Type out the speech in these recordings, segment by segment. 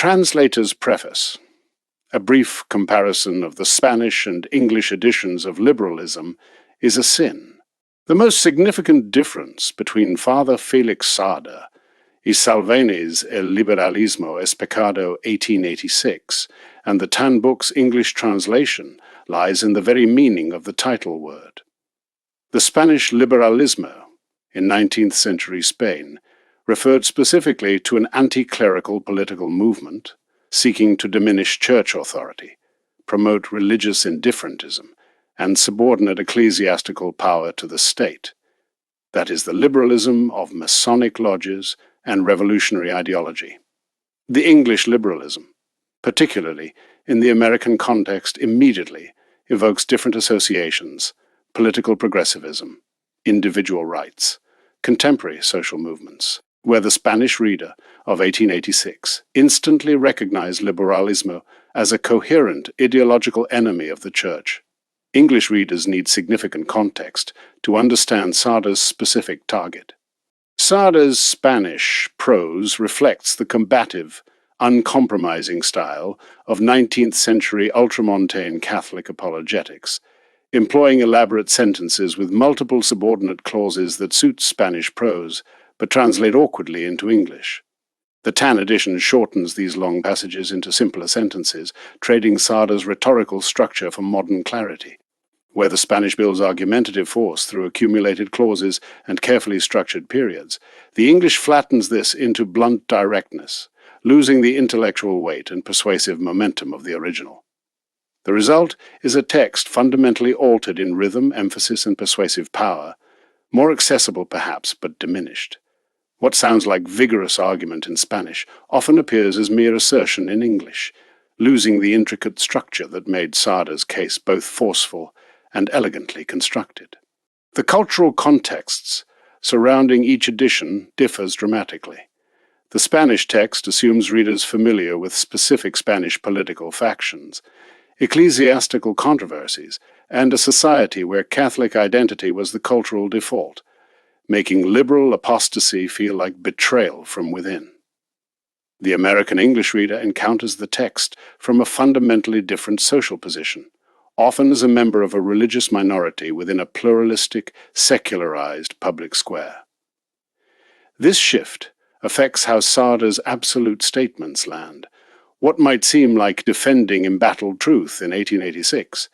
Translators Preface, a brief comparison of the Spanish and English editions of Liberalism, is a sin. The most significant difference between Father Félix Sardá y Salvany's El Liberalismo es Pecado 1886 and the TAN Books English translation lies in the very meaning of the title word. The Spanish Liberalismo, in 19th century Spain, referred specifically to an anticlerical political movement seeking to diminish church authority, promote religious indifferentism, and subordinate ecclesiastical power to the state. That is the liberalism of Masonic lodges and revolutionary ideology. The English liberalism, particularly in the American context, immediately evokes different associations: political progressivism, individual rights, contemporary social movements, where the Spanish reader of 1886 instantly recognized liberalismo as a coherent ideological enemy of the Church. English readers need significant context to understand Sardá's specific target. Sardá's Spanish prose reflects the combative, uncompromising style of 19th century ultramontane Catholic apologetics, employing elaborate sentences with multiple subordinate clauses that suit Spanish prose but translate awkwardly into English. The TAN edition shortens these long passages into simpler sentences, trading Sardá's rhetorical structure for modern clarity. Where the Spanish builds argumentative force through accumulated clauses and carefully structured periods, the English flattens this into blunt directness, losing the intellectual weight and persuasive momentum of the original. The result is a text fundamentally altered in rhythm, emphasis, and persuasive power, more accessible perhaps, but diminished. What sounds like vigorous argument in Spanish often appears as mere assertion in English, losing the intricate structure that made Sardá's case both forceful and elegantly constructed. The cultural contexts surrounding each edition differs dramatically. The Spanish text assumes readers familiar with specific Spanish political factions, ecclesiastical controversies, and a society where Catholic identity was the cultural default, making liberal apostasy feel like betrayal from within. The American English reader encounters the text from a fundamentally different social position, often as a member of a religious minority within a pluralistic, secularized public square. This shift affects how Sardá's absolute statements land. What might seem like defending embattled truth in 1886,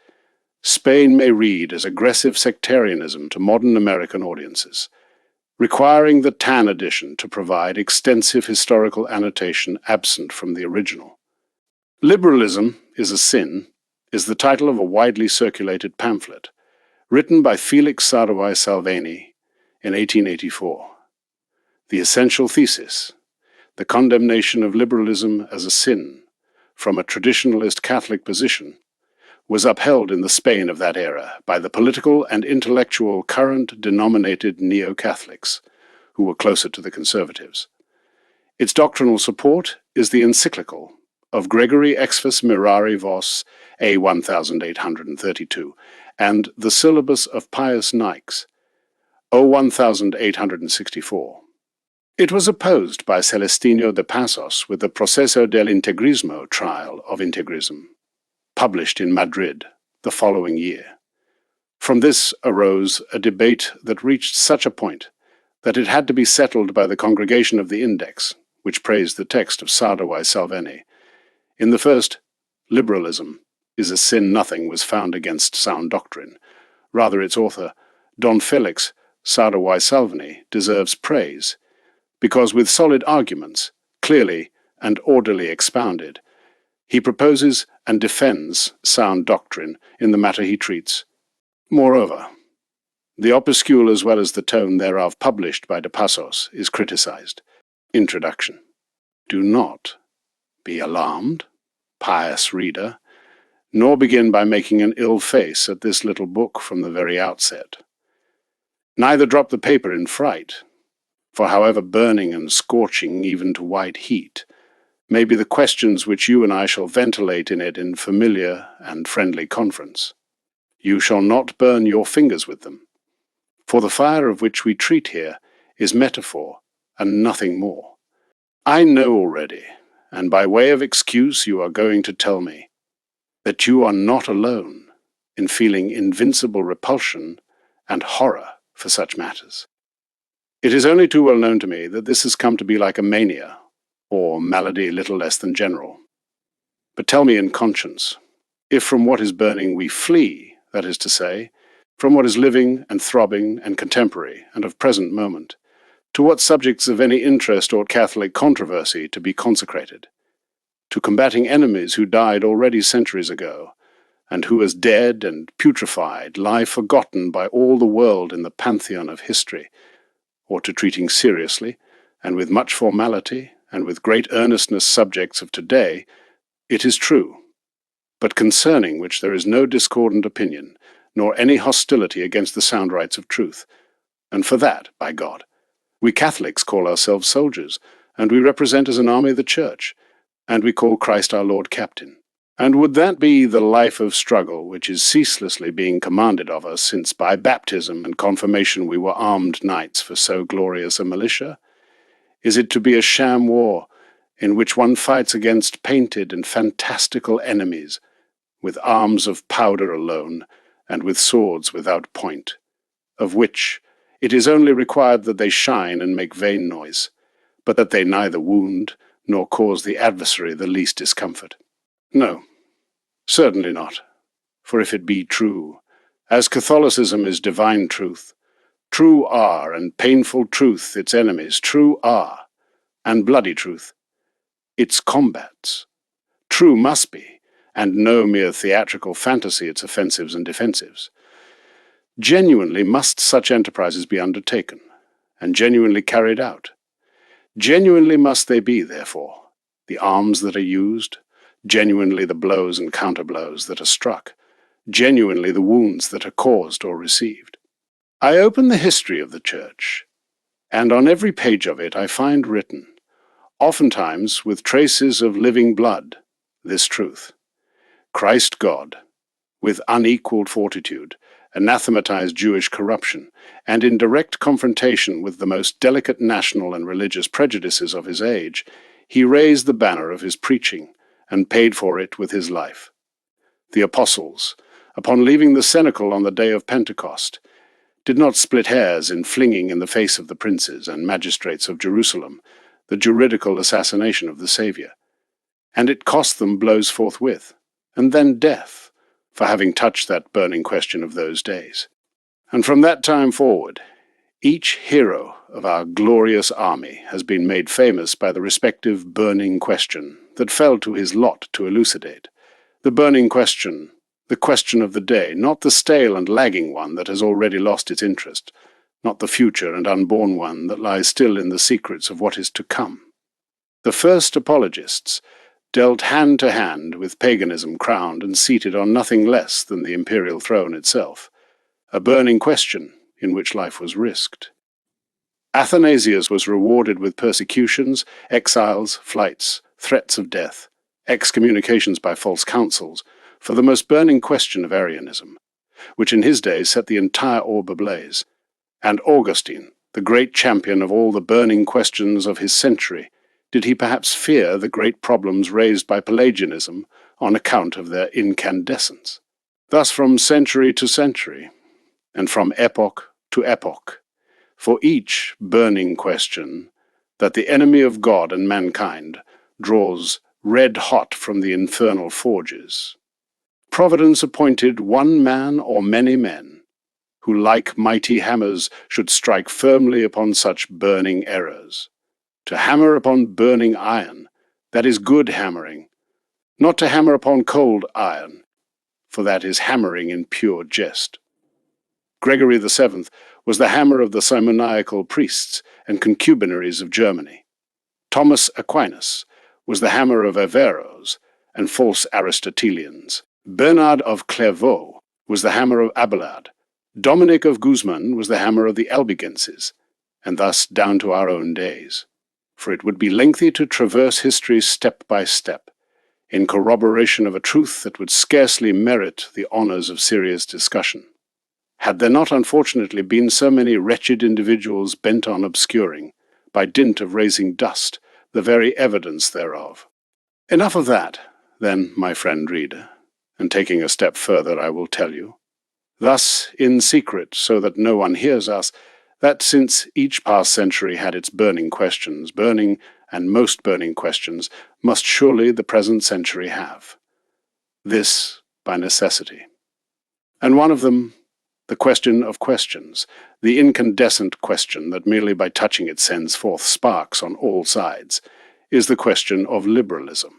Spain may read as aggressive sectarianism to modern American audiences, requiring the TAN edition to provide extensive historical annotation absent from the original. Liberalism is a Sin is the title of a widely circulated pamphlet, written by Félix Sardá Salvany in 1884. The essential thesis, the condemnation of liberalism as a sin from a traditionalist Catholic position, was upheld in the Spain of that era by the political and intellectual current denominated neo-Catholics, who were closer to the conservatives. Its doctrinal support is the encyclical of Gregory Exfus Mirari Vos A 1832 and the syllabus of Pius Nix O 1864. It was opposed by Celestino de Pasos with the Proceso del Integrismo trial of integrism, published in Madrid the following year. From this arose a debate that reached such a point that it had to be settled by the Congregation of the Index, which praised the text of Sardá Salvany. In the first, liberalism is a sin nothing was found against sound doctrine. Rather, its author, Don Félix Sardá Salvany, deserves praise, because with solid arguments, clearly and orderly expounded, he proposes and defends sound doctrine in the matter he treats. Moreover, the opuscule as well as the tone thereof published by de Pasos is criticized. Introduction. Do not be alarmed, pious reader, nor begin by making an ill face at this little book from the very outset. Neither drop the paper in fright, for however burning and scorching even to white heat, may be the questions which you and I shall ventilate in it in familiar and friendly conference. You shall not burn your fingers with them, for the fire of which we treat here is metaphor and nothing more. I know already and by way of excuse you are going to tell me that you are not alone in feeling invincible repulsion and horror for such matters. It is only too well known to me that this has come to be like a mania, or malady little less than general. But tell me in conscience, if from what is burning we flee, that is to say, from what is living and throbbing and contemporary and of present moment, to what subjects of any interest or Catholic controversy to be consecrated? To combating enemies who died already centuries ago, and who as dead and putrefied lie forgotten by all the world in the pantheon of history, or to treating seriously, and with much formality, and with great earnestness subjects of today, it is true, but concerning which there is no discordant opinion, nor any hostility against the sound rights of truth. And for that, by God, we Catholics call ourselves soldiers, and we represent as an army the Church, and we call Christ our Lord Captain. And would that be the life of struggle which is ceaselessly being commanded of us, since by baptism and confirmation we were armed knights for so glorious a militia? Is it to be a sham war, in which one fights against painted and fantastical enemies, with arms of powder alone, and with swords without point, of which it is only required that they shine and make vain noise, but that they neither wound nor cause the adversary the least discomfort? No, certainly not. For if it be true, as Catholicism is divine truth, true are and painful truth its enemies, true are, and bloody truth its combats, true must be, and no mere theatrical fantasy its offensives and defensives. Genuinely must such enterprises be undertaken, and genuinely carried out. Genuinely must they be, therefore, the arms that are used, genuinely the blows and counterblows that are struck, genuinely the wounds that are caused or received. I open the history of the Church, and on every page of it I find written, oftentimes with traces of living blood, this truth: Christ God, with unequaled fortitude, anathematized Jewish corruption, and in direct confrontation with the most delicate national and religious prejudices of his age, he raised the banner of his preaching, and paid for it with his life. The apostles, upon leaving the cenacle on the day of Pentecost, did not split hairs in flinging in the face of the princes and magistrates of Jerusalem the juridical assassination of the Saviour, and it cost them blows forthwith, and then death, for having touched that burning question of those days. And from that time forward, each hero of our glorious army has been made famous by the respective burning question that fell to his lot to elucidate. The burning question, the question of the day, not the stale and lagging one that has already lost its interest, not the future and unborn one that lies still in the secrets of what is to come. The first apologists dealt hand to hand with paganism crowned and seated on nothing less than the imperial throne itself, a burning question in which life was risked. Athanasius was rewarded with persecutions, exiles, flights, threats of death, excommunications by false councils, for the most burning question of Arianism, which in his day set the entire orb ablaze. And Augustine, the great champion of all the burning questions of his century, did he perhaps fear the great problems raised by Pelagianism on account of their incandescence? Thus from century to century, and from epoch to epoch, for each burning question that the enemy of God and mankind draws red-hot from the infernal forges, Providence appointed one man or many men who, like mighty hammers, should strike firmly upon such burning errors. To hammer upon burning iron, that is good hammering, not to hammer upon cold iron, for that is hammering in pure jest. Gregory VII was the hammer of the simoniacal priests and concubinaries of Germany. Thomas Aquinas was the hammer of Averroes and false Aristotelians. Bernard of Clairvaux was the hammer of Abelard. Dominic of Guzman was the hammer of the Albigenses, and thus down to our own days. For it would be lengthy to traverse history step by step, in corroboration of a truth that would scarcely merit the honours of serious discussion, had there not unfortunately been so many wretched individuals bent on obscuring, by dint of raising dust, the very evidence thereof. Enough of that, then, my friend reader, and taking a step further I will tell you, thus in secret so that no one hears us, that since each past century had its burning questions, burning and most burning questions must surely the present century have. This by necessity. And one of them, the question of questions, the incandescent question that merely by touching it sends forth sparks on all sides, is the question of liberalism.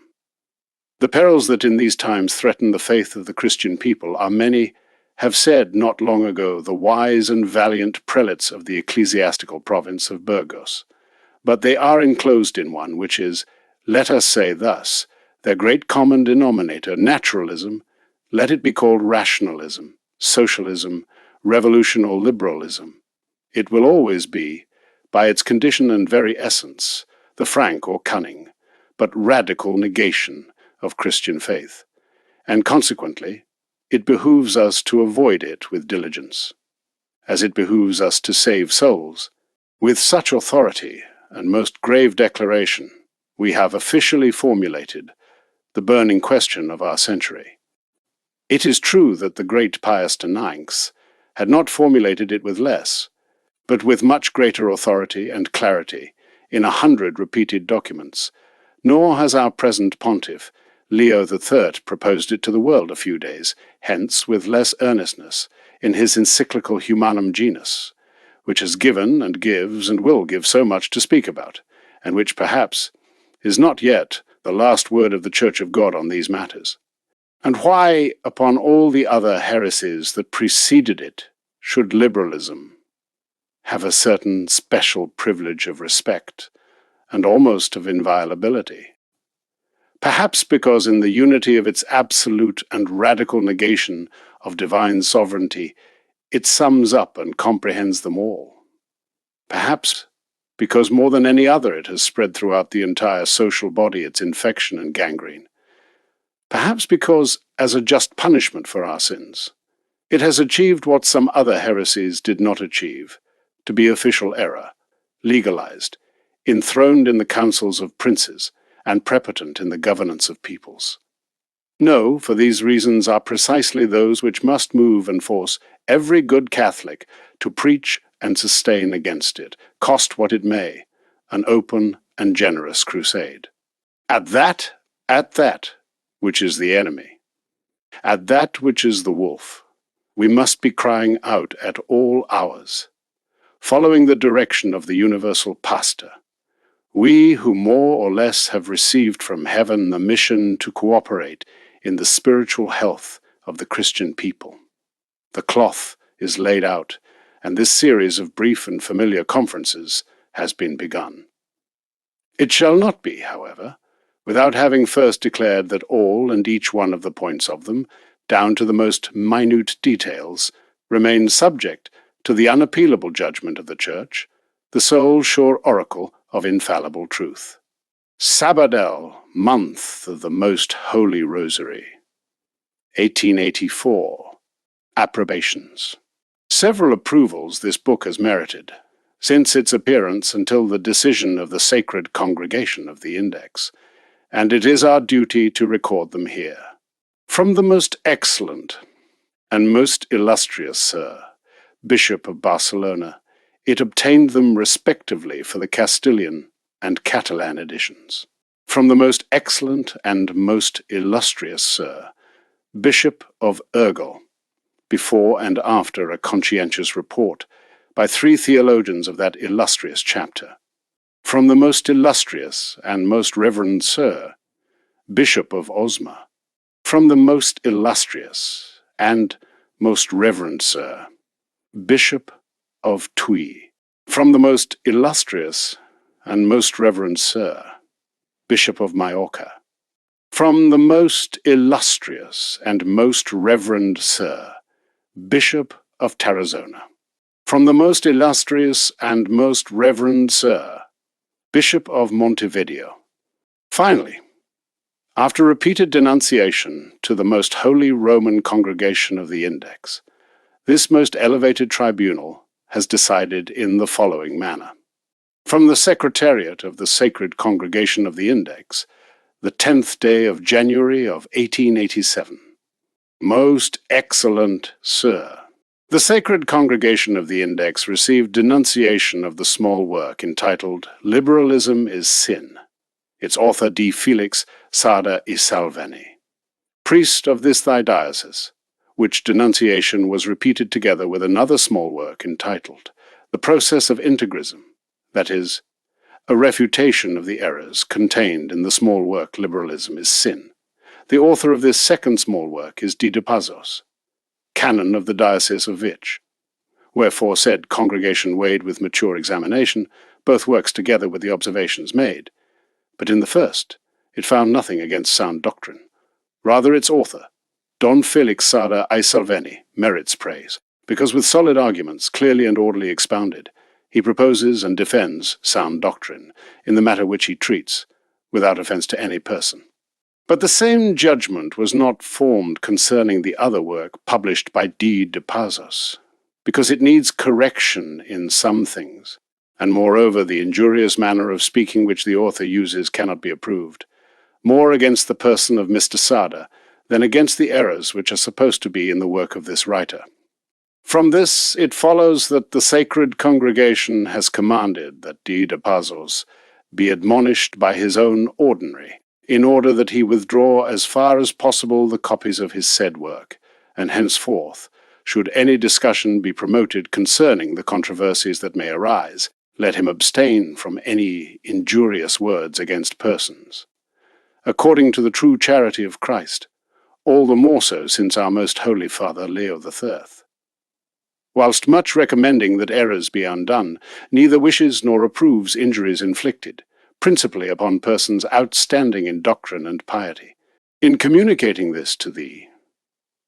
The perils that in these times threaten the faith of the Christian people are many, have said not long ago the wise and valiant prelates of the ecclesiastical province of Burgos. But they are enclosed in one, which is, let us say thus, their great common denominator, naturalism, let it be called rationalism, socialism, revolution or liberalism. It will always be, by its condition and very essence, the frank or cunning, but radical negation of Christian faith, and consequently, it behooves us to avoid it with diligence, as it behooves us to save souls. With such authority and most grave declaration, we have officially formulated the burning question of our century. It is true that the great Pius IX had not formulated it with less, but with much greater authority and clarity in 100 repeated documents, nor has our present pontiff, Leo III, proposed it to the world a few days hence with less earnestness in his encyclical Humanum Genus, which has given and gives and will give so much to speak about, and which perhaps is not yet the last word of the Church of God on these matters. And why, upon all the other heresies that preceded it, should liberalism have a certain special privilege of respect and almost of inviolability? Perhaps because in the unity of its absolute and radical negation of divine sovereignty, it sums up and comprehends them all. Perhaps because more than any other it has spread throughout the entire social body its infection and gangrene. Perhaps because, as a just punishment for our sins, it has achieved what some other heresies did not achieve, to be official error, legalized, enthroned in the councils of princes, and prepotent in the governance of peoples. No, for these reasons are precisely those which must move and force every good Catholic to preach and sustain against it, cost what it may, an open and generous crusade. At that which is the enemy, at that which is the wolf, we must be crying out at all hours, following the direction of the universal pastor. We who more or less have received from heaven the mission to cooperate in the spiritual health of the Christian people. The cloth is laid out, and this series of brief and familiar conferences has been begun. It shall not be, however, without having first declared that all and each one of the points of them, down to the most minute details, remain subject to the unappealable judgment of the Church, the sole sure oracle of infallible truth. Sabadell, month of the Most Holy Rosary. 1884. Approbations. Several approvals this book has merited, since its appearance until the decision of the Sacred Congregation of the Index, and it is our duty to record them here. From the most excellent and most illustrious Sir, Bishop of Barcelona, it obtained them respectively for the Castilian and Catalan editions. From the most excellent and most illustrious Sir, Bishop of Urgel, before and after a conscientious report by 3 theologians of that illustrious chapter. From the most illustrious and most reverend Sir, Bishop of Osma. From the most illustrious and most reverend Sir, Bishop of Tuy. From the most illustrious and most reverend Sir, Bishop of Majorca. From the most illustrious and most reverend Sir, Bishop of Tarazona. From the most illustrious and most reverend Sir, Bishop of Montevideo. Finally, after repeated denunciation to the most holy Roman congregation of the Index, this most elevated tribunal has decided in the following manner. From the Secretariat of the Sacred Congregation of the Index, the 10th day of January of 1887. Most excellent Sir, the Sacred Congregation of the Index received denunciation of the small work entitled Liberalism is Sin. Its author D. Félix, Sardá y Salvany. Priest of this thy diocese, which denunciation was repeated together with another small work entitled The Process of Integrism, that is, a refutation of the errors contained in the small work Liberalism is Sin. The author of this second small work is D. de Pazos, canon of the Diocese of Vich. Wherefore said congregation weighed with mature examination both works together with the observations made. But in the first, it found nothing against sound doctrine. Rather its author, Don Félix Sardá y Salvany, merits praise, because with solid arguments, clearly and orderly expounded, he proposes and defends sound doctrine in the matter which he treats, without offence to any person. But the same judgment was not formed concerning the other work published by D. de Pazos, because it needs correction in some things, and moreover the injurious manner of speaking which the author uses cannot be approved, more against the person of Mr. Sardá than against the errors which are supposed to be in the work of this writer. From this it follows that the Sacred Congregation has commanded that D. de Pazos be admonished by his own ordinary, in order that he withdraw as far as possible the copies of his said work, and henceforth, should any discussion be promoted concerning the controversies that may arise, let him abstain from any injurious words against persons. According to the true charity of Christ, all the more so since our most holy Father Leo III. Whilst much recommending that errors be undone, neither wishes nor approves injuries inflicted, principally upon persons outstanding in doctrine and piety. In communicating this to thee,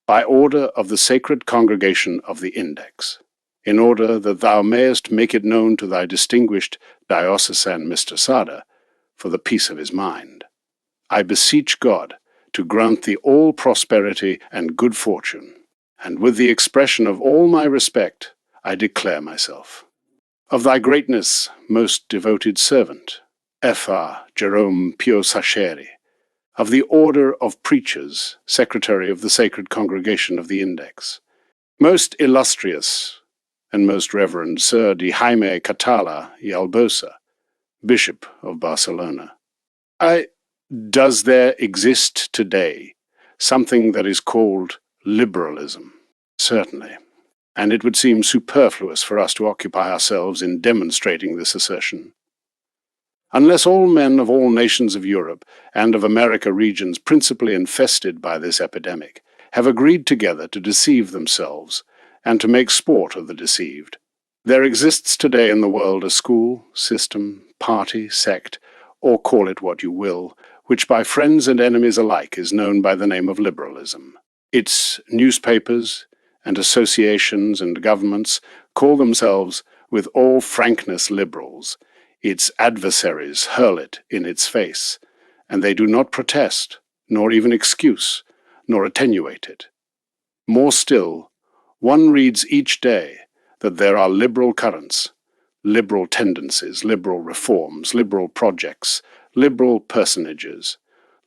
by order of the Sacred Congregation of the Index, in order that thou mayest make it known to thy distinguished diocesan Mr. Sardá, for the peace of his mind, I beseech God to grant thee all prosperity and good fortune, and with the expression of all my respect, I declare myself. Of thy greatness, most devoted servant, F.R. Jerome Pio Sacheri, of the Order of Preachers, Secretary of the Sacred Congregation of the Index, most illustrious and most reverend Sir de Jaime Catala y Albosa, Bishop of Barcelona. Does there exist today something that is called liberalism? Certainly. And it would seem superfluous for us to occupy ourselves in demonstrating this assertion. Unless all men of all nations of Europe and of America regions principally infested by this epidemic have agreed together to deceive themselves and to make sport of the deceived, there exists today in the world a school, system, party, sect, or call it what you will, which by friends and enemies alike is known by the name of liberalism. Its newspapers and associations and governments call themselves with all frankness liberals. Its adversaries hurl it in its face, and they do not protest, nor even excuse, nor attenuate it. More still, one reads each day that there are liberal currents, liberal tendencies, liberal reforms, liberal projects, liberal personages,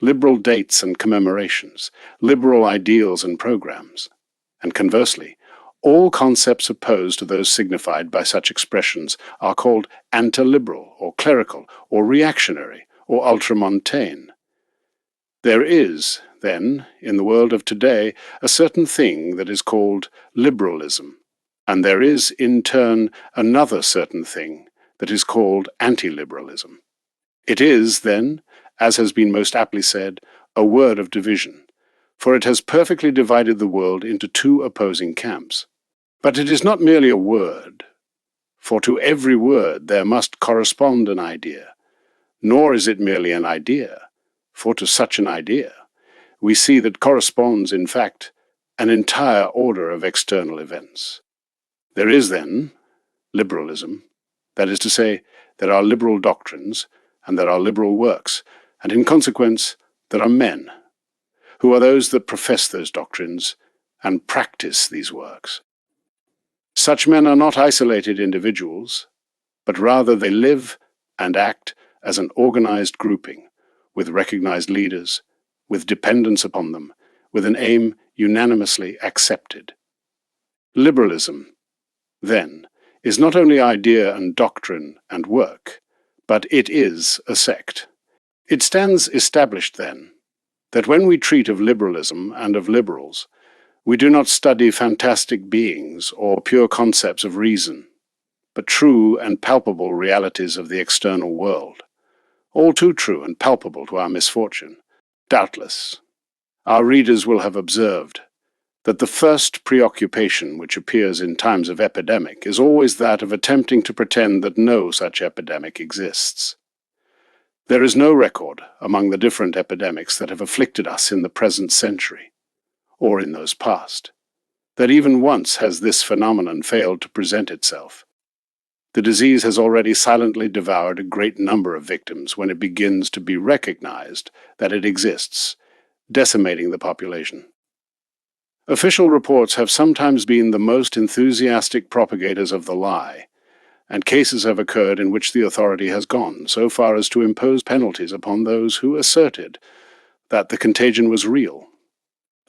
liberal dates and commemorations, liberal ideals and programs, and conversely, all concepts opposed to those signified by such expressions are called anti-liberal, or clerical, or reactionary, or ultramontane. There is, then, in the world of today, a certain thing that is called liberalism, and there is, in turn, another certain thing that is called anti-liberalism. It is, then, as has been most aptly said, a word of division, for it has perfectly divided the world into two opposing camps. But it is not merely a word, for to every word there must correspond an idea, nor is it merely an idea, for to such an idea we see that corresponds, in fact, an entire order of external events. There is, then, liberalism, that is to say, there are liberal doctrines, and there are liberal works, and in consequence there are men, who are those that profess those doctrines and practice these works. Such men are not isolated individuals, but rather they live and act as an organized grouping, with recognized leaders, with dependence upon them, with an aim unanimously accepted. Liberalism, then, is not only idea and doctrine and work, but it is a sect. It stands established, then, that when we treat of liberalism and of liberals, we do not study fantastic beings or pure concepts of reason, but true and palpable realities of the external world, all too true and palpable to our misfortune. Doubtless, our readers will have observed that the first preoccupation which appears in times of epidemic is always that of attempting to pretend that no such epidemic exists. There is no record among the different epidemics that have afflicted us in the present century, or in those past, that even once has this phenomenon failed to present itself. The disease has already silently devoured a great number of victims when it begins to be recognized that it exists, decimating the population. Official reports have sometimes been the most enthusiastic propagators of the lie, and cases have occurred in which the authority has gone so far as to impose penalties upon those who asserted that the contagion was real.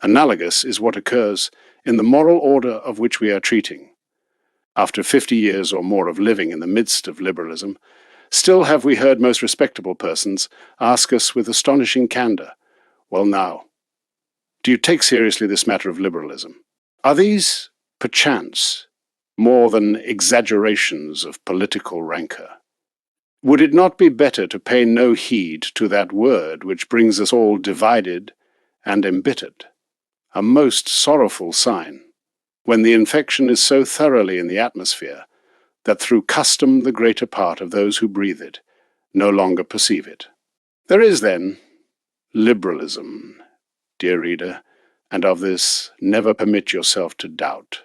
Analogous is what occurs in the moral order of which we are treating. After 50 years or more of living in the midst of liberalism, still have we heard most respectable persons ask us with astonishing candor, "Well now, do you take seriously this matter of liberalism? Are these, perchance, more than exaggerations of political rancor? Would it not be better to pay no heed to that word which brings us all divided and embittered? A most sorrowful sign, when the infection is so thoroughly in the atmosphere that through custom the greater part of those who breathe it no longer perceive it." There is, then, liberalism, dear reader, and of this never permit yourself to doubt.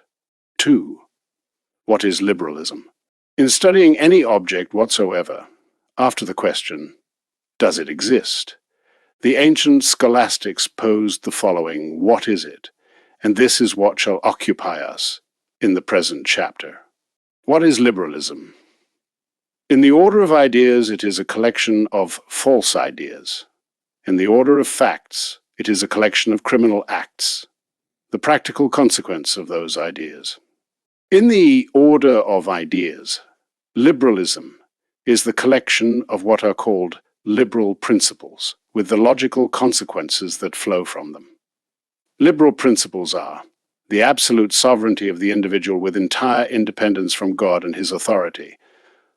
2. What is liberalism? In studying any object whatsoever, after the question, does it exist? The ancient scholastics posed the following, "What is it?" And this is what shall occupy us in the present chapter. What is liberalism? In the order of ideas, it is a collection of false ideas. In the order of facts, it is a collection of criminal acts, the practical consequence of those ideas. In the order of ideas, liberalism is the collection of what are called liberal principles, with the logical consequences that flow from them. Liberal principles are the absolute sovereignty of the individual with entire independence from God and his authority,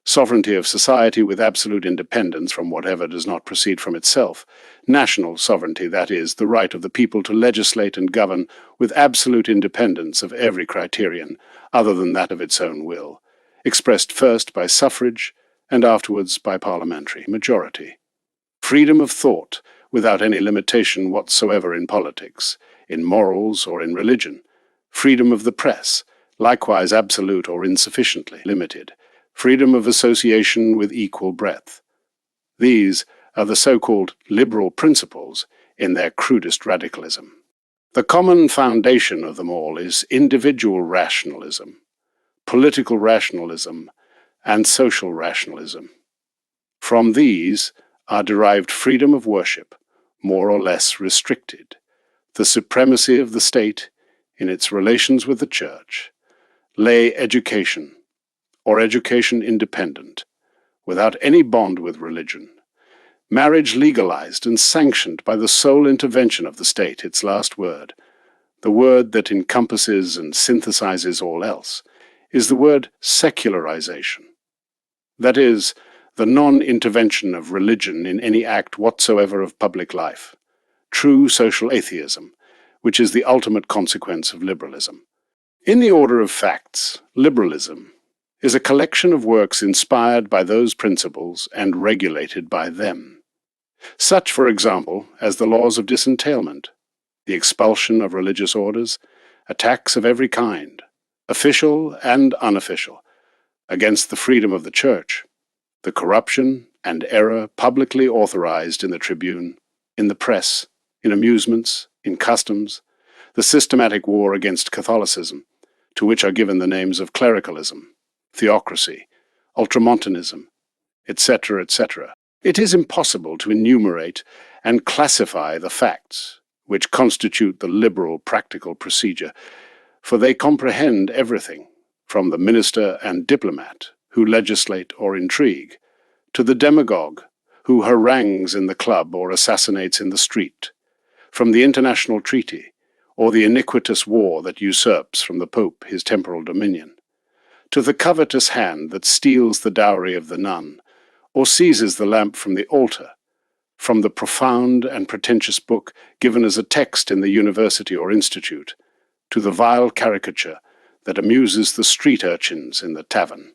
sovereignty of society with absolute independence from whatever does not proceed from itself, national sovereignty, that is, the right of the people to legislate and govern with absolute independence of every criterion other than that of its own will, expressed first by suffrage and afterwards by parliamentary majority. Freedom of thought without any limitation whatsoever in politics, in morals, or in religion. Freedom of the press, likewise absolute or insufficiently limited. Freedom of association with equal breadth. These are the so-called liberal principles in their crudest radicalism. The common foundation of them all is individual rationalism, political rationalism, and social rationalism. From these are derived freedom of worship, more or less restricted, the supremacy of the state in its relations with the church, lay education, or education independent, without any bond with religion, marriage legalized and sanctioned by the sole intervention of the state, its last word, the word that encompasses and synthesizes all else, is the word secularization. That is, the non-intervention of religion in any act whatsoever of public life, true social atheism, which is the ultimate consequence of liberalism. In the order of facts, liberalism is a collection of works inspired by those principles and regulated by them. Such, for example, as the laws of disentailment, the expulsion of religious orders, attacks of every kind, official and unofficial, against the freedom of the Church, the corruption and error publicly authorized in the tribune, in the press, in amusements, in customs, the systematic war against Catholicism, to which are given the names of clericalism, theocracy, ultramontanism, etc., etc., It is impossible to enumerate and classify the facts which constitute the liberal practical procedure, for they comprehend everything, from the minister and diplomat who legislate or intrigue, to the demagogue who harangues in the club or assassinates in the street, from the international treaty or the iniquitous war that usurps from the Pope his temporal dominion, to the covetous hand that steals the dowry of the nun, or seizes the lamp from the altar, from the profound and pretentious book given as a text in the university or institute, to the vile caricature that amuses the street urchins in the tavern.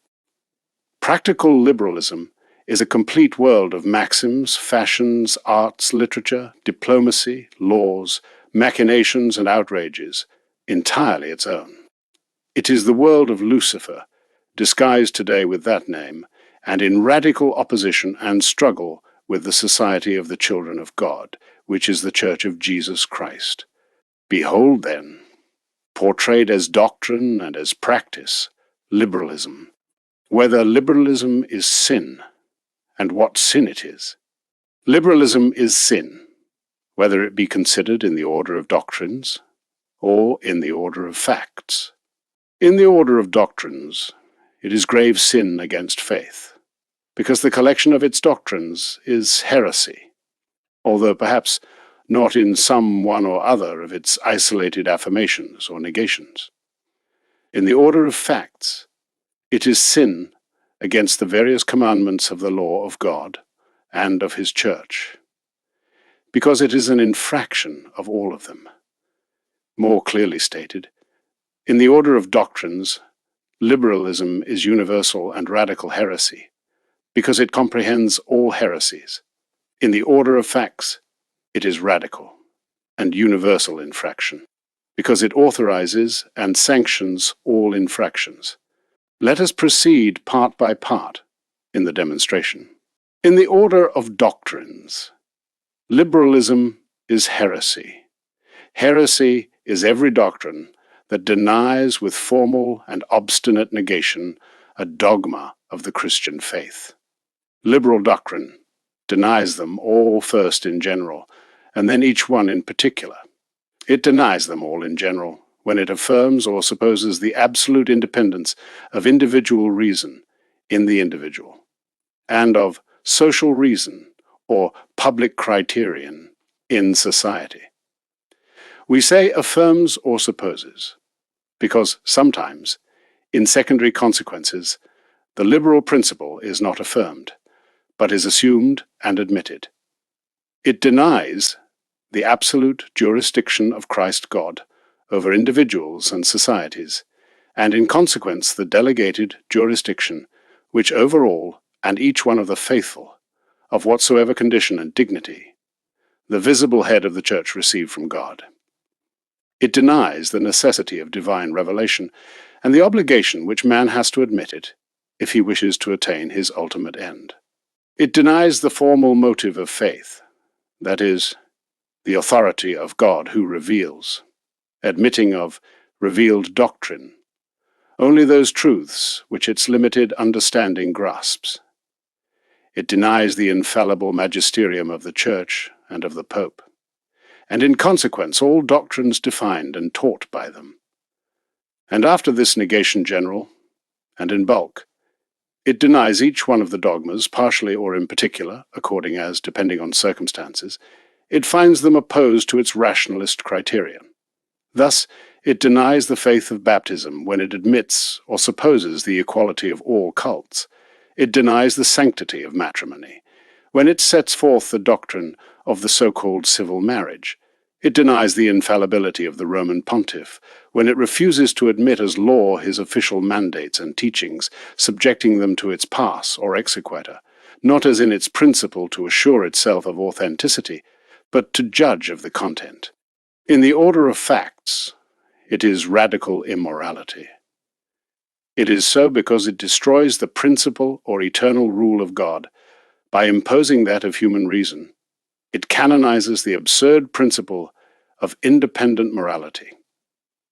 Practical liberalism is a complete world of maxims, fashions, arts, literature, diplomacy, laws, machinations, and outrages, entirely its own. It is the world of Lucifer, disguised today with that name, and in radical opposition and struggle with the Society of the Children of God, which is the Church of Jesus Christ. Behold, then, portrayed as doctrine and as practice, liberalism. Whether liberalism is sin, and what sin it is. Liberalism is sin, whether it be considered in the order of doctrines or in the order of facts. In the order of doctrines, it is grave sin against faith, because the collection of its doctrines is heresy, although perhaps not in some one or other of its isolated affirmations or negations. In the order of facts, it is sin against the various commandments of the law of God and of his church, because it is an infraction of all of them. More clearly stated, in the order of doctrines, liberalism is universal and radical heresy, because it comprehends all heresies. In the order of facts, it is radical and universal infraction, because it authorizes and sanctions all infractions. Let us proceed part by part in the demonstration. In the order of doctrines, liberalism is heresy. Heresy is every doctrine that denies with formal and obstinate negation a dogma of the Christian faith. Liberal doctrine denies them all first in general, and then each one in particular. It denies them all in general when it affirms or supposes the absolute independence of individual reason in the individual, and of social reason or public criterion in society. We say affirms or supposes, because sometimes, in secondary consequences, the liberal principle is not affirmed, but is assumed and admitted. It denies the absolute jurisdiction of Christ God over individuals and societies, and in consequence the delegated jurisdiction which over all and each one of the faithful, of whatsoever condition and dignity, the visible head of the Church received from God. It denies the necessity of divine revelation and the obligation which man has to admit it if he wishes to attain his ultimate end. It denies the formal motive of faith, that is, the authority of God who reveals, admitting of revealed doctrine only those truths which its limited understanding grasps. It denies the infallible magisterium of the Church and of the Pope, and in consequence all doctrines defined and taught by them. And after this negation general, and in bulk, it denies each one of the dogmas, partially or in particular, according as, depending on circumstances, it finds them opposed to its rationalist criterion. Thus, it denies the faith of baptism when it admits or supposes the equality of all cults. It denies the sanctity of matrimony when it sets forth the doctrine of the so-called civil marriage. It denies the infallibility of the Roman pontiff when it refuses to admit as law his official mandates and teachings, subjecting them to its pass or exequatur, not as in its principle to assure itself of authenticity, but to judge of the content. In the order of facts, it is radical immorality. It is so because it destroys the principle or eternal rule of God by imposing that of human reason. It canonizes the absurd principle of independent morality,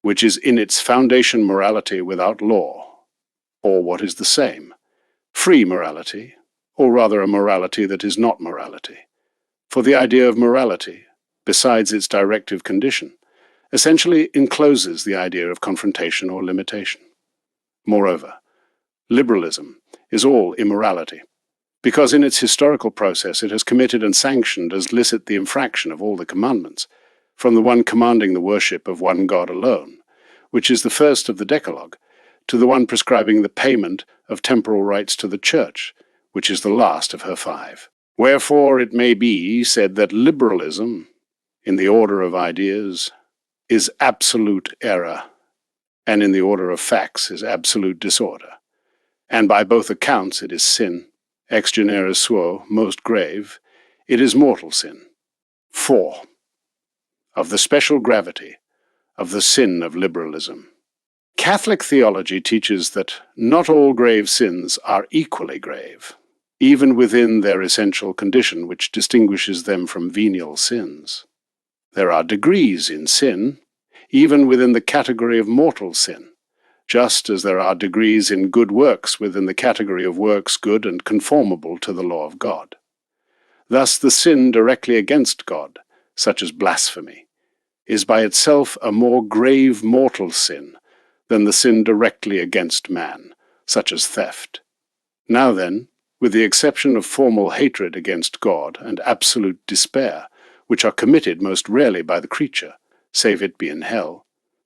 which is in its foundation morality without law, or what is the same, free morality, or rather a morality that is not morality. For the idea of morality, besides its directive condition, essentially encloses the idea of confrontation or limitation. Moreover, liberalism is all immorality, because in its historical process it has committed and sanctioned as licit the infraction of all the commandments, from the one commanding the worship of one God alone, which is the first of the Decalogue, to the one prescribing the payment of temporal rights to the Church, which is the last of her 5. Wherefore it may be said that liberalism, in the order of ideas, is absolute error, and in the order of facts is absolute disorder. And by both accounts it is sin, ex genere suo, most grave, it is mortal sin. 4. Of the special gravity of the sin of liberalism. Catholic theology teaches that not all grave sins are equally grave, even within their essential condition which distinguishes them from venial sins. There are degrees in sin, even within the category of mortal sin, just as there are degrees in good works within the category of works good and conformable to the law of God. Thus the sin directly against God, such as blasphemy, is by itself a more grave mortal sin than the sin directly against man, such as theft. Now then, with the exception of formal hatred against God and absolute despair, which are committed most rarely by the creature, save it be in hell,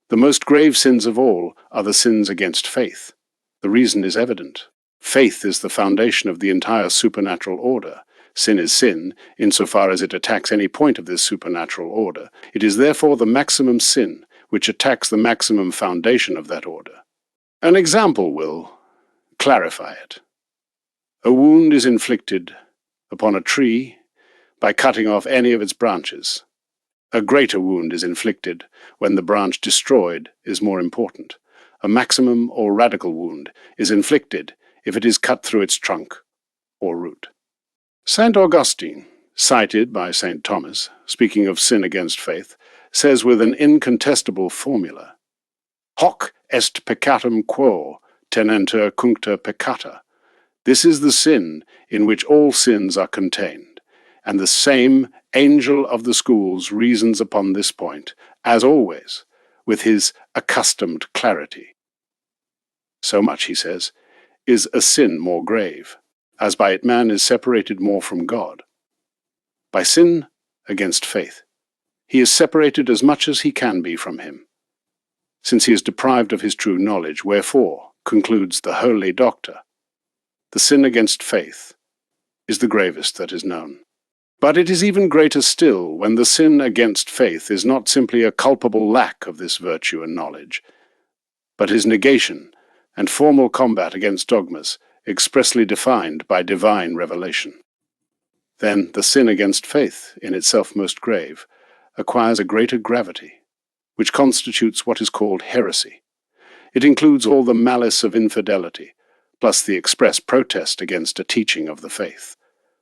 the most grave sins of all are the sins against faith. The reason is evident. Faith is the foundation of the entire supernatural order. Sin is sin, insofar as it attacks any point of this supernatural order. It is therefore the maximum sin, which attacks the maximum foundation of that order. An example will clarify it. A wound is inflicted upon a tree by cutting off any of its branches. A greater wound is inflicted when the branch destroyed is more important. A maximum or radical wound is inflicted if it is cut through its trunk or root. St. Augustine, cited by St. Thomas, speaking of sin against faith, says with an incontestable formula, Hoc est peccatum quo tenenter cuncta peccata. This is the sin in which all sins are contained, and the same angel of the schools reasons upon this point, as always, with his accustomed clarity. So much, he says, is a sin more grave, as by it man is separated more from God. By sin against faith, he is separated as much as he can be from him, since he is deprived of his true knowledge, wherefore, concludes the holy doctor, the sin against faith is the gravest that is known. But it is even greater still when the sin against faith is not simply a culpable lack of this virtue and knowledge, but his negation and formal combat against dogmas expressly defined by divine revelation. Then the sin against faith, in itself most grave, acquires a greater gravity, which constitutes what is called heresy. It includes all the malice of infidelity, plus the express protest against a teaching of the faith,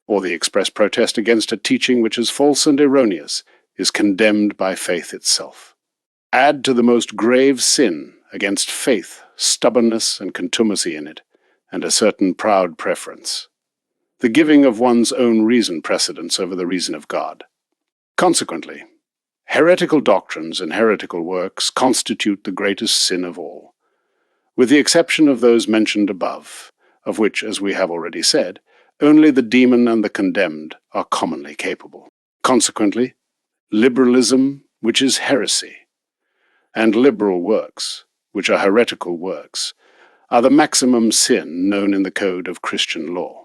or the express protest against a teaching which is false and erroneous, is condemned by faith itself. Add to the most grave sin against faith stubbornness and contumacy in it, and a certain proud preference, the giving of one's own reason precedence over the reason of God. Consequently, heretical doctrines and heretical works constitute the greatest sin of all, with the exception of those mentioned above, of which, as we have already said, only the demon and the condemned are commonly capable. Consequently, liberalism, which is heresy, and liberal works, which are heretical works, are the maximum sin known in the code of Christian law.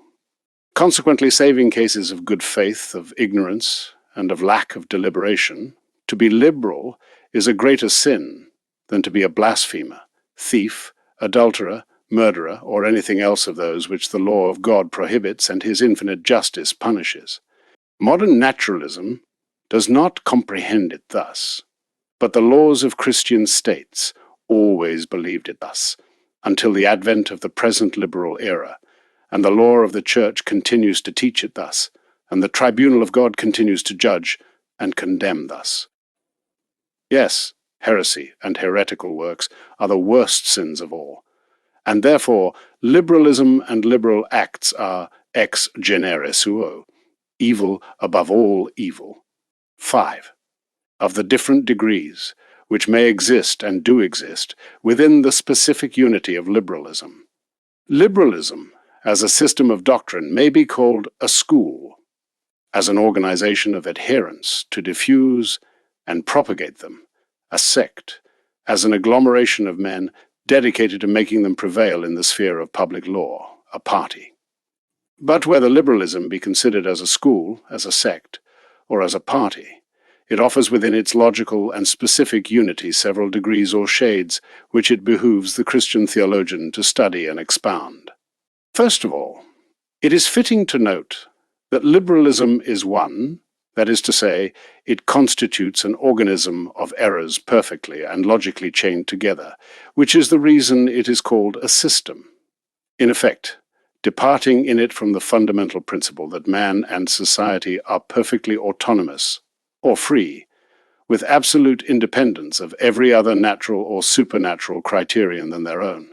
Consequently, saving cases of good faith, of ignorance, and of lack of deliberation, to be liberal is a greater sin than to be a blasphemer, thief, adulterer, murderer, or anything else of those which the law of God prohibits and his infinite justice punishes. Modern naturalism does not comprehend it thus, but the laws of Christian states always believed it thus, until the advent of the present liberal era, and the law of the Church continues to teach it thus, and the tribunal of God continues to judge and condemn thus. Yes, heresy and heretical works are the worst sins of all, and therefore liberalism and liberal acts are ex genere suo, evil above all evil. 5. Of the different degrees which may exist and do exist within the specific unity of liberalism. Liberalism, as a system of doctrine, may be called a school, as an organization of adherents to diffuse and propagate them, a sect, as an agglomeration of men dedicated to making them prevail in the sphere of public law, a party. But whether liberalism be considered as a school, as a sect, or as a party, it offers within its logical and specific unity several degrees or shades which it behooves the Christian theologian to study and expound. First of all, it is fitting to note that liberalism is one, that is to say, it constitutes an organism of errors perfectly and logically chained together, which is the reason it is called a system. In effect, departing in it from the fundamental principle that man and society are perfectly autonomous, or free, with absolute independence of every other natural or supernatural criterion than their own,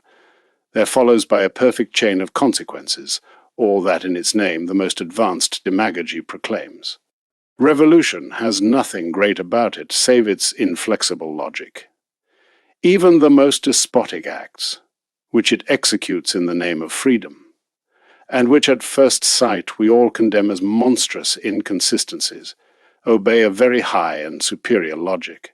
there follows by a perfect chain of consequences all that in its name the most advanced demagogy proclaims. Revolution has nothing great about it save its inflexible logic. Even the most despotic acts, which it executes in the name of freedom, and which at first sight we all condemn as monstrous inconsistencies, obey a very high and superior logic.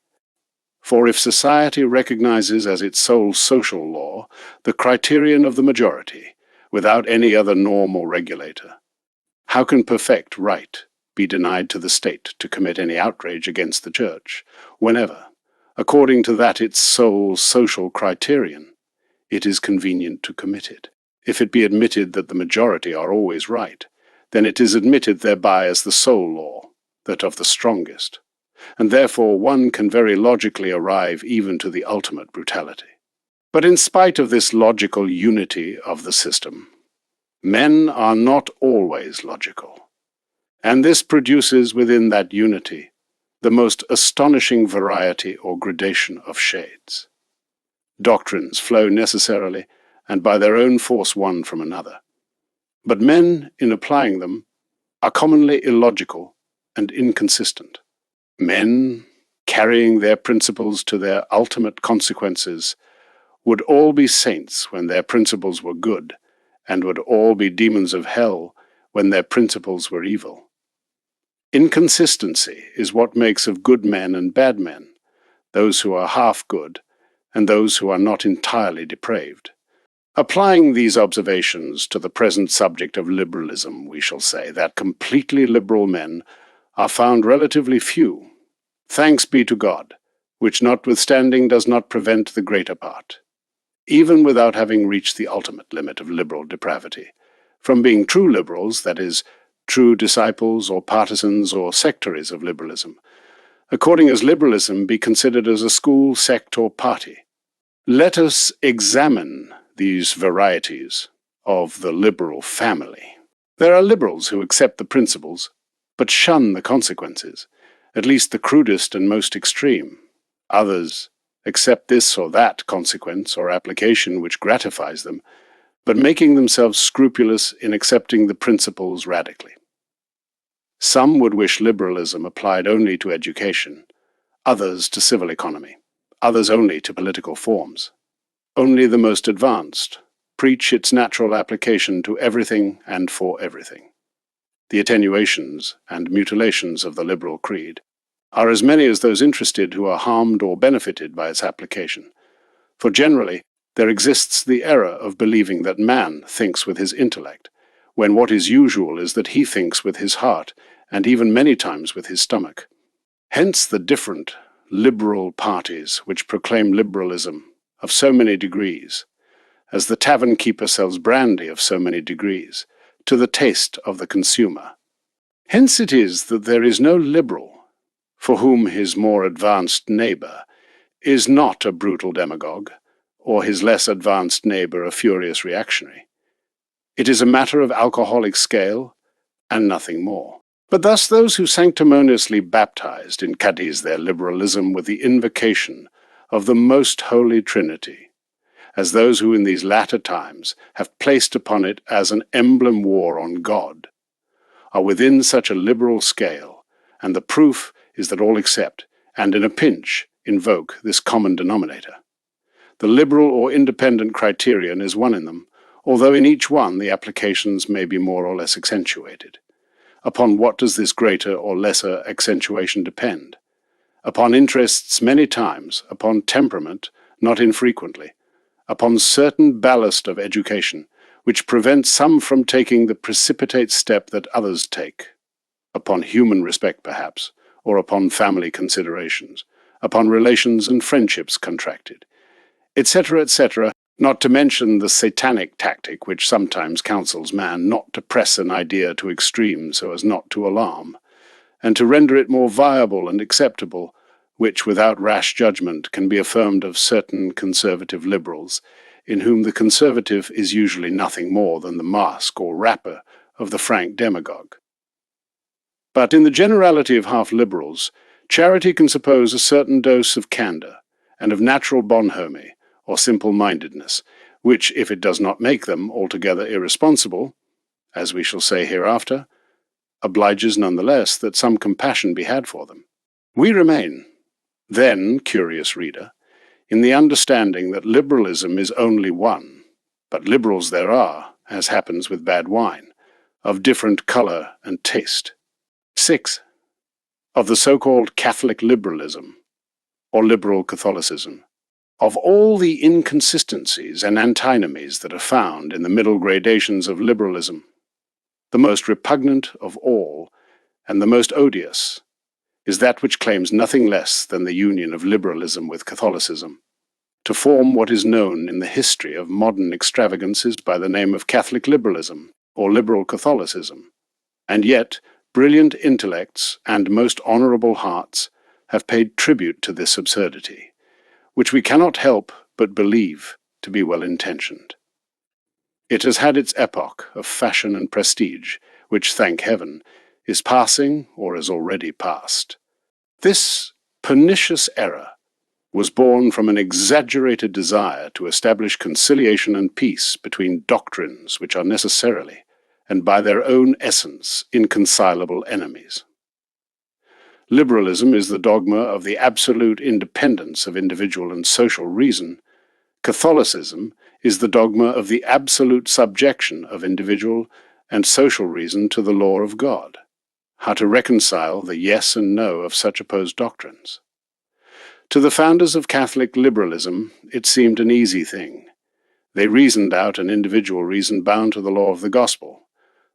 For if society recognizes as its sole social law the criterion of the majority, without any other norm or regulator, how can perfect right be denied to the state to commit any outrage against the Church, whenever, according to that its sole social criterion, it is convenient to commit it? If it be admitted that the majority are always right, then it is admitted thereby as the sole law, that of the strongest, and therefore one can very logically arrive even to the ultimate brutality. But in spite of this logical unity of the system, men are not always logical, and this produces within that unity the most astonishing variety or gradation of shades. Doctrines flow necessarily and by their own force one from another, but men, in applying them, are commonly illogical and inconsistent. Men, carrying their principles to their ultimate consequences, would all be saints when their principles were good, and would all be demons of hell when their principles were evil. Inconsistency is what makes of good men and bad men, those who are half good and those who are not entirely depraved. Applying these observations to the present subject of liberalism, we shall say that completely liberal men are found relatively few, thanks be to God, which notwithstanding does not prevent the greater part, even without having reached the ultimate limit of liberal depravity, from being true liberals, that is, true disciples or partisans or sectaries of liberalism, according as liberalism be considered as a school, sect, or party. Let us examine these varieties of the liberal family. There are liberals who accept the principles, but shun the consequences, at least the crudest and most extreme. Others accept this or that consequence or application which gratifies them, but making themselves scrupulous in accepting the principles radically. Some would wish liberalism applied only to education, others to civil economy, others only to political forms. Only the most advanced preach its natural application to everything and for everything. The attenuations and mutilations of the liberal creed are as many as those interested who are harmed or benefited by its application, for generally there exists the error of believing that man thinks with his intellect, when what is usual is that he thinks with his heart, and even many times with his stomach. Hence the different liberal parties which proclaim liberalism of so many degrees, as the tavern keeper sells brandy of so many degrees, to the taste of the consumer. Hence it is that there is no liberal for whom his more advanced neighbor is not a brutal demagogue, or his less advanced neighbor a furious reactionary. It is a matter of alcoholic scale, and nothing more. But thus those who sanctimoniously baptized in Cadiz their liberalism with the invocation of the most holy Trinity, as those who in these latter times have placed upon it as an emblem war on God, are within such a liberal scale, and the proof is that all accept, and in a pinch invoke, this common denominator. The liberal or independent criterion is one in them, although in each one the applications may be more or less accentuated. Upon what does this greater or lesser accentuation depend? Upon interests many times, upon temperament not infrequently, upon certain ballast of education, which prevents some from taking the precipitate step that others take, upon human respect perhaps, or upon family considerations, upon relations and friendships contracted, etc., not to mention the satanic tactic which sometimes counsels man not to press an idea to extreme so as not to alarm, and to render it more viable and acceptable, which without rash judgment can be affirmed of certain conservative liberals, in whom the conservative is usually nothing more than the mask or wrapper of the frank demagogue. But in the generality of half-liberals, charity can suppose a certain dose of candour, and of natural bonhomie, or simple-mindedness, which, if it does not make them altogether irresponsible, as we shall say hereafter, obliges none the less that some compassion be had for them. We remain, then, curious reader, in the understanding that liberalism is only one, but liberals there are, as happens with bad wine, of different colour and taste. 6. Of the so-called Catholic liberalism, or liberal Catholicism. Of all the inconsistencies and antinomies that are found in the middle gradations of liberalism, the most repugnant of all, and the most odious, is that which claims nothing less than the union of liberalism with Catholicism, to form what is known in the history of modern extravagances by the name of Catholic liberalism, or liberal Catholicism. And yet, brilliant intellects and most honourable hearts have paid tribute to this absurdity, which we cannot help but believe to be well-intentioned. It has had its epoch of fashion and prestige, which, thank heaven, is passing or is already past. This pernicious error was born from an exaggerated desire to establish conciliation and peace between doctrines which are necessarily, and by their own essence, inconcilable enemies. Liberalism is the dogma of the absolute independence of individual and social reason. Catholicism is the dogma of the absolute subjection of individual and social reason to the law of God. How to reconcile the yes and no of such opposed doctrines? To the founders of Catholic liberalism, it seemed an easy thing. They reasoned out an individual reason bound to the law of the gospel,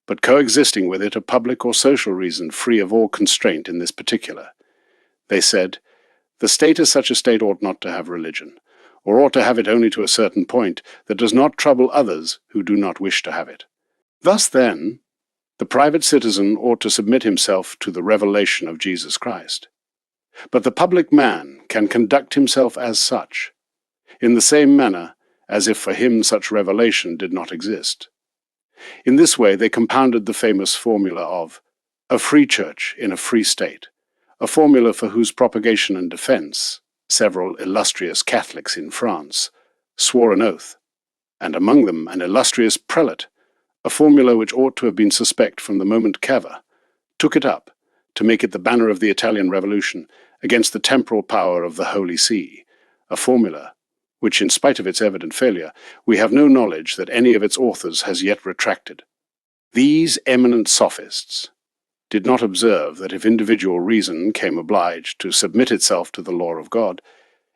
but coexisting with it a public or social reason free of all constraint in this particular. They said, the state as such a state ought not to have religion, or ought to have it only to a certain point that does not trouble others who do not wish to have it. Thus then, the private citizen ought to submit himself to the revelation of Jesus Christ. But the public man can conduct himself as such, in the same manner as if for him such revelation did not exist. In this way they compounded the famous formula of a free church in a free state, a formula for whose propagation and defence several illustrious Catholics in France swore an oath, and among them an illustrious prelate, a formula which ought to have been suspect from the moment Cava took it up to make it the banner of the Italian Revolution against the temporal power of the Holy See, a formula which, in spite of its evident failure, we have no knowledge that any of its authors has yet retracted. These eminent sophists did not observe that if individual reason came obliged to submit itself to the law of God,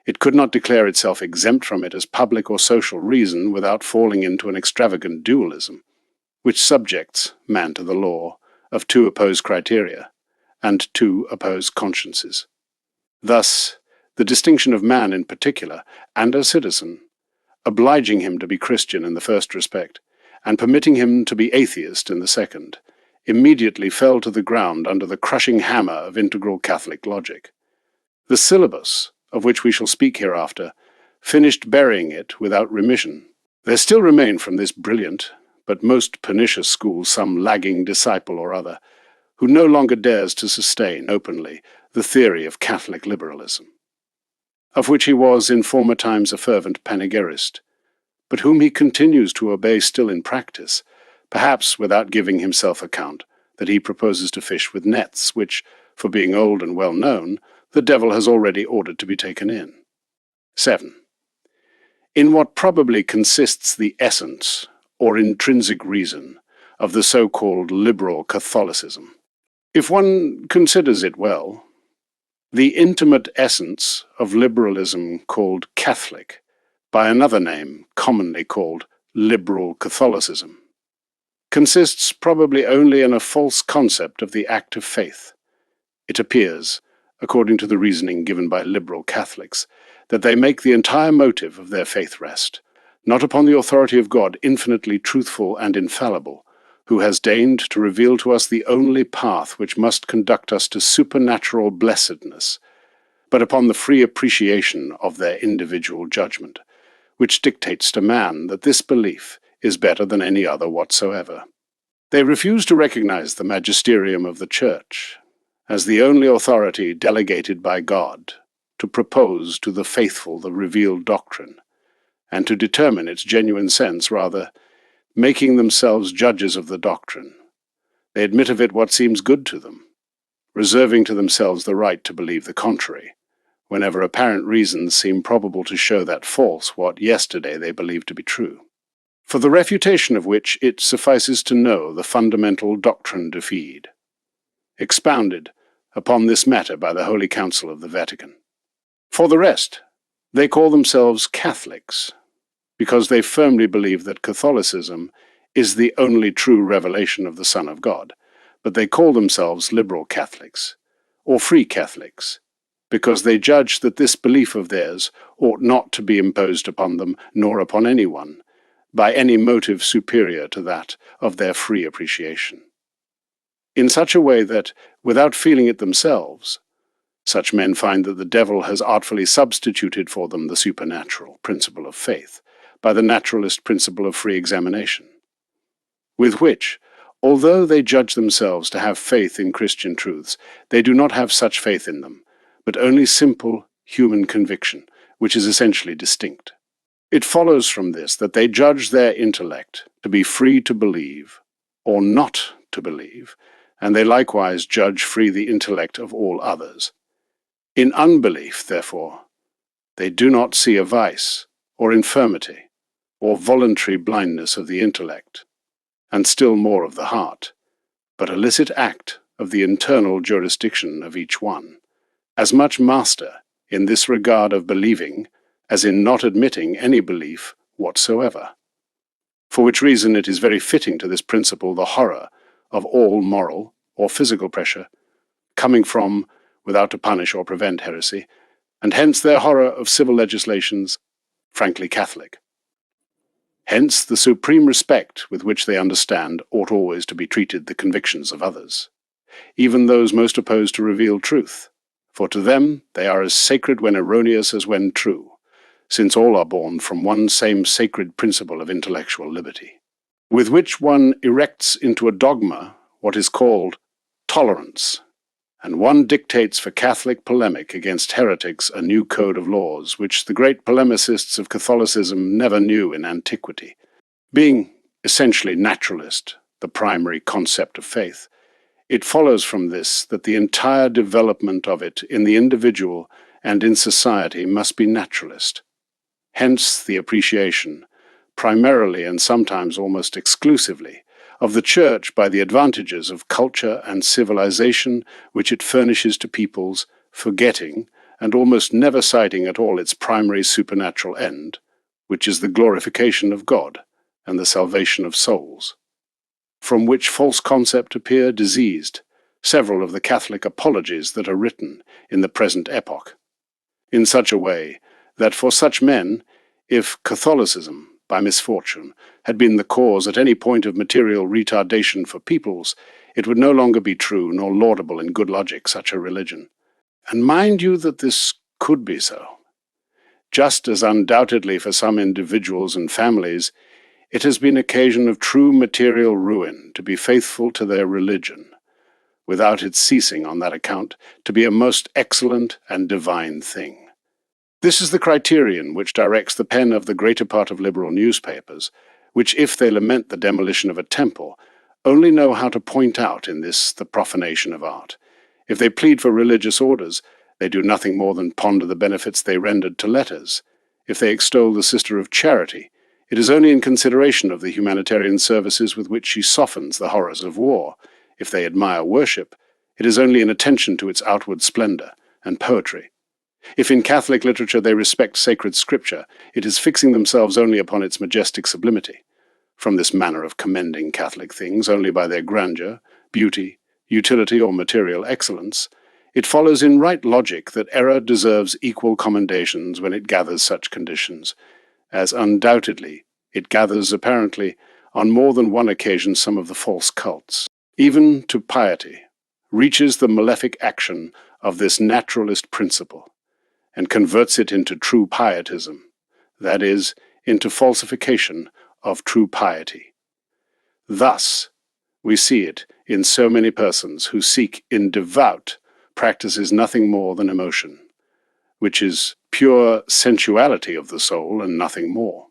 it could not declare itself exempt from it as public or social reason without falling into an extravagant dualism, which subjects man to the law of two opposed criteria and two opposed consciences. Thus, the distinction of man in particular, and a citizen, obliging him to be Christian in the first respect, and permitting him to be atheist in the second, immediately fell to the ground under the crushing hammer of integral Catholic logic. The syllabus, of which we shall speak hereafter, finished burying it without remission. There still remain from this brilliant, but most pernicious school some lagging disciple or other, who no longer dares to sustain openly the theory of Catholic liberalism, of which he was in former times a fervent panegyrist, but whom he continues to obey still in practice, perhaps without giving himself account that he proposes to fish with nets which, for being old and well known, the devil has already ordered to be taken in. 7. In what probably consists the essence, or intrinsic reason, of the so-called liberal Catholicism. If one considers it well, the intimate essence of liberalism called Catholic, by another name commonly called liberal Catholicism, consists probably only in a false concept of the act of faith. It appears, according to the reasoning given by liberal Catholics, that they make the entire motive of their faith rest, not upon the authority of God, infinitely truthful and infallible, who has deigned to reveal to us the only path which must conduct us to supernatural blessedness, but upon the free appreciation of their individual judgment, which dictates to man that this belief is better than any other whatsoever. They refuse to recognize the magisterium of the Church as the only authority delegated by God to propose to the faithful the revealed doctrine, and to determine its genuine sense, rather, making themselves judges of the doctrine. They admit of it what seems good to them, reserving to themselves the right to believe the contrary, whenever apparent reasons seem probable to show that false what yesterday they believed to be true. For the refutation of which it suffices to know the fundamental doctrine de fide, expounded upon this matter by the Holy Council of the Vatican. For the rest, they call themselves Catholics, because they firmly believe that Catholicism is the only true revelation of the Son of God, but they call themselves liberal Catholics, or free Catholics, because they judge that this belief of theirs ought not to be imposed upon them, nor upon anyone, by any motive superior to that of their free appreciation. In such a way that, without feeling it themselves, such men find that the devil has artfully substituted for them the supernatural principle of faith by the naturalist principle of free examination, with which, although they judge themselves to have faith in Christian truths, they do not have such faith in them, but only simple human conviction, which is essentially distinct. It follows from this that they judge their intellect to be free to believe or not to believe, and they likewise judge free the intellect of all others. In unbelief, therefore, they do not see a vice or infirmity or voluntary blindness of the intellect, and still more of the heart, but a licit act of the internal jurisdiction of each one, as much master in this regard of believing as in not admitting any belief whatsoever. For which reason it is very fitting to this principle the horror of all moral or physical pressure coming from, without to punish or prevent heresy, and hence their horror of civil legislations, frankly Catholic. Hence the supreme respect with which they understand ought always to be treated the convictions of others, even those most opposed to revealed truth, for to them they are as sacred when erroneous as when true, since all are born from one same sacred principle of intellectual liberty, with which one erects into a dogma what is called tolerance, and one dictates for Catholic polemic against heretics a new code of laws which the great polemicists of Catholicism never knew in antiquity. Being essentially naturalist, the primary concept of faith, it follows from this that the entire development of it in the individual and in society must be naturalist. Hence the appreciation, primarily and sometimes almost exclusively, of the Church by the advantages of culture and civilization which it furnishes to peoples, forgetting and almost never citing at all its primary supernatural end, which is the glorification of God and the salvation of souls, from which false concept appear diseased several of the Catholic apologies that are written in the present epoch, in such a way that for such men, if Catholicism, by misfortune, had been the cause at any point of material retardation for peoples, it would no longer be true nor laudable in good logic such a religion. And mind you that this could be so, just as undoubtedly for some individuals and families it has been occasion of true material ruin to be faithful to their religion, without its ceasing on that account to be a most excellent and divine thing. This is the criterion which directs the pen of the greater part of liberal newspapers, which, if they lament the demolition of a temple, only know how to point out in this the profanation of art. If they plead for religious orders, they do nothing more than ponder the benefits they rendered to letters. If they extol the Sister of Charity, it is only in consideration of the humanitarian services with which she softens the horrors of war. If they admire worship, it is only in attention to its outward splendor and poetry. If in Catholic literature they respect sacred scripture, it is fixing themselves only upon its majestic sublimity. From this manner of commending Catholic things only by their grandeur, beauty, utility, or material excellence, it follows in right logic that error deserves equal commendations when it gathers such conditions, as undoubtedly it gathers apparently on more than one occasion some of the false cults. Even to piety reaches the malefic action of this naturalist principle, and converts it into true pietism, that is, into falsification of true piety. Thus, we see it in so many persons who seek in devout practices nothing more than emotion, which is pure sensuality of the soul and nothing more.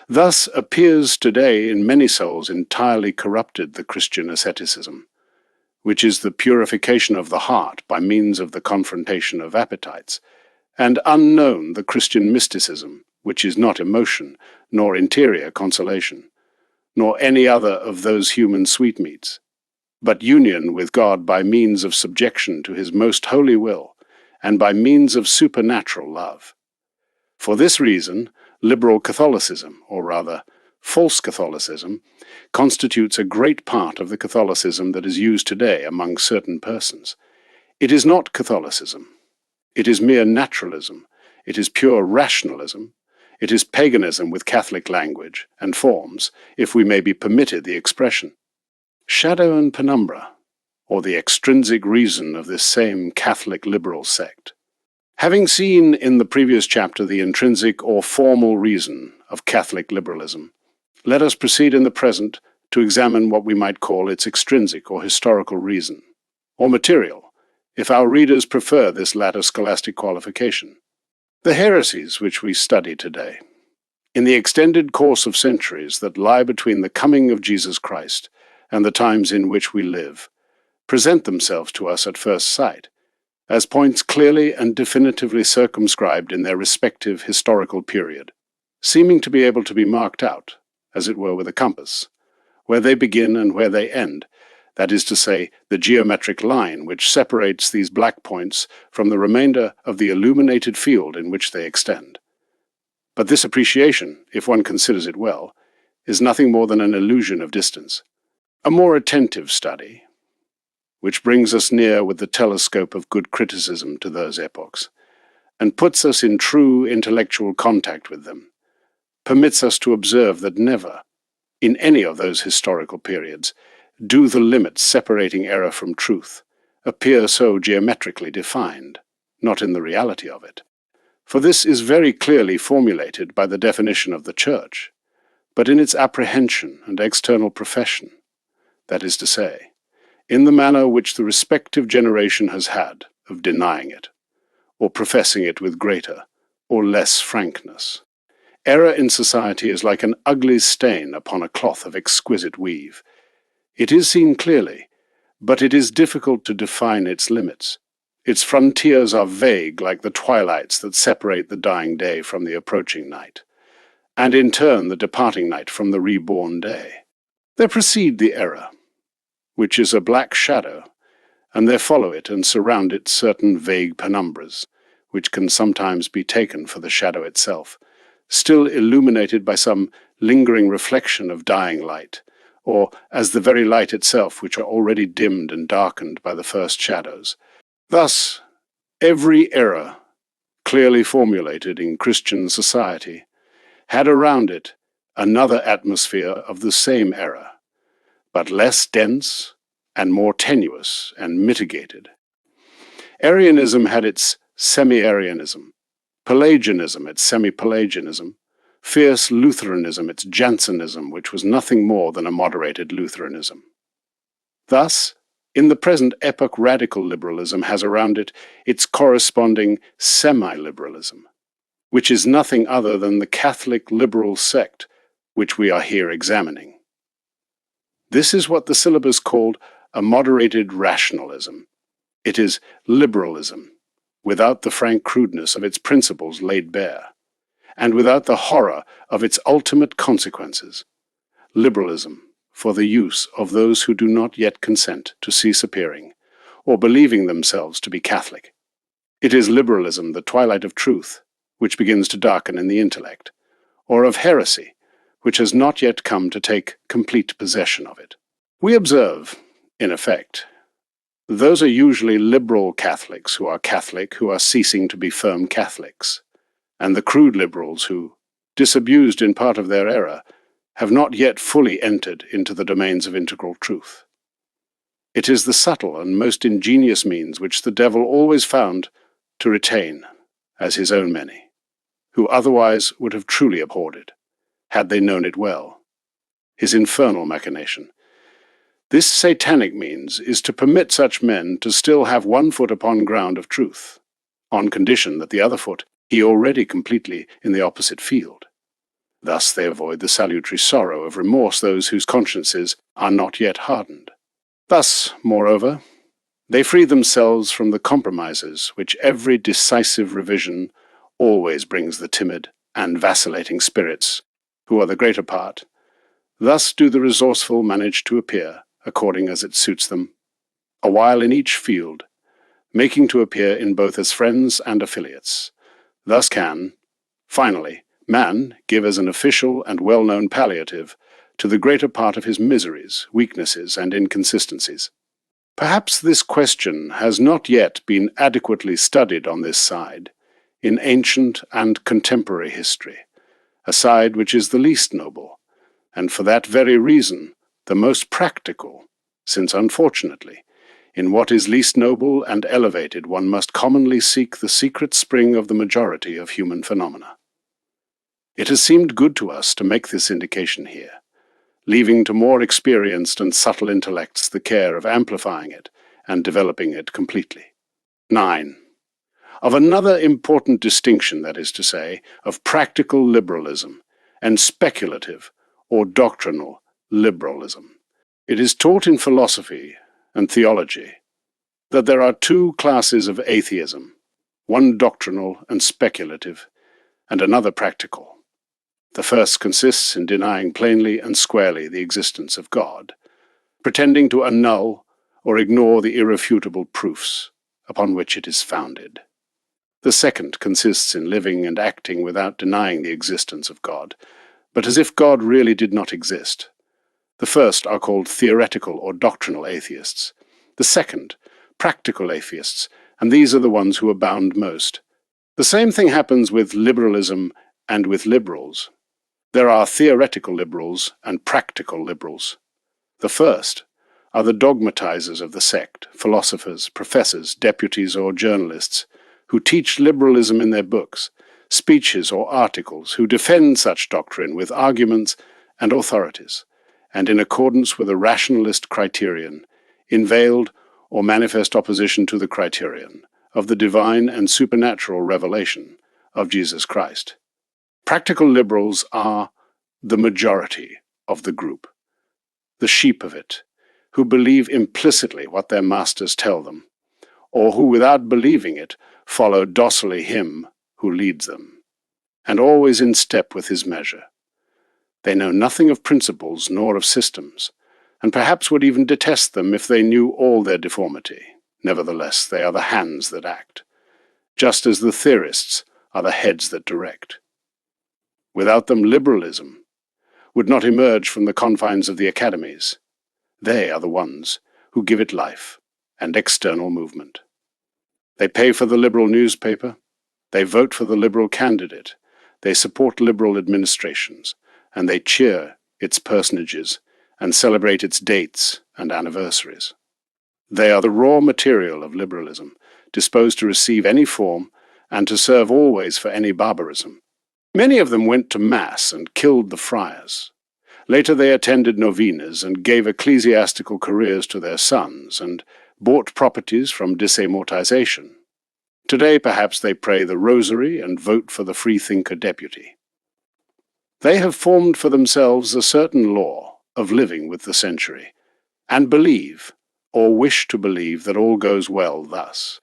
Thus appears today in many souls entirely corrupted the Christian asceticism, which is the purification of the heart by means of the confrontation of appetites, and unknown the Christian mysticism, which is not emotion, nor interior consolation, nor any other of those human sweetmeats, but union with God by means of subjection to his most holy will, and by means of supernatural love. For this reason, liberal Catholicism, or rather, false Catholicism, constitutes a great part of the Catholicism that is used today among certain persons. It is not Catholicism. It is mere naturalism. It is pure rationalism. It is paganism with Catholic language and forms, if we may be permitted the expression. Shadow and penumbra, or the extrinsic reason of this same Catholic liberal sect. Having seen in the previous chapter the intrinsic or formal reason of Catholic liberalism, let us proceed in the present to examine what we might call its extrinsic or historical reason, or material, if our readers prefer this latter scholastic qualification. The heresies which we study today, in the extended course of centuries that lie between the coming of Jesus Christ and the times in which we live, present themselves to us at first sight as points clearly and definitively circumscribed in their respective historical period, seeming to be able to be marked out, as it were with a compass, where they begin and where they end, that is to say, the geometric line which separates these black points from the remainder of the illuminated field in which they extend. But this appreciation, if one considers it well, is nothing more than an illusion of distance. A more attentive study, which brings us near with the telescope of good criticism to those epochs, and puts us in true intellectual contact with them, permits us to observe that never, in any of those historical periods, do the limits separating error from truth appear so geometrically defined, not in the reality of it. For this is very clearly formulated by the definition of the Church, but in its apprehension and external profession, that is to say, in the manner which the respective generation has had of denying it, or professing it with greater or less frankness. Error in society is like an ugly stain upon a cloth of exquisite weave. It is seen clearly, but it is difficult to define its limits. Its frontiers are vague like the twilights that separate the dying day from the approaching night, and in turn the departing night from the reborn day. There precede the error, which is a black shadow, and there follow it and surround it certain vague penumbras, which can sometimes be taken for the shadow itself, still illuminated by some lingering reflection of dying light, or as the very light itself, which are already dimmed and darkened by the first shadows. Thus, every error, clearly formulated in Christian society, had around it another atmosphere of the same error, but less dense and more tenuous and mitigated. Arianism had its semi-Arianism, Pelagianism its semi-Pelagianism, fierce Lutheranism its Jansenism, which was nothing more than a moderated Lutheranism. Thus, In the present epoch, radical liberalism has around it its corresponding semi-liberalism, which is nothing other than the Catholic liberal sect which we are here examining. This is what the syllabus called a moderated rationalism. It is liberalism, without the frank crudeness of its principles laid bare, and without the horror of its ultimate consequences. Liberalism for the use of those who do not yet consent to cease appearing, or believing themselves to be Catholic. It is liberalism, the twilight of truth, which begins to darken in the intellect, or of heresy, which has not yet come to take complete possession of it. We observe, in effect, those are usually liberal Catholics who are ceasing to be firm Catholics, and the crude liberals who, disabused in part of their error, have not yet fully entered into the domains of integral truth. It is the subtle and most ingenious means which the devil always found to retain as his own many, who otherwise would have truly abhorred it, had they known it well. His infernal machination. This satanic means is to permit such men to still have one foot upon ground of truth, on condition that the other foot he already completely in the opposite field. Thus they avoid the salutary sorrow of remorse those whose consciences are not yet hardened. Thus, moreover, they free themselves from the compromises which every decisive revision always brings the timid and vacillating spirits, who are the greater part. Thus do the resourceful manage to appear, according as it suits them, a while in each field, making to appear in both as friends and affiliates. Thus can, finally, man give as an official and well-known palliative to the greater part of his miseries, weaknesses, and inconsistencies. Perhaps this question has not yet been adequately studied on this side, in ancient and contemporary history, a side which is the least noble, and for that very reason the most practical, since unfortunately, in what is least noble and elevated one must commonly seek the secret spring of the majority of human phenomena. It has seemed good to us to make this indication here, leaving to more experienced and subtle intellects the care of amplifying it and developing it completely. 9. Of another important distinction, that is to say, of practical liberalism and speculative or doctrinal liberalism. It is taught in philosophy and theology that there are two classes of atheism, one doctrinal and speculative, and another practical. The first consists in denying plainly and squarely the existence of God, pretending to annul or ignore the irrefutable proofs upon which it is founded. The second consists in living and acting without denying the existence of God, but as if God really did not exist. The first are called theoretical or doctrinal atheists, the second, practical atheists, and these are the ones who abound most. The same thing happens with liberalism and with liberals. There are theoretical liberals and practical liberals. The first are the dogmatizers of the sect, philosophers, professors, deputies, or journalists, who teach liberalism in their books, speeches, or articles, who defend such doctrine with arguments and authorities, and in accordance with a rationalist criterion, in veiled or manifest opposition to the criterion of the divine and supernatural revelation of Jesus Christ. Practical liberals are the majority of the group, the sheep of it, who believe implicitly what their masters tell them, or who without believing it follow docilely him who leads them, and always in step with his measure. They know nothing of principles nor of systems, and perhaps would even detest them if they knew all their deformity. Nevertheless, they are the hands that act, just as the theorists are the heads that direct. Without them, liberalism would not emerge from the confines of the academies. They are the ones who give it life and external movement. They pay for the liberal newspaper, they vote for the liberal candidate, they support liberal administrations, and they cheer its personages and celebrate its dates and anniversaries. They are the raw material of liberalism, disposed to receive any form and to serve always for any barbarism. Many of them went to Mass and killed the friars. Later they attended novenas and gave ecclesiastical careers to their sons and bought properties from disamortization. Today perhaps they pray the rosary and vote for the freethinker deputy. They have formed for themselves a certain law of living with the century, and believe, or wish to believe, that all goes well thus.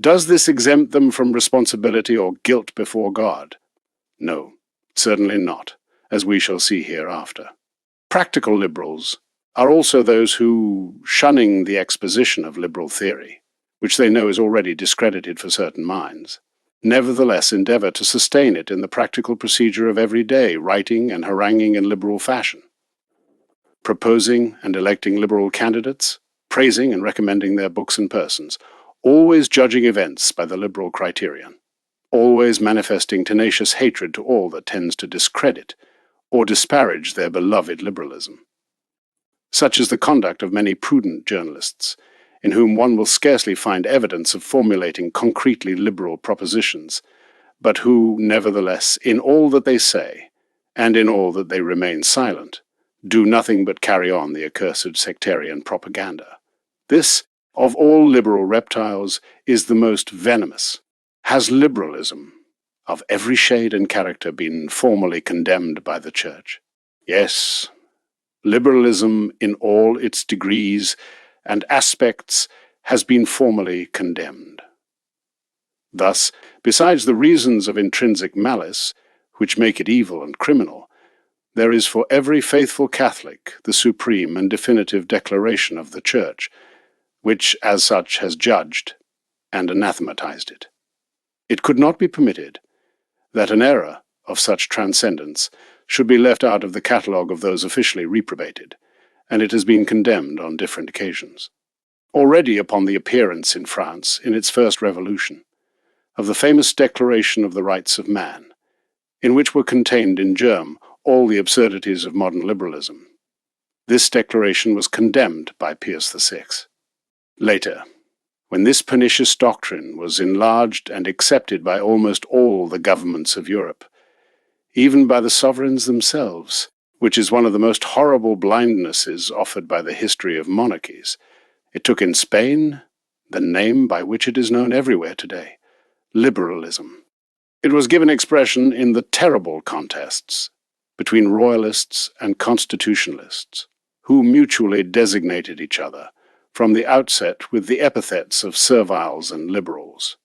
Does this exempt them from responsibility or guilt before God? No, certainly not, as we shall see hereafter. Practical liberals are also those who, shunning the exposition of liberal theory, which they know is already discredited for certain minds, nevertheless endeavour to sustain it in the practical procedure of every day, writing and haranguing in liberal fashion, proposing and electing liberal candidates, praising and recommending their books and persons, always judging events by the liberal criterion, always manifesting tenacious hatred to all that tends to discredit or disparage their beloved liberalism. Such is the conduct of many prudent journalists, in whom one will scarcely find evidence of formulating concretely liberal propositions, but who, nevertheless, in all that they say, and in all that they remain silent, do nothing but carry on the accursed sectarian propaganda. This, of all liberal reptiles, is the most venomous. Has liberalism, of every shade and character, been formally condemned by the Church? Yes, liberalism in all its degrees and aspects has been formally condemned. Thus, besides the reasons of intrinsic malice, which make it evil and criminal, there is for every faithful Catholic the supreme and definitive declaration of the Church, which as such has judged and anathematized it. It could not be permitted that an error of such transcendence should be left out of the catalogue of those officially reprobated, and it has been condemned on different occasions. Already upon the appearance in France, in its first revolution, of the famous Declaration of the Rights of Man, in which were contained in germ all the absurdities of modern liberalism, this declaration was condemned by Pius VI. Later, when this pernicious doctrine was enlarged and accepted by almost all the governments of Europe, even by the sovereigns themselves, which is one of the most horrible blindnesses offered by the history of monarchies, it took in Spain the name by which it is known everywhere today, liberalism. It was given expression in the terrible contests between royalists and constitutionalists, who mutually designated each other from the outset with the epithets of serviles and liberals.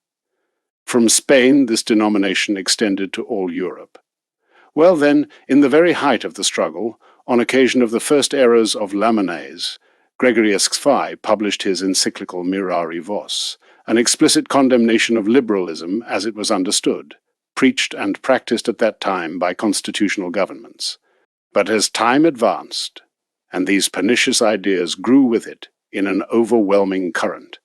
From Spain this denomination extended to all Europe. Well then, in the very height of the struggle, on occasion of the first errors of Lamennais, Gregorius XI published his encyclical Mirari Vos, an explicit condemnation of liberalism as it was understood, preached and practiced at that time by constitutional governments. But as time advanced, and these pernicious ideas grew with it in an overwhelming current,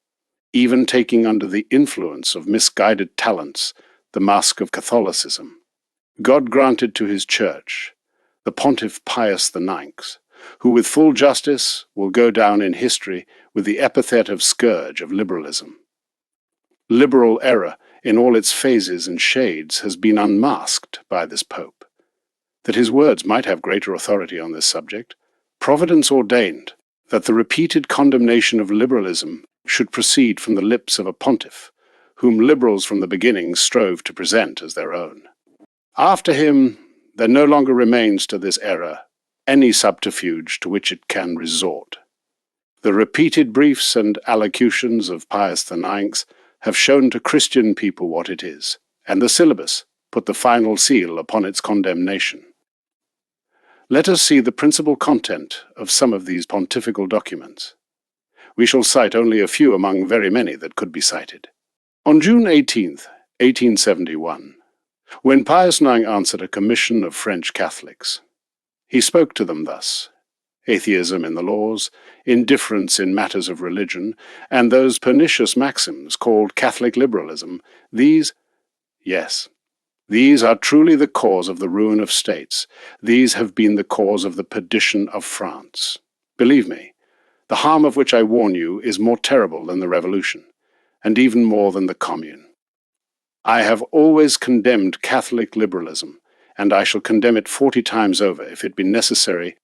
even taking under the influence of misguided talents the mask of Catholicism, God granted to his Church, the Pontiff Pius IX, who with full justice will go down in history with the epithet of scourge of liberalism. Liberal error in all its phases and shades has been unmasked by this Pope. That his words might have greater authority on this subject, Providence ordained that the repeated condemnation of liberalism should proceed from the lips of a pontiff, whom liberals from the beginning strove to present as their own. After him, there no longer remains to this error any subterfuge to which it can resort. The repeated briefs and allocutions of Pius IX have shown to Christian people what it is, and the syllabus put the final seal upon its condemnation. Let us see the principal content of some of these pontifical documents. We shall cite only a few among very many that could be cited. On June 18, 1871, when Pius IX answered a commission of French Catholics, he spoke to them thus: atheism in the laws, indifference in matters of religion, and those pernicious maxims called Catholic liberalism, these are truly the cause of the ruin of states. These have been the cause of the perdition of France. Believe me, the harm of which I warn you is more terrible than the Revolution, and even more than the Commune. I have always condemned Catholic liberalism, and I shall condemn it 40 times over if it be necessary.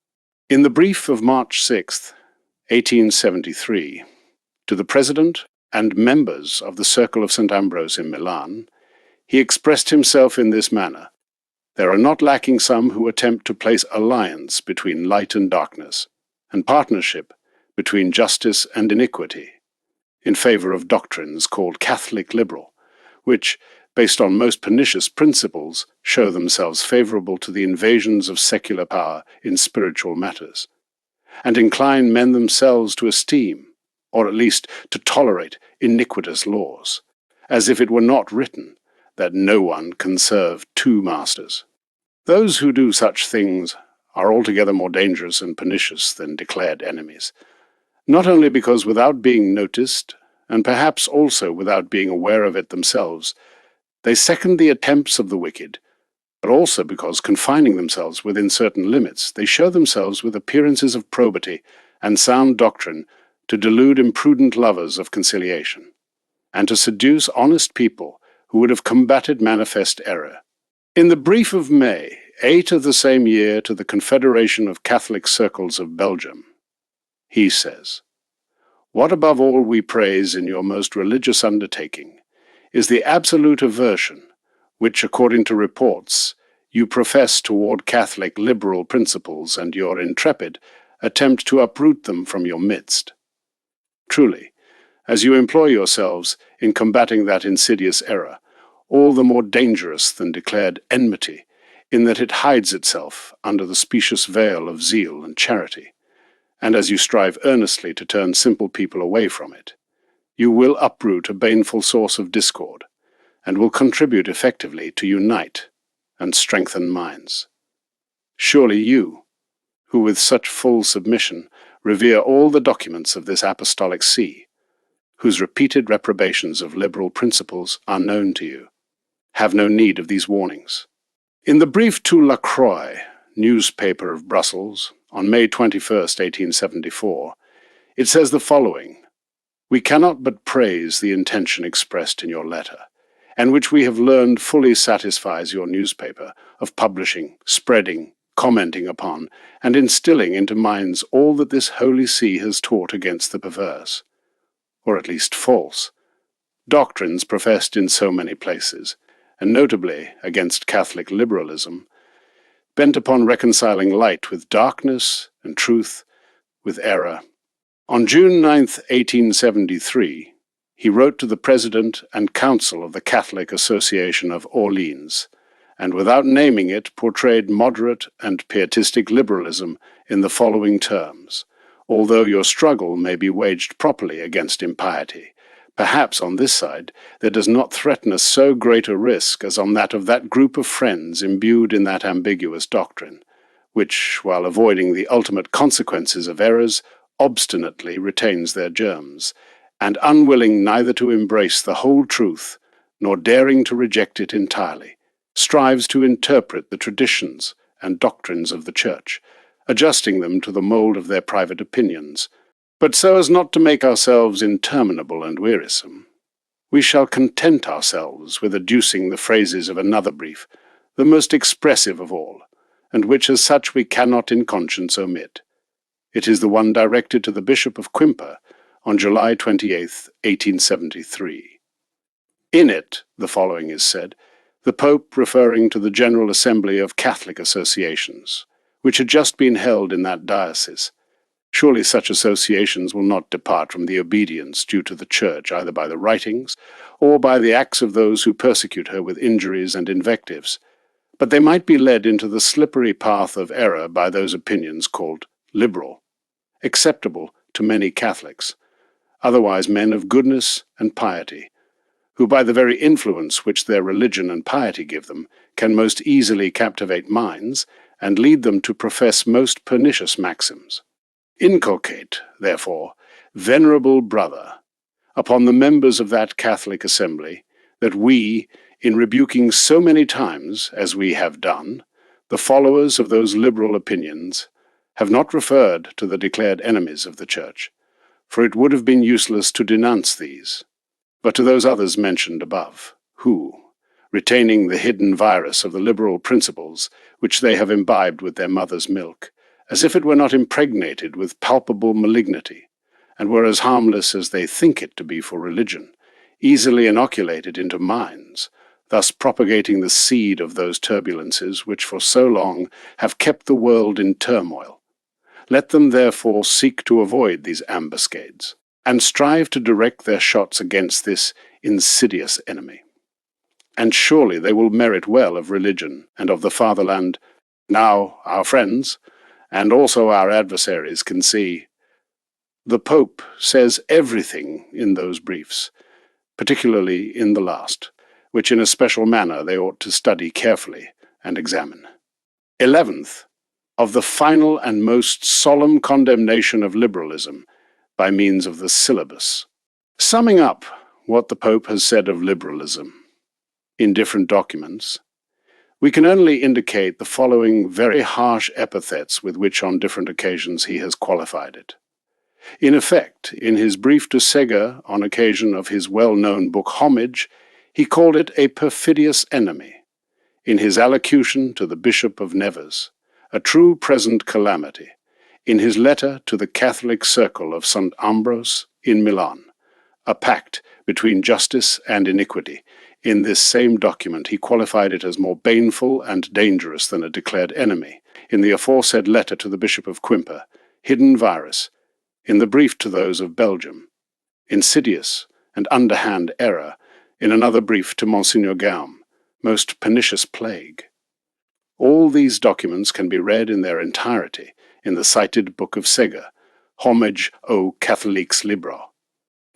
In the brief of March 6, 1873, to the President and members of the Circle of St. Ambrose in Milan, he expressed himself in this manner: "There are not lacking some who attempt to place alliance between light and darkness, and partnership between justice and iniquity, in favor of doctrines called Catholic liberal, which, based on most pernicious principles, show themselves favorable to the invasions of secular power in spiritual matters, and incline men themselves to esteem, or at least to tolerate, iniquitous laws, as if it were not written that no one can serve two masters. Those who do such things are altogether more dangerous and pernicious than declared enemies, not only because without being noticed, and perhaps also without being aware of it themselves, they second the attempts of the wicked, but also because, confining themselves within certain limits, they show themselves with appearances of probity and sound doctrine to delude imprudent lovers of conciliation, and to seduce honest people who would have combated manifest error." In the brief of May 8 of the same year to the Confederation of Catholic Circles of Belgium, he says, "What above all we praise in your most religious undertaking is the absolute aversion which, according to reports, you profess toward Catholic liberal principles and your intrepid attempt to uproot them from your midst. Truly, as you employ yourselves in combating that insidious error, all the more dangerous than declared enmity, in that it hides itself under the specious veil of zeal and charity, and as you strive earnestly to turn simple people away from it, you will uproot a baneful source of discord, and will contribute effectively to unite and strengthen minds. Surely you, who with such full submission revere all the documents of this apostolic see, whose repeated reprobations of liberal principles are known to you, have no need of these warnings." In the brief to La Croix, newspaper of Brussels, on May 21, 1874, it says the following: "We cannot but praise the intention expressed in your letter, and which we have learned fully satisfies your newspaper, of publishing, spreading, commenting upon, and instilling into minds all that this Holy See has taught against the perverse, or at least false, doctrines professed in so many places, and notably against Catholic liberalism, bent upon reconciling light with darkness and truth with error." On June 9, 1873, he wrote to the President and Council of the Catholic Association of Orleans, and without naming it portrayed moderate and pietistic liberalism in the following terms: "Although your struggle may be waged properly against impiety, perhaps on this side there does not threaten us so great a risk as on that of that group of friends imbued in that ambiguous doctrine, which, while avoiding the ultimate consequences of errors, obstinately retains their germs, and unwilling neither to embrace the whole truth, nor daring to reject it entirely, strives to interpret the traditions and doctrines of the Church, adjusting them to the mold of their private opinions, but so as not to make ourselves interminable and wearisome. We shall content ourselves with adducing the phrases of another brief, the most expressive of all, and which as such we cannot in conscience omit. It is the one directed to the Bishop of Quimper on July 28, 1873. In it, the following is said, the Pope referring to the General Assembly of Catholic Associations, which had just been held in that diocese. Surely such associations will not depart from the obedience due to the Church either by the writings or by the acts of those who persecute her with injuries and invectives, but they might be led into the slippery path of error by those opinions called liberal, acceptable to many Catholics, otherwise men of goodness and piety, who by the very influence which their religion and piety give them can most easily captivate minds and lead them to profess most pernicious maxims. Inculcate, therefore, venerable brother, upon the members of that Catholic assembly, that we, in rebuking so many times, as we have done, the followers of those liberal opinions, have not referred to the declared enemies of the Church, for it would have been useless to denounce these, but to those others mentioned above, who, retaining the hidden virus of the liberal principles which they have imbibed with their mother's milk, as if it were not impregnated with palpable malignity, and were as harmless as they think it to be for religion, easily inoculated into minds, thus propagating the seed of those turbulences which for so long have kept the world in turmoil. Let them therefore seek to avoid these ambuscades, and strive to direct their shots against this insidious enemy. And surely they will merit well of religion and of the fatherland. Now our friends, and also our adversaries, can see. The Pope says everything in those briefs, particularly in the last, which in a special manner they ought to study carefully and examine. 11th, of the final and most solemn condemnation of liberalism by means of the syllabus. Summing up what the Pope has said of liberalism in different documents, we can only indicate the following very harsh epithets with which on different occasions he has qualified it. In effect, in his brief to Segur on occasion of his well-known book Homage, he called it a perfidious enemy. In his allocution to the Bishop of Nevers, a true present calamity. In his letter to the Catholic Circle of St. Ambrose in Milan, a pact between justice and iniquity. In this same document he qualified it as more baneful and dangerous than a declared enemy. In the aforesaid letter to the Bishop of Quimper, hidden virus. In the brief to those of Belgium, insidious and underhand error. In another brief to Monsignor Gaume, most pernicious plague. All these documents can be read in their entirety in the cited Book of Segur, Homage au Catholiques Libres.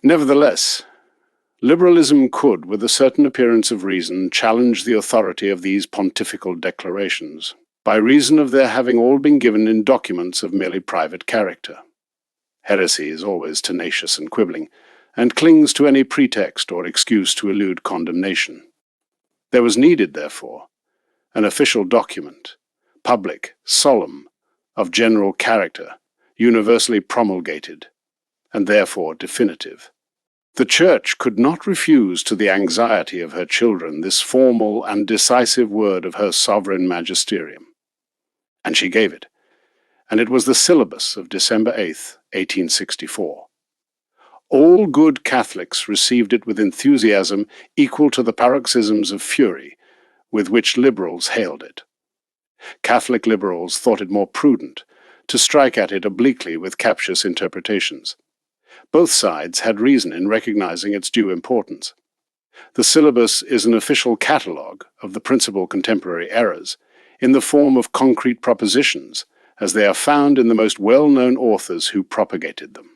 Nevertheless, liberalism could, with a certain appearance of reason, challenge the authority of these pontifical declarations, by reason of their having all been given in documents of merely private character. Heresy is always tenacious and quibbling, and clings to any pretext or excuse to elude condemnation. There was needed, therefore, an official document, public, solemn, of general character, universally promulgated, and therefore definitive. The Church could not refuse to the anxiety of her children this formal and decisive word of her sovereign magisterium. And she gave it, and it was the syllabus of December 8th, 1864. All good Catholics received it with enthusiasm equal to the paroxysms of fury with which liberals hailed it. Catholic liberals thought it more prudent to strike at it obliquely with captious interpretations. Both sides had reason in recognizing its due importance. The syllabus is an official catalogue of the principal contemporary errors in the form of concrete propositions, as they are found in the most well-known authors who propagated them.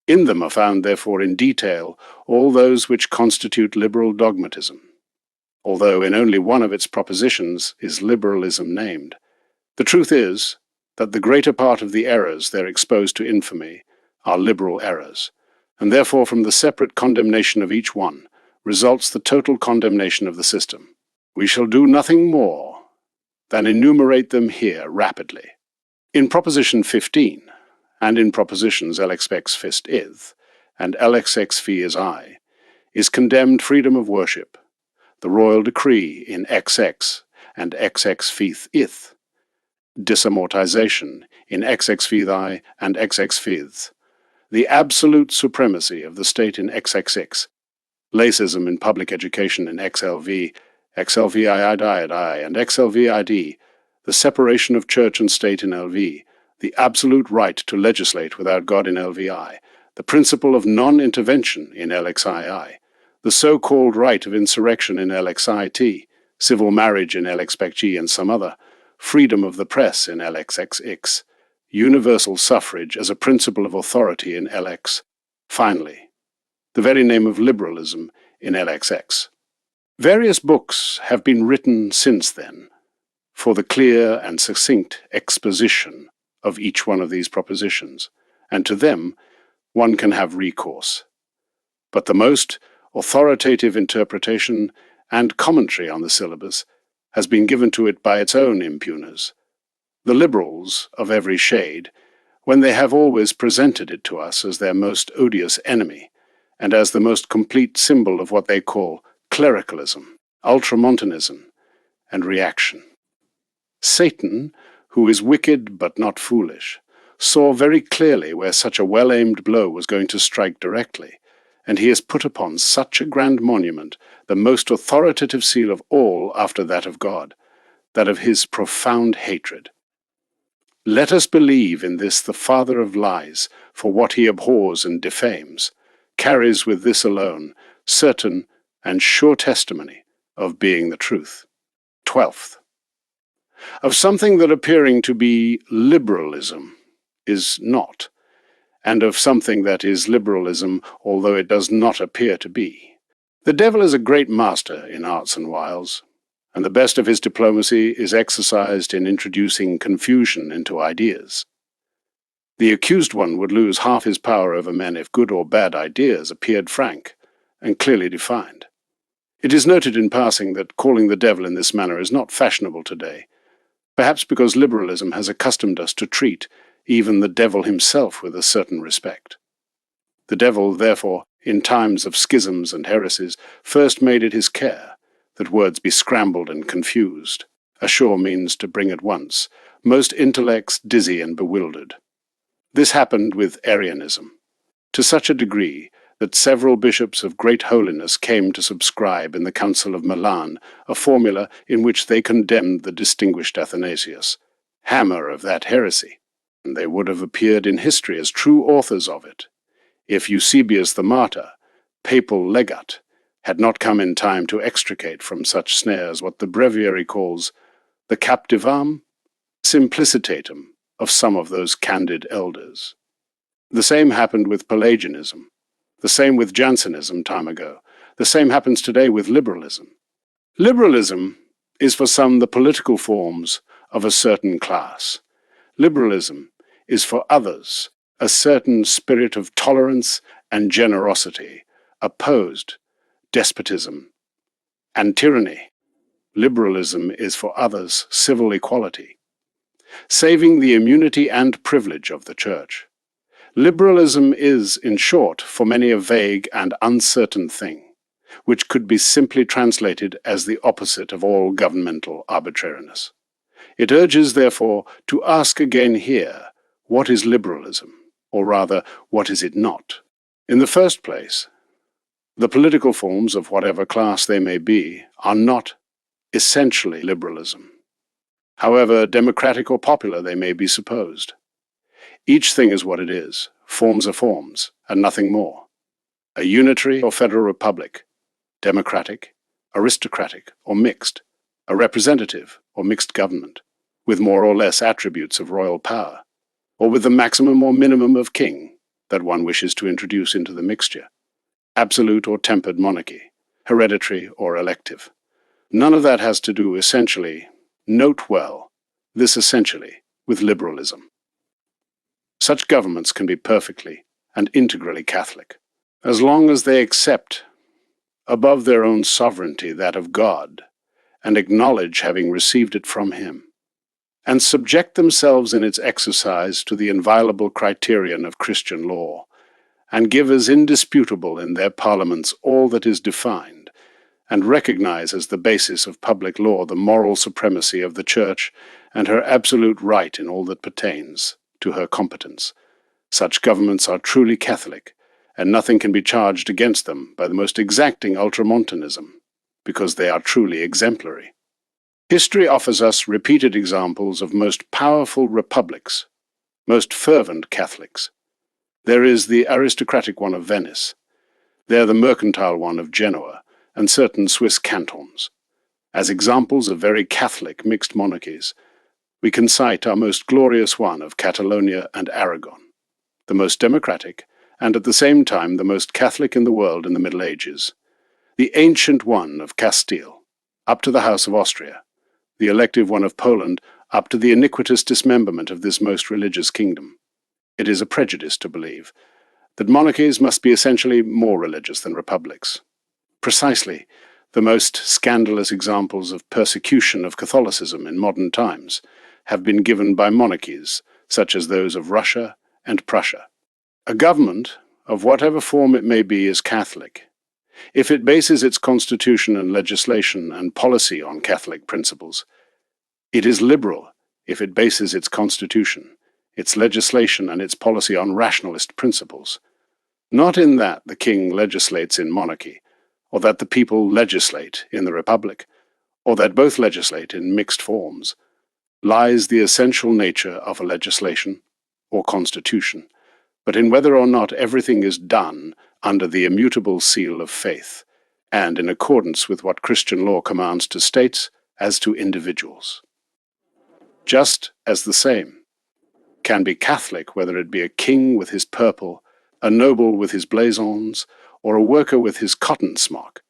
In them are found, therefore, in detail all those which constitute liberal dogmatism, although in only one of its propositions is liberalism named. The truth is that the greater part of the errors there exposed to infamy are liberal errors, and therefore from the separate condemnation of each one results the total condemnation of the system. We shall do nothing more than enumerate them here rapidly. In Proposition 15, and in Propositions LX Pex Fist Ith, and LX Ex Fi is I, is condemned freedom of worship, the royal decree in XX and XX Fith Ith, disamortization in XX Fithi and XX Fiths, the absolute supremacy of the state in XXX, lacism in public education in XLV, XLVII and XLVID, the separation of church and state in LV, the absolute right to legislate without God in LVI, the principle of non-intervention in LXII, the so-called right of insurrection in LXIT, civil marriage in LXPECG and some other, freedom of the press in LXXX, universal suffrage as a principle of authority in LX, finally, the very name of liberalism in LXX. Various books have been written since then for the clear and succinct exposition of each one of these propositions, and to them one can have recourse. But the most authoritative interpretation and commentary on the syllabus has been given to it by its own impugners, the liberals of every shade, when they have always presented it to us as their most odious enemy, and as the most complete symbol of what they call clericalism. ultramontanism, and reaction. Satan, who is wicked but not foolish, saw very clearly where such a well-aimed blow was going to strike directly, and he has put upon such a grand monument the most authoritative seal of all after that of God, that of his profound hatred. Let us believe in this the father of lies, for what he abhors and defames, carries with this alone certain and sure testimony of being the truth. 12th. Of something that appearing to be liberalism is not, and of something that is liberalism although it does not appear to be. The devil is a great master in arts and wiles, and the best of his diplomacy is exercised in introducing confusion into ideas. The accused one would lose half his power over men if good or bad ideas appeared frank and clearly defined. It is noted in passing that calling the devil in this manner is not fashionable today, perhaps because liberalism has accustomed us to treat even the devil himself with a certain respect. The devil, therefore, in times of schisms and heresies, first made it his care that words be scrambled and confused, a sure means to bring at once most intellects dizzy and bewildered. This happened with Arianism, to such a degree that several bishops of great holiness came to subscribe in the Council of Milan a formula in which they condemned the distinguished Athanasius, hammer of that heresy, and they would have appeared in history as true authors of it, if Eusebius the martyr, papal legate, had not come in time to extricate from such snares what the breviary calls the captivam simplicitatum of some of those candid elders. The same happened with Pelagianism, the same with Jansenism time ago, the same happens today with liberalism. Liberalism is for some the political forms of a certain class. Liberalism is for others a certain spirit of tolerance and generosity, opposed despotism and tyranny. Liberalism is for others civil equality, saving the immunity and privilege of the Church. Liberalism is, in short, for many a vague and uncertain thing, which could be simply translated as the opposite of all governmental arbitrariness. It urges, therefore, to ask again here, what is liberalism, or rather, what is it not? In the first place, the political forms of whatever class they may be are not essentially liberalism, however democratic or popular they may be supposed. Each thing is what it is, forms are forms, and nothing more. A unitary or federal republic, democratic, aristocratic, or mixed, a representative or mixed government, with more or less attributes of royal power, or with the maximum or minimum of king that one wishes to introduce into the mixture, absolute or tempered monarchy, hereditary or elective. None of that has to do essentially, note well, this essentially, with liberalism. Such governments can be perfectly and integrally Catholic, as long as they accept, above their own sovereignty, that of God, and acknowledge having received it from Him, and subject themselves in its exercise to the inviolable criterion of Christian law, and give as indisputable in their parliaments all that is defined, and recognize as the basis of public law the moral supremacy of the Church and her absolute right in all that pertains to her competence. Such governments are truly Catholic, and nothing can be charged against them by the most exacting ultramontanism, because they are truly exemplary. History offers us repeated examples of most powerful republics, most fervent Catholics. There is the aristocratic one of Venice, there the mercantile one of Genoa, and certain Swiss cantons. As examples of very Catholic mixed monarchies, we can cite our most glorious one of Catalonia and Aragon, the most democratic, and at the same time the most Catholic in the world in the Middle Ages, the ancient one of Castile, up to the House of Austria, the elective one of Poland, up to the iniquitous dismemberment of this most religious kingdom. It is a prejudice to believe that monarchies must be essentially more religious than republics. Precisely, the most scandalous examples of persecution of Catholicism in modern times have been given by monarchies, such as those of Russia and Prussia. A government, of whatever form it may be, is Catholic, if it bases its constitution and legislation and policy on Catholic principles. It is liberal if it bases its constitution, its legislation and its policy on rationalist principles. Not in that the king legislates in monarchy, or that the people legislate in the republic, or that both legislate in mixed forms, lies the essential nature of a legislation or constitution, but in whether or not everything is done under the immutable seal of faith, and in accordance with what Christian law commands to states as to individuals. Just as the same can be Catholic whether it be a king with his purple, a noble with his blazons, or a worker with his cotton smock.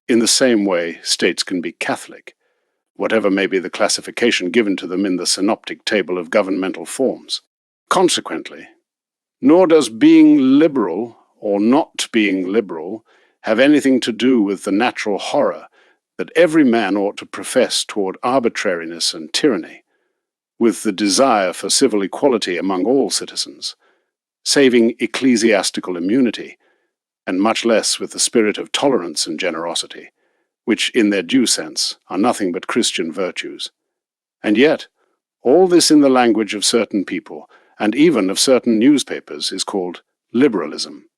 In the same way, states can be Catholic, whatever may be the classification given to them in the synoptic table of governmental forms. Consequently, nor does being liberal or not being liberal have anything to do with the natural horror that every man ought to profess toward arbitrariness and tyranny, with the desire for civil equality among all citizens, saving ecclesiastical immunity, and much less with the spirit of tolerance and generosity, which in their due sense are nothing but Christian virtues. And yet, all this in the language of certain people, and even of certain newspapers, is called liberalism.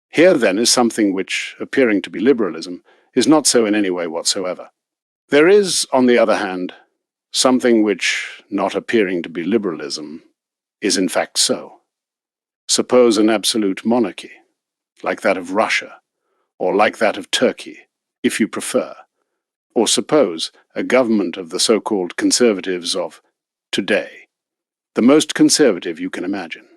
Here, then, is something which, appearing to be liberalism, is not so in any way whatsoever. There is, on the other hand, something which, not appearing to be liberalism, is in fact so. Suppose an absolute monarchy, like that of Russia, or like that of Turkey, if you prefer, or suppose a government of the so-called conservatives of today, the most conservative you can imagine,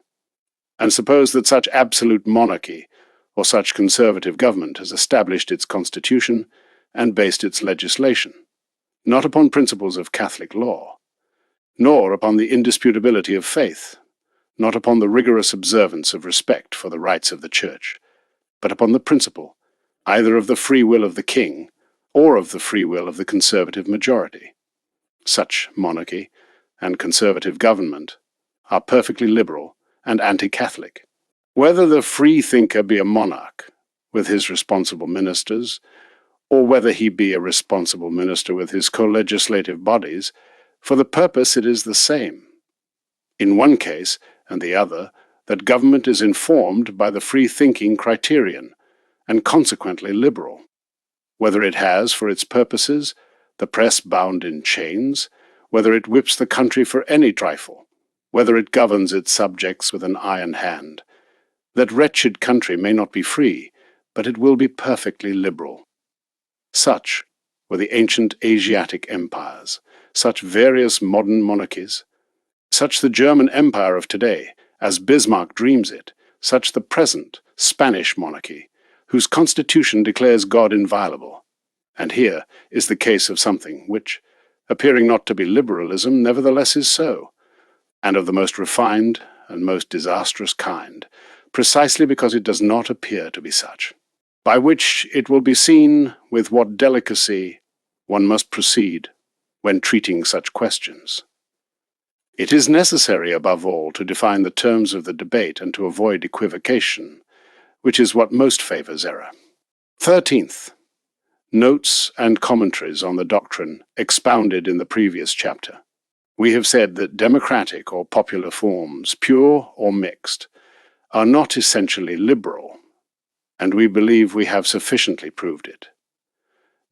and suppose that such absolute monarchy or such conservative government has established its constitution and based its legislation, not upon principles of Catholic law, nor upon the indisputability of faith, not upon the rigorous observance of respect for the rights of the Church, but upon the principle either of the free will of the king or of the free will of the conservative majority. Such monarchy and conservative government are perfectly liberal and anti-Catholic. Whether the free thinker be a monarch with his responsible ministers, or whether he be a responsible minister with his co-legislative bodies, for the purpose it is the same. In one case and the other, that government is informed by the free-thinking criterion, and consequently liberal. Whether it has for its purposes the press bound in chains, whether it whips the country for any trifle, whether it governs its subjects with an iron hand, that wretched country may not be free, but it will be perfectly liberal. Such were the ancient Asiatic empires, such various modern monarchies, such the German Empire of today, as Bismarck dreams it, such the present Spanish monarchy, whose constitution declares God inviolable. And here is the case of something which, appearing not to be liberalism, nevertheless is so, and of the most refined and most disastrous kind, precisely because it does not appear to be such, by which it will be seen with what delicacy one must proceed when treating such questions. It is necessary, above all, to define the terms of the debate and to avoid equivocation, which is what most favors error. 13th, notes and commentaries on the doctrine expounded in the previous chapter. We have said that democratic or popular forms, pure or mixed, are not essentially liberal, and we believe we have sufficiently proved it.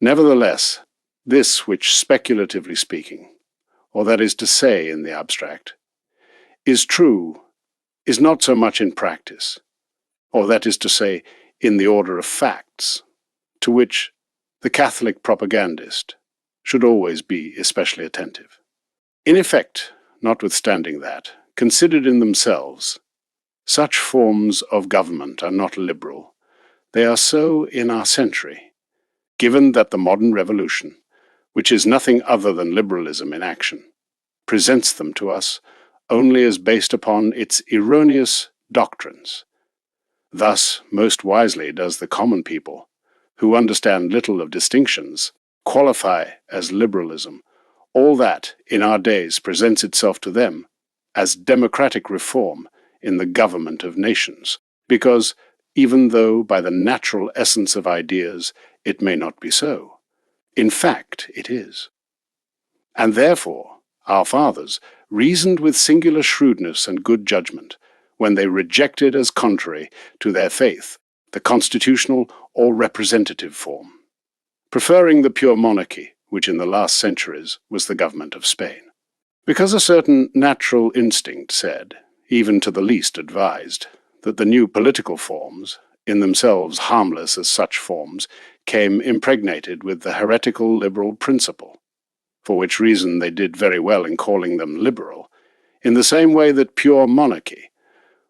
Nevertheless, this which, speculatively speaking, or that is to say in the abstract, is true, is not so much in practice, or that is to say in the order of facts, to which the Catholic propagandist should always be especially attentive. In effect, notwithstanding that, considered in themselves, such forms of government are not liberal. They are so in our century, given that the modern revolution, which is nothing other than liberalism in action, presents them to us only as based upon its erroneous doctrines. Thus, most wisely does the common people, who understand little of distinctions, qualify as liberalism all that in our days presents itself to them as democratic reform in the government of nations, because even though by the natural essence of ideas it may not be so. In fact, it is. And therefore, our fathers reasoned with singular shrewdness and good judgment when they rejected as contrary to their faith the constitutional or representative form, preferring the pure monarchy, which in the last centuries was the government of Spain. Because a certain natural instinct said, even to the least advised, that the new political forms, in themselves harmless as such forms, came impregnated with the heretical liberal principle, for which reason they did very well in calling them liberal, in the same way that pure monarchy,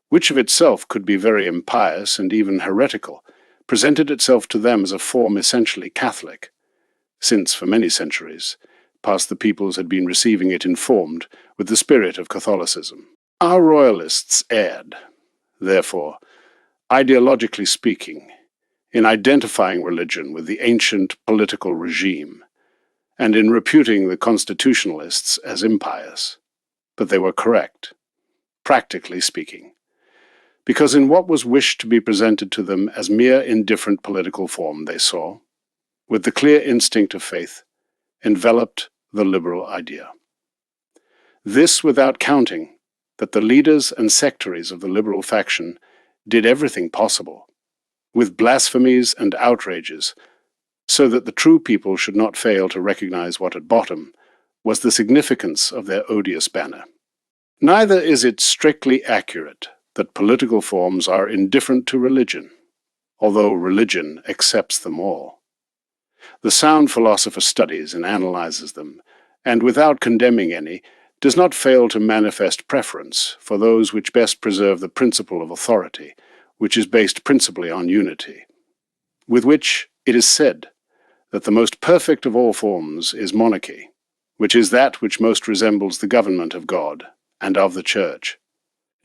which of itself could be very impious and even heretical, presented itself to them as a form essentially Catholic, since for many centuries past the peoples had been receiving it informed with the spirit of Catholicism. Our royalists erred, therefore, ideologically speaking, in identifying religion with the ancient political regime, and in reputing the constitutionalists as impious. But they were correct, practically speaking, because in what was wished to be presented to them as mere indifferent political form they saw, with the clear instinct of faith, enveloped the liberal idea. This without counting that the leaders and sectaries of the liberal faction did everything possible, with blasphemies and outrages, so that the true people should not fail to recognize what at bottom was the significance of their odious banner. Neither is it strictly accurate that political forms are indifferent to religion, although religion accepts them all. The sound philosopher studies and analyzes them, and without condemning any, does not fail to manifest preference for those which best preserve the principle of authority, which is based principally on unity, with which it is said that the most perfect of all forms is monarchy, which is that which most resembles the government of God and of the Church,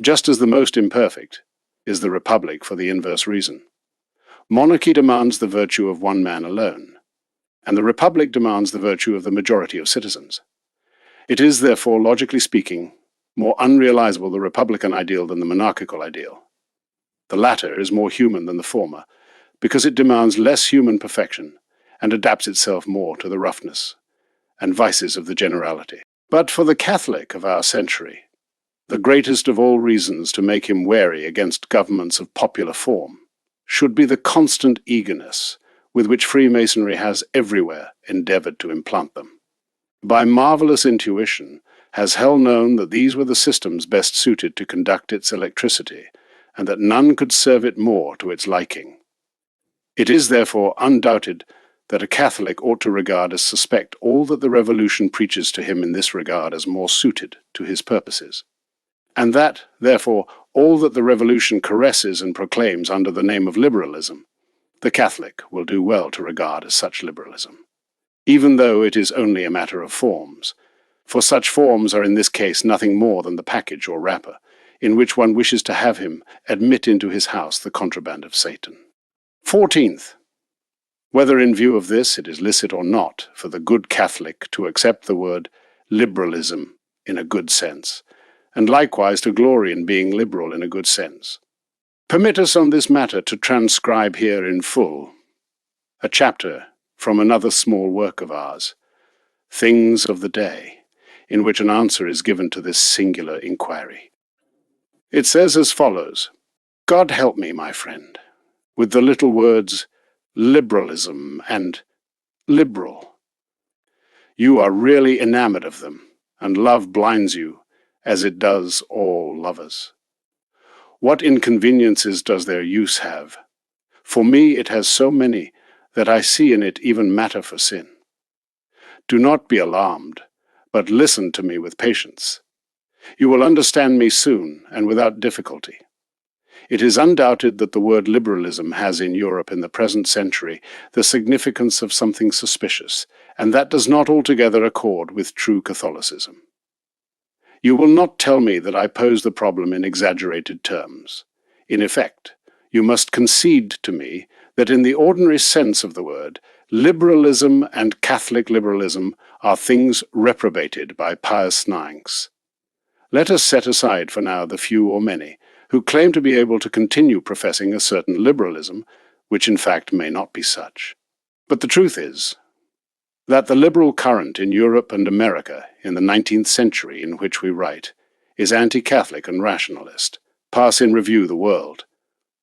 just as the most imperfect is the republic for the inverse reason. Monarchy demands the virtue of one man alone, and the republic demands the virtue of the majority of citizens. It is, therefore, logically speaking, more unrealizable the republican ideal than the monarchical ideal. The latter is more human than the former, because it demands less human perfection and adapts itself more to the roughness and vices of the generality. But for the Catholic of our century, the greatest of all reasons to make him wary against governments of popular form should be the constant eagerness with which Freemasonry has everywhere endeavored to implant them. By marvelous intuition has hell known that these were the systems best suited to conduct its electricity, and that none could serve it more to its liking. It is therefore undoubted that a Catholic ought to regard as suspect all that the Revolution preaches to him in this regard as more suited to his purposes, and that, therefore, all that the Revolution caresses and proclaims under the name of liberalism, the Catholic will do well to regard as such liberalism, even though it is only a matter of forms, for such forms are in this case nothing more than the package or wrapper, in which one wishes to have him admit into his house the contraband of Satan. 14th, whether in view of this it is licit or not for the good Catholic to accept the word liberalism in a good sense, and likewise to glory in being liberal in a good sense. Permit us on this matter to transcribe here in full a chapter from another small work of ours, Things of the Day, in which an answer is given to this singular inquiry. It says as follows: God help me, my friend, with the little words liberalism and liberal. You are really enamored of them, and love blinds you, as it does all lovers. What inconveniences does their use have? For me it has so many that I see in it even matter for sin. Do not be alarmed, but listen to me with patience. You will understand me soon and without difficulty. It is undoubted that the word liberalism has in Europe in the present century the significance of something suspicious, and that does not altogether accord with true Catholicism. You will not tell me that I pose the problem in exaggerated terms. In effect, you must concede to me that in the ordinary sense of the word, liberalism and Catholic liberalism are things reprobated by Pius IX. Let us set aside for now the few or many who claim to be able to continue professing a certain liberalism, which in fact may not be such. But the truth is that the liberal current in Europe and America in the 19th century in which we write is anti-Catholic and rationalist. Pass in review the world.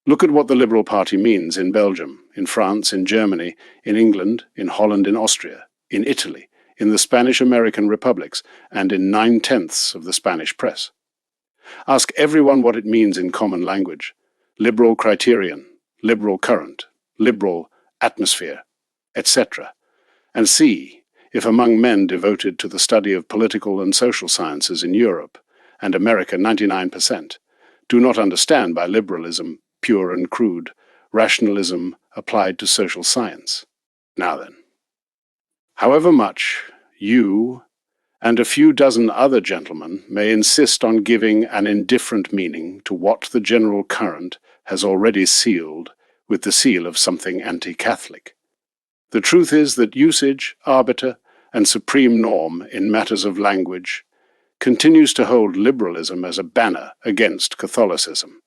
Look at what the Liberal Party means in Belgium, in France, in Germany, in England, in Holland, in Austria, in Italy, in the Spanish-American republics, and in 9/10 of the Spanish press. Ask everyone what it means in common language: liberal criterion, liberal current, liberal atmosphere, etc., and see if among men devoted to the study of political and social sciences in Europe, and America 99%, do not understand by liberalism pure and crude, rationalism applied to social science. Now then, however much you and a few dozen other gentlemen may insist on giving an indifferent meaning to what the general current has already sealed with the seal of something anti-Catholic, the truth is that usage, arbiter, and supreme norm in matters of language continues to hold liberalism as a banner against Catholicism.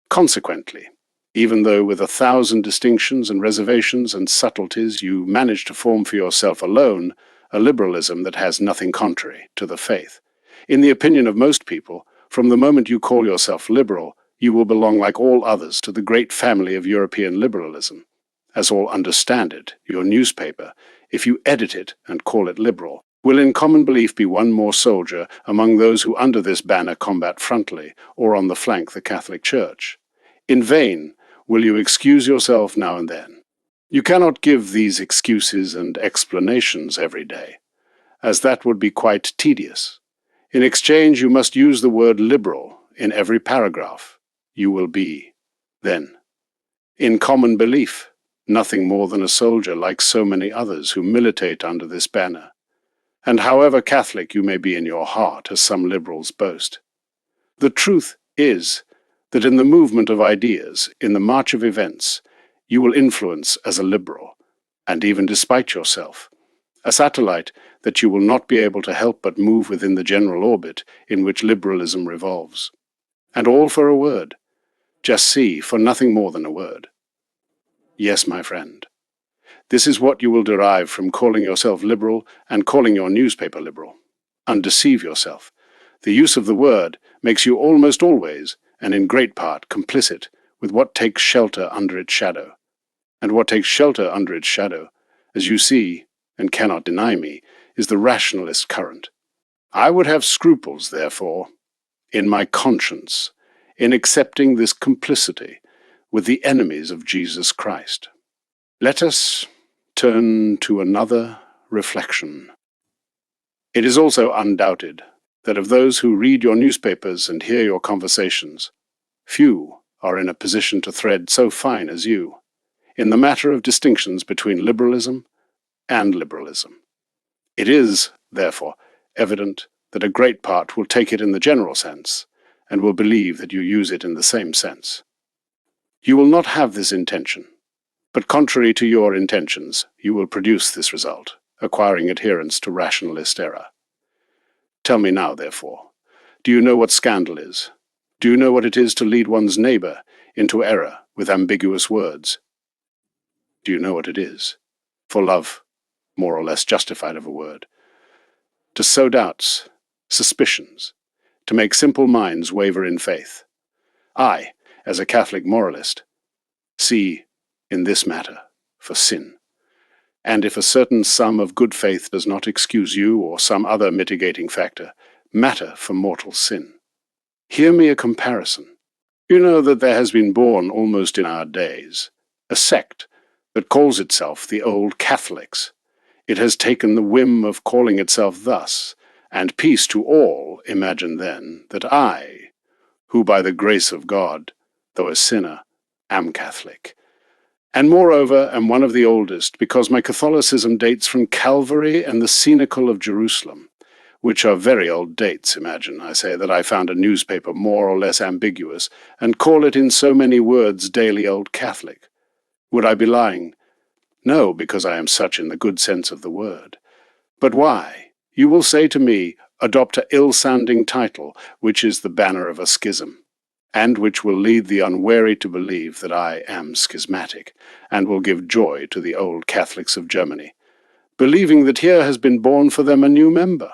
Consequently, even though with 1,000 distinctions and reservations and subtleties you manage to form for yourself alone a liberalism that has nothing contrary to the faith, in the opinion of most people, from the moment you call yourself liberal, you will belong like all others to the great family of European liberalism. As all understand it, your newspaper, if you edit it and call it liberal, will in common belief be one more soldier among those who under this banner combat frontally or on the flank the Catholic Church. In vain will you excuse yourself now and then. You cannot give these excuses and explanations every day, as that would be quite tedious. In exchange you must use the word liberal in every paragraph. You will be, then, in common belief, nothing more than a soldier like so many others who militate under this banner. And however Catholic you may be in your heart, as some liberals boast, the truth is that in the movement of ideas, in the march of events, you will influence as a liberal, and even despite yourself, a satellite that you will not be able to help but move within the general orbit in which liberalism revolves. And all for a word. Just see, for nothing more than a word. Yes, my friend. This is what you will derive from calling yourself liberal and calling your newspaper liberal. Undeceive yourself. The use of the word makes you almost always, and in great part, complicit with what takes shelter under its shadow. And what takes shelter under its shadow, as you see, and cannot deny me, is the rationalist current. I would have scruples, therefore, in my conscience, in accepting this complicity with the enemies of Jesus Christ. Let us turn to another reflection. It is also undoubted that of those who read your newspapers and hear your conversations, few are in a position to thread so fine as you, in the matter of distinctions between liberalism and liberalism. It is, therefore, evident that a great part will take it in the general sense, and will believe that you use it in the same sense. You will not have this intention, but contrary to your intentions, you will produce this result, acquiring adherence to rationalist error. Tell me now, therefore, do you know what scandal is? Do you know what it is to lead one's neighbor into error with ambiguous words? Do you know what it is, for love, more or less justified of a word, to sow doubts, suspicions, to make simple minds waver in faith? I, as a Catholic moralist, see in this matter for sin. And if a certain sum of good faith does not excuse you or some other mitigating factor, matter for mortal sin. Hear me a comparison. You know that there has been born almost in our days a sect that calls itself the Old Catholics. It has taken the whim of calling itself thus, and peace to all imagine then that I, who by the grace of God, though a sinner, am Catholic, and moreover am one of the oldest, because my Catholicism dates from Calvary and the Cenacle of Jerusalem, which are very old dates. Imagine, I say, that I found a newspaper more or less ambiguous, and call it in so many words daily Old Catholic. Would I be lying? No, because I am such in the good sense of the word. But why? You will say to me, adopt a ill-sounding title, which is the banner of a schism. and which will lead the unwary to believe that I am schismatic, and will give joy to the old Catholics of Germany, believing that here has been born for them a new member.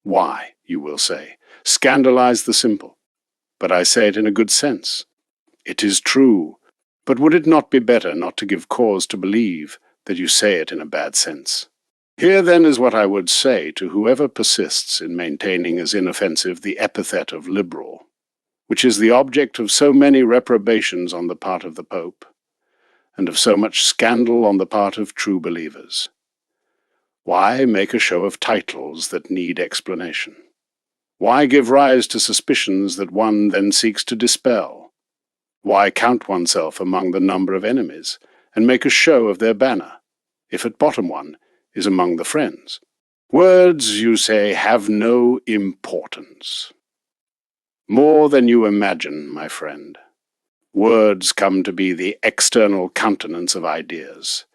Why, you will say, scandalize the simple? But I say it in a good sense. It is true, but would it not be better not to give cause to believe that you say it in a bad sense? Here then is what I would say to whoever persists in maintaining as inoffensive the epithet of liberal, which is the object of so many reprobations on the part of the Pope, and of so much scandal on the part of true believers. Why make a show of titles that need explanation? Why give rise to suspicions that one then seeks to dispel? Why count oneself among the number of enemies, and make a show of their banner, if at bottom one is among the friends? Words, you say, have no importance. More than you imagine, my friend. Words come to be the external countenance of ideas.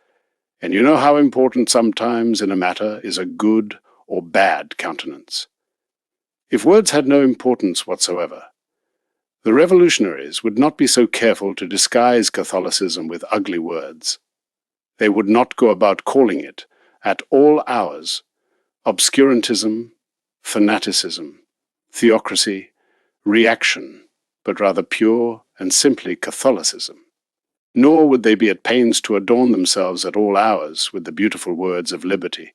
And you know how important sometimes in a matter is a good or bad countenance. If words had no importance whatsoever, the revolutionaries would not be so careful to disguise Catholicism with ugly words. They would not go about calling it, at all hours, obscurantism, fanaticism, theocracy, reaction, but rather pure and simply Catholicism. Nor would they be at pains to adorn themselves at all hours with the beautiful words of liberty,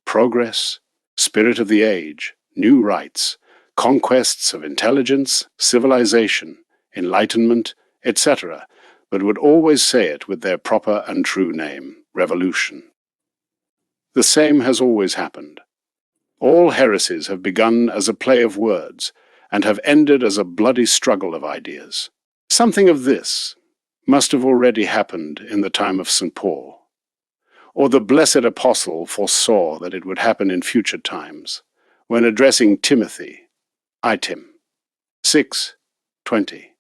progress, spirit of the age, new rights, conquests of intelligence, civilization, enlightenment, etc., but would always say it with their proper and true name, revolution. The same has always happened. All heresies have begun as a play of words, and have ended as a bloody struggle of ideas. Something of this must have already happened in the time of St. Paul, or the blessed apostle foresaw that it would happen in future times, when addressing Timothy, Itim 6:20.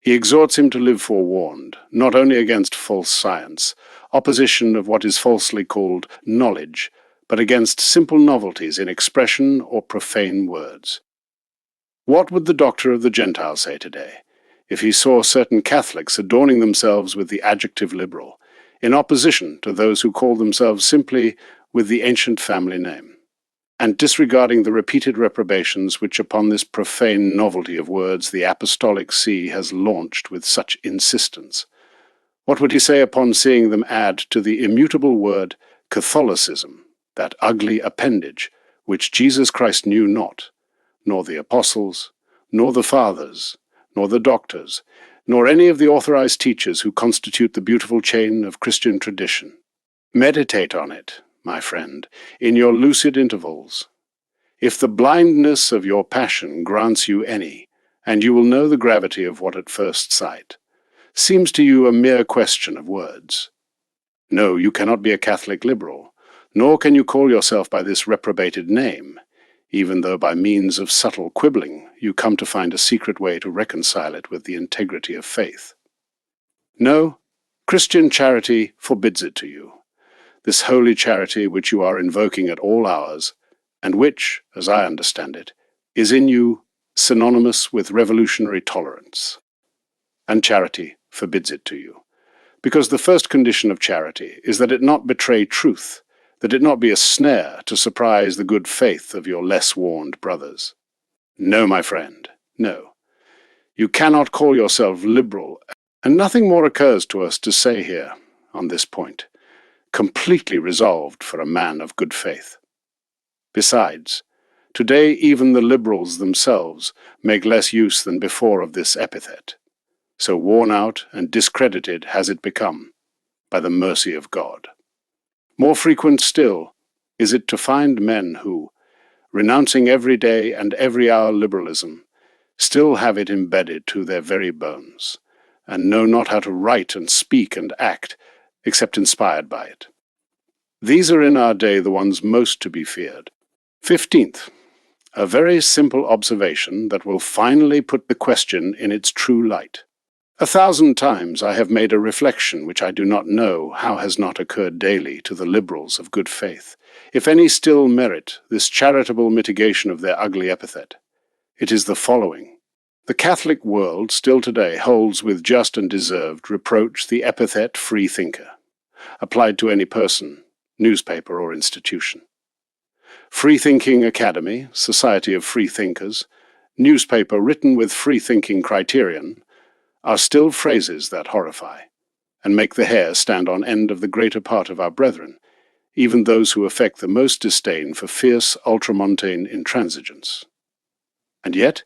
He exhorts him to live forewarned, not only against false science, opposition of what is falsely called knowledge, but against simple novelties in expression or profane words. What would the doctor of the Gentiles say today, if he saw certain Catholics adorning themselves with the adjective liberal, in opposition to those who call themselves simply with the ancient family name, and disregarding the repeated reprobations which upon this profane novelty of words the Apostolic See has launched with such insistence? What would he say upon seeing them add to the immutable word Catholicism, that ugly appendage which Jesus Christ knew not, nor the apostles, nor the fathers, nor the doctors, nor any of the authorized teachers who constitute the beautiful chain of Christian tradition? Meditate on it, my friend, in your lucid intervals. If the blindness of your passion grants you any, and you will know the gravity of what at first sight seems to you a mere question of words. No, you cannot be a Catholic liberal, nor can you call yourself by this reprobated name, even though by means of subtle quibbling you come to find a secret way to reconcile it with the integrity of faith. No, Christian charity forbids it to you, this holy charity which you are invoking at all hours, and which, as I understand it, is in you synonymous with revolutionary tolerance. And charity forbids it to you, because the first condition of charity is that it not betray truth, that it not be a snare to surprise the good faith of your less warned brothers. No, my friend, no. You cannot call yourself liberal, and nothing more occurs to us to say here on this point, completely resolved for a man of good faith. Besides, today even the liberals themselves make less use than before of this epithet, so worn out and discredited has it become by the mercy of God. More frequent still is it to find men who, renouncing every day and every hour liberalism, still have it embedded to their very bones, and know not how to write and speak and act except inspired by it. These are in our day the ones most to be feared. 15th, a very simple observation that will finally put the question in its true light. 1,000 times I have made a reflection which I do not know how has not occurred daily to the liberals of good faith, if any still merit this charitable mitigation of their ugly epithet. It is the following. The Catholic world still today holds with just and deserved reproach the epithet freethinker, applied to any person, newspaper or institution. Freethinking Academy, Society of Freethinkers, newspaper written with freethinking criterion, are still phrases that horrify, and make the hair stand on end of the greater part of our brethren, even those who affect the most disdain for fierce ultramontane intransigence. And yet,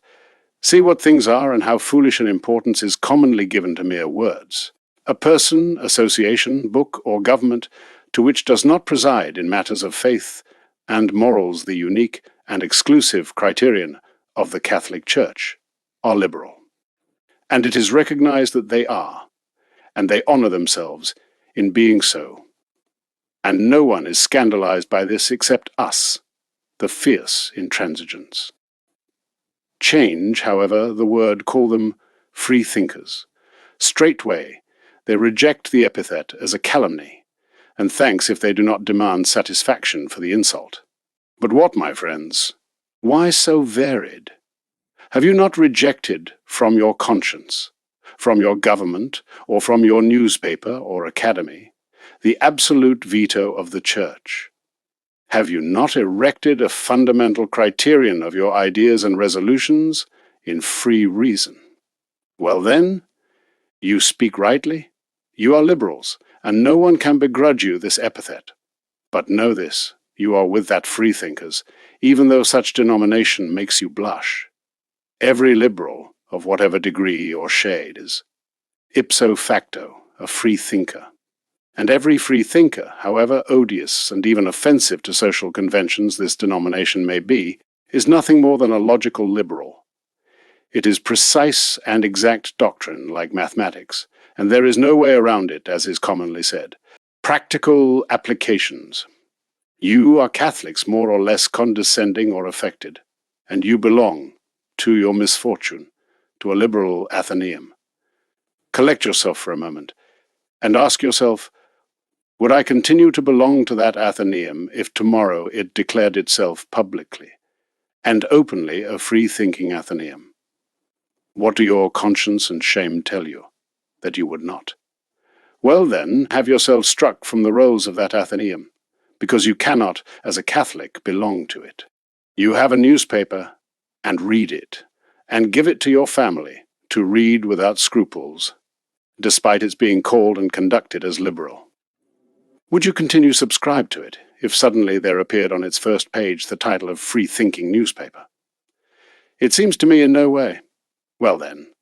see what things are and how foolish an importance is commonly given to mere words. A person, association, book, or government to which does not preside in matters of faith and morals the unique and exclusive criterion of the Catholic Church, are liberal. And it is recognized that they are, and they honor themselves in being so. And no one is scandalized by this except us, the fierce intransigents. Change, however, the word call them free thinkers. Straightway, they reject the epithet as a calumny, and thanks if they do not demand satisfaction for the insult. But what, my friends? Why so varied? Have you not rejected from your conscience, from your government, or from your newspaper or academy, the absolute veto of the Church? Have you not erected a fundamental criterion of your ideas and resolutions in free reason? Well then, you speak rightly, you are liberals, and no one can begrudge you this epithet. But know this, you are with that freethinkers, even though such denomination makes you blush. Every liberal, of whatever degree or shade, is ipso facto a free thinker. And every free thinker, however odious and even offensive to social conventions this denomination may be, is nothing more than a logical liberal. It is precise and exact doctrine, like mathematics, and there is no way around it, as is commonly said. Practical applications. You are Catholics more or less condescending or affected, and you belong, to your misfortune, to a liberal Athenaeum. Collect yourself for a moment, and ask yourself, would I continue to belong to that Athenaeum if tomorrow it declared itself publicly and openly a free-thinking Athenaeum? What do your conscience and shame tell you? That you would not. Well then, have yourself struck from the rolls of that Athenaeum, because you cannot, as a Catholic, belong to it. You have a newspaper, and read it, and give it to your family to read without scruples, despite its being called and conducted as liberal. Would you continue subscribed to it if suddenly there appeared on its first page the title of free-thinking newspaper? It seems to me in no way. Well then,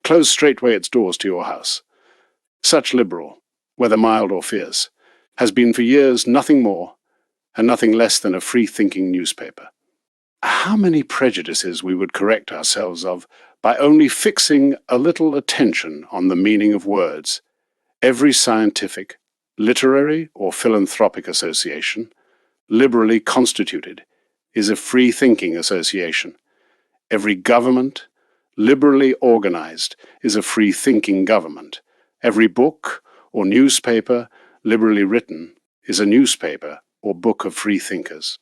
close straightway its doors to your house. Such liberal, whether mild or fierce, has been for years nothing more and nothing less than a free-thinking newspaper. How many prejudices we would correct ourselves of by only fixing a little attention on the meaning of words. Every scientific, literary or philanthropic association, liberally constituted, is a free-thinking association. Every government, liberally organized, is a free-thinking government. Every book or newspaper, liberally written, is a newspaper or book of freethinkers.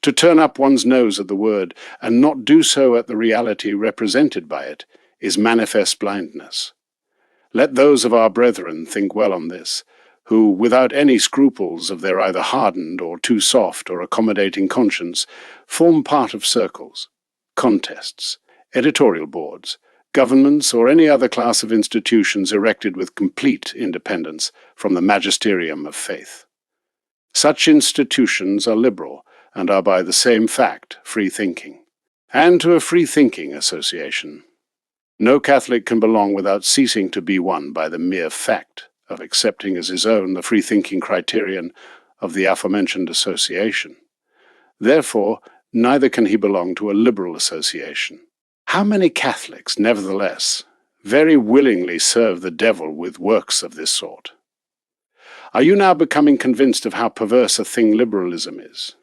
To turn up one's nose at the word and not do so at the reality represented by it is manifest blindness. Let those of our brethren think well on this, who, without any scruples of their either hardened or too soft or accommodating conscience, form part of circles, contests, editorial boards, governments, or any other class of institutions erected with complete independence from the magisterium of faith. Such institutions are liberal, and are by the same fact free-thinking. And to a free-thinking association, no Catholic can belong without ceasing to be one by the mere fact of accepting as his own the free-thinking criterion of the aforementioned association. Therefore, neither can he belong to a liberal association. How many Catholics, nevertheless, very willingly serve the devil with works of this sort? Are you now becoming convinced of how perverse a thing liberalism is?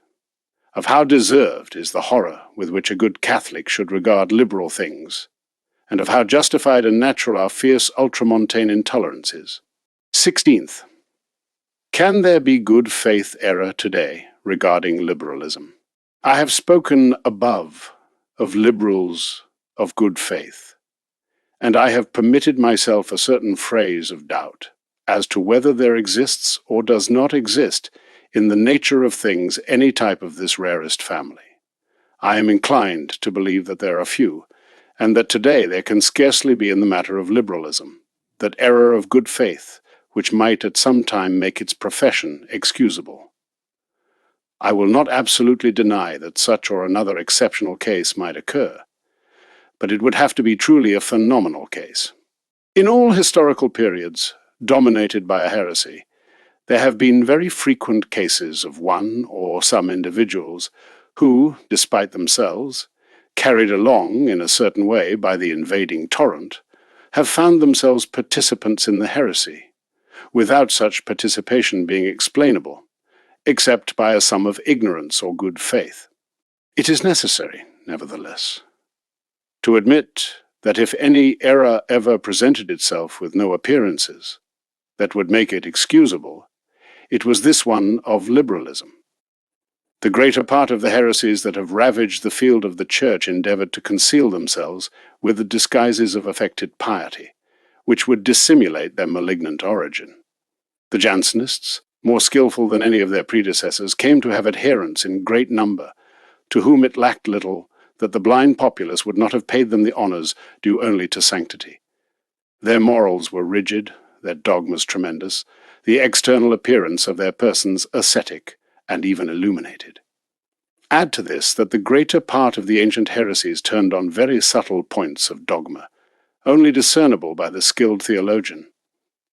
Of how deserved is the horror with which a good Catholic should regard liberal things, and of how justified and natural our fierce ultramontane intolerance is? 16th. Can there be good faith error today regarding liberalism? I have spoken above of liberals of good faith, and I have permitted myself a certain phrase of doubt as to whether there exists or does not exist in the nature of things any type of this rarest family. I am inclined to believe that there are few, and that today there can scarcely be in the matter of liberalism, that error of good faith which might at some time make its profession excusable. I will not absolutely deny that such or another exceptional case might occur, but it would have to be truly a phenomenal case. In all historical periods dominated by a heresy, there have been very frequent cases of one or some individuals who, despite themselves, carried along in a certain way by the invading torrent, have found themselves participants in the heresy, without such participation being explainable, except by a sum of ignorance or good faith. It is necessary, nevertheless, to admit that if any error ever presented itself with no appearances that would make it excusable, it was this one of liberalism. The greater part of the heresies that have ravaged the field of the Church endeavored to conceal themselves with the disguises of affected piety, which would dissimulate their malignant origin. The Jansenists, more skillful than any of their predecessors, came to have adherents in great number, to whom it lacked little that the blind populace would not have paid them the honours due only to sanctity. Their morals were rigid, their dogmas tremendous, the external appearance of their persons ascetic and even illuminated. Add to this that the greater part of the ancient heresies turned on very subtle points of dogma, only discernible by the skilled theologian,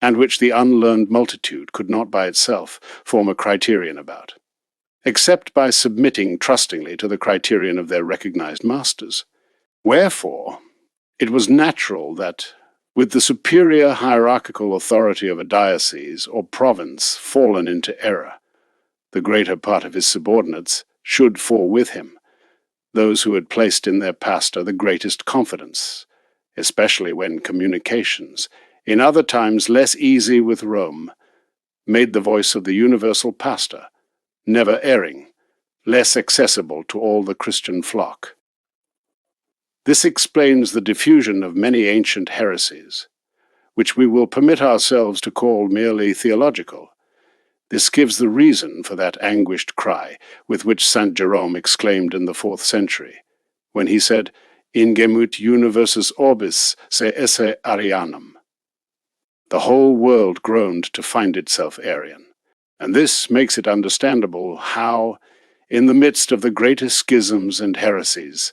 and which the unlearned multitude could not by itself form a criterion about, except by submitting trustingly to the criterion of their recognized masters. Wherefore, it was natural that, with the superior hierarchical authority of a diocese or province fallen into error, the greater part of his subordinates should fall with him, those who had placed in their pastor the greatest confidence, especially when communications, in other times less easy with Rome, made the voice of the universal pastor, never erring, less accessible to all the Christian flock. This explains the diffusion of many ancient heresies, which we will permit ourselves to call merely theological. This gives the reason for that anguished cry with which St. Jerome exclaimed in the 4th century, when he said, "Ingemut universus orbis se esse Arianum." The whole world groaned to find itself Arian, and this makes it understandable how, in the midst of the greatest schisms and heresies,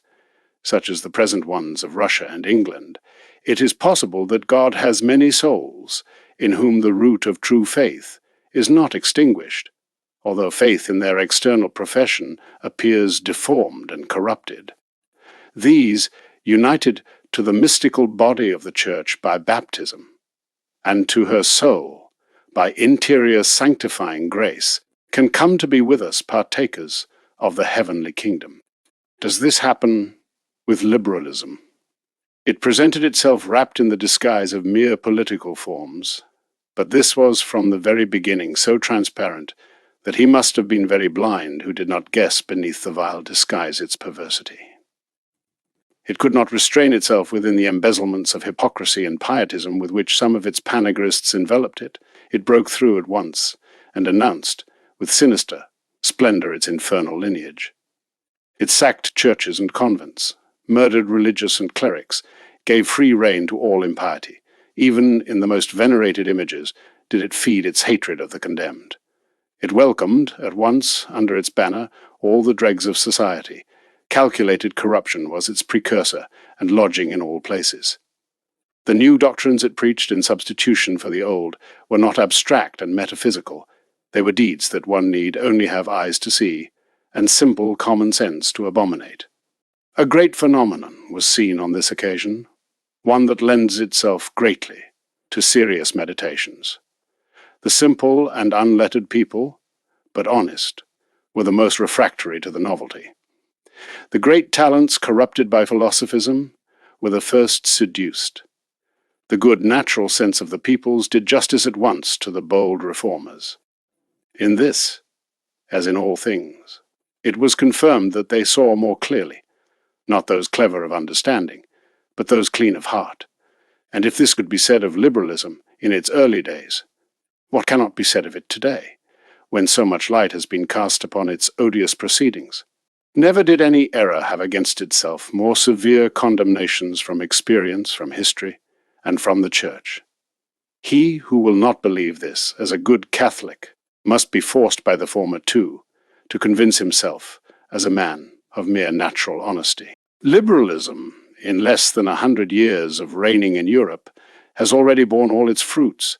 such as the present ones of Russia and England, it is possible that God has many souls in whom the root of true faith is not extinguished, although faith in their external profession appears deformed and corrupted. These, united to the mystical body of the Church by baptism, and to her soul by interior sanctifying grace, can come to be with us partakers of the heavenly kingdom. Does this happen with liberalism? It presented itself wrapped in the disguise of mere political forms, but this was from the very beginning so transparent that he must have been very blind who did not guess beneath the vile disguise its perversity. It could not restrain itself within the embezzlements of hypocrisy and pietism with which some of its panegyrists enveloped it. It broke through at once, and announced, with sinister splendor, its infernal lineage. It sacked churches and convents, murdered religious and clerics, gave free rein to all impiety. Even in the most venerated images did it feed its hatred of the condemned. It welcomed, at once, under its banner, all the dregs of society. Calculated corruption was its precursor and lodging in all places. The new doctrines it preached in substitution for the old were not abstract and metaphysical. They were deeds that one need only have eyes to see, and simple common sense to abominate. A great phenomenon was seen on this occasion, one that lends itself greatly to serious meditations. The simple and unlettered people, but honest, were the most refractory to the novelty. The great talents corrupted by philosophism were the first seduced. The good natural sense of the peoples did justice at once to the bold reformers. In this, as in all things, it was confirmed that they saw more clearly, not those clever of understanding, but those clean of heart. And if this could be said of liberalism in its early days, what cannot be said of it today, when so much light has been cast upon its odious proceedings? Never did any error have against itself more severe condemnations from experience, from history, and from the Church. He who will not believe this as a good Catholic must be forced by the former two to convince himself as a man of mere natural honesty. Liberalism, in less than 100 years of reigning in Europe, has already borne all its fruits.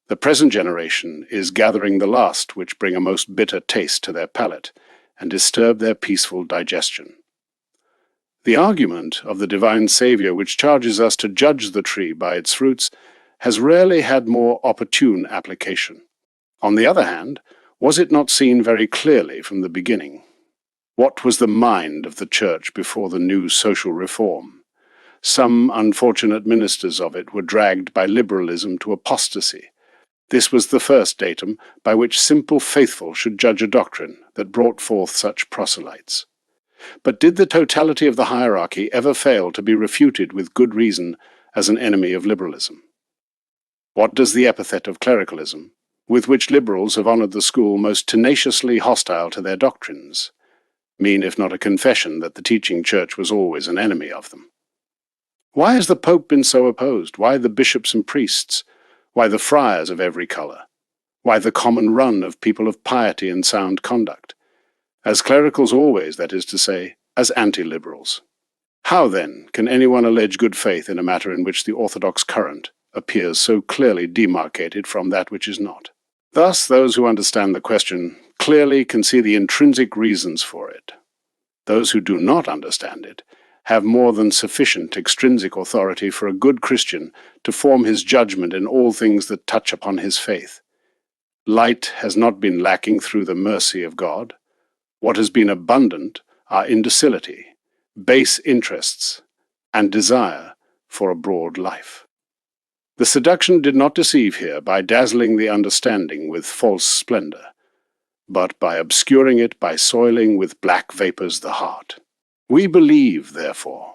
The present generation is gathering the last which bring a most bitter taste to their palate and disturb their peaceful digestion. The argument of the divine Saviour which charges us to judge the tree by its fruits has rarely had more opportune application. On the other hand, was it not seen very clearly from the beginning? What was the mind of the Church before the new social reform? Some unfortunate ministers of it were dragged by liberalism to apostasy. This was the first datum by which simple faithful should judge a doctrine that brought forth such proselytes. But did the totality of the hierarchy ever fail to be refuted with good reason as an enemy of liberalism? What does the epithet of clericalism, with which liberals have honoured the school most tenaciously hostile to their doctrines, mean if not a confession that the teaching church was always an enemy of them? Why has the Pope been so opposed? Why the bishops and priests? Why the friars of every colour? Why the common run of people of piety and sound conduct? As clericals always, that is to say, as anti-liberals. How, then, can anyone allege good faith in a matter in which the orthodox current appears so clearly demarcated from that which is not? Thus, those who understand the question clearly can see the intrinsic reasons for it. Those who do not understand it have more than sufficient extrinsic authority for a good Christian to form his judgment in all things that touch upon his faith. Light has not been lacking through the mercy of God. What has been abundant are indocility, base interests, and desire for a broad life. The seduction did not deceive here by dazzling the understanding with false splendor, but by obscuring it by soiling with black vapors the heart. We believe, therefore,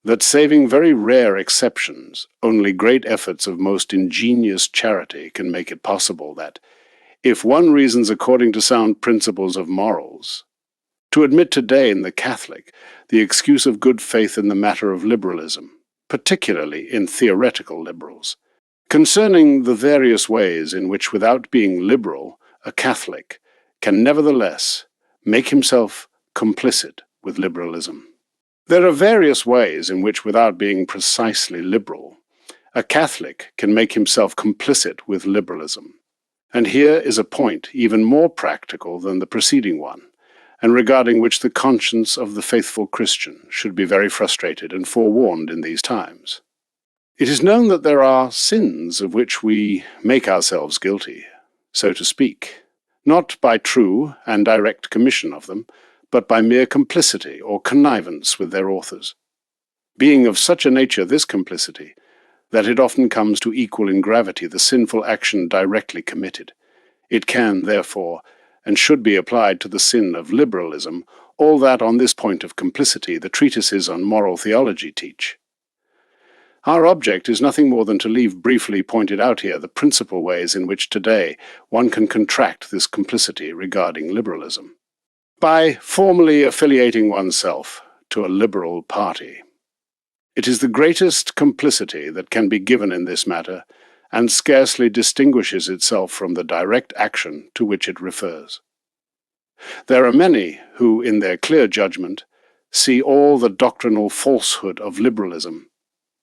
that saving very rare exceptions, only great efforts of most ingenious charity can make it possible that, if one reasons according to sound principles of morals, to admit today in the Catholic the excuse of good faith in the matter of liberalism, particularly in theoretical liberals, concerning the various ways in which without being liberal, a Catholic can nevertheless make himself complicit with liberalism. There are various ways in which, without being precisely liberal, a Catholic can make himself complicit with liberalism. And here is a point even more practical than the preceding one, and regarding which the conscience of the faithful Christian should be very frustrated and forewarned in these times. It is known that there are sins of which we make ourselves guilty, so to speak, not by true and direct commission of them, but by mere complicity or connivance with their authors. Being of such a nature this complicity, that it often comes to equal in gravity the sinful action directly committed, it can, therefore, and should be applied to the sin of liberalism, all that on this point of complicity the treatises on moral theology teach. Our object is nothing more than to leave briefly pointed out here the principal ways in which today one can contract this complicity regarding liberalism. By formally affiliating oneself to a liberal party. It is the greatest complicity that can be given in this matter, and scarcely distinguishes itself from the direct action to which it refers. There are many who, in their clear judgment, see all the doctrinal falsehood of liberalism,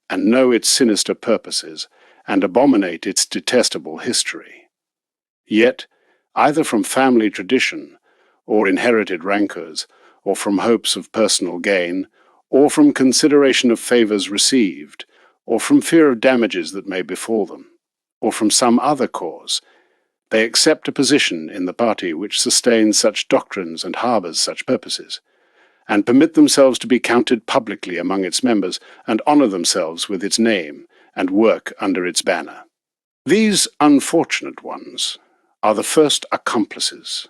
and know its sinister purposes, and abominate its detestable history. Yet, either from family tradition, or inherited rancours, or from hopes of personal gain, or from consideration of favours received, or from fear of damages that may befall them, or from some other cause, they accept a position in the party which sustains such doctrines and harbours such purposes, and permit themselves to be counted publicly among its members, and honour themselves with its name, and work under its banner. These unfortunate ones are the first accomplices,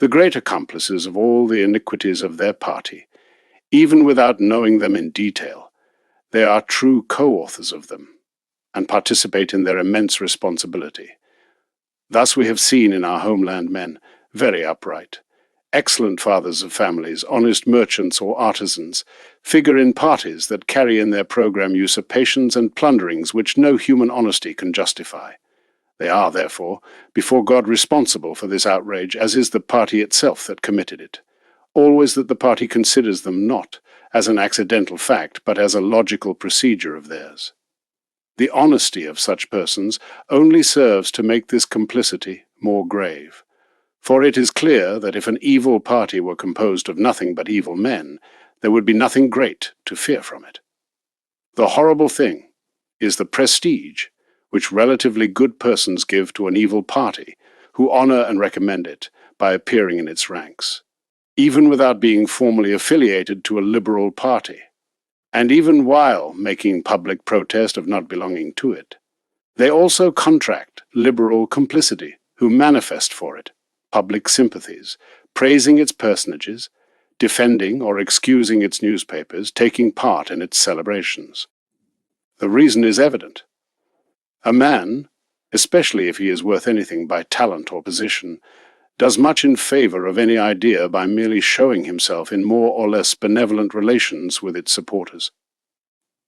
the great accomplices of all the iniquities of their party, even without knowing them in detail. They are true co-authors of them, and participate in their immense responsibility. Thus we have seen in our homeland men, very upright, excellent fathers of families, honest merchants or artisans, figure in parties that carry in their program usurpations and plunderings which no human honesty can justify. They are, therefore, before God responsible for this outrage, as is the party itself that committed it, always that the party considers them not as an accidental fact, but as a logical procedure of theirs. The honesty of such persons only serves to make this complicity more grave, for it is clear that if an evil party were composed of nothing but evil men, there would be nothing great to fear from it. The horrible thing is the prestige which relatively good persons give to an evil party, who honor and recommend it by appearing in its ranks, even without being formally affiliated to a liberal party, and even while making public protest of not belonging to it. They also contract liberal complicity, who manifest for it public sympathies, praising its personages, defending or excusing its newspapers, taking part in its celebrations. The reason is evident. A man, especially if he is worth anything by talent or position, does much in favor of any idea by merely showing himself in more or less benevolent relations with its supporters.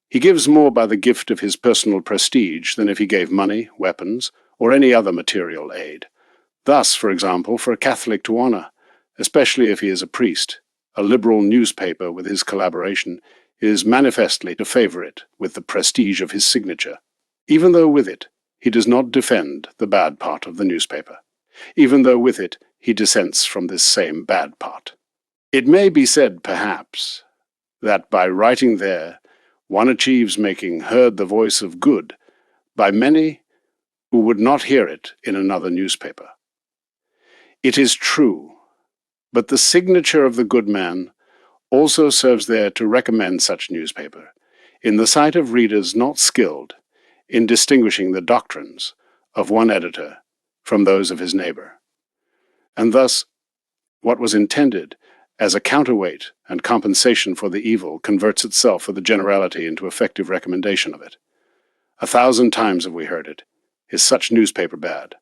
He gives more by the gift of his personal prestige than if he gave money, weapons, or any other material aid. Thus, for example, for a Catholic to honor, especially if he is a priest, a liberal newspaper with his collaboration is manifestly to favor it with the prestige of his signature, even though with it he does not defend the bad part of the newspaper, even though with it he dissents from this same bad part. It may be said, perhaps, that by writing there one achieves making heard the voice of good by many who would not hear it in another newspaper. It is true, but the signature of the good man also serves there to recommend such newspaper, in the sight of readers not skilled in distinguishing the doctrines of one editor from those of his neighbor. And thus, what was intended as a counterweight and compensation for the evil converts itself for the generality into effective recommendation of it. 1,000 times have we heard it. Is such newspaper bad?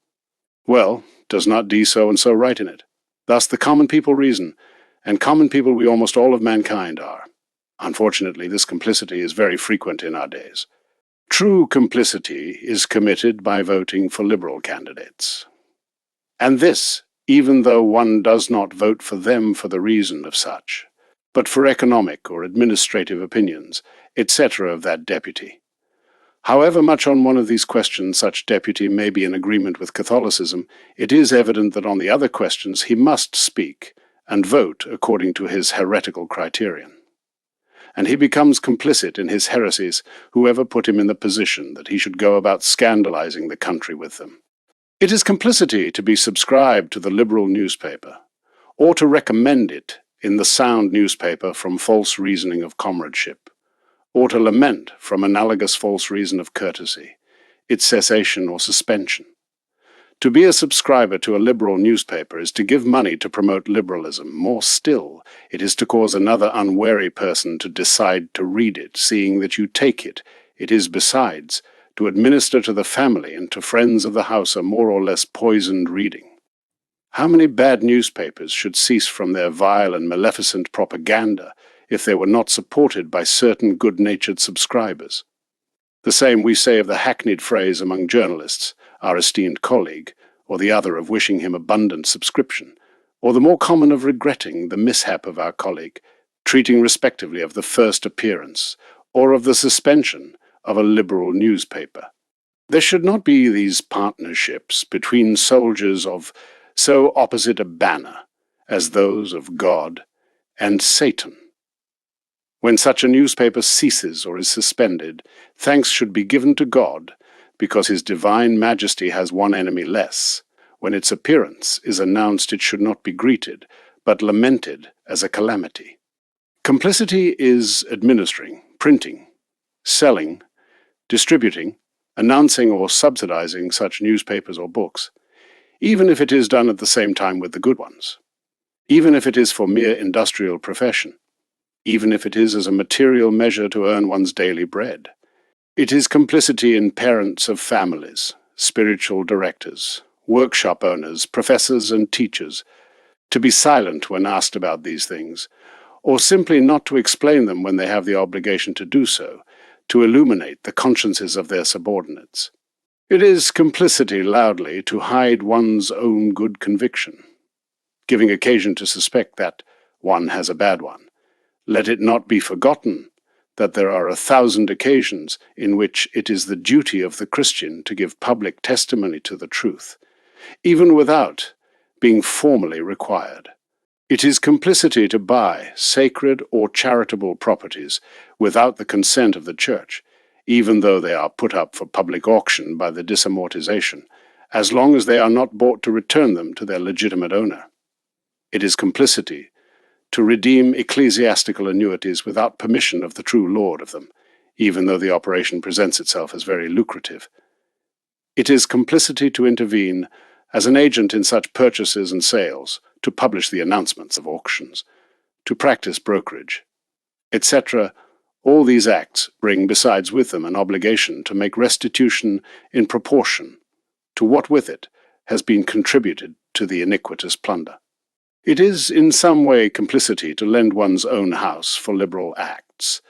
Well, does not D so-and-so write in it? Thus the common people reason, and common people we almost all of mankind are. Unfortunately, this complicity is very frequent in our days. True complicity is committed by voting for liberal candidates. And this, even though one does not vote for them for the reason of such, but for economic or administrative opinions, etc. of that deputy. However much on one of these questions such deputy may be in agreement with Catholicism, it is evident that on the other questions he must speak and vote according to his heretical criterion. And he becomes complicit in his heresies, whoever put him in the position that he should go about scandalizing the country with them. It is complicity to be subscribed to the liberal newspaper, or to recommend it in the sound newspaper from false reasoning of comradeship, or to lament from analogous false reason of courtesy, its cessation or suspension. To be a subscriber to a liberal newspaper is to give money to promote liberalism. More still, it is to cause another unwary person to decide to read it, seeing that you take it. It is, besides, to administer to the family and to friends of the house a more or less poisoned reading. How many bad newspapers should cease from their vile and maleficent propaganda if they were not supported by certain good-natured subscribers? The same we say of the hackneyed phrase among journalists, our esteemed colleague, or the other of wishing him abundant subscription, or the more common of regretting the mishap of our colleague, treating respectively of the first appearance, or of the suspension of a liberal newspaper. There should not be these partnerships between soldiers of so opposite a banner as those of God and Satan. When such a newspaper ceases or is suspended, thanks should be given to God, because his divine majesty has one enemy less. When its appearance is announced, it should not be greeted, but lamented as a calamity. Complicity is administering, printing, selling, distributing, announcing or subsidizing such newspapers or books, even if it is done at the same time with the good ones, even if it is for mere industrial profession. even if it is as a material measure to earn one's daily bread. It is complicity in parents of families, spiritual directors, workshop owners, professors and teachers, to be silent when asked about these things, or simply not to explain them when they have the obligation to do so, to illuminate the consciences of their subordinates. It is complicity loudly to hide one's own good conviction, giving occasion to suspect that one has a bad one. Let it not be forgotten that there are 1,000 occasions in which it is the duty of the Christian to give public testimony to the truth, even without being formally required. It is complicity to buy sacred or charitable properties without the consent of the Church, even though they are put up for public auction by the disamortization, as long as they are not bought to return them to their legitimate owner. It is complicity to redeem ecclesiastical annuities without permission of the true lord of them, even though the operation presents itself as very lucrative. It is complicity to intervene as an agent in such purchases and sales, to publish the announcements of auctions, to practice brokerage, etc. All these acts bring besides with them an obligation to make restitution in proportion to what with it has been contributed to the iniquitous plunder. It is in some way complicity to lend one's own house for liberal acts,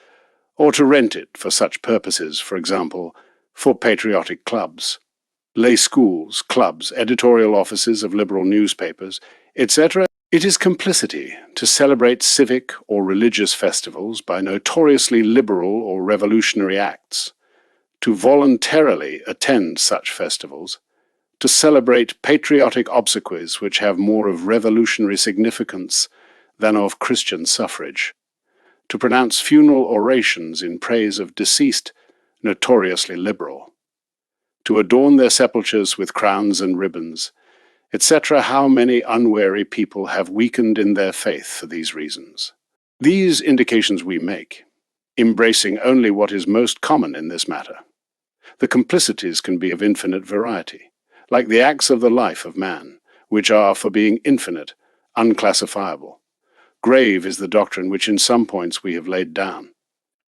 or to rent it for such purposes, for example, for patriotic clubs, lay schools, clubs, editorial offices of liberal newspapers, etc. It is complicity to celebrate civic or religious festivals by notoriously liberal or revolutionary acts, to voluntarily attend such festivals, to celebrate patriotic obsequies which have more of revolutionary significance than of Christian suffrage, to pronounce funeral orations in praise of deceased, notoriously liberal, to adorn their sepulchres with crowns and ribbons, etc. How many unwary people have weakened in their faith for these reasons. These indications we make, embracing only what is most common in this matter. The complicities can be of infinite variety, like the acts of the life of man, which are, for being infinite, unclassifiable. Grave is the doctrine which in some points we have laid down.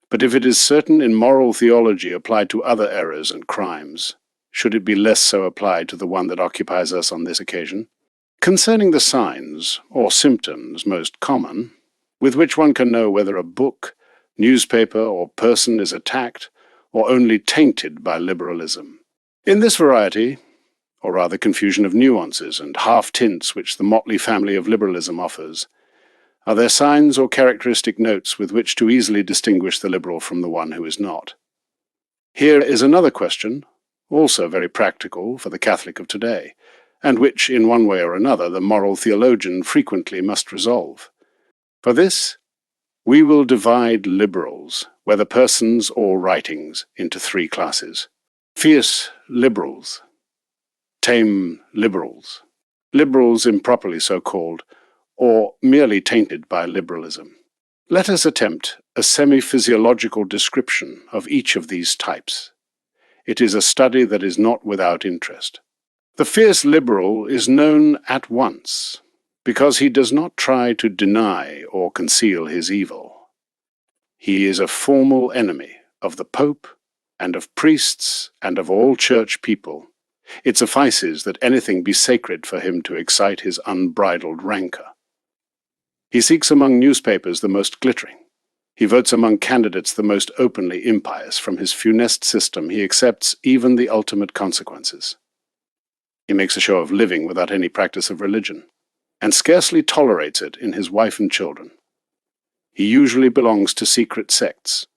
But if it is certain in moral theology applied to other errors and crimes, should it be less so applied to the one that occupies us on this occasion? Concerning the signs, or symptoms most common, with which one can know whether a book, newspaper, or person is attacked, or only tainted by liberalism. In this variety, or rather confusion of nuances and half-tints which the motley family of liberalism offers, are there signs or characteristic notes with which to easily distinguish the liberal from the one who is not? Here is another question, also very practical for the Catholic of today, and which, in one way or another, the moral theologian frequently must resolve. For this, we will divide liberals, whether persons or writings, into 3 classes. Fierce liberals, tame liberals, liberals improperly so called, or merely tainted by liberalism. Let us attempt a semi-physiological description of each of these types. It is a study that is not without interest. The fierce liberal is known at once, because he does not try to deny or conceal his evil. He is a formal enemy of the Pope and of priests and of all church people. It suffices that anything be sacred for him to excite his unbridled rancor. He seeks among newspapers the most glittering. He votes among candidates the most openly impious. From his funest system he accepts even the ultimate consequences. He makes a show of living without any practice of religion, and scarcely tolerates it in his wife and children. He usually belongs to secret sects,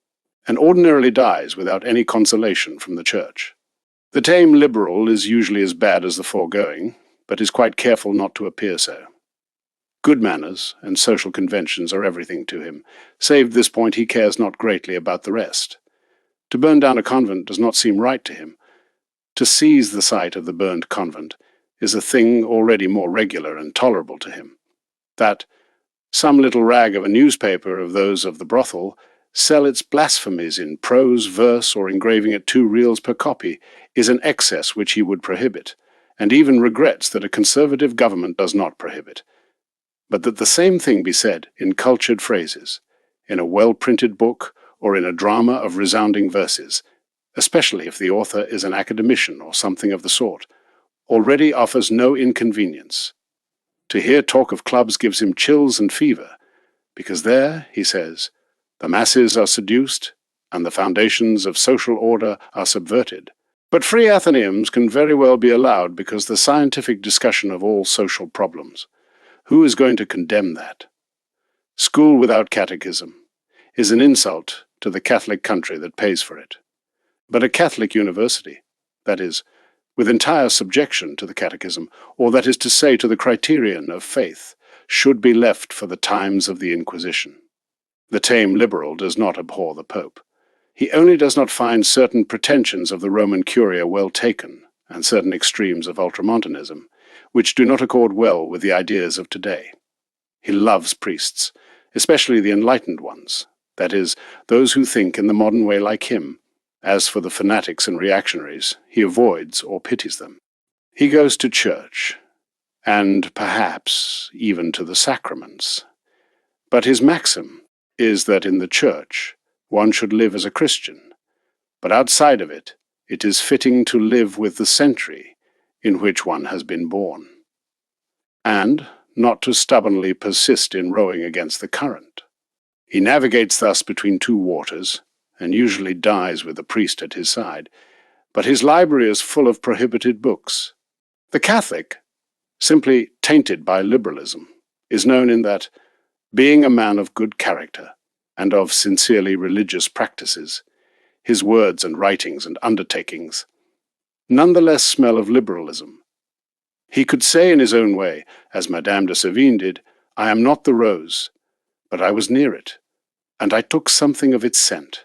and ordinarily dies without any consolation from the Church. The tame liberal is usually as bad as the foregoing, but is quite careful not to appear so. Good manners and social conventions are everything to him. Save this point, he cares not greatly about the rest. To burn down a convent does not seem right to him. To seize the site of the burned convent is a thing already more regular and tolerable to him. That some little rag of a newspaper of those of the brothel sell its blasphemies in prose, verse, or engraving at 2 reals per copy is an excess which he would prohibit, and even regrets that a conservative government does not prohibit. But that the same thing be said in cultured phrases, in a well-printed book or in a drama of resounding verses, especially if the author is an academician or something of the sort, already offers no inconvenience. To hear talk of clubs gives him chills and fever, because there, he says, the masses are seduced and the foundations of social order are subverted. But free Athenaeums can very well be allowed because the scientific discussion of all social problems. Who is going to condemn that? School without catechism is an insult to the Catholic country that pays for it. But a Catholic university, that is, with entire subjection to the catechism, or that is to say to the criterion of faith, should be left for the times of the Inquisition. The tame liberal does not abhor the Pope. He only does not find certain pretensions of the Roman Curia well taken, and certain extremes of ultramontanism, which do not accord well with the ideas of today. He loves priests, especially the enlightened ones, that is, those who think in the modern way like him. As for the fanatics and reactionaries, he avoids or pities them. He goes to church, and perhaps even to the sacraments. But his maxim is that in the church one should live as a Christian, but outside of it, it is fitting to live with the century in which one has been born, and not to stubbornly persist in rowing against the current. He navigates thus between two waters, and usually dies with a priest at his side, but his library is full of prohibited books. The Catholic, simply tainted by liberalism, is known in that, being a man of good character and of sincerely religious practices, his words and writings and undertakings nonetheless smell of liberalism. He could say in his own way, as Madame de Sévigné did, "I am not the rose, but I was near it, and I took something of its scent."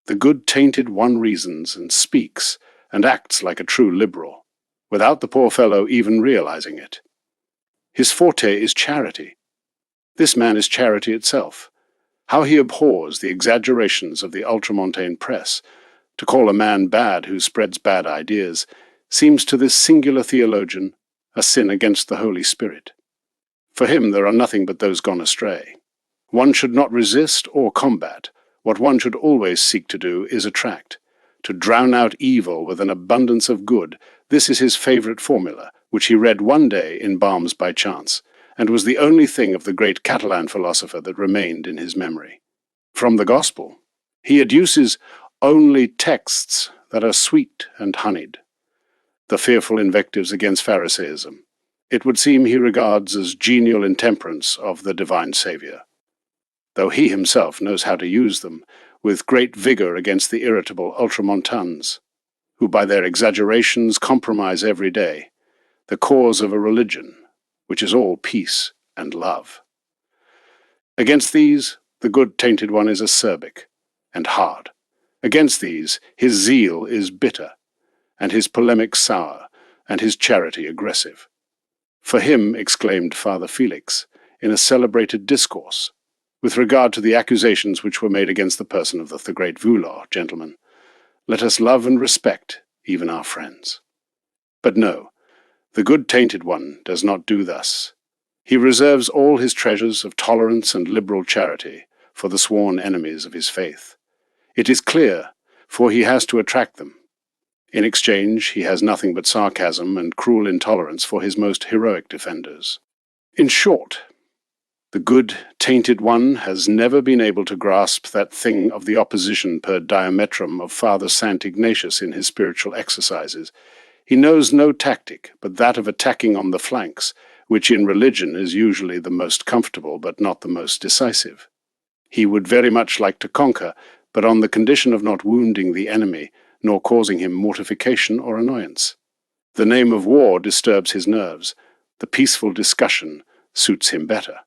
The good tainted one reasons and speaks and acts like a true liberal, without the poor fellow even realizing it. His forte is charity. This man is charity itself. How he abhors the exaggerations of the ultramontane press. To call a man bad who spreads bad ideas seems to this singular theologian a sin against the Holy Spirit. For him there are nothing but those gone astray. One should not resist or combat. What one should always seek to do is attract, to drown out evil with an abundance of good. This is his favorite formula, which he read one day in Balmes by chance, and was the only thing of the great Catalan philosopher that remained in his memory. From the Gospel, he adduces only texts that are sweet and honeyed. The fearful invectives against Pharisaism, it would seem he regards as genial intemperance of the divine Saviour, though he himself knows how to use them with great vigor against the irritable ultramontanes, who by their exaggerations compromise every day the cause of a religion which is all peace and love. Against these, the good tainted one is acerbic and hard. Against these, his zeal is bitter, and his polemic sour, and his charity aggressive. For him, exclaimed Father Félix, in a celebrated discourse, with regard to the accusations which were made against the person of the great Vouloir, gentlemen, let us love and respect even our friends. But no, the good tainted one does not do thus. He reserves all his treasures of tolerance and liberal charity for the sworn enemies of his faith. It is clear, for he has to attract them. In exchange, he has nothing but sarcasm and cruel intolerance for his most heroic defenders. In short, the good tainted one has never been able to grasp that thing of the opposition per diametrum of Father St. Ignatius in his spiritual exercises. He knows no tactic but that of attacking on the flanks, which in religion is usually the most comfortable but not the most decisive. He would very much like to conquer, but on the condition of not wounding the enemy, nor causing him mortification or annoyance. The name of war disturbs his nerves. The peaceful discussion suits him better.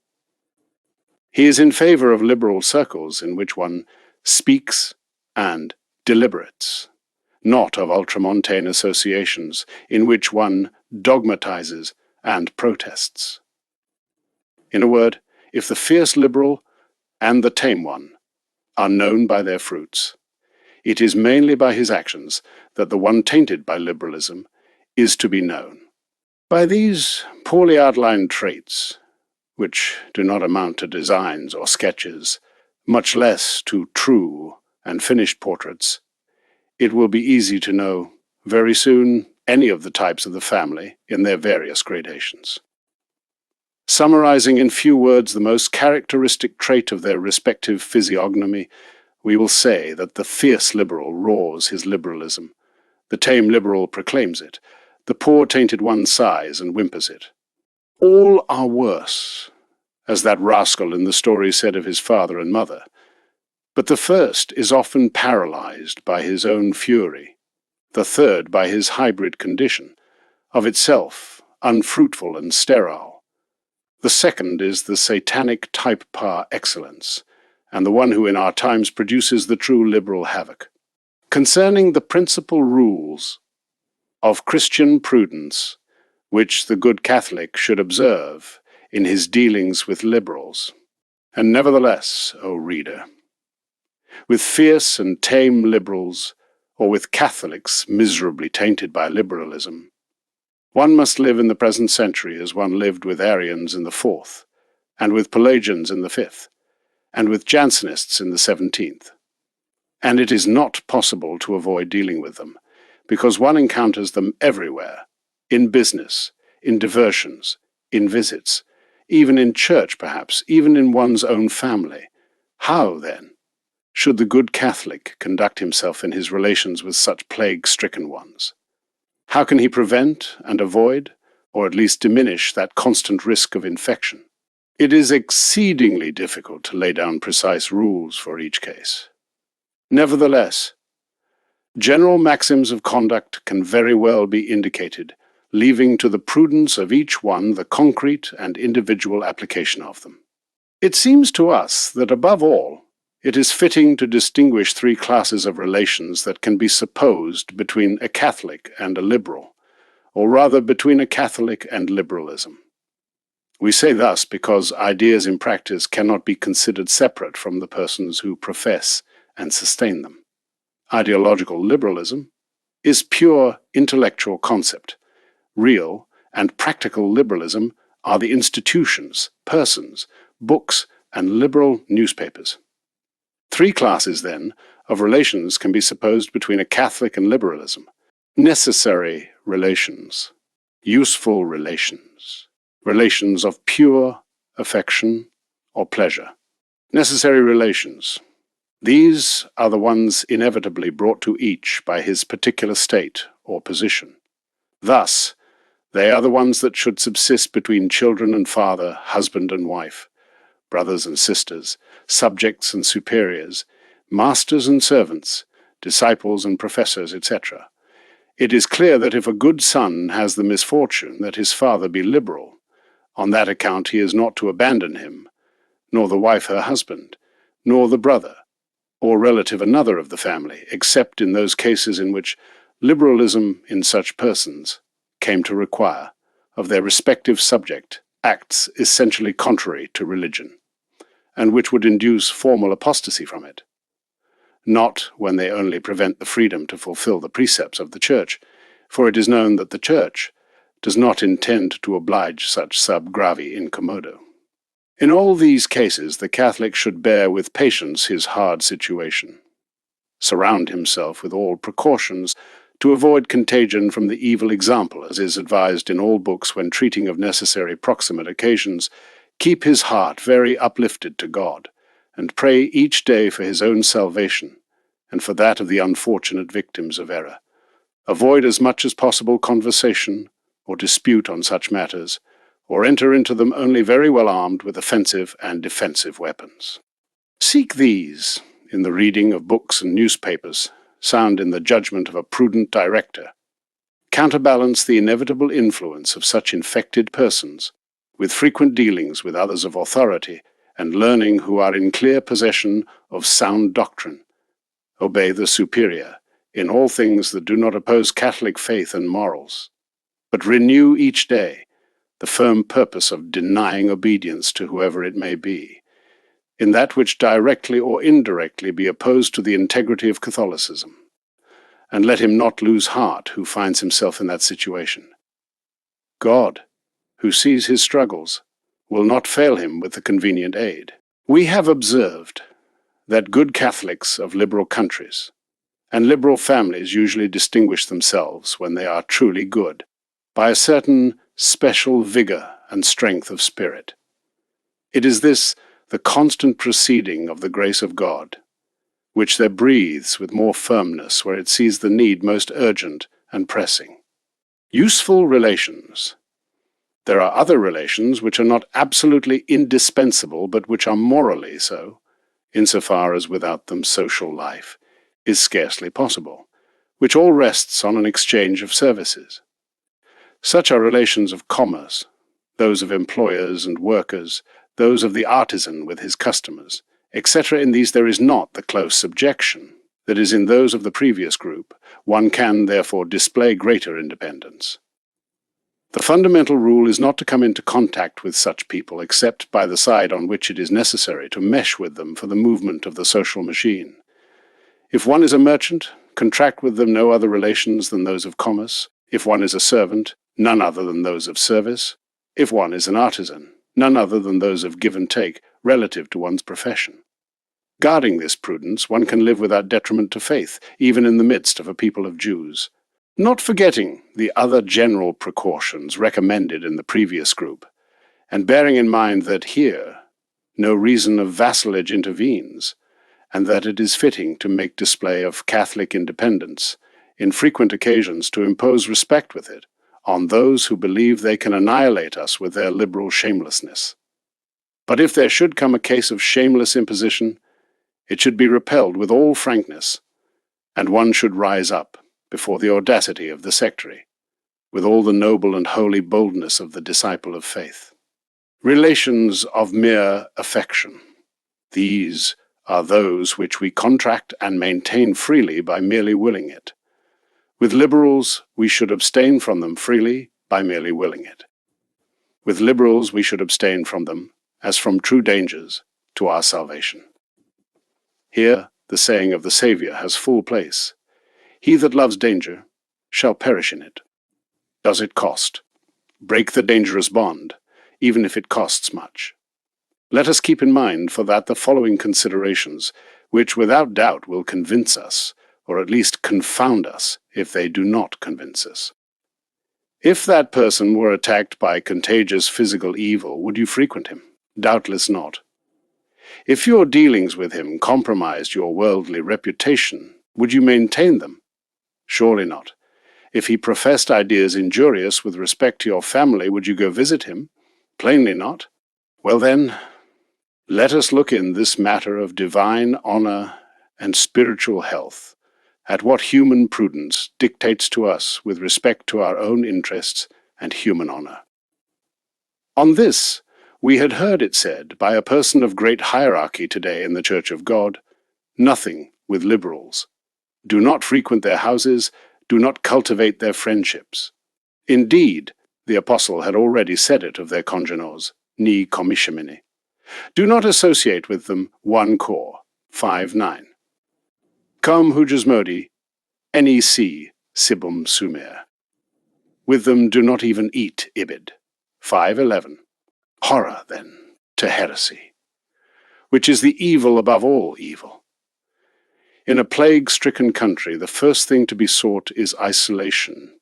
He is in favor of liberal circles in which one speaks and deliberates, not of ultramontane associations in which one dogmatizes and protests. In a word, if the fierce liberal and the tame one are known by their fruits, it is mainly by his actions that the one tainted by liberalism is to be known. By these poorly outlined traits, which do not amount to designs or sketches, much less to true and finished portraits, it will be easy to know very soon any of the types of the family in their various gradations. Summarizing in few words the most characteristic trait of their respective physiognomy, we will say that the fierce liberal roars his liberalism, the tame liberal proclaims it, the poor tainted one sighs and whimpers it. All are worse, as that rascal in the story said of his father and mother, but the first is often paralyzed by his own fury, the third by his hybrid condition, of itself unfruitful and sterile. The second is the satanic type par excellence, and the one who in our times produces the true liberal havoc. Concerning the principal rules of Christian prudence, which the good Catholic should observe in his dealings with liberals, and nevertheless, O reader, with fierce and tame liberals, or with Catholics miserably tainted by liberalism, one must live in the present century as one lived with Arians in the 4th, and with Pelagians in the 5th, and with Jansenists in the 17th. And it is not possible to avoid dealing with them, because one encounters them everywhere, in business, in diversions, in visits, even in church perhaps, even in one's own family. How, then, should the good Catholic conduct himself in his relations with such plague-stricken ones? How can he prevent and avoid, or at least diminish, that constant risk of infection? It is exceedingly difficult to lay down precise rules for each case. Nevertheless, general maxims of conduct can very well be indicated, leaving to the prudence of each one the concrete and individual application of them. It seems to us that above all, it is fitting to distinguish 3 classes of relations that can be supposed between a Catholic and a liberal, or rather between a Catholic and liberalism. We say thus because ideas in practice cannot be considered separate from the persons who profess and sustain them. Ideological liberalism is pure intellectual concept. Real and practical liberalism are the institutions, persons, books, and liberal newspapers. 3 classes, then, of relations can be supposed between a Catholic and liberalism. Necessary relations, useful relations, relations of pure affection or pleasure. Necessary relations. These are the ones inevitably brought to each by his particular state or position. Thus, they are the ones that should subsist between children and father, husband and wife, brothers and sisters, subjects and superiors, masters and servants, disciples and professors, etc. It is clear that if a good son has the misfortune that his father be liberal, on that account he is not to abandon him, nor the wife her husband, nor the brother, or relative another of the family, except in those cases in which liberalism in such persons came to require of their respective subject acts essentially contrary to religion, and which would induce formal apostasy from it. Not when they only prevent the freedom to fulfill the precepts of the Church, for it is known that the Church does not intend to oblige such sub gravi incommodo. In all these cases, the Catholic should bear with patience his hard situation, surround himself with all precautions to avoid contagion from the evil example, as is advised in all books when treating of necessary proximate occasions, keep his heart very uplifted to God, and pray each day for his own salvation, and for that of the unfortunate victims of error. Avoid as much as possible conversation or dispute on such matters, or enter into them only very well armed with offensive and defensive weapons. Seek these in the reading of books and newspapers, sound in the judgment of a prudent director. Counterbalance the inevitable influence of such infected persons with frequent dealings with others of authority and learning who are in clear possession of sound doctrine. Obey the superior in all things that do not oppose Catholic faith and morals, but renew each day the firm purpose of denying obedience to whoever it may be, in that which directly or indirectly be opposed to the integrity of Catholicism, and let him not lose heart who finds himself in that situation. God, who sees his struggles, will not fail him with the convenient aid. We have observed that good Catholics of liberal countries and liberal families usually distinguish themselves, when they are truly good, by a certain special vigor and strength of spirit. It is this, the constant proceeding of the grace of God, which there breathes with more firmness where it sees the need most urgent and pressing. Useful relations. There are other relations which are not absolutely indispensable, but which are morally so, insofar as without them social life is scarcely possible, which all rests on an exchange of services. Such are relations of commerce, those of employers and workers, those of the artisan with his customers, etc. In these there is not the close subjection that is in those of the previous group. One can, therefore, display greater independence. The fundamental rule is not to come into contact with such people except by the side on which it is necessary to mesh with them for the movement of the social machine. If one is a merchant, contract with them no other relations than those of commerce. If one is a servant, none other than those of service. If one is an artisan, none other than those of give and take relative to one's profession. Guarding this prudence, one can live without detriment to faith, even in the midst of a people of Jews, not forgetting the other general precautions recommended in the previous group, and bearing in mind that here no reason of vassalage intervenes, and that it is fitting to make display of Catholic independence, in frequent occasions to impose respect with it on those who believe they can annihilate us with their liberal shamelessness. But if there should come a case of shameless imposition, it should be repelled with all frankness, and one should rise up before the audacity of the sectary, with all the noble and holy boldness of the disciple of faith. Relations of mere affection. These are those which we contract and maintain freely by merely willing it. With liberals, we should abstain from them freely by merely willing it. With liberals, we should abstain from them as from true dangers to our salvation. Here, the saying of the Saviour has full place. He that loves danger shall perish in it. Does it cost? Break the dangerous bond, even if it costs much. Let us keep in mind for that the following considerations, which without doubt will convince us, or at least confound us, if they do not convince us. If that person were attacked by contagious physical evil, would you frequent him? Doubtless not. If your dealings with him compromised your worldly reputation, would you maintain them? Surely not. If he professed ideas injurious with respect to your family, would you go visit him? Plainly not. Well then, let us look in this matter of divine honor and spiritual health at what human prudence dictates to us with respect to our own interests and human honor. On this, we had heard it said by a person of great hierarchy today in the Church of God, nothing with liberals. Do not frequent their houses, do not cultivate their friendships. Indeed, the apostle had already said it of their congeners, ni commissimini. Do not associate with them one cor, 5:9. Cum hujusmodi, nec sibum sumer. With them do not even eat ibid, 5:11. Horror, then, to heresy, which is the evil above all evil. In a plague-stricken country, the first thing to be sought is isolation.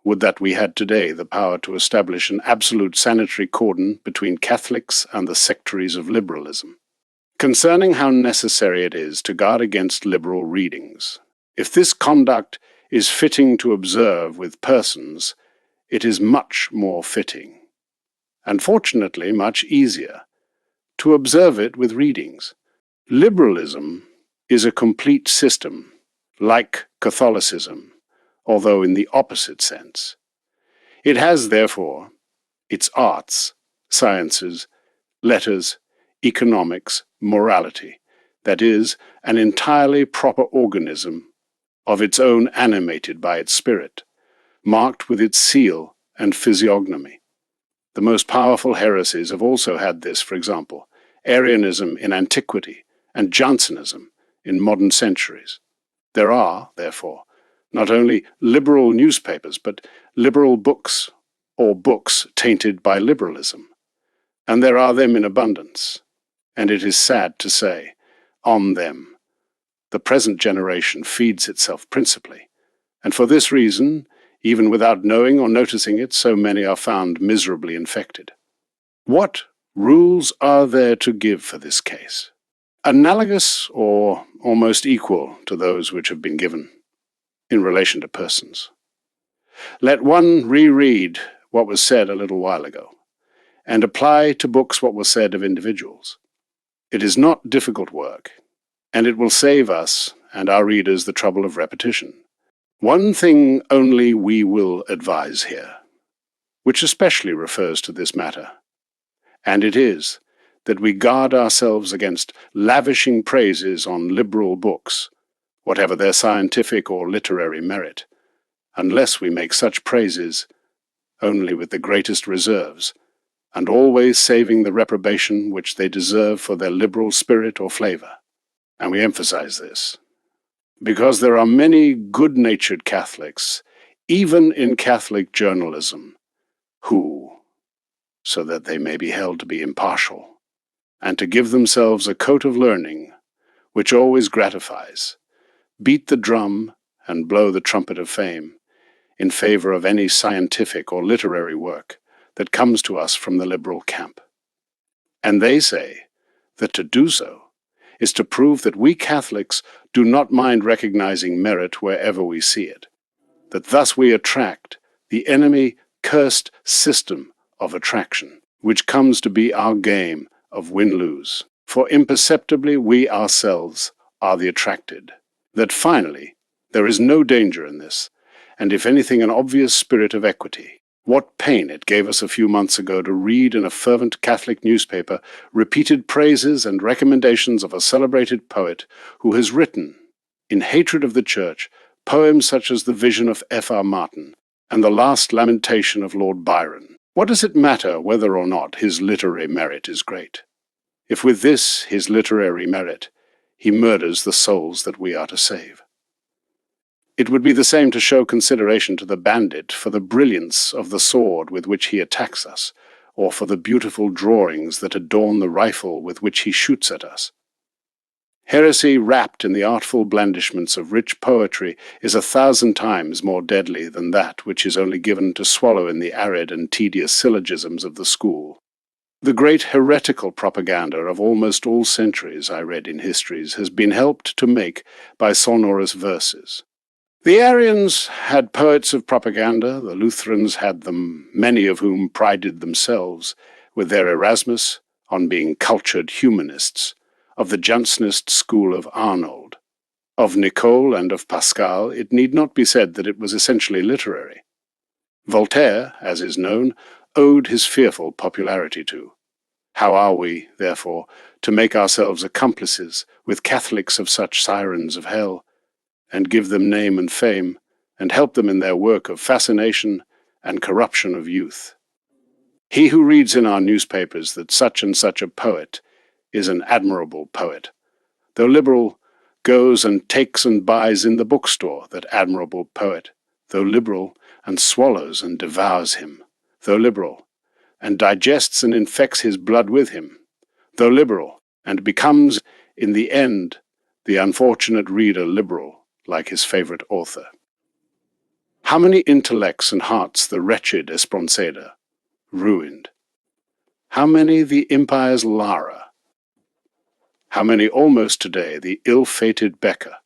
Would that we had today the power to establish an absolute sanitary cordon between Catholics and the sectaries of liberalism. Concerning how necessary it is to guard against liberal readings, if this conduct is fitting to observe with persons, it is much more fitting, and fortunately much easier, to observe it with readings. Liberalism is a complete system, like Catholicism, although in the opposite sense. It has, therefore, its arts, sciences, letters, economics, morality, that is, an entirely proper organism of its own animated by its spirit, marked with its seal and physiognomy. The most powerful heresies have also had this, for example, Arianism in antiquity and Jansenism in modern centuries. There are, therefore, not only liberal newspapers, but liberal books, or books tainted by liberalism. And there are them in abundance, and it is sad to say, On them, the present generation feeds itself principally, and for this reason, even without knowing or noticing it, so many are found miserably infected. What rules are there to give for this case? Analogous or almost equal to those which have been given in relation to persons. Let one reread what was said a little while ago, and apply to books what was said of individuals. It is not difficult work, and it will save us and our readers the trouble of repetition. One thing only we will advise here, which especially refers to this matter, and it is that we guard ourselves against lavishing praises on liberal books, whatever their scientific or literary merit, unless we make such praises only with the greatest reserves, and always saving the reprobation which they deserve for their liberal spirit or flavour. And we emphasize this, because there are many good-natured Catholics, even in Catholic journalism, who, so that they may be held to be impartial, and to give themselves a coat of learning, which always gratifies, beat the drum and blow the trumpet of fame, in favor of any scientific or literary work that comes to us from the liberal camp. And they say that to do so is to prove that we Catholics do not mind recognizing merit wherever we see it, that thus we attract the enemy-cursed system of attraction, which comes to be our game of win-lose, for imperceptibly we ourselves are the attracted, that finally there is no danger in this, and if anything an obvious spirit of equity. What pain it gave us a few months ago to read in a fervent Catholic newspaper repeated praises and recommendations of a celebrated poet who has written, in hatred of the Church, poems such as The Vision of F.R. Martin and The Last Lamentation of Lord Byron. What does it matter whether or not his literary merit is great, if with this, his literary merit, he murders the souls that we are to save? It would be the same to show consideration to the bandit for the brilliance of the sword with which he attacks us, or for the beautiful drawings that adorn the rifle with which he shoots at us. Heresy wrapped in the artful blandishments of rich poetry is 1,000 times more deadly than that which is only given to swallow in the arid and tedious syllogisms of the school. The great heretical propaganda of almost all centuries, I read in histories, has been helped to make by sonorous verses. The Arians had poets of propaganda, the Lutherans had them, many of whom prided themselves, with their Erasmus, on being cultured humanists, of the Jansenist school of Arnold. Of Nicole and of Pascal, it need not be said that it was essentially literary. Voltaire, as is known, owed his fearful popularity to. How are we, therefore, to make ourselves accomplices with Catholics of such sirens of hell, and give them name and fame, and help them in their work of fascination and corruption of youth? He who reads in our newspapers that such and such a poet is an admirable poet, though liberal, goes and takes and buys in the bookstore that admirable poet, though liberal, and swallows and devours him, though liberal, and digests and infects his blood with him, though liberal, and becomes, in the end, the unfortunate reader liberal, like his favorite author. How many intellects and hearts the wretched Espronceda ruined? How many the empire's Lara? How many almost today the ill-fated Becca?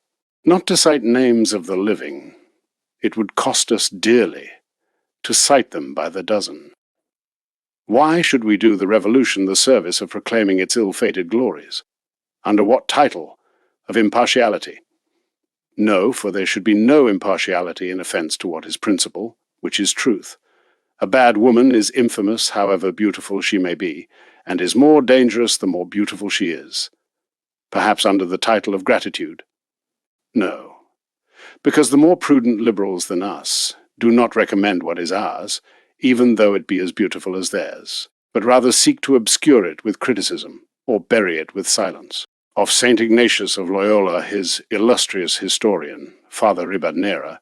Not to cite names of the living, it would cost us dearly to cite them by the dozen. Why should we do the Revolution the service of proclaiming its ill-fated glories? Under what title of impartiality? No, for there should be no impartiality in offence to what is principle, which is truth. A bad woman is infamous, however beautiful she may be, and is more dangerous the more beautiful she is. Perhaps under the title of gratitude? No, because the more prudent liberals than us do not recommend what is ours, even though it be as beautiful as theirs, but rather seek to obscure it with criticism, or bury it with silence. Of St. Ignatius of Loyola, his illustrious historian, Father Ribadeneira,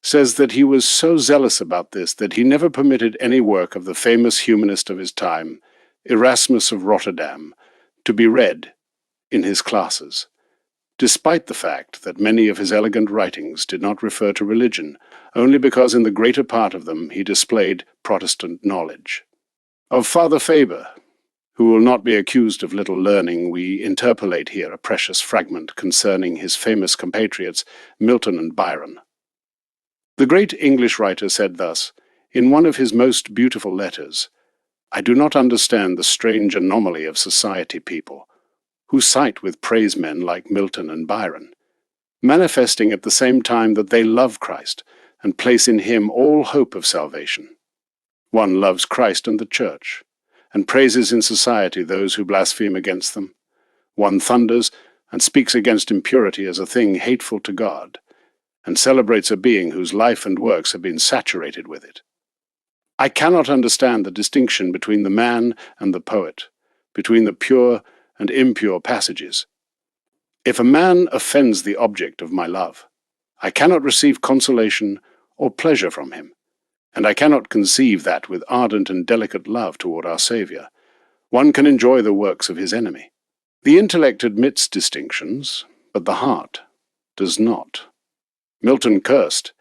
says that he was so zealous about this that he never permitted any work of the famous humanist of his time, Erasmus of Rotterdam, to be read in his classes, despite the fact that many of his elegant writings did not refer to religion, only because in the greater part of them he displayed Protestant knowledge. Of Father Faber, who will not be accused of little learning, we interpolate here a precious fragment concerning his famous compatriots Milton and Byron. The great English writer said thus, in one of his most beautiful letters, "I do not understand the strange anomaly of society people, who cite with praise men like Milton and Byron, manifesting at the same time that they love Christ and place in him all hope of salvation. One loves Christ and the Church, and praises in society those who blaspheme against them. One thunders and speaks against impurity as a thing hateful to God, and celebrates a being whose life and works have been saturated with it. I cannot understand the distinction between the man and the poet, between the pure and impure passages. If a man offends the object of my love, I cannot receive consolation or pleasure from him, and I cannot conceive that with ardent and delicate love toward our Saviour, one can enjoy the works of his enemy. The intellect admits distinctions, but the heart does not. Milton cursed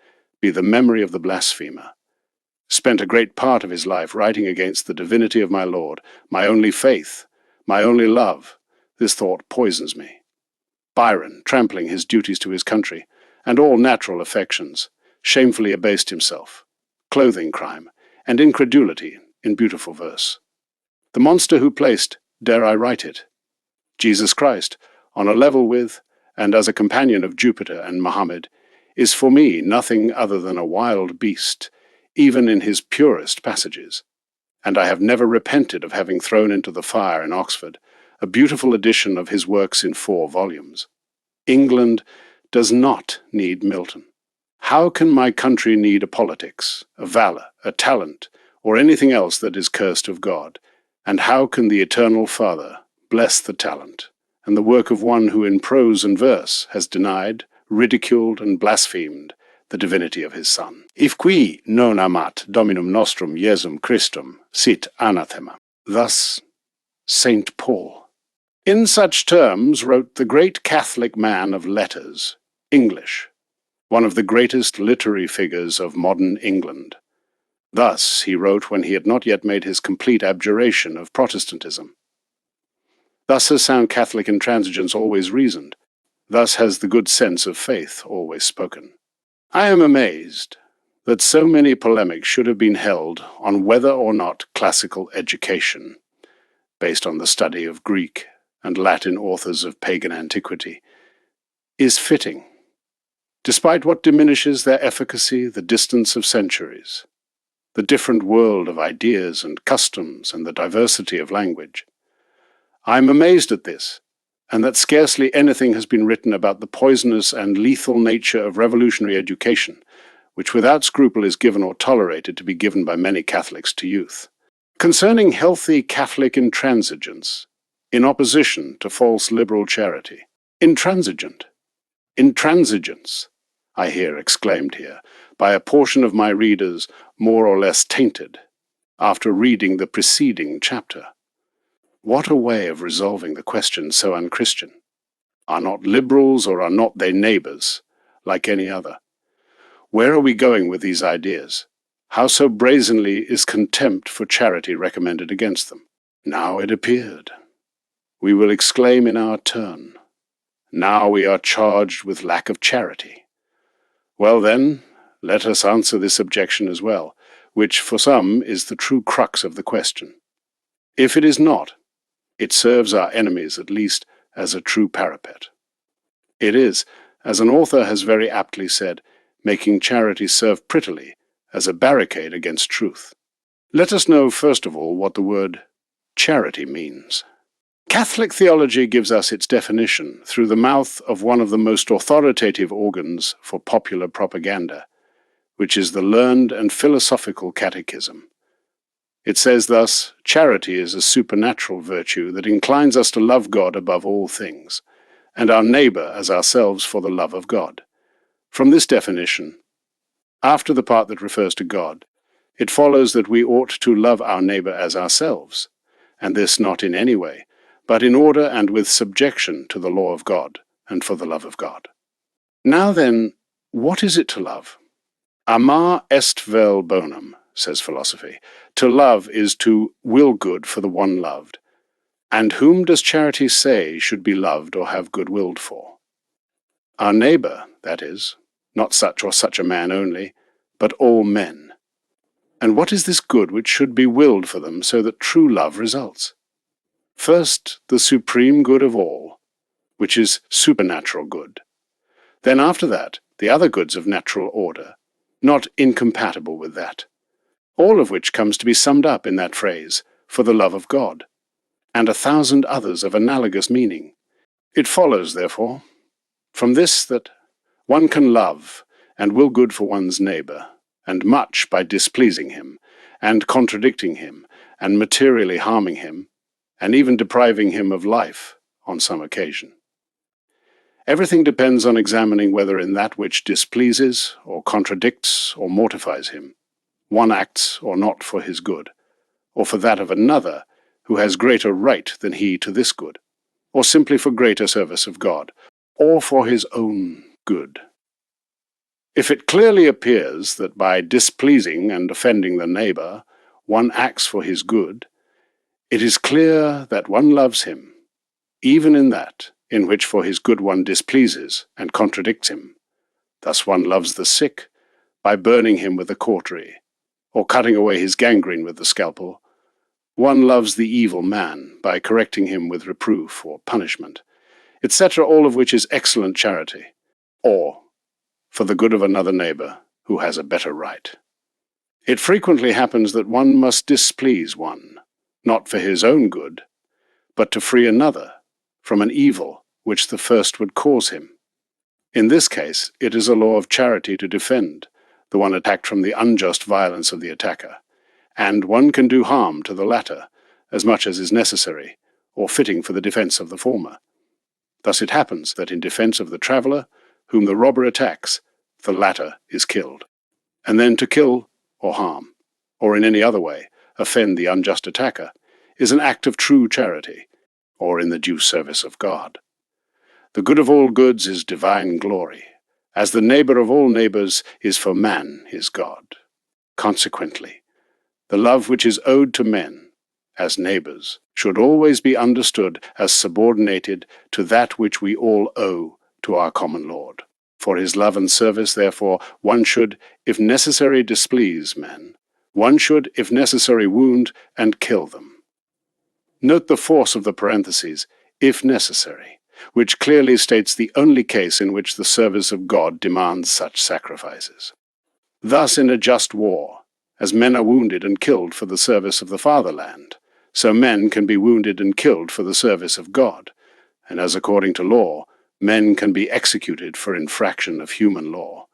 be the memory of the blasphemer, spent a great part of his life writing against the divinity of my Lord, my only faith, my only love. This thought poisons me. Byron, trampling his duties to his country, and all natural affections, shamefully abased himself, clothing crime, and incredulity in beautiful verse. The monster who placed, dare I write it, Jesus Christ, on a level with, and as a companion of Jupiter and Mohammed, is for me nothing other than a wild beast, even in his purest passages, and I have never repented of having thrown into the fire in Oxford a beautiful edition of his works in 4 volumes. England does not need Milton. How can my country need a politics, a valor, a talent, or anything else that is cursed of God? And how can the Eternal Father bless the talent and the work of one who in prose and verse has denied, ridiculed, and blasphemed the divinity of his Son? If qui non amat Dominum nostrum Iesum Christum sit anathema. Thus St. Paul. In such terms wrote the great Catholic man of letters, English, one of the greatest literary figures of modern England. Thus he wrote when he had not yet made his complete abjuration of Protestantism. Thus has sound Catholic intransigence always reasoned. Thus has the good sense of faith always spoken. I am amazed that so many polemics should have been held on whether or not classical education, based on the study of Greek and Latin authors of pagan antiquity, is fitting, despite what diminishes their efficacy the distance of centuries, the different world of ideas and customs, and the diversity of language. I am amazed at this, and that scarcely anything has been written about the poisonous and lethal nature of revolutionary education, which without scruple is given or tolerated to be given by many Catholics to youth. Concerning healthy Catholic intransigence, in opposition to false liberal charity. Intransigence, I hear exclaimed here, by a portion of my readers more or less tainted, after reading the preceding chapter. What a way of resolving the question so unchristian! Are not liberals, or are not they neighbors, like any other? Where are we going with these ideas? How so brazenly is contempt for charity recommended against them? Now it appeared. We will exclaim in our turn, now we are charged with lack of charity. Well then, let us answer this objection as well, which for some is the true crux of the question. If it is not, it serves our enemies at least as a true parapet. It is, as an author has very aptly said, making charity serve prettily as a barricade against truth. Let us know first of all what the word charity means. Catholic theology gives us its definition through the mouth of one of the most authoritative organs for popular propaganda, which is the learned and philosophical catechism. It says thus, charity is a supernatural virtue that inclines us to love God above all things, and our neighbor as ourselves for the love of God. From this definition, after the part that refers to God, it follows that we ought to love our neighbor as ourselves, and this not in any way, but in order and with subjection to the law of God and for the love of God. Now then, what is it to love? Amar est vel bonum, says philosophy. To love is to will good for the one loved. And whom does charity say should be loved or have good willed for? Our neighbour, that is, not such or such a man only, but all men. And what is this good which should be willed for them so that true love results? First, the supreme good of all, which is supernatural good. Then after that, the other goods of natural order, not incompatible with that. All of which comes to be summed up in that phrase, for the love of God, and 1,000 others of analogous meaning. It follows, therefore, from this that one can love and will good for one's neighbour, and much by displeasing him, and contradicting him, and materially harming him, and even depriving him of life on some occasion. Everything depends on examining whether in that which displeases, or contradicts, or mortifies him, one acts or not for his good, or for that of another who has greater right than he to this good, or simply for greater service of God, or for his own good. If it clearly appears that by displeasing and offending the neighbour one acts for his good, it is clear that one loves him, even in that in which for his good one displeases and contradicts him. Thus one loves the sick by burning him with a cautery, or cutting away his gangrene with the scalpel. One loves the evil man by correcting him with reproof or punishment, etc., all of which is excellent charity, or for the good of another neighbour who has a better right. It frequently happens that one must displease one, not for his own good, but to free another from an evil which the first would cause him. In this case, it is a law of charity to defend the one attacked from the unjust violence of the attacker, and one can do harm to the latter as much as is necessary or fitting for the defence of the former. Thus it happens that in defence of the traveller whom the robber attacks, the latter is killed. And then to kill or harm, or in any other way offend the unjust attacker, is an act of true charity, or in the due service of God. The good of all goods is divine glory, as the neighbour of all neighbours is for man his God. Consequently, the love which is owed to men, as neighbours, should always be understood as subordinated to that which we all owe to our common Lord. For his love and service, therefore, one should, if necessary, displease men. One should, if necessary, wound and kill them. Note the force of the parentheses, if necessary, which clearly states the only case in which the service of God demands such sacrifices. Thus in a just war, as men are wounded and killed for the service of the fatherland, so men can be wounded and killed for the service of God, and as according to law, men can be executed for infraction of human law.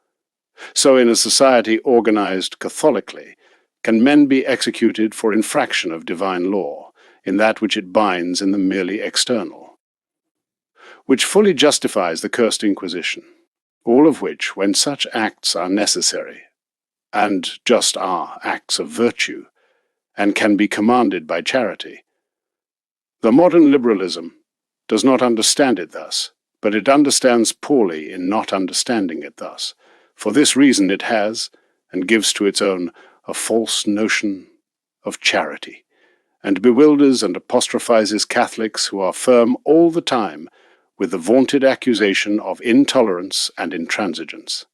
So in a society organized Catholically, can men be executed for infraction of divine law, in that which it binds in the merely external, which fully justifies the cursed Inquisition, all of which, when such acts are necessary, and just are acts of virtue, and can be commanded by charity. The modern liberalism does not understand it thus, but it understands poorly in not understanding it thus. For this reason it has, and gives to its own, a false notion of charity, and bewilders and apostrophizes Catholics who are firm all the time with the vaunted accusation of intolerance and intransigence.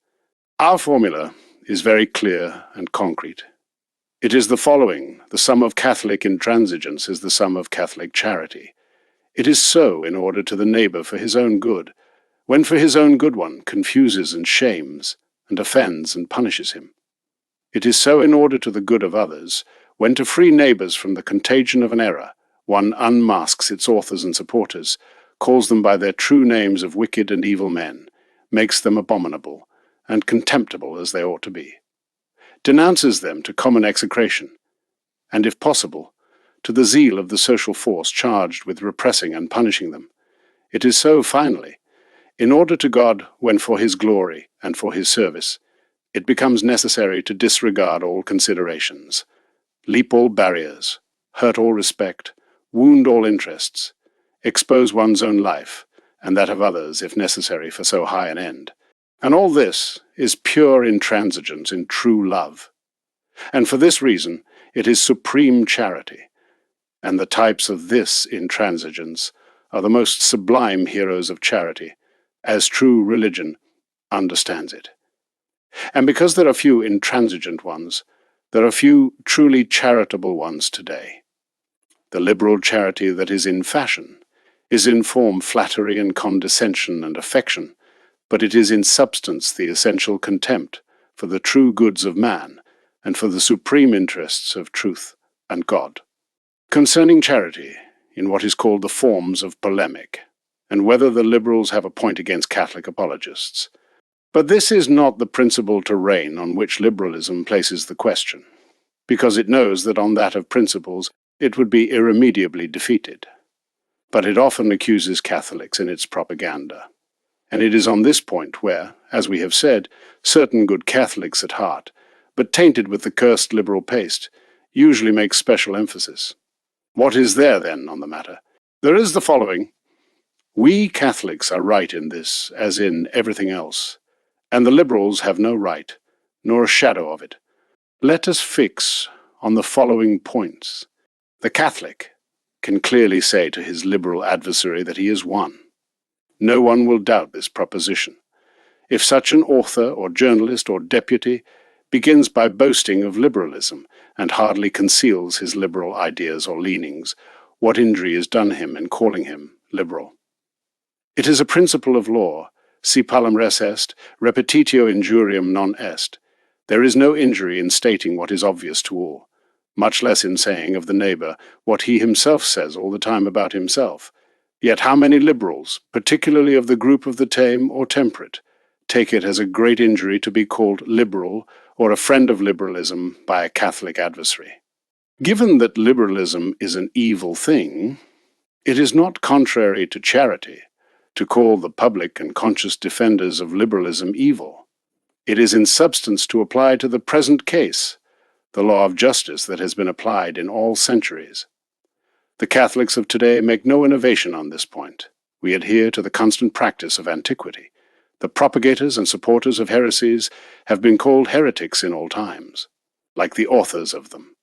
Our formula is very clear and concrete. It is the following: the sum of Catholic intransigence is the sum of Catholic charity. It is so in order to the neighbour for his own good, when for his own good one confuses and shames, and offends and punishes him. It is so in order to the good of others, when to free neighbours from the contagion of an error, one unmasks its authors and supporters, calls them by their true names of wicked and evil men, makes them abominable, and contemptible as they ought to be, denounces them to common execration, and, if possible, to the zeal of the social force charged with repressing and punishing them. It is so, finally, in order to God, when for his glory and for his service, it becomes necessary to disregard all considerations, leap all barriers, hurt all respect, wound all interests, expose one's own life, and that of others if necessary for so high an end. And all this is pure intransigence in true love. And for this reason, it is supreme charity, and the types of this intransigence are the most sublime heroes of charity, as true religion understands it. And because there are few intransigent ones, there are few truly charitable ones today. The liberal charity that is in fashion is in form flattery and condescension and affection, but it is in substance the essential contempt for the true goods of man and for the supreme interests of truth and God. Concerning charity, in what is called the forms of polemic, and whether the liberals have a point against Catholic apologists. But this is not the principle terrain on which liberalism places the question, because it knows that on that of principles it would be irremediably defeated. But it often accuses Catholics in its propaganda. And it is on this point where, as we have said, certain good Catholics at heart, but tainted with the cursed liberal paste, usually make special emphasis. What is there, then, on the matter? There is the following. We Catholics are right in this, as in everything else, and the liberals have no right, nor a shadow of it. Let us fix on the following points. The Catholic can clearly say to his liberal adversary that he is one. No one will doubt this proposition. If such an author or journalist or deputy begins by boasting of liberalism and hardly conceals his liberal ideas or leanings, what injury is done him in calling him liberal? It is a principle of law, si palem res est, repetitio injuriam non est. There is no injury in stating what is obvious to all, much less in saying of the neighbour what he himself says all the time about himself. Yet how many liberals, particularly of the group of the tame or temperate, take it as a great injury to be called liberal or a friend of liberalism by a Catholic adversary. Given that liberalism is an evil thing, it is not contrary to charity to call the public and conscious defenders of liberalism evil. It is in substance to apply to the present case the law of justice that has been applied in all centuries. The Catholics of today make no innovation on this point. We adhere to the constant practice of antiquity. The propagators and supporters of heresies have been called heretics in all times, like the authors of them.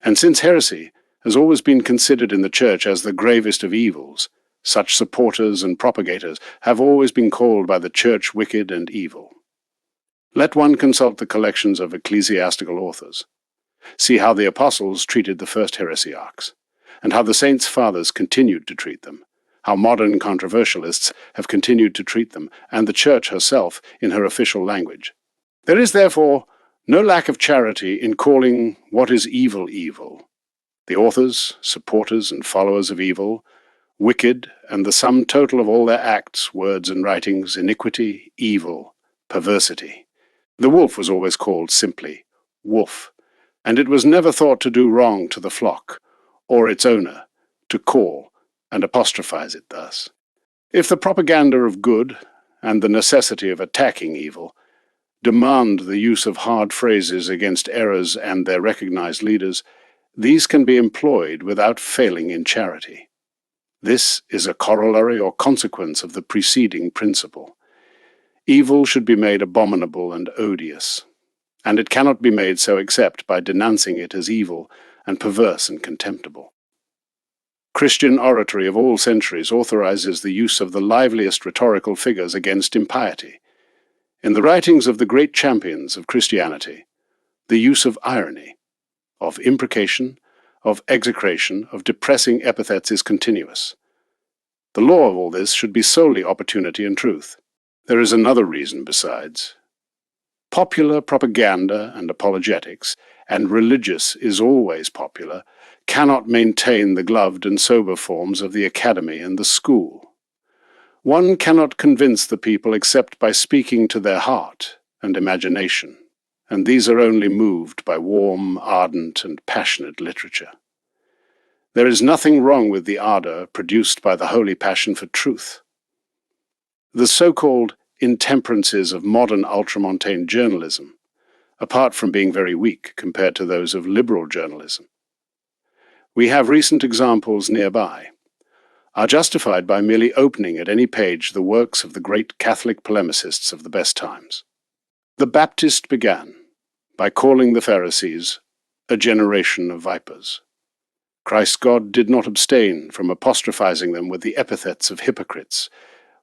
And since heresy has always been considered in the Church as the gravest of evils, such supporters and propagators have always been called by the Church wicked and evil. Let one consult the collections of ecclesiastical authors. See how the apostles treated the first heresiarchs, and how the saints' fathers continued to treat them, how modern controversialists have continued to treat them, and the Church herself in her official language. There is, therefore, no lack of charity in calling what is evil evil. The authors, supporters, and followers of evil, wicked, and the sum total of all their acts, words, and writings, iniquity, evil, perversity. The wolf was always called simply wolf, and it was never thought to do wrong to the flock, or its owner, to call and apostrophize it thus. If the propaganda of good and the necessity of attacking evil demand the use of hard phrases against errors and their recognized leaders, these can be employed without failing in charity. This is a corollary or consequence of the preceding principle. Evil should be made abominable and odious, and it cannot be made so except by denouncing it as evil and perverse and contemptible. Christian oratory of all centuries authorizes the use of the liveliest rhetorical figures against impiety. In the writings of the great champions of Christianity, the use of irony, of imprecation, of execration, of depressing epithets is continuous. The law of all this should be solely opportunity and truth. There is another reason besides. Popular propaganda and apologetics, and religious is always popular, cannot maintain the gloved and sober forms of the academy and the school. One cannot convince the people except by speaking to their heart and imagination, and these are only moved by warm, ardent, and passionate literature. There is nothing wrong with the ardor produced by the holy passion for truth. The so-called intemperances of modern ultramontane journalism, apart from being very weak compared to those of liberal journalism. We have recent examples nearby. are justified by merely opening at any page the works of the great Catholic polemicists of the best times. The Baptist began by calling the Pharisees a generation of vipers. Christ God did not abstain from apostrophizing them with the epithets of hypocrites,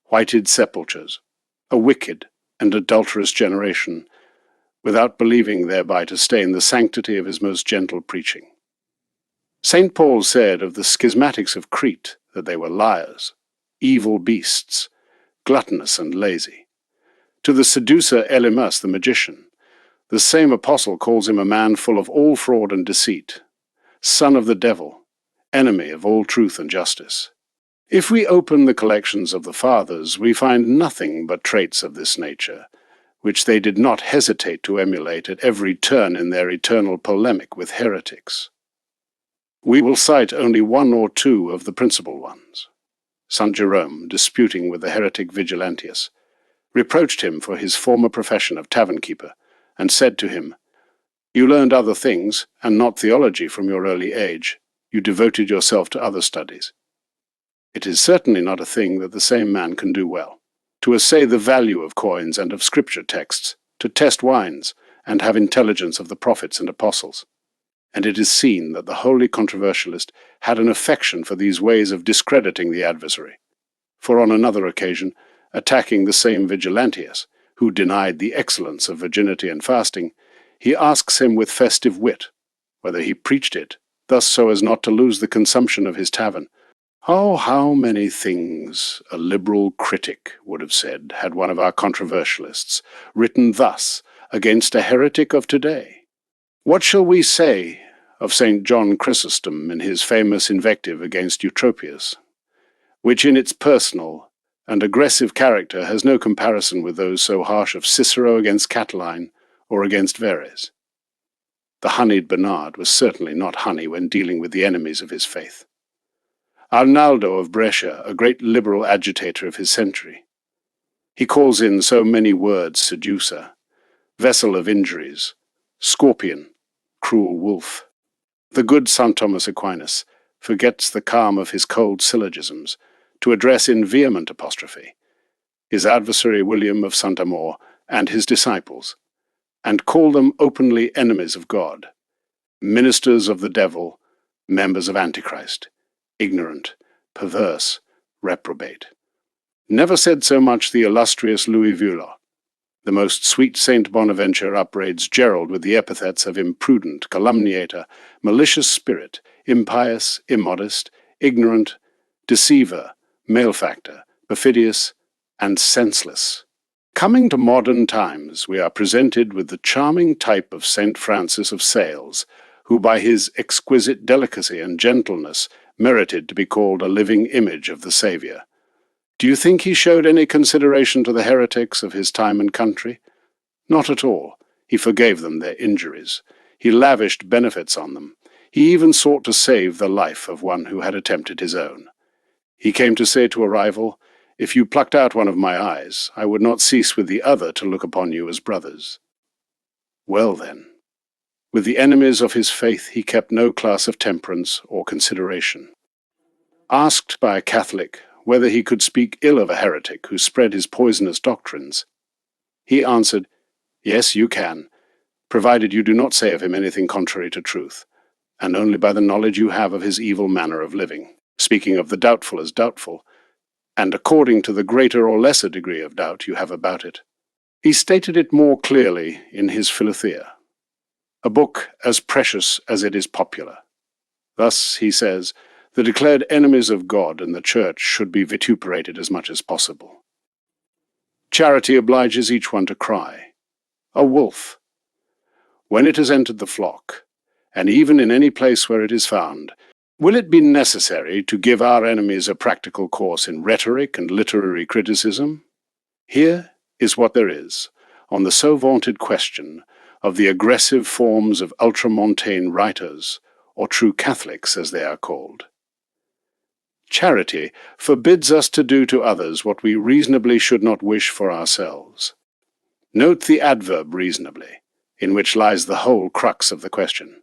whited sepulchres, a wicked and adulterous generation, without believing thereby to stain the sanctity of his most gentle preaching. St. Paul said of the schismatics of Crete that they were liars, evil beasts, gluttonous and lazy. To the seducer Elymas the magician, the same apostle calls him a man full of all fraud and deceit, son of the devil, enemy of all truth and justice. If we open the collections of the Fathers, we find nothing but traits of this nature, which they did not hesitate to emulate at every turn in their eternal polemic with heretics. We will cite only one or two of the principal ones. St. Jerome, disputing with the heretic Vigilantius, reproached him for his former profession of tavern-keeper, and said to him, "You learned other things, and not theology from your early age. You devoted yourself to other studies." It is certainly not a thing that the same man can do well, to assay the value of coins and of scripture texts, to test wines, and have intelligence of the prophets and apostles. And it is seen that the holy controversialist had an affection for these ways of discrediting the adversary. For on another occasion, attacking the same Vigilantius, who denied the excellence of virginity and fasting, he asks him with festive wit whether he preached it, thus so as not to lose the consumption of his tavern. Oh, how many things a liberal critic would have said had one of our controversialists written thus against a heretic of today. What shall we say of St. John Chrysostom in his famous invective against Eutropius, which in its personal and aggressive character has no comparison with those so harsh of Cicero against Catiline or against Verres? The honeyed Bernard was certainly not honey when dealing with the enemies of his faith. Arnaldo of Brescia, a great liberal agitator of his century. He calls in so many words seducer, vessel of injuries, scorpion, cruel wolf. The good St. Thomas Aquinas forgets the calm of his cold syllogisms to address in vehement apostrophe his adversary William of St. Amour and his disciples, and call them openly enemies of God, ministers of the devil, members of Antichrist, ignorant, perverse, reprobate. Never said so much the illustrious Louis Vuillot. The most sweet Saint Bonaventure upbraids Gerald with the epithets of imprudent, calumniator, malicious spirit, impious, immodest, ignorant, deceiver, malefactor, perfidious, and senseless. Coming to modern times, we are presented with the charming type of St. Francis of Sales, who by his exquisite delicacy and gentleness merited to be called a living image of the Saviour. Do you think he showed any consideration to the heretics of his time and country? Not at all. He forgave them their injuries. He lavished benefits on them. He even sought to save the life of one who had attempted his own. He came to say to a rival, "If you plucked out one of my eyes, I would not cease with the other to look upon you as brothers." Well then, with the enemies of his faith he kept no class of temperance or consideration. Asked by a Catholic whether he could speak ill of a heretic who spread his poisonous doctrines, he answered, "Yes, you can, provided you do not say of him anything contrary to truth, and only by the knowledge you have of his evil manner of living, speaking of the doubtful as doubtful, and according to the greater or lesser degree of doubt you have about it." He stated it more clearly in his Philothea, a book as precious as it is popular. Thus, he says, the declared enemies of God and the Church should be vituperated as much as possible. Charity obliges each one to cry, "A wolf!" When it has entered the flock, and even in any place where it is found, will it be necessary to give our enemies a practical course in rhetoric and literary criticism? Here is what there is on the so vaunted question of the aggressive forms of ultramontane writers, or true Catholics as they are called. Charity forbids us to do to others what we reasonably should not wish for ourselves. Note the adverb reasonably, in which lies the whole crux of the question.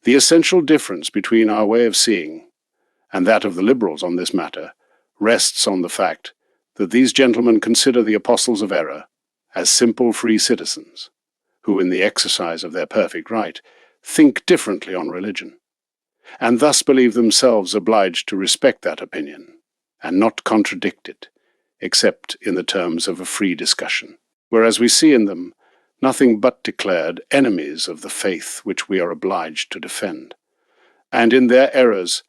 The essential difference between our way of seeing and that of the liberals on this matter, rests on the fact that these gentlemen consider the apostles of error as simple free citizens, who, in the exercise of their perfect right, think differently on religion, and thus believe themselves obliged to respect that opinion, and not contradict it, except in the terms of a free discussion, whereas we see in them nothing but declared enemies of the faith which we are obliged to defend. And in their errors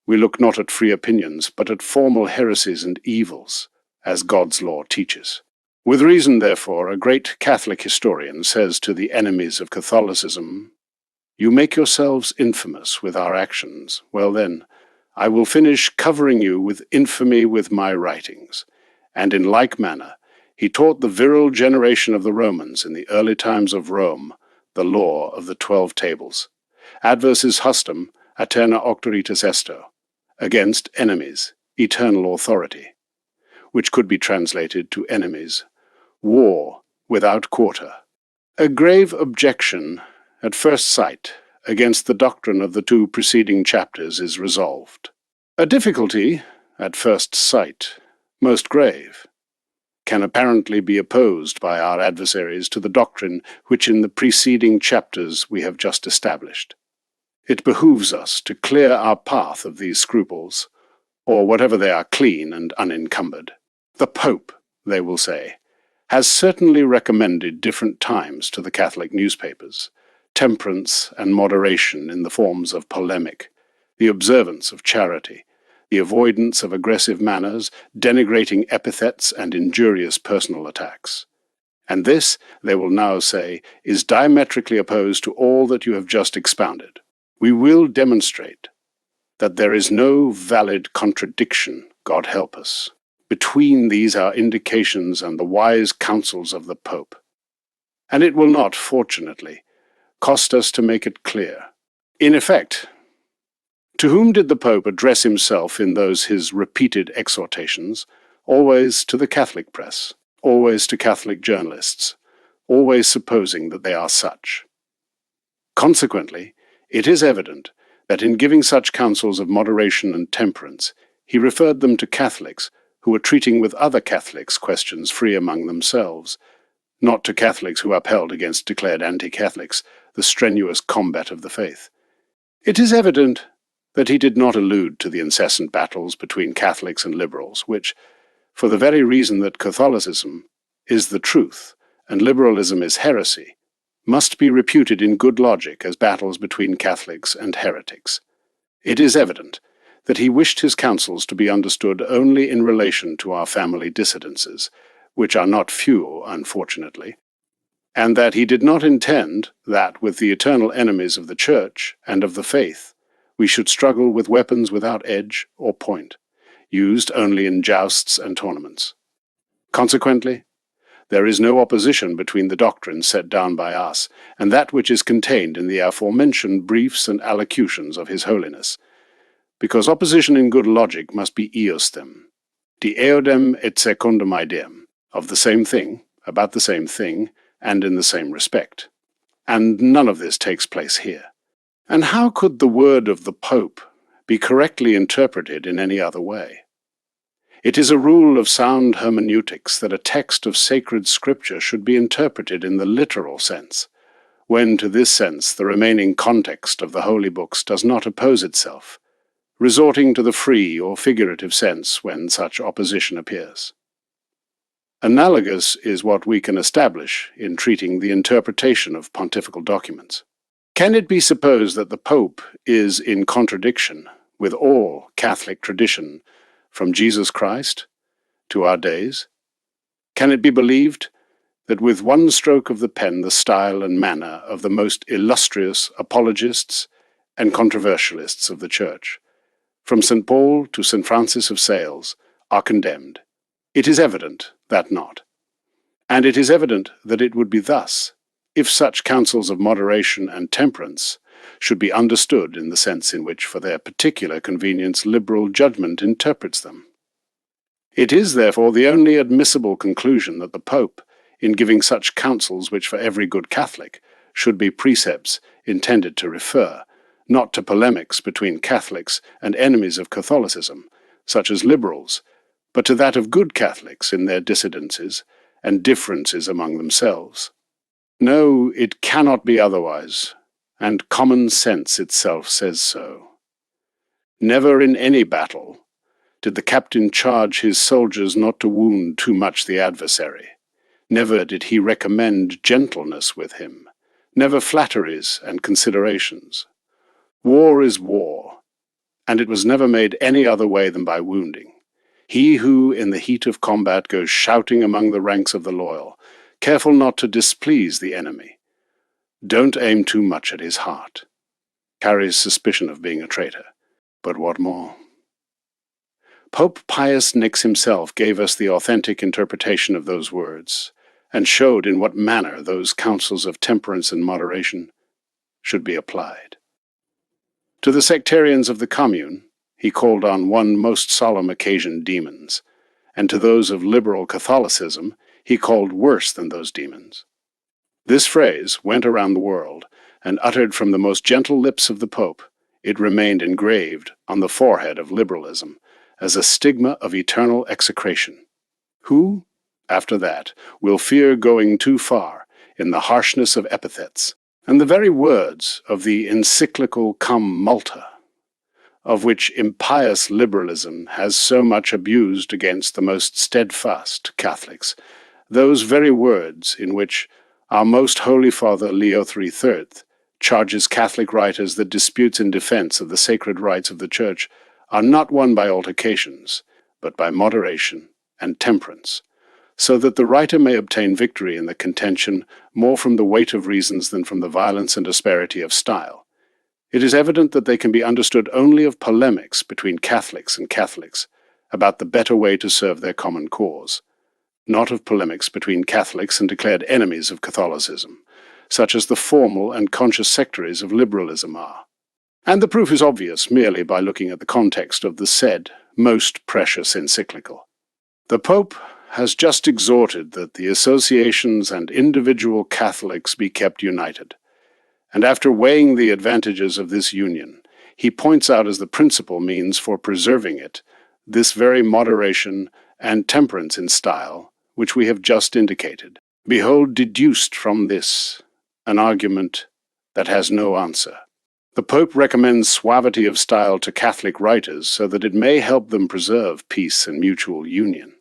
we look not at free opinions, but at formal heresies and evils, as God's law teaches. With reason, therefore, a great Catholic historian says to the enemies of Catholicism, "You make yourselves infamous with our actions. Well then, I will finish covering you with infamy with my writings." And in like manner, he taught the virile generation of the Romans in the early times of Rome the law of the 12 tables, adversus hustum aeterna auctoritas esto, against enemies, eternal authority, which could be translated to enemies, war without quarter. A grave objection, at first sight, against the doctrine of the 2 preceding chapters is resolved. A difficulty, at first sight, most grave, can apparently be opposed by our adversaries to the doctrine which in the preceding chapters we have just established. It behooves us to clear our path of these scruples, or whatever they are, clean and unencumbered. The Pope, they will say, has certainly recommended different times to the Catholic newspapers, temperance and moderation in the forms of polemic, the observance of charity, the avoidance of aggressive manners, denigrating epithets, and injurious personal attacks. And this, they will now say, is diametrically opposed to all that you have just expounded. We will demonstrate that there is no valid contradiction, God help us, between these our indications and the wise counsels of the Pope. And it will not, fortunately, cost us to make it clear. In effect, to whom did the Pope address himself in those his repeated exhortations? Always to the Catholic press, always to Catholic journalists, always supposing that they are such. Consequently, it is evident that in giving such counsels of moderation and temperance, he referred them to Catholics who were treating with other Catholics questions free among themselves, not to Catholics who upheld against declared anti-Catholics the strenuous combat of the faith. It is evident that he did not allude to the incessant battles between Catholics and liberals, which, for the very reason that Catholicism is the truth and liberalism is heresy, must be reputed in good logic as battles between Catholics and heretics. It is evident that he wished his counsels to be understood only in relation to our family dissidences, which are not few, unfortunately, and that he did not intend that, with the eternal enemies of the Church and of the faith, we should struggle with weapons without edge or point, used only in jousts and tournaments. Consequently, there is no opposition between the doctrines set down by us and that which is contained in the aforementioned briefs and allocutions of His Holiness, because opposition in good logic must be eostem, de eodem et secundum ideam, of the same thing, about the same thing, and in the same respect. And none of this takes place here. And how could the word of the Pope be correctly interpreted in any other way? It is a rule of sound hermeneutics that a text of sacred scripture should be interpreted in the literal sense, when to this sense the remaining context of the holy books does not oppose itself, resorting to the free or figurative sense when such opposition appears. Analogous is what we can establish in treating the interpretation of pontifical documents. Can it be supposed that the Pope is in contradiction with all Catholic tradition from Jesus Christ to our days? Can it be believed that with one stroke of the pen the style and manner of the most illustrious apologists and controversialists of the Church, from St. Paul to St. Francis of Sales, are condemned? It is evident that not. And it is evident that it would be thus, if such counsels of moderation and temperance should be understood in the sense in which, for their particular convenience, liberal judgment interprets them. It is, therefore, the only admissible conclusion that the Pope, in giving such counsels which for every good Catholic should be precepts intended to refer, not to polemics between Catholics and enemies of Catholicism, such as liberals, but to that of good Catholics in their dissidences and differences among themselves. No, it cannot be otherwise, and common sense itself says so. Never in any battle did the captain charge his soldiers not to wound too much the adversary. Never did he recommend gentleness with him, never flatteries and considerations. War is war, and it was never made any other way than by wounding. He who, in the heat of combat, goes shouting among the ranks of the loyal, careful not to displease the enemy, don't aim too much at his heart, carries suspicion of being a traitor. But what more? Pope Pius X himself gave us the authentic interpretation of those words, and showed in what manner those counsels of temperance and moderation should be applied. To the sectarians of the Commune, he called on one most solemn occasion demons, and to those of liberal Catholicism, he called worse than those demons. This phrase went around the world, and uttered from the most gentle lips of the Pope, it remained engraved on the forehead of liberalism as a stigma of eternal execration. Who, after that, will fear going too far in the harshness of epithets, and the very words of the encyclical Cum Multa, of which impious liberalism has so much abused against the most steadfast Catholics, those very words in which our most Holy Father Leo III charges Catholic writers that disputes in defense of the sacred rights of the Church are not won by altercations, but by moderation and temperance, so that the writer may obtain victory in the contention more from the weight of reasons than from the violence and asperity of style. It is evident that they can be understood only of polemics between Catholics and Catholics about the better way to serve their common cause, not of polemics between Catholics and declared enemies of Catholicism, such as the formal and conscious sectaries of liberalism are. And the proof is obvious merely by looking at the context of the said most precious encyclical. The Pope has just exhorted that the associations and individual Catholics be kept united, and after weighing the advantages of this union, he points out as the principal means for preserving it this very moderation and temperance in style which we have just indicated. Behold, deduced from this, an argument that has no answer. The Pope recommends suavity of style to Catholic writers so that it may help them preserve peace and mutual union.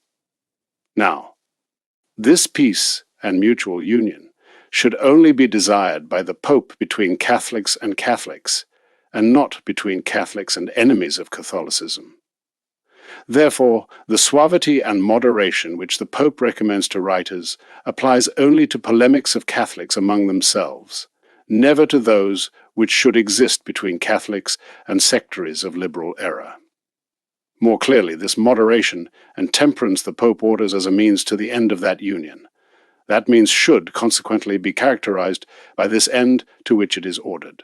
Now, this peace and mutual union should only be desired by the Pope between Catholics and Catholics, and not between Catholics and enemies of Catholicism. Therefore, the suavity and moderation which the Pope recommends to writers applies only to polemics of Catholics among themselves, never to those which should exist between Catholics and sectaries of liberal error. More clearly, this moderation and temperance the Pope orders as a means to the end of that union. That means should consequently be characterized by this end to which it is ordered.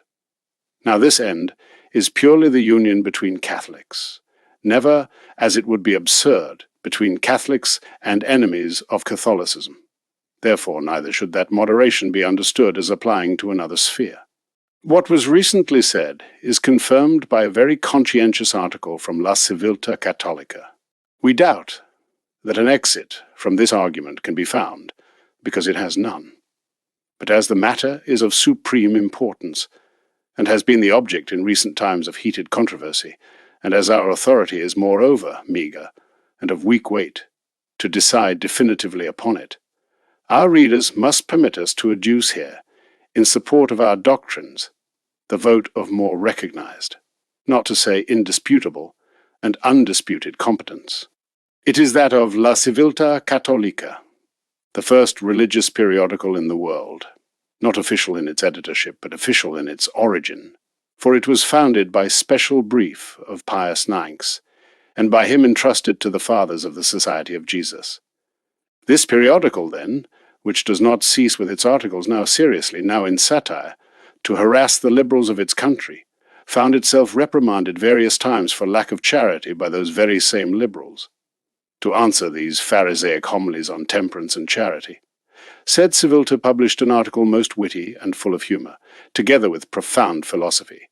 Now this end is purely the union between Catholics, never, as it would be absurd, between Catholics and enemies of Catholicism. Therefore, neither should that moderation be understood as applying to another sphere. What was recently said is confirmed by a very conscientious article from La Civiltà Cattolica. We doubt that an exit from this argument can be found, because it has none. But as the matter is of supreme importance, and has been the object in recent times of heated controversy, and as our authority is moreover meagre, and of weak weight, to decide definitively upon it, our readers must permit us to adduce here, in support of our doctrines, the vote of more recognized, not to say indisputable, and undisputed competence. It is that of La Civiltà Cattolica, the first religious periodical in the world, not official in its editorship, but official in its origin, for it was founded by special brief of Pius IX, and by him entrusted to the Fathers of the Society of Jesus. This periodical, then, which does not cease with its articles now seriously, now in satire, to harass the liberals of its country, found itself reprimanded various times for lack of charity by those very same liberals. To answer these Pharisaic homilies on temperance and charity, said Civiltà published an article most witty and full of humour, together with profound philosophy,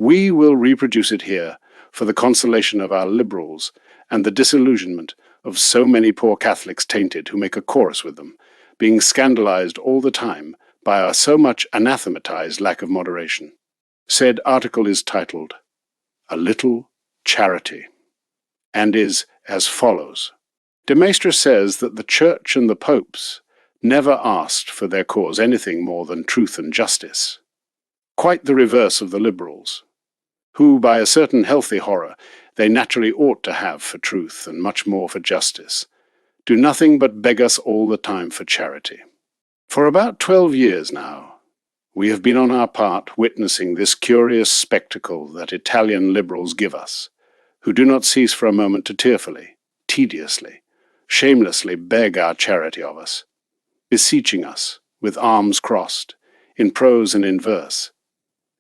We will reproduce it here for the consolation of our liberals and the disillusionment of so many poor Catholics tainted who make a chorus with them, being scandalized all the time by our so much anathematized lack of moderation. Said article is titled, A Little Charity, and is as follows. De Maistre says that the Church and the popes never asked for their cause anything more than truth and justice. Quite the reverse of the liberals, who, by a certain healthy horror they naturally ought to have for truth and much more for justice, do nothing but beg us all the time for charity. For about 12 years now, we have been on our part witnessing this curious spectacle that Italian liberals give us, who do not cease for a moment to tearfully, tediously, shamelessly beg our charity of us, beseeching us, with arms crossed, in prose and in verse,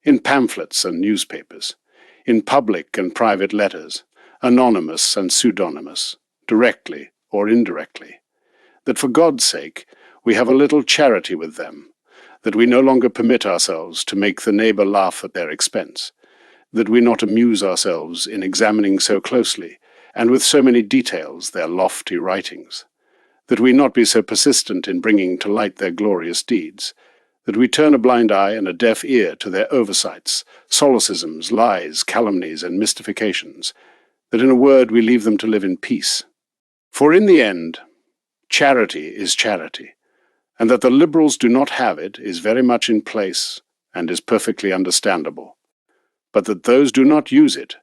in pamphlets and newspapers, in public and private letters, anonymous and pseudonymous, directly or indirectly, that for God's sake we have a little charity with them, that we no longer permit ourselves to make the neighbor laugh at their expense, that we not amuse ourselves in examining so closely and with so many details their lofty writings, that we not be so persistent in bringing to light their glorious deeds, that we turn a blind eye and a deaf ear to their oversights, solecisms, lies, calumnies, and mystifications, that in a word we leave them to live in peace. For in the end, charity is charity, and that the liberals do not have it is very much in place and is perfectly understandable. But that those do not use it,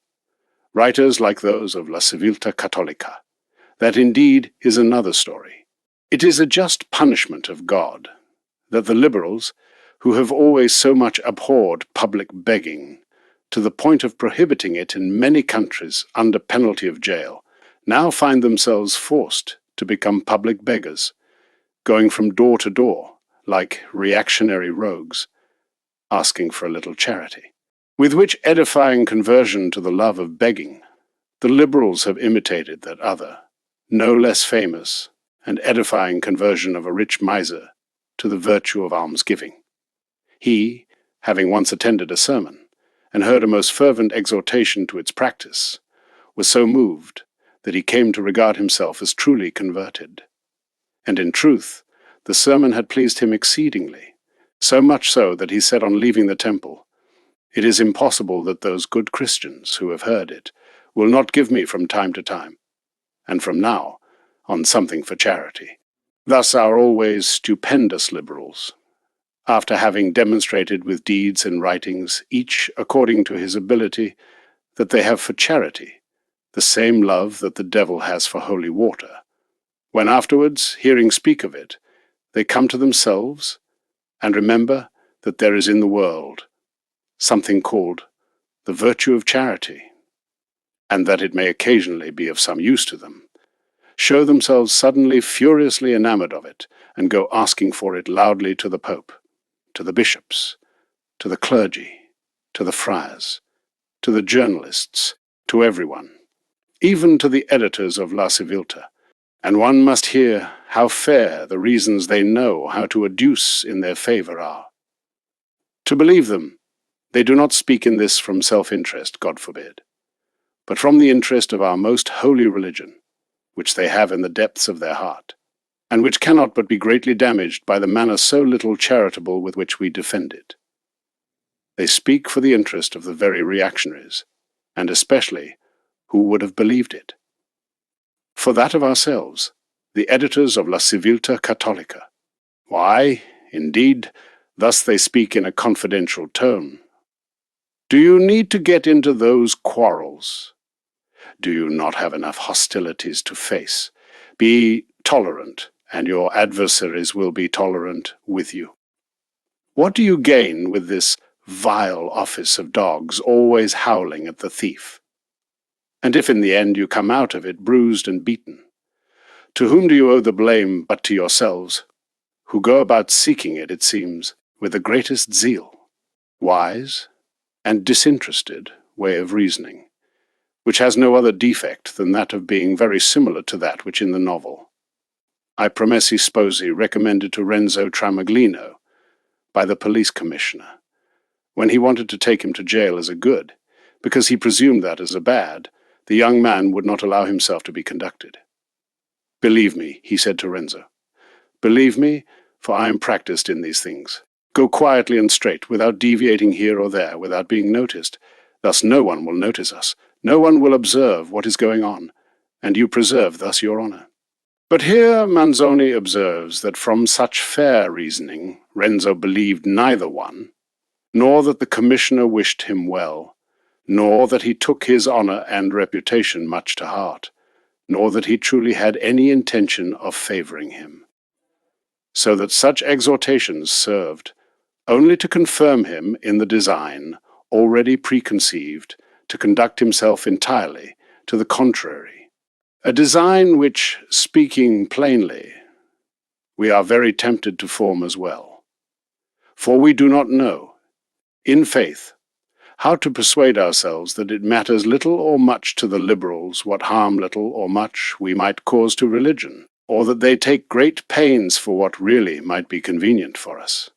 writers like those of La Civiltà Cattolica, that indeed is another story. It is a just punishment of God that the liberals, who have always so much abhorred public begging, to the point of prohibiting it in many countries under penalty of jail, now find themselves forced to become public beggars, going from door to door, like reactionary rogues, asking for a little charity. With which edifying conversion to the love of begging, the liberals have imitated that other, no less famous and edifying conversion of a rich miser to the virtue of almsgiving. He, having once attended a sermon, and heard a most fervent exhortation to its practice, was so moved that he came to regard himself as truly converted. And in truth, the sermon had pleased him exceedingly, so much so that he said on leaving the temple, "It is impossible that those good Christians who have heard it will not give me from time to time, and from now on something for charity." Thus our always stupendous liberals, after having demonstrated with deeds and writings, each according to his ability, that they have for charity the same love that the devil has for holy water, when afterwards, hearing speak of it, they come to themselves and remember that there is in the world something called the virtue of charity, and that it may occasionally be of some use to them, show themselves suddenly furiously enamored of it, and go asking for it loudly to the Pope, to the bishops, to the clergy, to the friars, to the journalists, to everyone, even to the editors of La Civiltà, and one must hear how fair the reasons they know how to adduce in their favour are. To believe them, they do not speak in this from self-interest, God forbid, but from the interest of our most holy religion, which they have in the depths of their heart, and which cannot but be greatly damaged by the manner so little charitable with which we defend it. They speak for the interest of the very reactionaries, and especially who would have believed it. For that of ourselves, the editors of La Civiltà Cattolica. Why, indeed, thus they speak in a confidential tone. Do you need to get into those quarrels? Do you not have enough hostilities to face? Be tolerant, and your adversaries will be tolerant with you. What do you gain with this vile office of dogs always howling at the thief? And if in the end you come out of it bruised and beaten, to whom do you owe the blame but to yourselves, who go about seeking it, it seems, with the greatest zeal, wise and disinterested way of reasoning, which has no other defect than that of being very similar to that which in the novel I Promessi Sposi recommended to Renzo Tramaglino by the police commissioner, when he wanted to take him to jail as a good, because he presumed that as a bad, the young man would not allow himself to be conducted. "Believe me," he said to Renzo. "Believe me, for I am practiced in these things. Go quietly and straight, without deviating here or there, without being noticed. Thus no one will notice us. No one will observe what is going on, and you preserve thus your honor." But here Manzoni observes that from such fair reasoning Renzo believed neither one, nor that the commissioner wished him well, nor that he took his honor and reputation much to heart, nor that he truly had any intention of favoring him. So that such exhortations served only to confirm him in the design, already preconceived, to conduct himself entirely to the contrary, a design which, speaking plainly, we are very tempted to form as well. For we do not know, in faith, how to persuade ourselves that it matters little or much to the liberals what harm little or much we might cause to religion, or that they take great pains for what really might be convenient for us.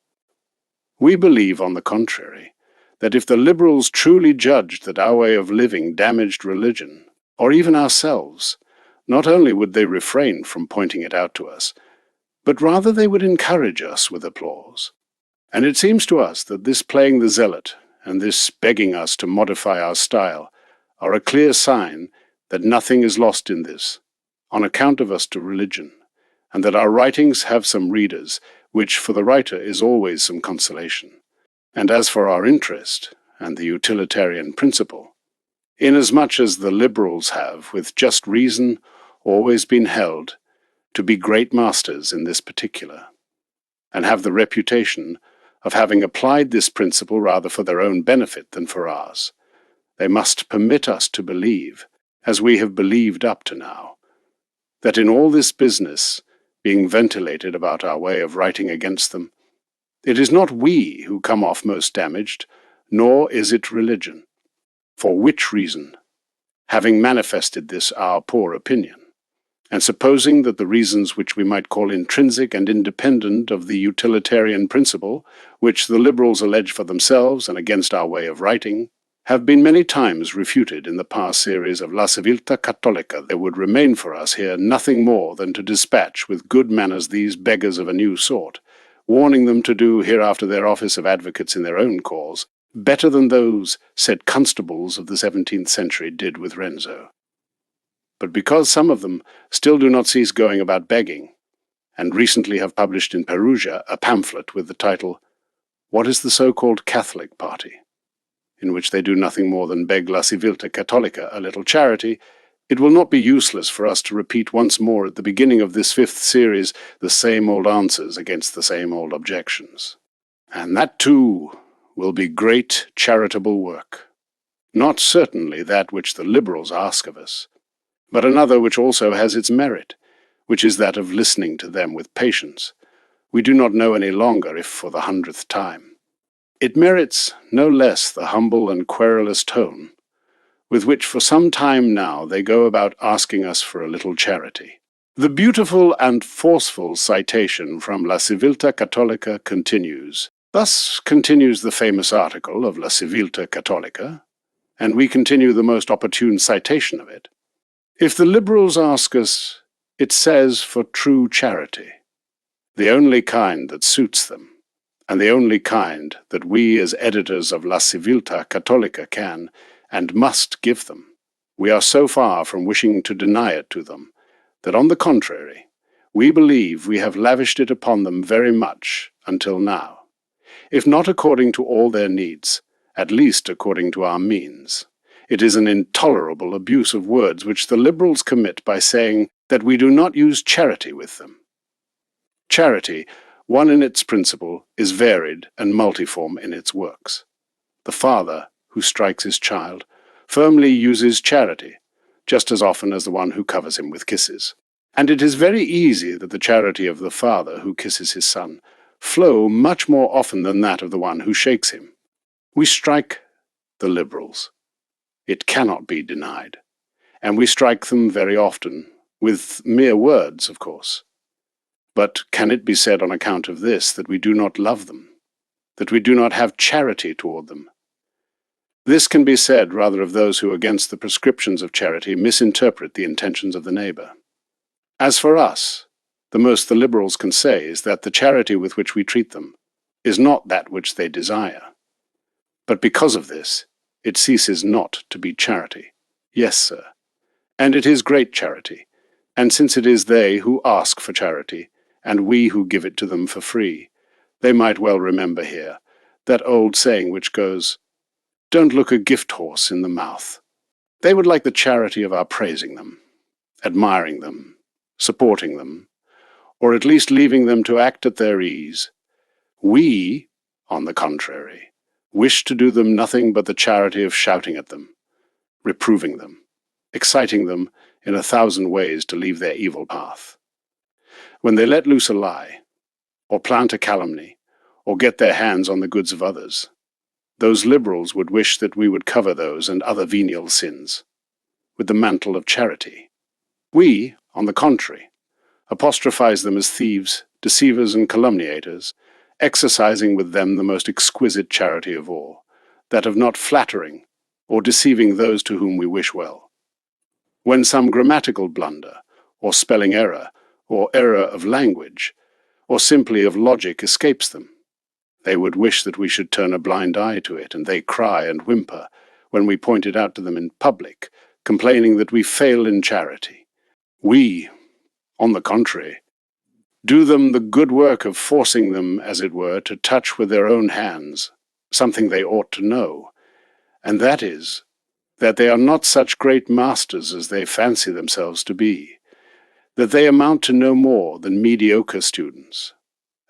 We believe, on the contrary, that if the liberals truly judged that our way of living damaged religion, or even ourselves, not only would they refrain from pointing it out to us, but rather they would encourage us with applause. And it seems to us that this playing the zealot and this begging us to modify our style are a clear sign that nothing is lost in this, on account of us to religion, and that our writings have some readers, which for the writer is always some consolation. And as for our interest, and the utilitarian principle, inasmuch as the liberals have, with just reason, always been held to be great masters in this particular, and have the reputation of having applied this principle rather for their own benefit than for ours, they must permit us to believe, as we have believed up to now, that in all this business being ventilated about our way of writing against them, it is not we who come off most damaged, nor is it religion. For which reason, having manifested this our poor opinion, and supposing that the reasons which we might call intrinsic and independent of the utilitarian principle, which the liberals allege for themselves and against our way of writing, have been many times refuted in the past series of La Civiltà Cattolica, there would remain for us here nothing more than to dispatch with good manners these beggars of a new sort, warning them to do hereafter their office of advocates in their own cause, better than those said constables of the 17th century did with Renzo. But because some of them still do not cease going about begging, and recently have published in Perugia a pamphlet with the title, "What is the so-called Catholic Party?" in which they do nothing more than beg La Civiltà Cattolica a little charity, it will not be useless for us to repeat once more at the beginning of this 5th series the same old answers against the same old objections. And that, too, will be great charitable work. Not certainly that which the liberals ask of us, but another which also has its merit, which is that of listening to them with patience. We do not know any longer if for the 100th time. It merits no less the humble and querulous tone with which for some time now they go about asking us for a little charity. The beautiful and forceful citation from La Civiltà Cattolica continues. Thus continues the famous article of La Civiltà Cattolica, and we continue the most opportune citation of it. If the liberals ask us, it says for true charity, the only kind that suits them, and the only kind that we as editors of La Civiltà Cattolica can and must give them. We are so far from wishing to deny it to them, that on the contrary, we believe we have lavished it upon them very much until now, if not according to all their needs, at least according to our means. It is an intolerable abuse of words which the liberals commit by saying that we do not use charity with them. Charity, one in its principle, is varied and multiform in its works. The father, who strikes his child, firmly uses charity, just as often as the one who covers him with kisses. And it is very easy that the charity of the father who kisses his son flow much more often than that of the one who shakes him. We strike the liberals. It cannot be denied. And we strike them very often, with mere words, of course. But can it be said on account of this that we do not love them? that we do not have charity toward them. This can be said rather of those who, against the prescriptions of charity, misinterpret the intentions of the neighbor. As for us, the most the liberals can say is that the charity with which we treat them is not that which they desire. But because of this, it ceases not to be charity. Yes, sir. And it is great charity. And since it is they who ask for charity, and we who give it to them for free, they might well remember here that old saying which goes, "Don't look a gift horse in the mouth." They would like the charity of our praising them, admiring them, supporting them, or at least leaving them to act at their ease. We, on the contrary, wish to do them nothing but the charity of shouting at them, reproving them, exciting them in 1,000 ways to leave their evil path. When they let loose a lie, or plant a calumny, or get their hands on the goods of others, those liberals would wish that we would cover those and other venial sins with the mantle of charity. We, on the contrary, apostrophize them as thieves, deceivers, and calumniators, exercising with them the most exquisite charity of all, that of not flattering or deceiving those to whom we wish well. When some grammatical blunder, or spelling error, or error of language, or simply of logic escapes them, they would wish that we should turn a blind eye to it, and they cry and whimper when we point it out to them in public, complaining that we fail in charity. We, on the contrary, do them the good work of forcing them, as it were, to touch with their own hands something they ought to know, and that is, that they are not such great masters as they fancy themselves to be, that they amount to no more than mediocre students,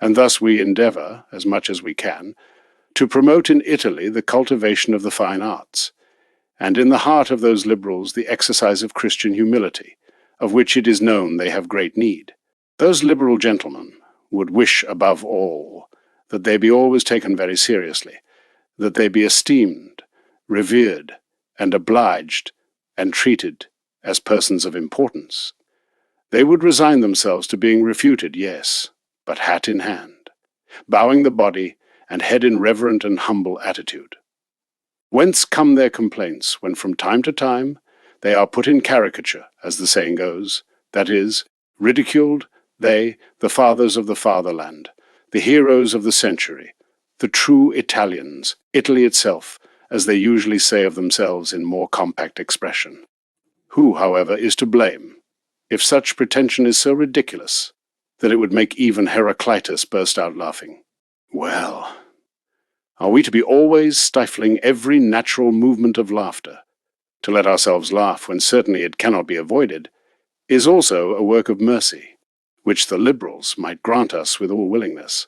and thus we endeavor, as much as we can, to promote in Italy the cultivation of the fine arts, and in the heart of those liberals the exercise of Christian humility, of which it is known they have great need. Those liberal gentlemen would wish above all that they be always taken very seriously, that they be esteemed, revered, and obliged, and treated as persons of importance. They would resign themselves to being refuted, yes, but hat in hand, bowing the body and head in reverent and humble attitude. Whence come their complaints when from time to time they are put in caricature, as the saying goes, that is, ridiculed, they, the fathers of the fatherland, the heroes of the century, the true Italians, Italy itself, as they usually say of themselves in more compact expression. Who, however, is to blame, if such pretension is so ridiculous that it would make even Heraclitus burst out laughing? Well, are we to be always stifling every natural movement of laughter? To let ourselves laugh when certainly it cannot be avoided is also a work of mercy, which the liberals might grant us with all willingness,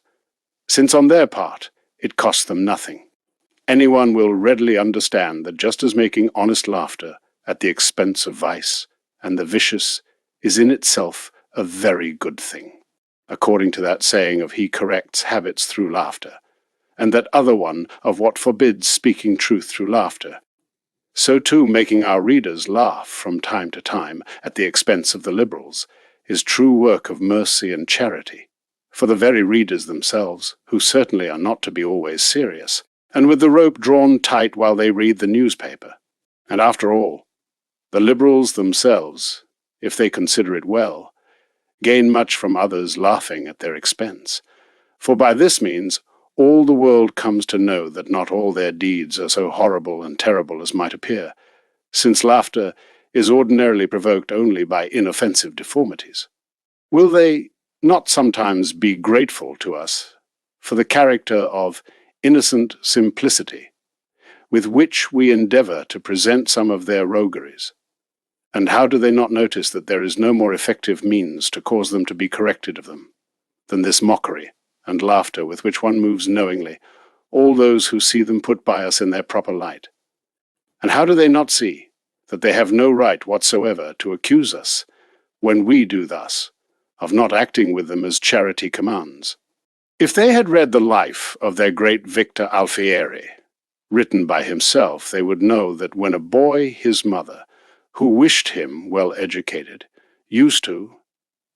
since on their part it costs them nothing. Anyone will readily understand that just as making honest laughter at the expense of vice and the vicious is in itself a very good thing, according to that saying of he corrects habits through laughter, and that other one of what forbids speaking truth through laughter, so too making our readers laugh from time to time at the expense of the liberals is true work of mercy and charity, for the very readers themselves, who certainly are not to be always serious, and with the rope drawn tight while they read the newspaper. And after all, the liberals themselves, if they consider it well, gain much from others laughing at their expense, for by this means all the world comes to know that not all their deeds are so horrible and terrible as might appear, since laughter is ordinarily provoked only by inoffensive deformities. Will they not sometimes be grateful to us for the character of innocent simplicity with which we endeavor to present some of their rogueries? And how do they not notice that there is no more effective means to cause them to be corrected of them than this mockery and laughter with which one moves knowingly all those who see them put by us in their proper light? And how do they not see that they have no right whatsoever to accuse us, when we do thus, of not acting with them as charity commands? If they had read the life of their great Victor Alfieri, written by himself, they would know that when a boy, his mother, who wished him well educated, used to,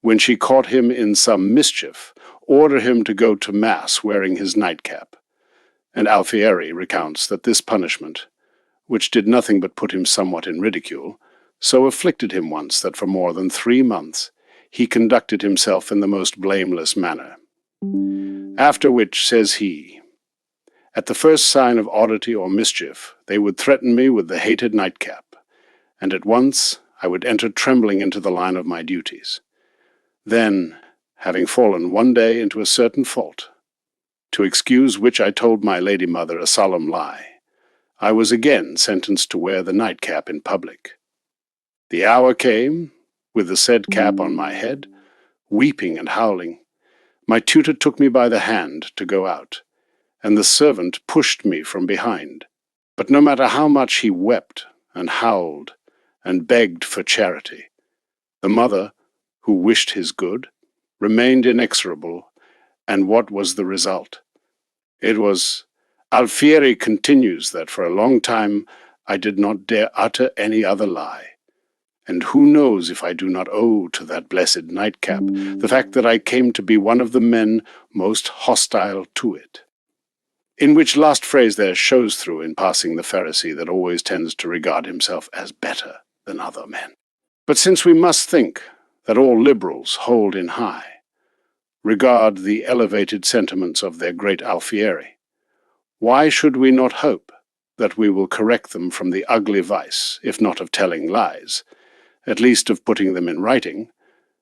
when she caught him in some mischief, order him to go to Mass wearing his nightcap, And Alfieri recounts that this punishment, which did nothing but put him somewhat in ridicule, so afflicted him once that for more than 3 months he conducted himself in the most blameless manner. After which, says he, at the first sign of oddity or mischief, they would threaten me with the hated nightcap, and at once I would enter trembling into the line of my duties. Then, having fallen one day into a certain fault, to excuse which I told my lady mother a solemn lie, I was again sentenced to wear the nightcap in public. The hour came, with the said cap on my head, weeping and howling. My tutor took me by the hand to go out, and the servant pushed me from behind. But no matter how much he wept and howled and begged for charity, the mother, who wished his good, remained inexorable, and what was the result? It was, Alfieri continues that for a long time I did not dare utter any other lie. And who knows if I do not owe to that blessed nightcap the fact that I came to be one of the men most hostile to it. In which last phrase there shows through in passing the Pharisee that always tends to regard himself as better than other men. But since we must think that all liberals hold in high regard the elevated sentiments of their great Alfieri, why should we not hope that we will correct them from the ugly vice, if not of telling lies, at least of putting them in writing,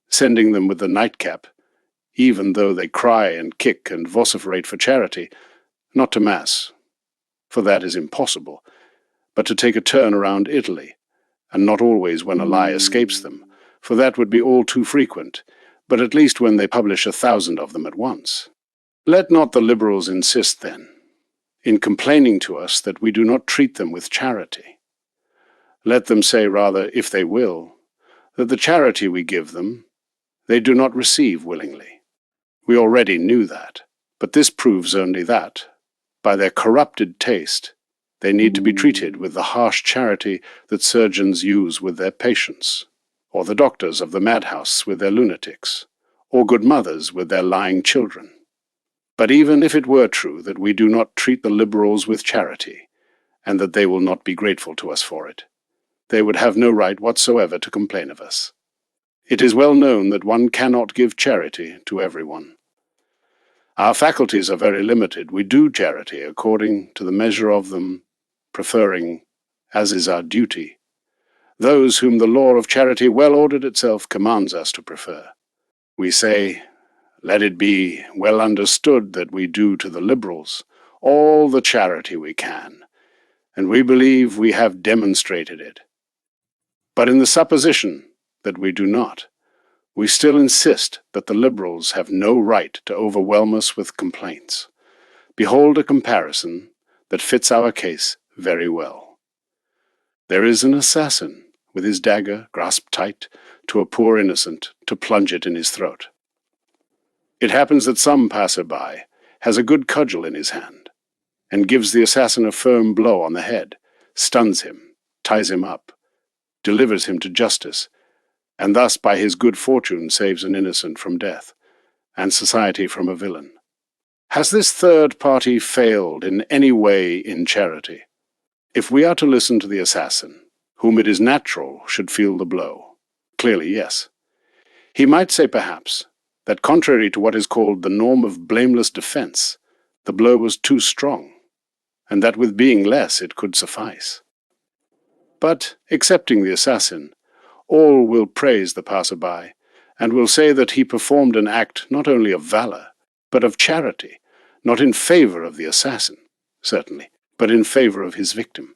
sending them with the nightcap, even though they cry and kick and vociferate for charity, not to Mass, for that is impossible, but to take a turn around Italy, and not always when a lie escapes them, for that would be all too frequent, but at least when they publish 1,000 of them at once. Let not the liberals insist, then, in complaining to us that we do not treat them with charity. Let them say rather, if they will, that the charity we give them, they do not receive willingly. We already knew that, but this proves only that, by their corrupted taste, they need to be treated with the harsh charity that surgeons use with their patients, or the doctors of the madhouse with their lunatics, or good mothers with their lying children. But even if it were true that we do not treat the liberals with charity, and that they will not be grateful to us for it, they would have no right whatsoever to complain of us. It is well known that one cannot give charity to everyone. Our faculties are very limited. We do charity according to the measure of them, preferring, as is our duty, those whom the law of charity well ordered itself commands us to prefer. We say, let it be well understood that we do to the liberals all the charity we can, and we believe we have demonstrated it. But in the supposition that we do not, we still insist that the liberals have no right to overwhelm us with complaints. Behold a comparison that fits our case very well. There is an assassin with his dagger grasped tight to a poor innocent to plunge it in his throat. It happens that some passer-by has a good cudgel in his hand, and gives the assassin a firm blow on the head, stuns him, ties him up, delivers him to justice, and thus by his good fortune saves an innocent from death, and society from a villain. Has this third party failed in any way in charity? If we are to listen to the assassin, whom it is natural should feel the blow, clearly yes. He might say perhaps that contrary to what is called the norm of blameless defense, the blow was too strong, and that with being less it could suffice. But, excepting the assassin, all will praise the passer-by, and will say that he performed an act not only of valor, but of charity, not in favor of the assassin, certainly, but in favor of his victim,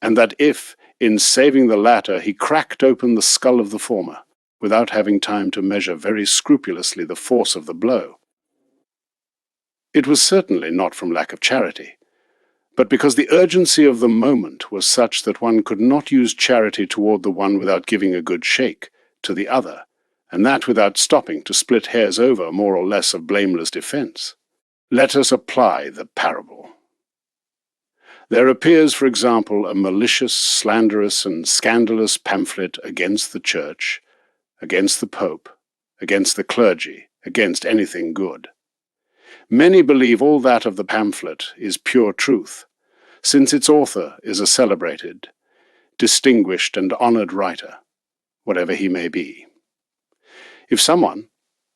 and that if, in saving the latter, he cracked open the skull of the former, without having time to measure very scrupulously the force of the blow, it was certainly not from lack of charity, but because the urgency of the moment was such that one could not use charity toward the one without giving a good shake to the other, and that without stopping to split hairs over more or less of blameless defense. Let us apply the parable. There appears, for example, a malicious, slanderous, and scandalous pamphlet against the Church, against the Pope, against the clergy, against anything good. Many believe all that of the pamphlet is pure truth, since its author is a celebrated, distinguished and honored writer, whatever he may be. If someone,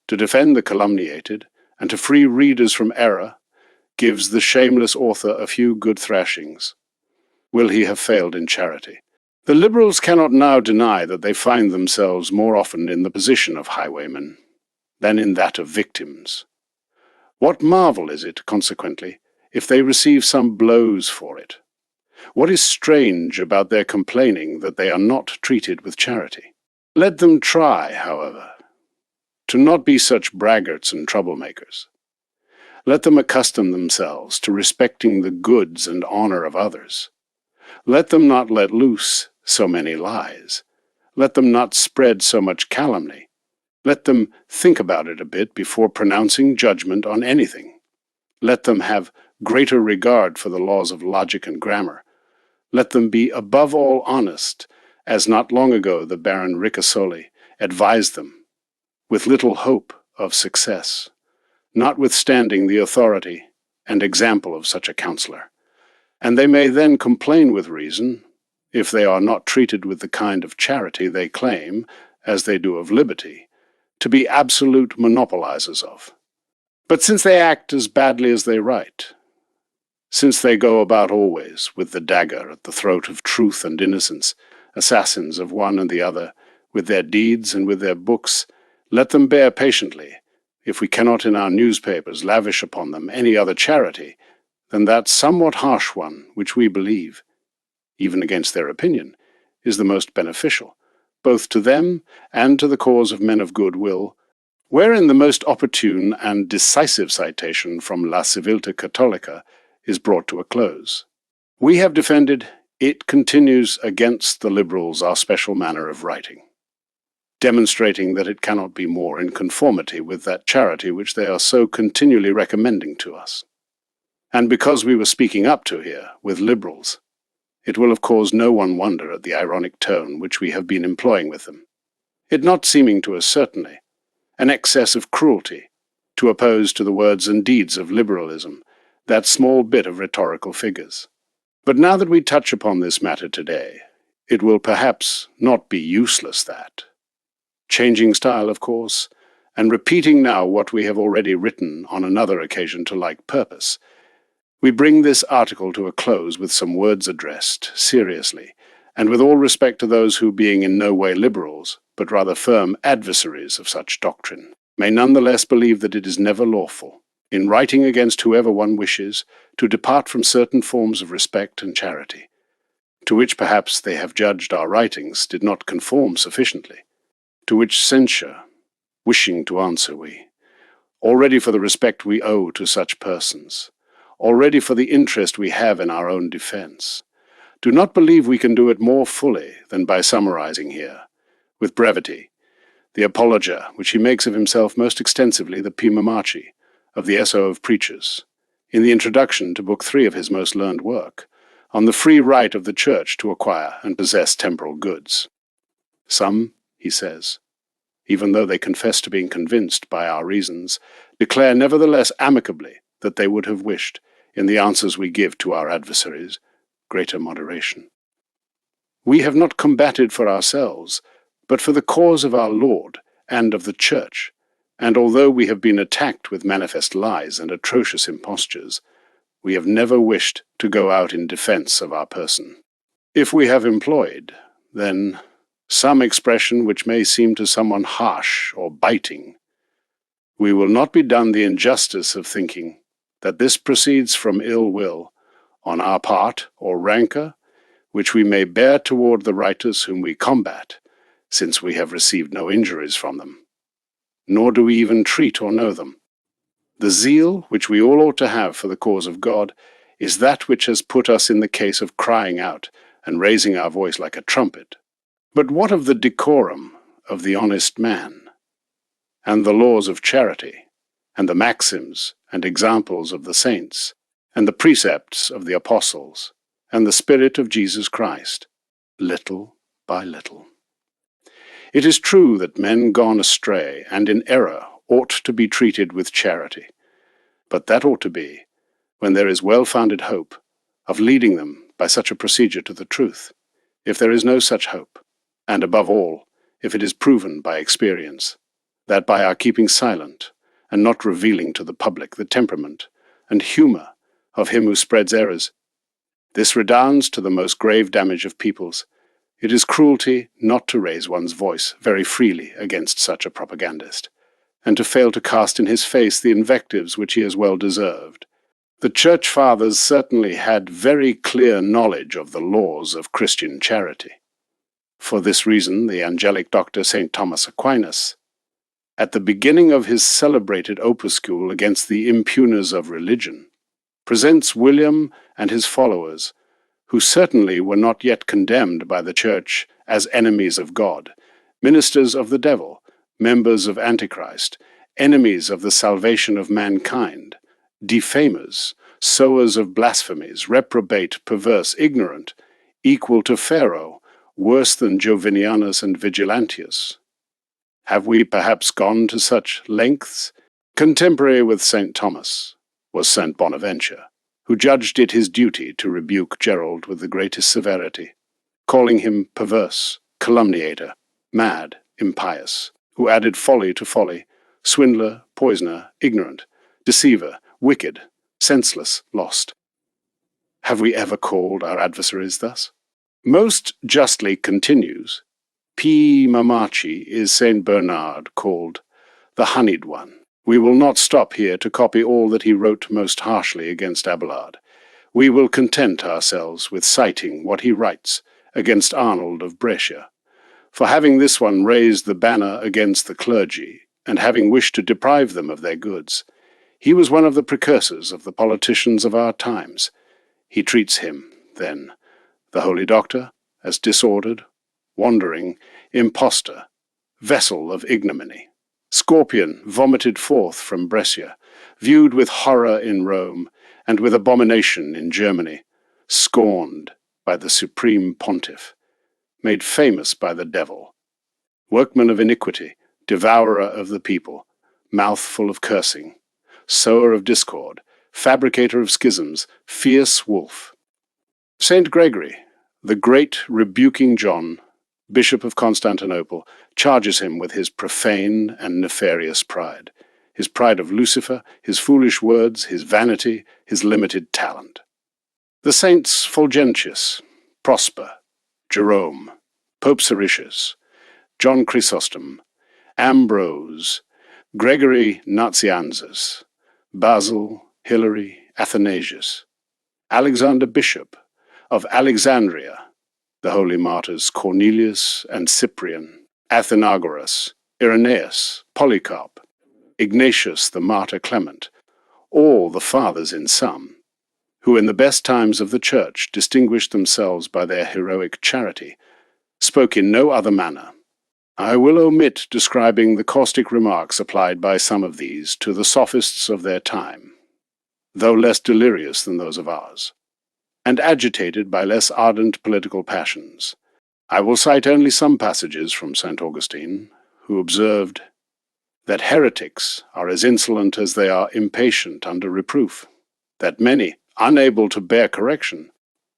to defend the calumniated and to free readers from error, gives the shameless author a few good thrashings, will he have failed in charity? The Liberals cannot now deny that they find themselves more often in the position of highwaymen than in that of victims. What marvel is it, consequently, if they receive some blows for it? What is strange about their complaining that they are not treated with charity? Let them try, however, to not be such braggarts and troublemakers. Let them accustom themselves to respecting the goods and honor of others. Let them not let loose so many lies. Let them not spread so much calumny. Let them think about it a bit before pronouncing judgment on anything. Let them have greater regard for the laws of logic and grammar. Let them be above all honest, as not long ago the Baron Ricasoli advised them, with little hope of success, notwithstanding the authority and example of such a counselor. And they may then complain with reason, if they are not treated with the kind of charity they claim, as they do of liberty, to be absolute monopolizers of. But since they act as badly as they write, since they go about always with the dagger at the throat of truth and innocence, assassins of one and the other, with their deeds and with their books, let them bear patiently, if we cannot in our newspapers lavish upon them any other charity than that somewhat harsh one which we believe, even against their opinion, is the most beneficial, both to them and to the cause of men of good will, wherein the most opportune and decisive citation from La Civiltà Cattolica is brought to a close. We have defended, it continues against the Liberals our special manner of writing, demonstrating that it cannot be more in conformity with that charity which they are so continually recommending to us. And because we were speaking up to here with Liberals, it will have caused no one wonder at the ironic tone which we have been employing with them, it not seeming to us certainly an excess of cruelty to oppose to the words and deeds of liberalism that small bit of rhetorical figures. But now that we touch upon this matter today, it will perhaps not be useless that, changing style of course, and repeating now what we have already written on another occasion to like purpose, we bring this article to a close with some words addressed, seriously, and with all respect to those who, being in no way liberals, but rather firm adversaries of such doctrine, may none the less believe that it is never lawful, in writing against whoever one wishes, to depart from certain forms of respect and charity, to which perhaps they have judged our writings did not conform sufficiently, to which censure, wishing to answer we, already for the respect we owe to such persons, already for the interest we have in our own defense, do not believe we can do it more fully than by summarizing here, with brevity, the apologia which he makes of himself most extensively the Prima Machi of the Esso of Preachers, in the introduction to Book 3 of his most learned work, on the free right of the Church to acquire and possess temporal goods. Some, he says, even though they confess to being convinced by our reasons, declare nevertheless amicably that they would have wished, in the answers we give to our adversaries, greater moderation. We have not combated for ourselves, but for the cause of our Lord and of the Church, and although we have been attacked with manifest lies and atrocious impostures, we have never wished to go out in defense of our person. If we have employed, then, some expression which may seem to someone harsh or biting, we will not be done the injustice of thinking that this proceeds from ill will on our part or rancor, which we may bear toward the writers whom we combat, since we have received no injuries from them, nor do we even treat or know them. The zeal which we all ought to have for the cause of God is that which has put us in the case of crying out and raising our voice like a trumpet. But what of the decorum of the honest man, and the laws of charity, and the maxims and examples of the saints, and the precepts of the apostles, and the Spirit of Jesus Christ, little by little? It is true that men gone astray and in error ought to be treated with charity, But that ought to be, when there is well-founded hope of leading them by such a procedure to the truth. If there is no such hope, and above all, if it is proven by experience, that by our keeping silent and not revealing to the public the temperament and humour of him who spreads errors, this redounds to the most grave damage of peoples. It is cruelty not to raise one's voice very freely against such a propagandist, and to fail to cast in his face the invectives which he has well deserved. The Church Fathers certainly had very clear knowledge of the laws of Christian charity. For this reason, the angelic doctor St. Thomas Aquinas, at the beginning of his celebrated opuscule against the impugners of religion, presents William and his followers, who certainly were not yet condemned by the Church as enemies of God, ministers of the devil, members of Antichrist, enemies of the salvation of mankind, defamers, sowers of blasphemies, reprobate, perverse, ignorant, equal to Pharaoh, worse than Jovinianus and Vigilantius. Have we perhaps gone to such lengths? Contemporary with St. Thomas was St. Bonaventure, who judged it his duty to rebuke Gerald with the greatest severity, calling him perverse, calumniator, mad, impious, who added folly to folly, swindler, poisoner, ignorant, deceiver, wicked, senseless, lost. Have we ever called our adversaries thus? Most justly continues, P. Mamachi is St. Bernard called the honeyed one. We will not stop here to copy all that he wrote most harshly against Abelard. We will content ourselves with citing what he writes against Arnold of Brescia. For having this one raised the banner against the clergy, and having wished to deprive them of their goods, he was one of the precursors of the politicians of our times. He treats him, then, the holy doctor, as disordered, wandering, impostor, vessel of ignominy, scorpion vomited forth from Brescia, viewed with horror in Rome, and with abomination in Germany, scorned by the supreme pontiff, made famous by the devil, workman of iniquity, devourer of the people, mouth full of cursing, sower of discord, fabricator of schisms, fierce wolf. Saint Gregory, the great rebuking John, Bishop of Constantinople, charges him with his profane and nefarious pride, his pride of Lucifer, his foolish words, his vanity, his limited talent. The saints Fulgentius, Prosper, Jerome, Pope Siricius, John Chrysostom, Ambrose, Gregory Nazianzus, Basil, Hilary, Athanasius, Alexander Bishop of Alexandria, the holy martyrs Cornelius and Cyprian, Athenagoras, Irenaeus, Polycarp, Ignatius the martyr Clement, all the fathers in sum, who in the best times of the Church distinguished themselves by their heroic charity, spoke in no other manner. I will omit describing the caustic remarks applied by some of these to the sophists of their time, though less delirious than those of ours, and agitated by less ardent political passions. I will cite only some passages from St. Augustine, who observed that heretics are as insolent as they are impatient under reproof, that many, unable to bear correction,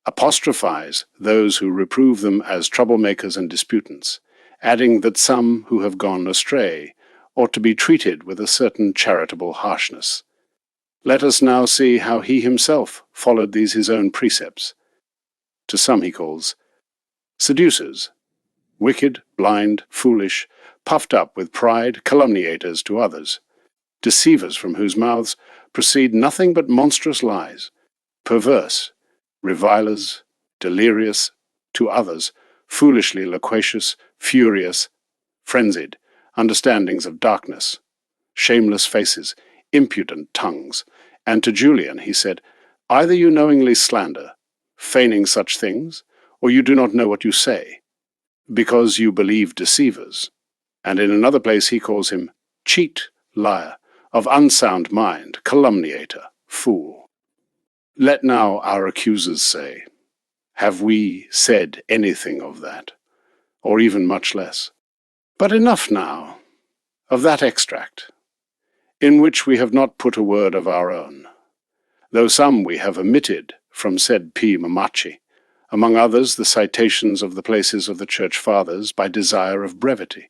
apostrophize those who reprove them as troublemakers and disputants, adding that some who have gone astray ought to be treated with a certain charitable harshness. Let us now see how he himself followed these his own precepts. To some he calls seducers, wicked, blind, foolish, puffed up with pride, calumniators to others, deceivers from whose mouths proceed nothing but monstrous lies, perverse, revilers, delirious, to others, foolishly loquacious, furious, frenzied, understandings of darkness, shameless faces, impudent tongues. And to Julian he said, either you knowingly slander, feigning such things, or you do not know what you say, because you believe deceivers. And in another place he calls him cheat, liar, of unsound mind, calumniator, fool. Let now our accusers say, have we said anything of that, or even much less? But enough now of that extract. in which we have not put a word of our own, though some we have omitted from said P. Mamachi, among others the citations of the places of the Church Fathers by desire of brevity.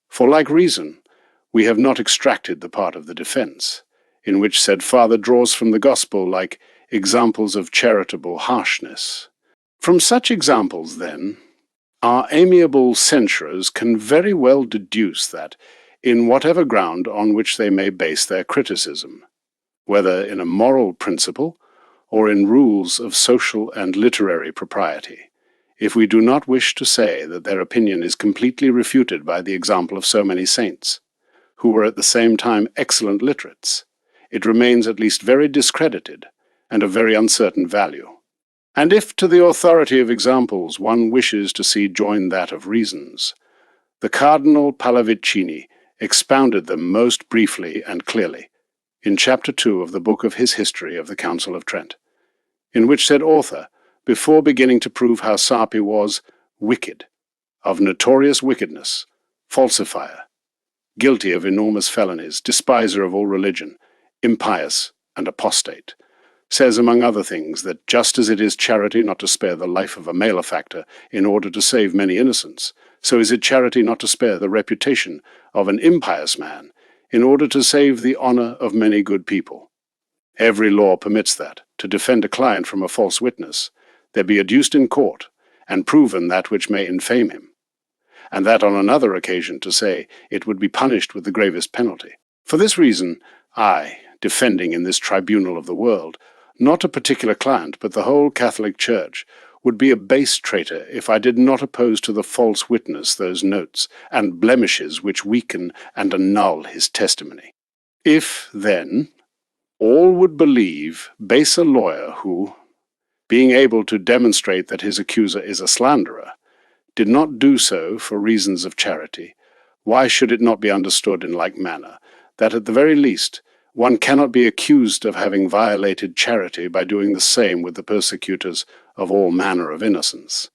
For like reason, we have not extracted the part of the defense, in which said Father draws from the Gospel like examples of charitable harshness. From such examples, then, our amiable censurers can very well deduce that, in whatever ground on which they may base their criticism, whether in a moral principle or in rules of social and literary propriety, if we do not wish to say that their opinion is completely refuted by the example of so many saints, who were at the same time excellent literates, it remains at least very discredited and of very uncertain value. And if to the authority of examples one wishes to see joined that of reasons, the Cardinal Pallavicini expounded them most briefly and clearly in Chapter 2 of the book of his History of the Council of Trent, in which said author, before beginning to prove how Sarpi was wicked, of notorious wickedness, falsifier, guilty of enormous felonies, despiser of all religion, impious and apostate, says among other things that just as it is charity not to spare the life of a malefactor in order to save many innocents, so is it charity not to spare the reputation of an impious man in order to save the honor of many good people. Every law permits that, to defend a client from a false witness, there be adduced in court, and proven that which may infame him, and that on another occasion to say it would be punished with the gravest penalty. For this reason, I, defending in this tribunal of the world, not a particular client, but the whole Catholic Church, would be a base traitor if I did not oppose to the false witness those notes and blemishes which weaken and annul his testimony. If, then, all would believe base a lawyer who, being able to demonstrate that his accuser is a slanderer, did not do so for reasons of charity, why should it not be understood in like manner that at the very least one cannot be accused of having violated charity by doing the same with the persecutors of all manner of innocence?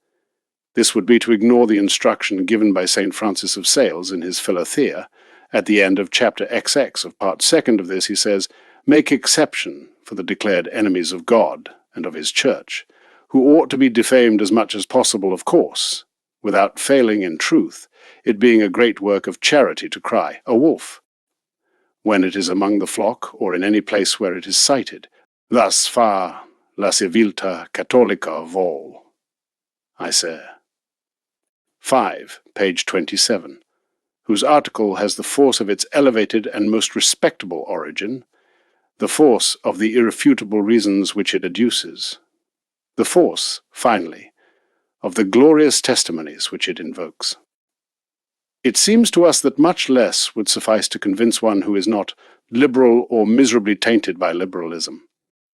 This would be to ignore the instruction given by St. Francis of Sales in his Philothea. At the end of chapter XX of part 2 of this he says, "Make exception for the declared enemies of God and of his Church, who ought to be defamed as much as possible, of course, without failing in truth, it being a great work of charity to cry, 'A wolf!' when it is among the flock or in any place where it is cited. Thus far la civiltà cattolica vol. I say." 5, page 27, whose article has the force of its elevated and most respectable origin, the force of the irrefutable reasons which it adduces, the force, finally, of the glorious testimonies which it invokes. It seems to us that much less would suffice to convince one who is not liberal or miserably tainted by liberalism,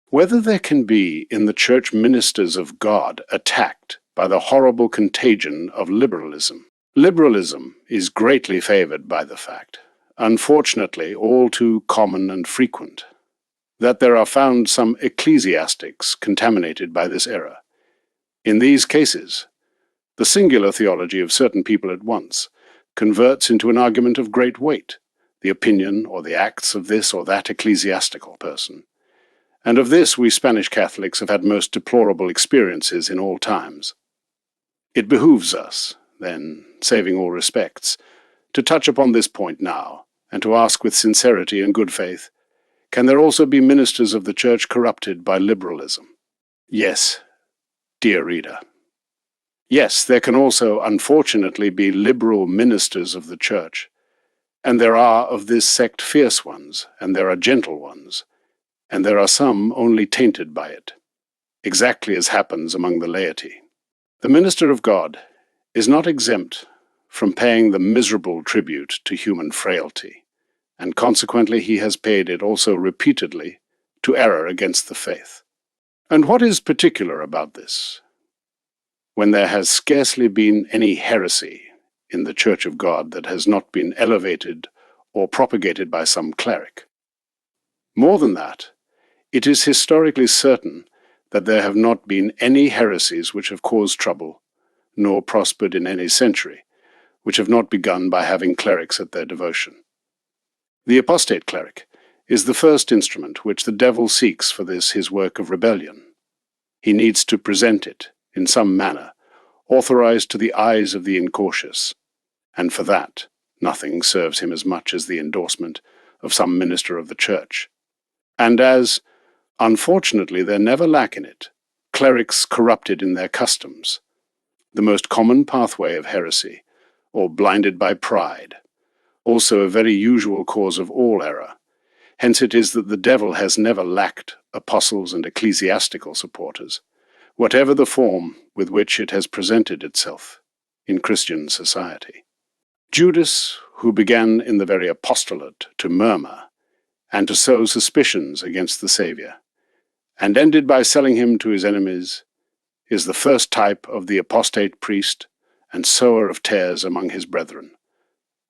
whether there can be in the church ministers of God attacked by the horrible contagion of liberalism. Liberalism is greatly favored by the fact, unfortunately all too common and frequent, that there are found some ecclesiastics contaminated by this error. In these cases, the singular theology of certain people at once converts into an argument of great weight the opinion or the acts of this or that ecclesiastical person. And of this we Spanish Catholics have had most deplorable experiences in all times. It behooves us, then, saving all respects, to touch upon this point now, and to ask with sincerity and good faith, can there also be ministers of the Church corrupted by liberalism? Yes, dear reader. Yes, there can also, unfortunately, be liberal ministers of the Church, and there are of this sect fierce ones, and there are gentle ones, and there are some only tainted by it, exactly as happens among the laity. The minister of God is not exempt from paying the miserable tribute to human frailty, and consequently he has paid it also repeatedly to error against the faith. And what is particular about this? When there has scarcely been any heresy in the Church of God that has not been elevated or propagated by some cleric. More than that, it is historically certain that there have not been any heresies which have caused trouble, nor prospered in any century, which have not begun by having clerics at their devotion. The apostate cleric is the first instrument which the devil seeks for this his work of rebellion. He needs to present it, in some manner, authorized to the eyes of the incautious, and for that nothing serves him as much as the endorsement of some minister of the church. And as, unfortunately, there never lack in it, clerics corrupted in their customs, the most common pathway of heresy, or blinded by pride, also a very usual cause of all error. Hence it is that the devil has never lacked apostles and ecclesiastical supporters, whatever the form with which it has presented itself in Christian society. Judas, who began in the very apostolate to murmur and to sow suspicions against the Saviour, and ended by selling him to his enemies, is the first type of the apostate priest and sower of tares among his brethren.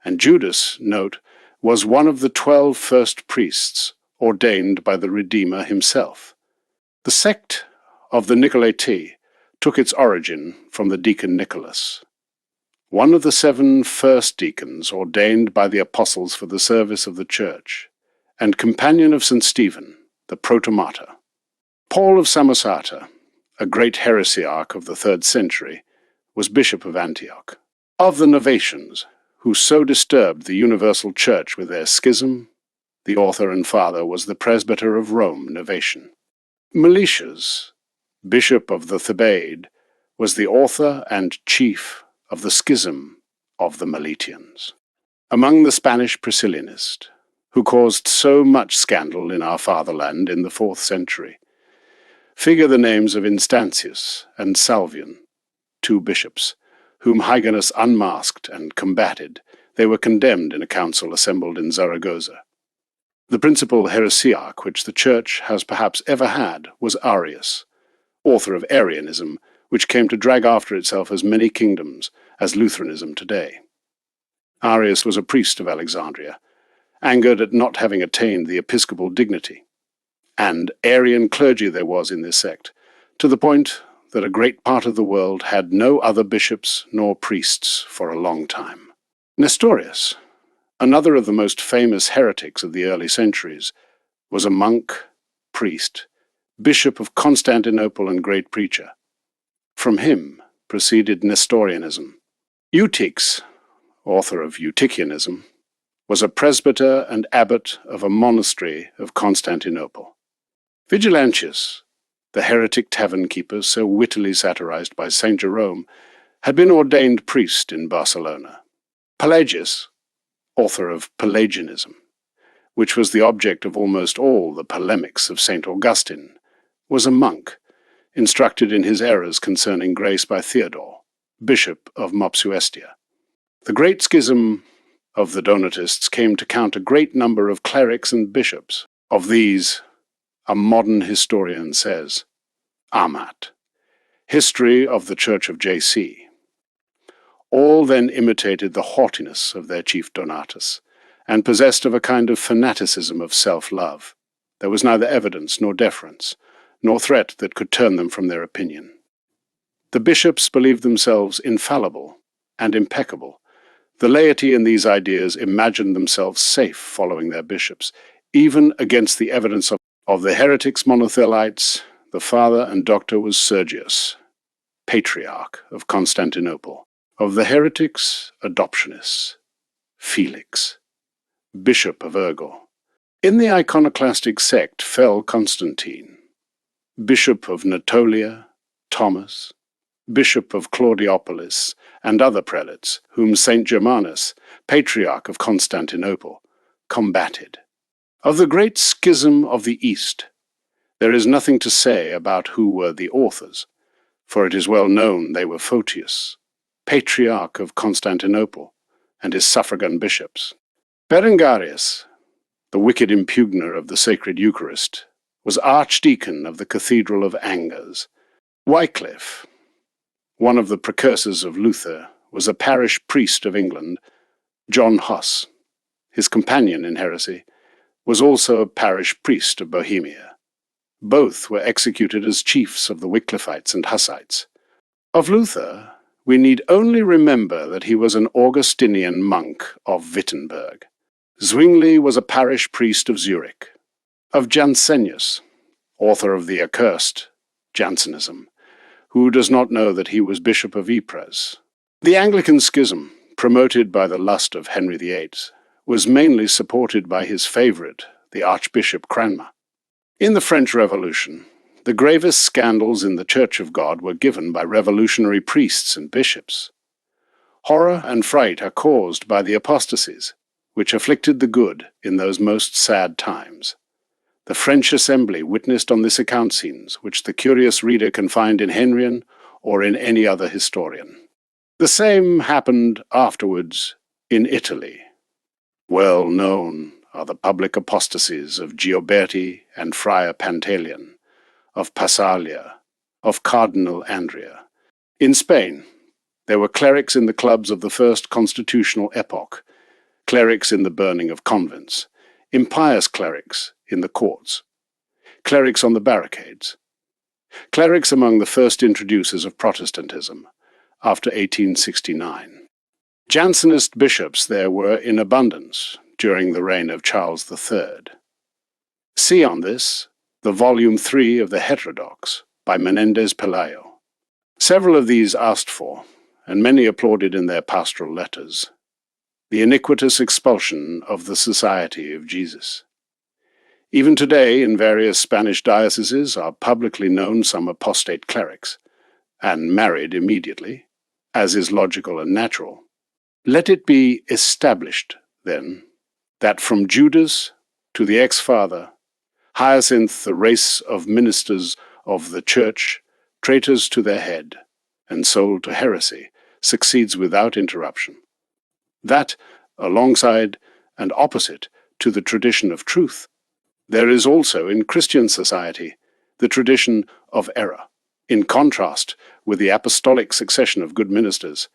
And Judas, note, was one of the 12 first priests ordained by the Redeemer himself. The sect of the Nicolaitae took its origin from the deacon Nicholas, one of the 7 first deacons ordained by the apostles for the service of the church, and companion of St. Stephen, the protomartyr. Paul of Samosata, a great heresiarch of the 3rd century, was bishop of Antioch. Of the Novatians, who so disturbed the universal church with their schism, the author and father was the presbyter of Rome, Novatian. Meletius, bishop of the Thebaid, was the author and chief of the schism of the Meletians. Among the Spanish Priscillanists, who caused so much scandal in our fatherland in the 4th century, figure the names of Instantius and Salvian, 2 bishops, whom Hyginus unmasked and combated. They were condemned in a council assembled in Zaragoza. The principal heresiarch which the Church has perhaps ever had was Arius, author of Arianism, which came to drag after itself as many kingdoms as Lutheranism today. Arius was a priest of Alexandria, angered at not having attained the episcopal dignity, and Arian clergy there was in this sect, to the point that a great part of the world had no other bishops nor priests for a long time. Nestorius, another of the most famous heretics of the early centuries, was a monk, priest, bishop of Constantinople and great preacher. From him proceeded Nestorianism. Eutyches, author of Eutychianism, was a presbyter and abbot of a monastery of Constantinople. Vigilantius, the heretic tavern-keeper so wittily satirized by St. Jerome, had been ordained priest in Barcelona. Pelagius, author of Pelagianism, which was the object of almost all the polemics of St. Augustine, was a monk, instructed in his errors concerning grace by Theodore, bishop of Mopsuestia. The great schism of the Donatists came to count a great number of clerics and bishops. Of these, a modern historian says, Amat, History of the Church of J.C. All then imitated the haughtiness of their chief Donatus, and possessed of a kind of fanaticism of self-love. There was neither evidence nor deference, nor threat that could turn them from their opinion. The bishops believed themselves infallible and impeccable. The laity in these ideas imagined themselves safe following their bishops, even against the evidence of the heretics monothelites. The father and doctor was Sergius, patriarch of Constantinople. Of the heretics, adoptionists, Félix, bishop of Urgel. In the iconoclastic sect fell Constantine, bishop of Natolia, Thomas, bishop of Claudiopolis, and other prelates, whom St. Germanus, patriarch of Constantinople, combated. Of the great schism of the East, there is nothing to say about who were the authors, for it is well known they were Photius, patriarch of Constantinople, and his suffragan bishops. Berengarius, the wicked impugner of the sacred Eucharist, was archdeacon of the Cathedral of Angers. Wycliffe, one of the precursors of Luther, was a parish priest of England. John Huss, his companion in heresy, was also a parish priest of Bohemia. Both were executed as chiefs of the Wycliffites and Hussites. Of Luther, we need only remember that he was an Augustinian monk of Wittenberg. Zwingli was a parish priest of Zurich, of Jansenius, author of the accursed Jansenism, who does not know that he was Bishop of Ypres. The Anglican schism, promoted by the lust of Henry VIII, was mainly supported by his favourite, the Archbishop Cranmer. In the French Revolution, the gravest scandals in the Church of God were given by revolutionary priests and bishops. Horror and fright are caused by the apostasies, which afflicted the good in those most sad times. The French Assembly witnessed on this account scenes which the curious reader can find in Henrian or in any other historian. The same happened afterwards in Italy. Well known are the public apostasies of Gioberti and Friar Pantaleon, of Passalia, of Cardinal Andrea. In Spain, there were clerics in the clubs of the first constitutional epoch, clerics in the burning of convents, impious clerics in the courts, clerics on the barricades, clerics among the first introducers of Protestantism after 1869. Jansenist bishops there were in abundance during the reign of Charles III. See on this the Volume 3 of the Heterodox by Menendez Pelayo. Several of these asked for, and many applauded in their pastoral letters, the iniquitous expulsion of the Society of Jesus. Even today, in various Spanish dioceses are publicly known some apostate clerics, and married immediately, as is logical and natural. Let it be established, then, that from Judas to the ex-father, Hyacinth, the race of ministers of the Church, traitors to their head, and sold to heresy, succeeds without interruption. That, alongside and opposite to the tradition of truth, there is also in Christian society the tradition of error. In contrast with the apostolic succession of good ministers,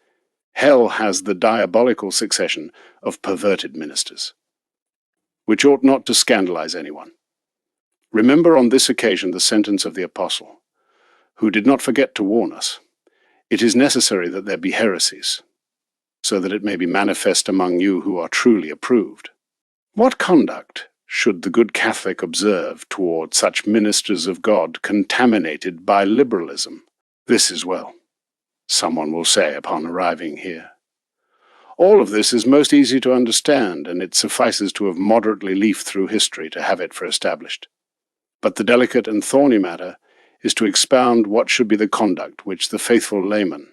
hell has the diabolical succession of perverted ministers, which ought not to scandalize anyone. Remember on this occasion the sentence of the Apostle, who did not forget to warn us, "It is necessary that there be heresies, so that it may be manifest among you who are truly approved." What conduct should the good Catholic observe toward such ministers of God contaminated by liberalism? This is well, someone will say upon arriving here. All of this is most easy to understand, and it suffices to have moderately leafed through history to have it for established. But the delicate and thorny matter is to expound what should be the conduct which the faithful layman,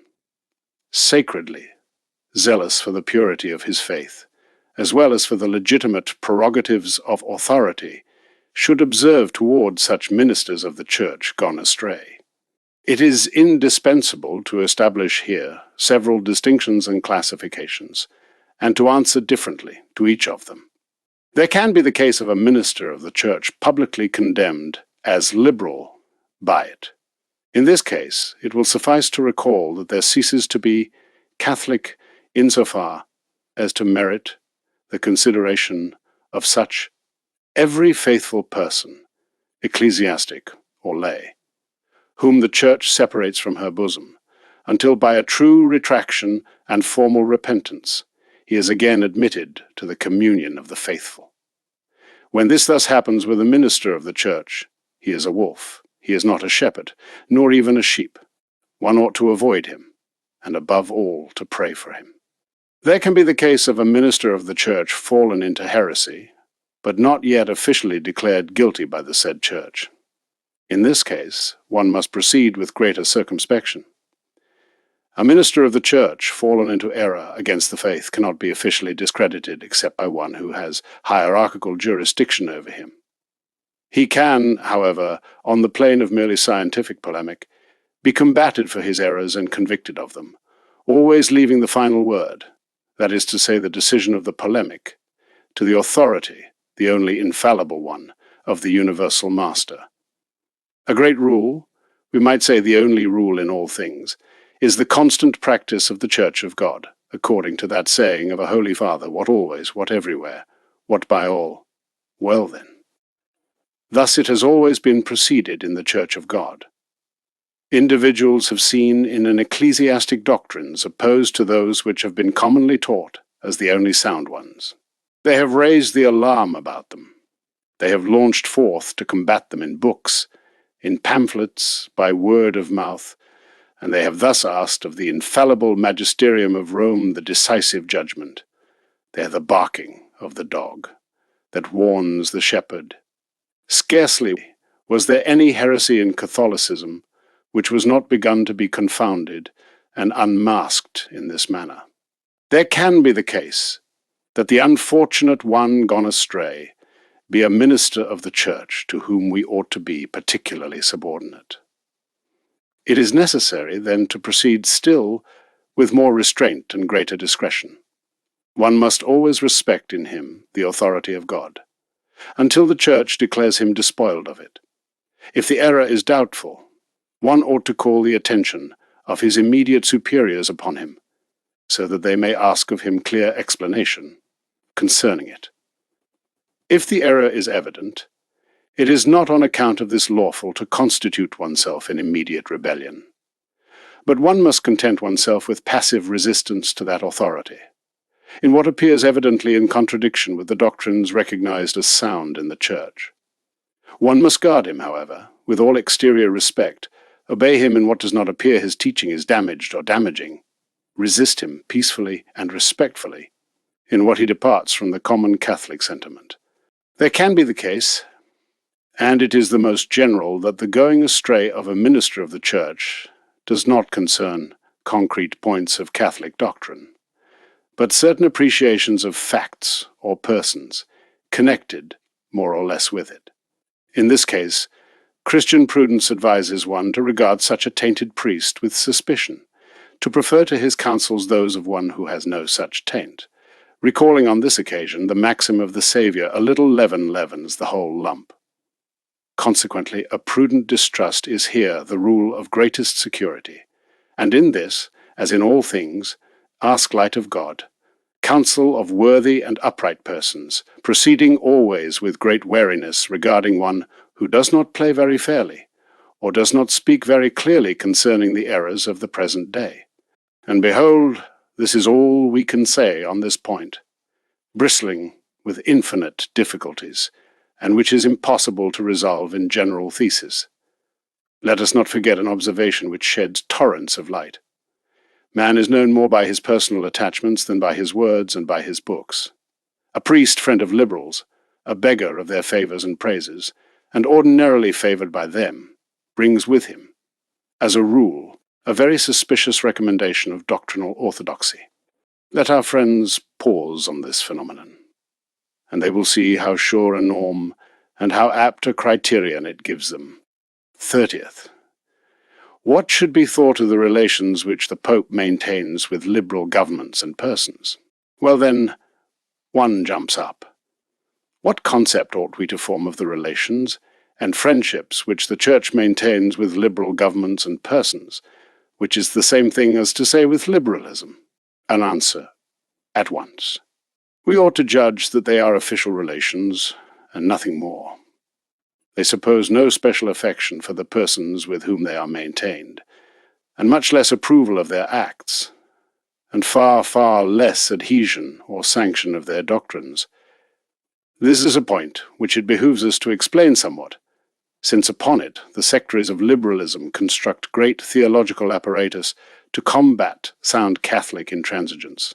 sacredly zealous for the purity of his faith, as well as for the legitimate prerogatives of authority, should observe toward such ministers of the Church gone astray. It is indispensable to establish here several distinctions and classifications, and to answer differently to each of them. There can be the case of a minister of the Church publicly condemned as liberal by it. In this case, it will suffice to recall that there ceases to be Catholic insofar as to merit the consideration of such every faithful person, ecclesiastic or lay, whom the Church separates from her bosom, until by a true retraction and formal repentance he is again admitted to the communion of the faithful. When this thus happens with a minister of the Church, he is a wolf, he is not a shepherd, nor even a sheep. One ought to avoid him, and above all to pray for him. There can be the case of a minister of the Church fallen into heresy, but not yet officially declared guilty by the said Church. In this case, one must proceed with greater circumspection. A minister of the Church fallen into error against the faith cannot be officially discredited except by one who has hierarchical jurisdiction over him. He can, however, on the plane of merely scientific polemic, be combated for his errors and convicted of them, always leaving the final word, that is to say the decision of the polemic, to the authority, the only infallible one, of the universal master. A great rule, we might say the only rule in all things, is the constant practice of the Church of God, according to that saying of a Holy Father, what always, what everywhere, what by all. Well then. Thus it has always been proceeded in the Church of God. Individuals have seen in an ecclesiastic doctrines opposed to those which have been commonly taught as the only sound ones. They have raised the alarm about them. They have launched forth to combat them in books, in pamphlets, by word of mouth, and they have thus asked of the infallible magisterium of Rome the decisive judgment. They are the barking of the dog that warns the shepherd. Scarcely was there any heresy in Catholicism which was not begun to be confounded and unmasked in this manner. There can be the case that the unfortunate one gone astray be a minister of the Church to whom we ought to be particularly subordinate. It is necessary, then, to proceed still with more restraint and greater discretion. One must always respect in him the authority of God, until the Church declares him despoiled of it. If the error is doubtful, one ought to call the attention of his immediate superiors upon him, so that they may ask of him clear explanation concerning it. If the error is evident, it is not on account of this lawful to constitute oneself in immediate rebellion, but one must content oneself with passive resistance to that authority, in what appears evidently in contradiction with the doctrines recognized as sound in the Church. One must guard him, however, with all exterior respect, obey him in what does not appear his teaching is damaged or damaging, resist him peacefully and respectfully in what he departs from the common Catholic sentiment. There can be the case, and it is the most general, that the going astray of a minister of the Church does not concern concrete points of Catholic doctrine, but certain appreciations of facts or persons connected more or less with it. In this case, Christian prudence advises one to regard such a tainted priest with suspicion, to prefer to his counsels those of one who has no such taint, recalling on this occasion the maxim of the Saviour, "A little leaven leavens the whole lump." Consequently, a prudent distrust is here the rule of greatest security, and in this, as in all things, ask light of God, counsel of worthy and upright persons, proceeding always with great wariness regarding one who does not play very fairly, or does not speak very clearly concerning the errors of the present day. And behold, this is all we can say on this point, bristling with infinite difficulties, and which is impossible to resolve in general thesis. Let us not forget an observation which sheds torrents of light. Man is known more by his personal attachments than by his words and by his books. A priest, friend of liberals, a beggar of their favours and praises, and ordinarily favoured by them, brings with him, as a rule, a very suspicious recommendation of doctrinal orthodoxy. Let our friends pause on this phenomenon, and they will see how sure a norm and how apt a criterion it gives them. 30th. What should be thought of the relations which the Pope maintains with liberal governments and persons? Well then, one jumps up. What concept ought we to form of the relations and friendships which the Church maintains with liberal governments and persons, which is the same thing as to say with liberalism? An answer, at once. We ought to judge that they are official relations, and nothing more. They suppose no special affection for the persons with whom they are maintained, and much less approval of their acts, and far, far less adhesion or sanction of their doctrines. This is a point which it behooves us to explain somewhat, since upon it the sectaries of liberalism construct great theological apparatus to combat sound Catholic intransigence.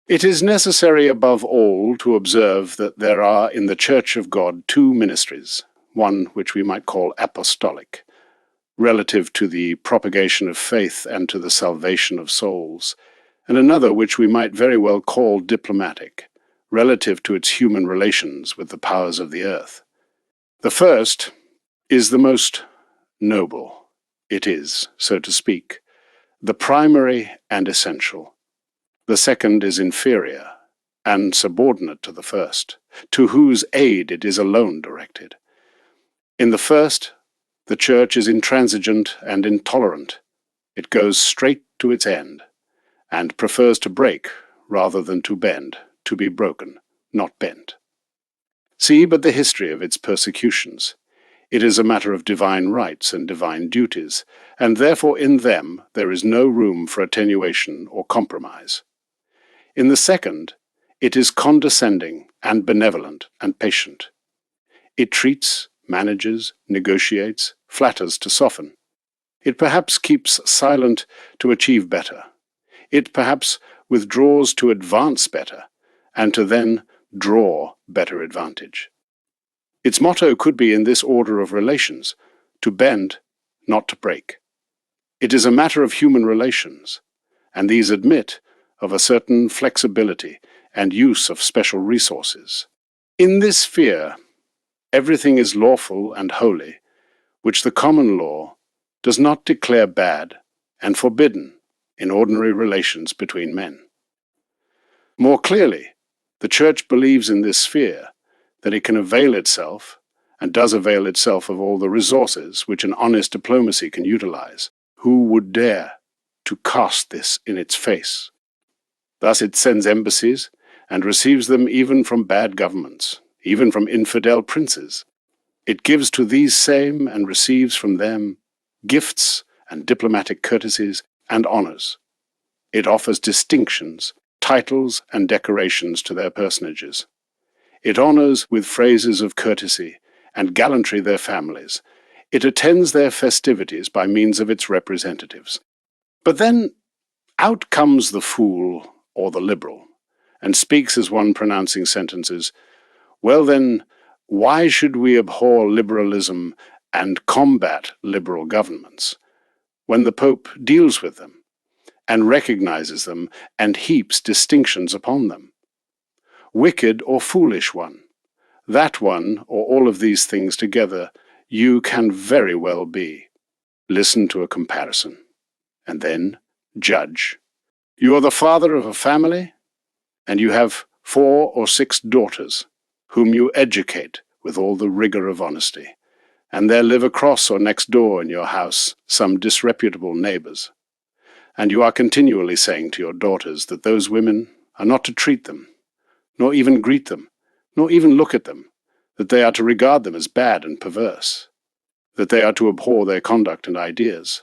It is necessary above all to observe that there are in the Church of God two ministries, one which we might call apostolic, relative to the propagation of faith and to the salvation of souls, and another which we might very well call diplomatic, relative to its human relations with the powers of the earth. The first is the most noble. It is, so to speak, the primary and essential. The second is inferior and subordinate to the first, to whose aid it is alone directed. In the first, the Church is intransigent and intolerant. It goes straight to its end, and prefers to break rather than to bend, to be broken, not bent. See but the history of its persecutions. It is a matter of divine rights and divine duties, and therefore in them there is no room for attenuation or compromise. In the second, It is condescending and benevolent and patient. It treats, manages, negotiates, flatters to soften. It perhaps keeps silent to achieve better. It perhaps withdraws to advance better, and to then draw better advantage. Its motto could be in this order of relations: to bend, not to break. It is a matter of human relations, and these admit of a certain flexibility and use of special resources. In this sphere, everything is lawful and holy, which the common law does not declare bad and forbidden in ordinary relations between men. More clearly, the Church believes in this sphere that it can avail itself, and does avail itself, of all the resources which an honest diplomacy can utilize. Who would dare to cast this in its face? Thus it sends embassies and receives them even from bad governments, even from infidel princes. It gives to these same and receives from them gifts and diplomatic courtesies and honors. It offers distinctions, titles, and decorations to their personages. It honors with phrases of courtesy and gallantry their families. It attends their festivities by means of its representatives. But then out comes the fool or the liberal, and speaks as one pronouncing sentences, "Well then, why should we abhor liberalism and combat liberal governments, when the Pope deals with them, and recognizes them, and heaps distinctions upon them? Wicked or foolish one, that one or all of these things together you can very well be. Listen to a comparison, and then judge. You are the father of a family, and you have 4 or 6 daughters, whom you educate with all the rigor of honesty, and there live across or next door in your house some disreputable neighbors. And you are continually saying to your daughters that those women are not to treat them, nor even greet them, nor even look at them, that they are to regard them as bad and perverse, that they are to abhor their conduct and ideas,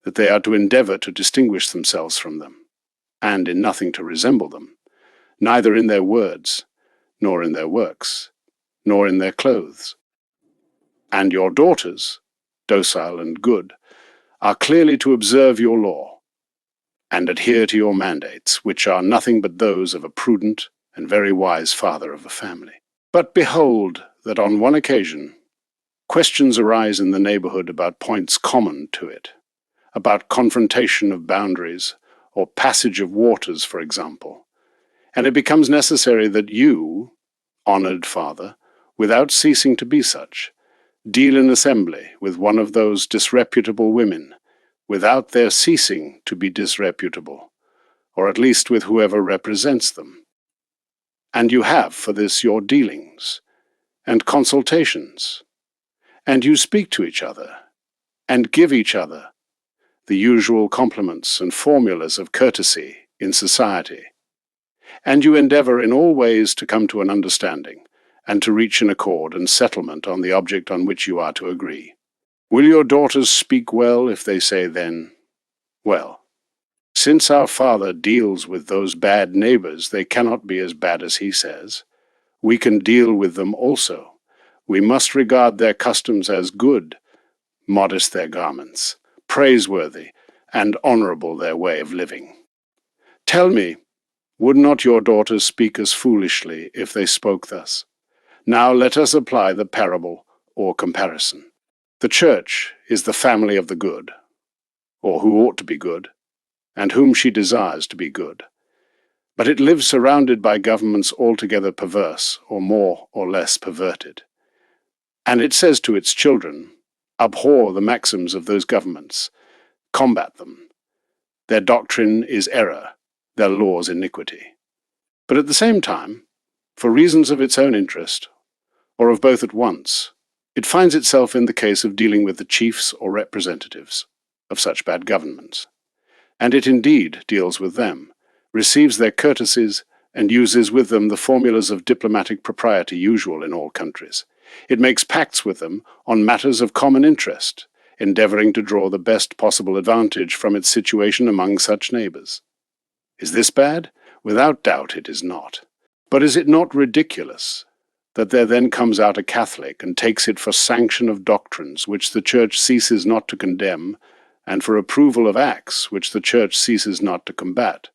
that they are to endeavor to distinguish themselves from them, and in nothing to resemble them, neither in their words, nor in their works, nor in their clothes. And your daughters, docile and good, are clearly to observe your law, and adhere to your mandates, which are nothing but those of a prudent and very wise father of a family. But behold that on one occasion questions arise in the neighborhood about points common to it, about confrontation of boundaries, or passage of waters, for example, and it becomes necessary that you, honored father, without ceasing to be such, deal in assembly with one of those disreputable women, without their ceasing to be disreputable, or at least with whoever represents them. And you have for this your dealings and consultations, and you speak to each other and give each other the usual compliments and formulas of courtesy in society, and you endeavor in all ways to come to an understanding and to reach an accord and settlement on the object on which you are to agree. Will your daughters speak well if they say then, "Well, since our father deals with those bad neighbors, they cannot be as bad as he says. We can deal with them also. We must regard their customs as good, modest their garments, praiseworthy and honorable their way of living"? Tell me, would not your daughters speak as foolishly if they spoke thus? Now let us apply the parable or comparison. The Church is the family of the good, or who ought to be good, and whom she desires to be good. But it lives surrounded by governments altogether perverse, or more or less perverted. And it says to its children, abhor the maxims of those governments, combat them. Their doctrine is error, their laws iniquity. But at the same time, for reasons of its own interest, or of both at once, it finds itself in the case of dealing with the chiefs or representatives of such bad governments. And it indeed deals with them, receives their courtesies, and uses with them the formulas of diplomatic propriety usual in all countries. It makes pacts with them on matters of common interest, endeavoring to draw the best possible advantage from its situation among such neighbors. Is this bad? Without doubt it is not. But is it not ridiculous that there then comes out a Catholic and takes it for sanction of doctrines which the Church ceases not to condemn, and for approval of acts which the Church ceases not to combat?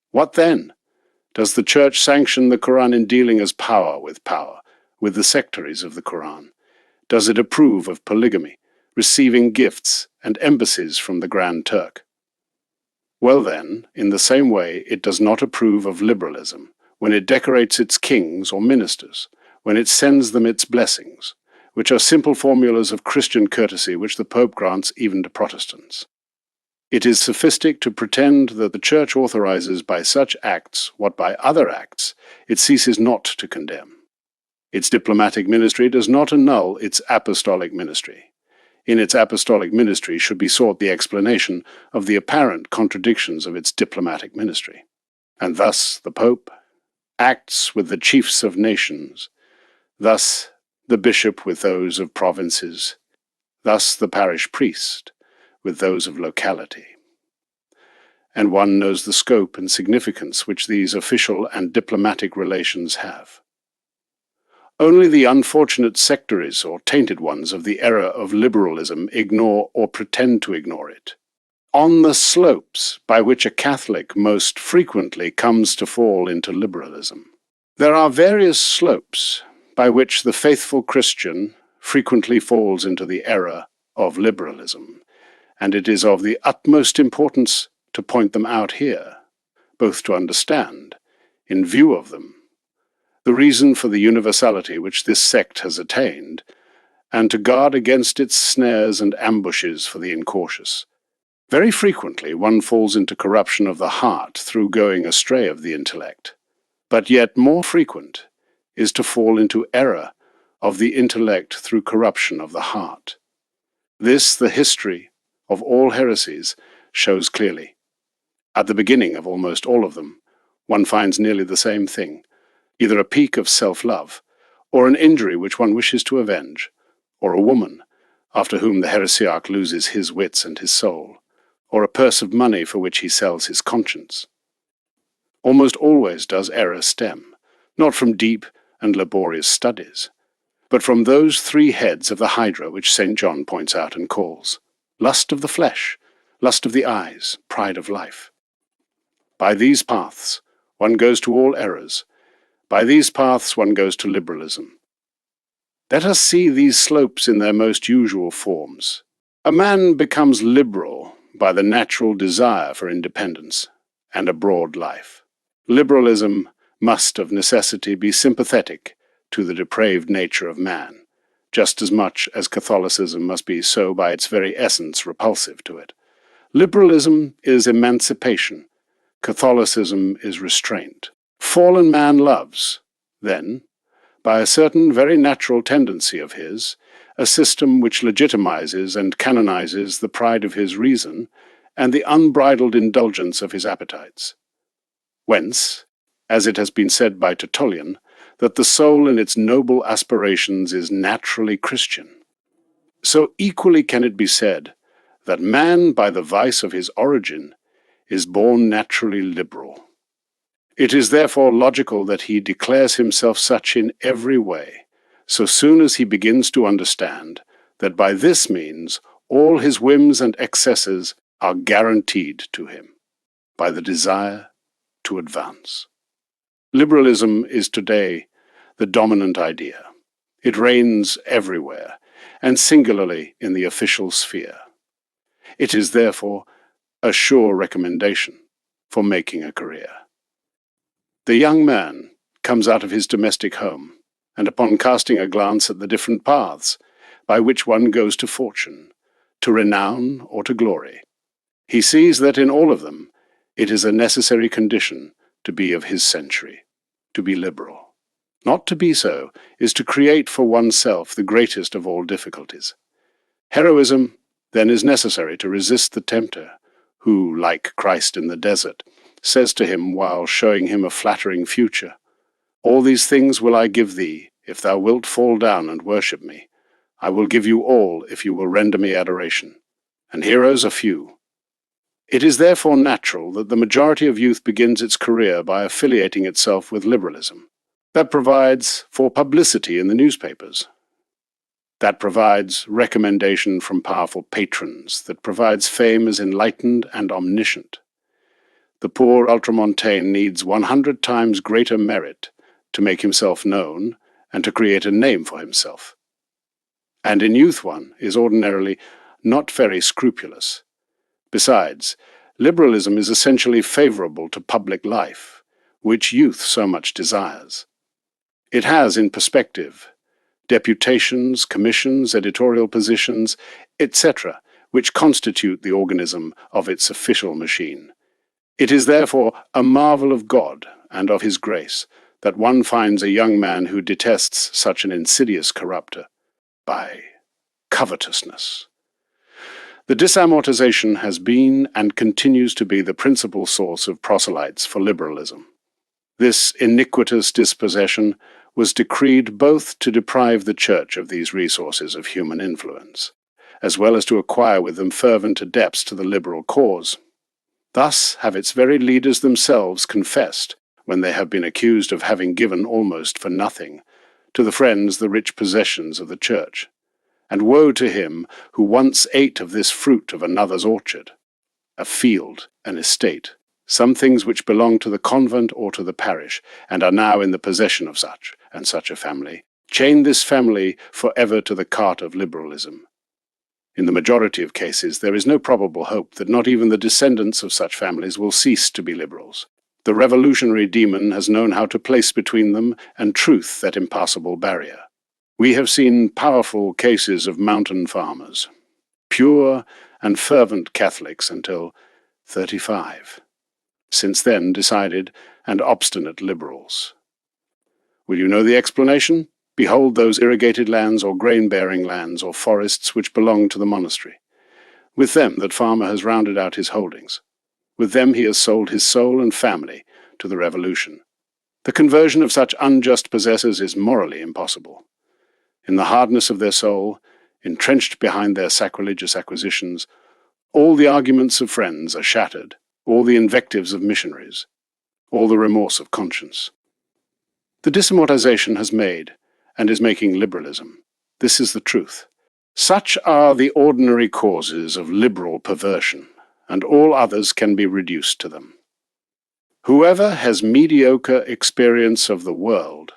What then? Does the Church sanction the Quran in dealing as power, with the sectaries of the Quran? Does it approve of polygamy, receiving gifts and embassies from the Grand Turk? Well then, in the same way, it does not approve of liberalism when it decorates its kings or ministers, when it sends them its blessings, which are simple formulas of Christian courtesy which the Pope grants even to Protestants. It is sophistic to pretend that the Church authorizes by such acts what by other acts it ceases not to condemn. Its diplomatic ministry does not annul its apostolic ministry. In its apostolic ministry should be sought the explanation of the apparent contradictions of its diplomatic ministry. And thus the Pope acts with the chiefs of nations, thus the bishop with those of provinces, thus the parish priest with those of locality. And one knows the scope and significance which these official and diplomatic relations have. Only the unfortunate sectaries or tainted ones of the era of liberalism ignore or pretend to ignore it. On the slopes by which a Catholic most frequently comes to fall into liberalism, there are various slopes by which the faithful Christian frequently falls into the error of liberalism, and it is of the utmost importance to point them out here, both to understand, in view of them, the reason for the universality which this sect has attained, and to guard against its snares and ambushes for the incautious. Very frequently one falls into corruption of the heart through going astray of the intellect, but yet more frequent is to fall into error of the intellect through corruption of the heart. This the history of all heresies shows clearly. At the beginning of almost all of them, one finds nearly the same thing, either a pique of self-love, or an injury which one wishes to avenge, or a woman, after whom the heresiarch loses his wits and his soul, or a purse of money for which he sells his conscience. Almost always does error stem, not from deep and laborious studies, but from those three heads of the hydra which St. John points out and calls lust of the flesh, lust of the eyes, pride of life. By these paths one goes to all errors. By these paths one goes to liberalism. Let us see these slopes in their most usual forms. A man becomes liberal by the natural desire for independence and a broad life. Liberalism must of necessity be sympathetic to the depraved nature of man, just as much as Catholicism must be so by its very essence repulsive to it. Liberalism is emancipation. Catholicism is restraint. Fallen man loves, then, by a certain very natural tendency of his, a system which legitimizes and canonizes the pride of his reason and the unbridled indulgence of his appetites. Whence, as it has been said by Tertullian, that the soul in its noble aspirations is naturally Christian, so equally can it be said that man, by the vice of his origin, is born naturally liberal. It is therefore logical that he declares himself such in every way, so soon as he begins to understand that by this means all his whims and excesses are guaranteed to him, by the desire to advance. Liberalism is today the dominant idea. It reigns everywhere, and singularly in the official sphere. It is therefore a sure recommendation for making a career. The young man comes out of his domestic home, and upon casting a glance at the different paths by which one goes to fortune, to renown or to glory, he sees that in all of them it is a necessary condition to be of his century, to be liberal. Not to be so is to create for oneself the greatest of all difficulties. Heroism, then, is necessary to resist the tempter, who, like Christ in the desert, says to him while showing him a flattering future, "All these things will I give thee, if thou wilt fall down and worship me. I will give you all if you will render me adoration." And heroes are few. It is therefore natural that the majority of youth begins its career by affiliating itself with liberalism. That provides for publicity in the newspapers. That provides recommendation from powerful patrons. That provides fame as enlightened and omniscient. The poor ultramontane needs 100 times greater merit to make himself known and to create a name for himself. And in youth one is ordinarily not very scrupulous. Besides, liberalism is essentially favorable to public life, which youth so much desires. It has, in perspective, deputations, commissions, editorial positions, etc., which constitute the organism of its official machine. It is therefore a marvel of God and of His grace that one finds a young man who detests such an insidious corrupter by covetousness. The disamortization has been and continues to be the principal source of proselytes for liberalism. This iniquitous dispossession was decreed both to deprive the Church of these resources of human influence, as well as to acquire with them fervent adepts to the liberal cause. Thus have its very leaders themselves confessed, when they have been accused of having given almost for nothing to the friends the rich possessions of the Church. And woe to him who once ate of this fruit of another's orchard, a field, an estate, some things which belong to the convent or to the parish, and are now in the possession of such and such a family. Chain this family for ever to the cart of liberalism. In the majority of cases, there is no probable hope that not even the descendants of such families will cease to be liberals. The revolutionary demon has known how to place between them and truth that impassable barrier. We have seen powerful cases of mountain farmers, pure and fervent Catholics until 35, since then decided and obstinate liberals. Will you know the explanation? Behold those irrigated lands or grain-bearing lands or forests which belong to the monastery. With them that farmer has rounded out his holdings. With them he has sold his soul and family to the revolution. The conversion of such unjust possessors is morally impossible. In the hardness of their soul, entrenched behind their sacrilegious acquisitions, all the arguments of friends are shattered, all the invectives of missionaries, all the remorse of conscience. The disamortization has made, and is making liberalism. This is the truth. Such are the ordinary causes of liberal perversion, and all others can be reduced to them. Whoever has mediocre experience of the world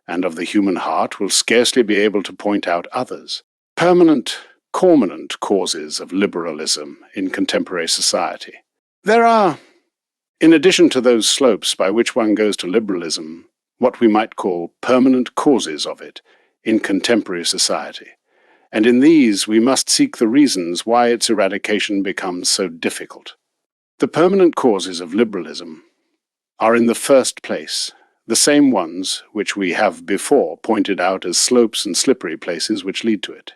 and of the human heart will scarcely be able to point out others. Permanent, corminant causes of liberalism in contemporary society. There are, in addition to those slopes by which one goes to liberalism, what we might call permanent causes of it in contemporary society, and in these we must seek the reasons why its eradication becomes so difficult. The permanent causes of liberalism are in the first place the same ones which we have before pointed out as slopes and slippery places which lead to it.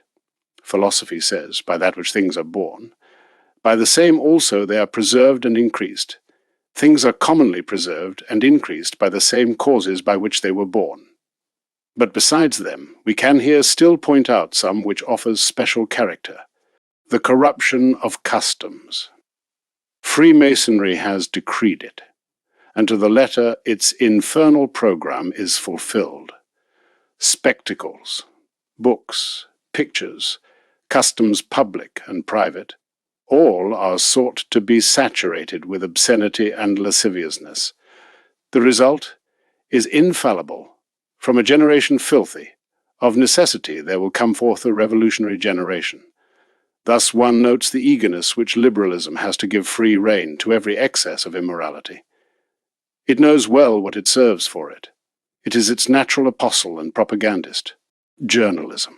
Philosophy says, by that which things are born. By the same also they are preserved and increased. Things are commonly preserved and increased by the same causes by which they were born. But besides them, we can here still point out some which offers special character. The corruption of customs. Freemasonry has decreed it, and to the letter its infernal program is fulfilled. Spectacles, books, pictures, customs public and private, all are sought to be saturated with obscenity and lasciviousness. The result is infallible. From a generation filthy, of necessity there will come forth a revolutionary generation. Thus one notes the eagerness which liberalism has to give free rein to every excess of immorality. It knows well what it serves for it. It is its natural apostle and propagandist, journalism.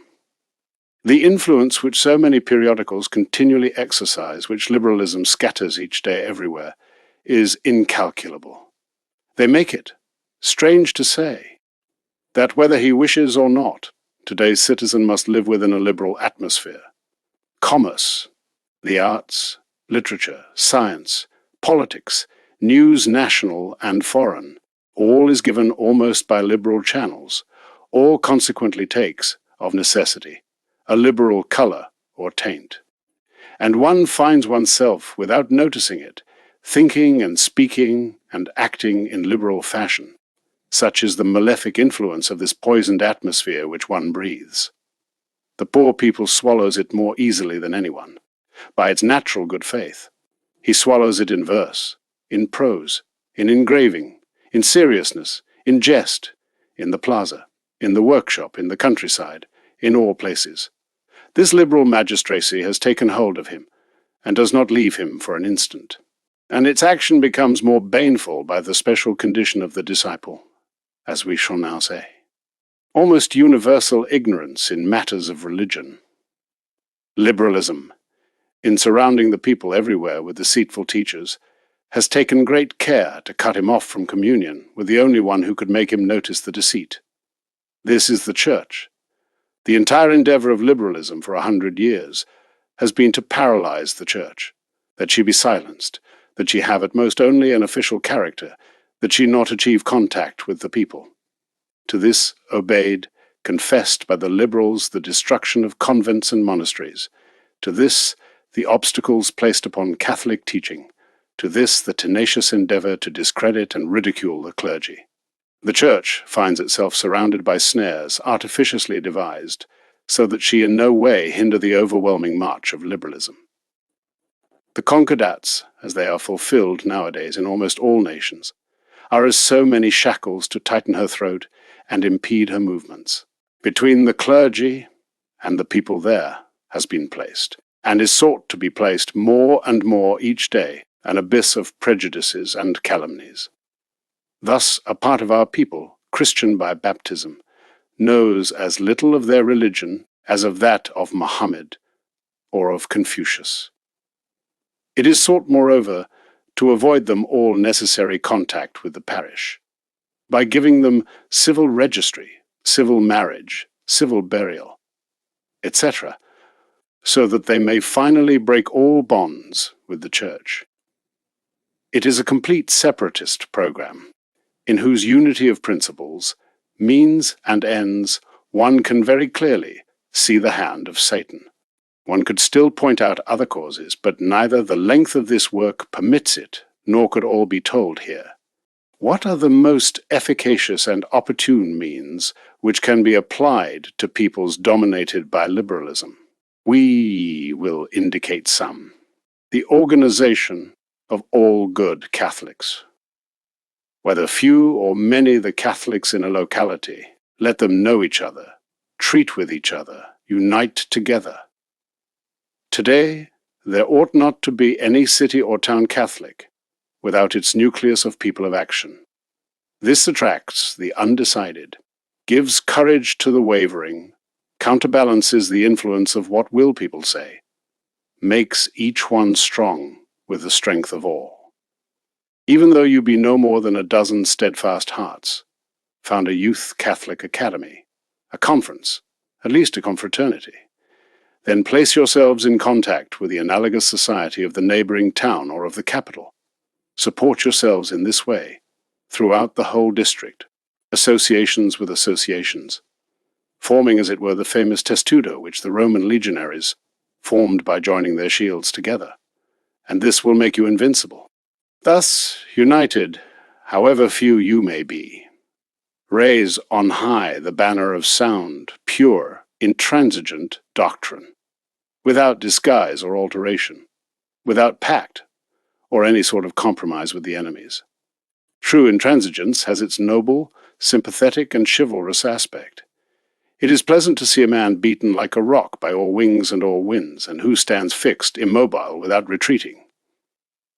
The influence which so many periodicals continually exercise, which liberalism scatters each day everywhere, is incalculable. They make it, strange to say, that whether he wishes or not, today's citizen must live within a liberal atmosphere. Commerce, the arts, literature, science, politics, news national and foreign, all is given almost by liberal channels, all consequently takes, of necessity, a liberal colour or taint. and one finds oneself, without noticing it, thinking and speaking and acting in liberal fashion. Such is the malefic influence of this poisoned atmosphere which one breathes. The poor people swallows it more easily than anyone, by its natural good faith. He swallows it in verse, in prose, in engraving, in seriousness, in jest, in the plaza, in the workshop, in the countryside, in all places. This liberal magistracy has taken hold of him, and does not leave him for an instant. And its action becomes more baneful by the special condition of the disciple, as we shall now say. Almost universal ignorance in matters of religion. Liberalism, in surrounding the people everywhere with deceitful teachers, has taken great care to cut him off from communion with the only one who could make him notice the deceit. This is the Church. The entire endeavor of liberalism for 100 years has been to paralyze the Church, that she be silenced, that she have at most only an official character, that she not achieve contact with the people. To this obeyed, confessed by the liberals the destruction of convents and monasteries. To this the obstacles placed upon Catholic teaching. To this the tenacious endeavor to discredit and ridicule the clergy. The Church finds itself surrounded by snares artificiously devised, so that she in no way hinder the overwhelming march of liberalism. The concordats, as they are fulfilled nowadays in almost all nations, are as so many shackles to tighten her throat and impede her movements. Between the clergy and the people there has been placed, and is sought to be placed more and more each day, an abyss of prejudices and calumnies. Thus a part of our people, Christian by baptism, knows as little of their religion as of that of Mohammed or of Confucius. It is sought, moreover, to avoid them all necessary contact with the parish, by giving them civil registry, civil marriage, civil burial, etc., so that they may finally break all bonds with the Church. It is a complete separatist program, in whose unity of principles, means and ends, one can very clearly see the hand of Satan. One could still point out other causes, but neither the length of this work permits it, nor could all be told here. What are the most efficacious and opportune means which can be applied to peoples dominated by liberalism? We will indicate some. The organization of all good Catholics. Whether few or many the Catholics in a locality, let them know each other, treat with each other, unite together. Today, there ought not to be any city or town Catholic without its nucleus of people of action. This attracts the undecided, gives courage to the wavering, counterbalances the influence of what will people say, makes each one strong with the strength of all. Even though you be no more than a dozen steadfast hearts, found a youth Catholic academy, a conference, at least a confraternity. Then place yourselves in contact with the analogous society of the neighboring town or of the capital. Support yourselves in this way, throughout the whole district, associations with associations, forming as it were the famous testudo which the Roman legionaries formed by joining their shields together, and this will make you invincible. Thus, united, however few you may be, raise on high the banner of sound, pure, intransigent doctrine, without disguise or alteration, without pact, or any sort of compromise with the enemies. True intransigence has its noble, sympathetic, and chivalrous aspect. It is pleasant to see a man beaten like a rock by all wings and all winds, and who stands fixed, immobile, without retreating.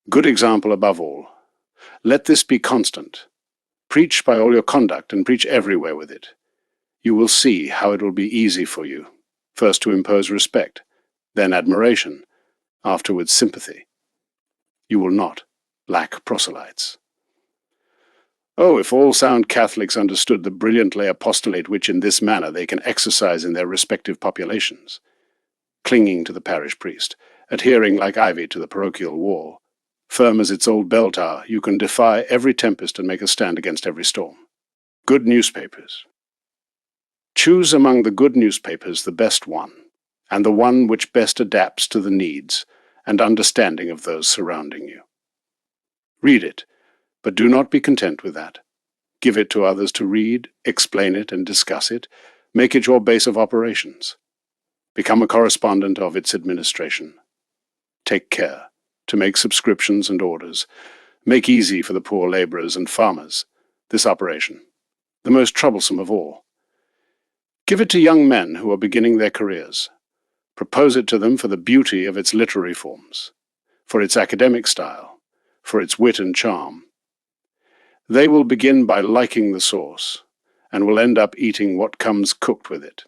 Good example above all. Let this be constant. Preach by all your conduct, and preach everywhere with it. You will see how it will be easy for you, first to impose respect, then admiration, afterwards sympathy. You will not lack proselytes. Oh, if all sound Catholics understood the brilliant lay apostolate which in this manner they can exercise in their respective populations, clinging to the parish priest, adhering like ivy to the parochial wall, firm as its old bell tower, you can defy every tempest and make a stand against every storm. Good newspapers. Choose among the good newspapers the best one, and the one which best adapts to the needs and understanding of those surrounding you. Read it, but do not be content with that. Give it to others to read, explain it and discuss it. Make it your base of operations. Become a correspondent of its administration. Take care to make subscriptions and orders. Make easy for the poor laborers and farmers this operation, the most troublesome of all. Give it to young men who are beginning their careers. Propose it to them for the beauty of its literary forms, for its academic style, for its wit and charm. They will begin by liking the sauce, and will end up eating what comes cooked with it.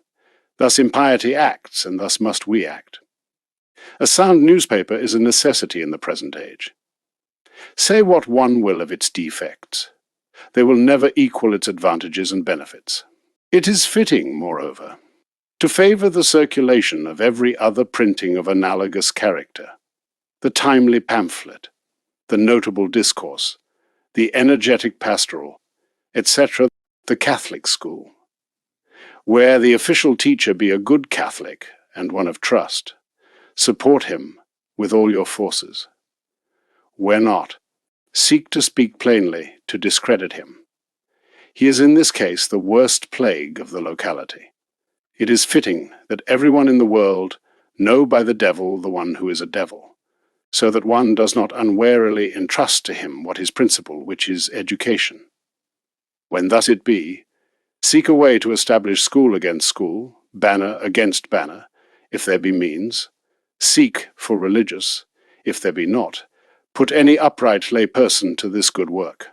Thus impiety acts, and thus must we act. A sound newspaper is a necessity in the present age. Say what one will of its defects, they will never equal its advantages and benefits. It is fitting, moreover, to favor the circulation of every other printing of analogous character, the timely pamphlet, the notable discourse, the energetic pastoral, etc., the Catholic school, where the official teacher be a good Catholic and one of trust. Support him with all your forces. Where not, seek to speak plainly to discredit him. He is in this case the worst plague of the locality. It is fitting that everyone in the world know by the devil the one who is a devil, so that one does not unwarily entrust to him what is principal, which is education. When thus it be, seek a way to establish school against school, banner against banner, if there be means. Seek for religious, if there be not. Put any upright lay person to this good work.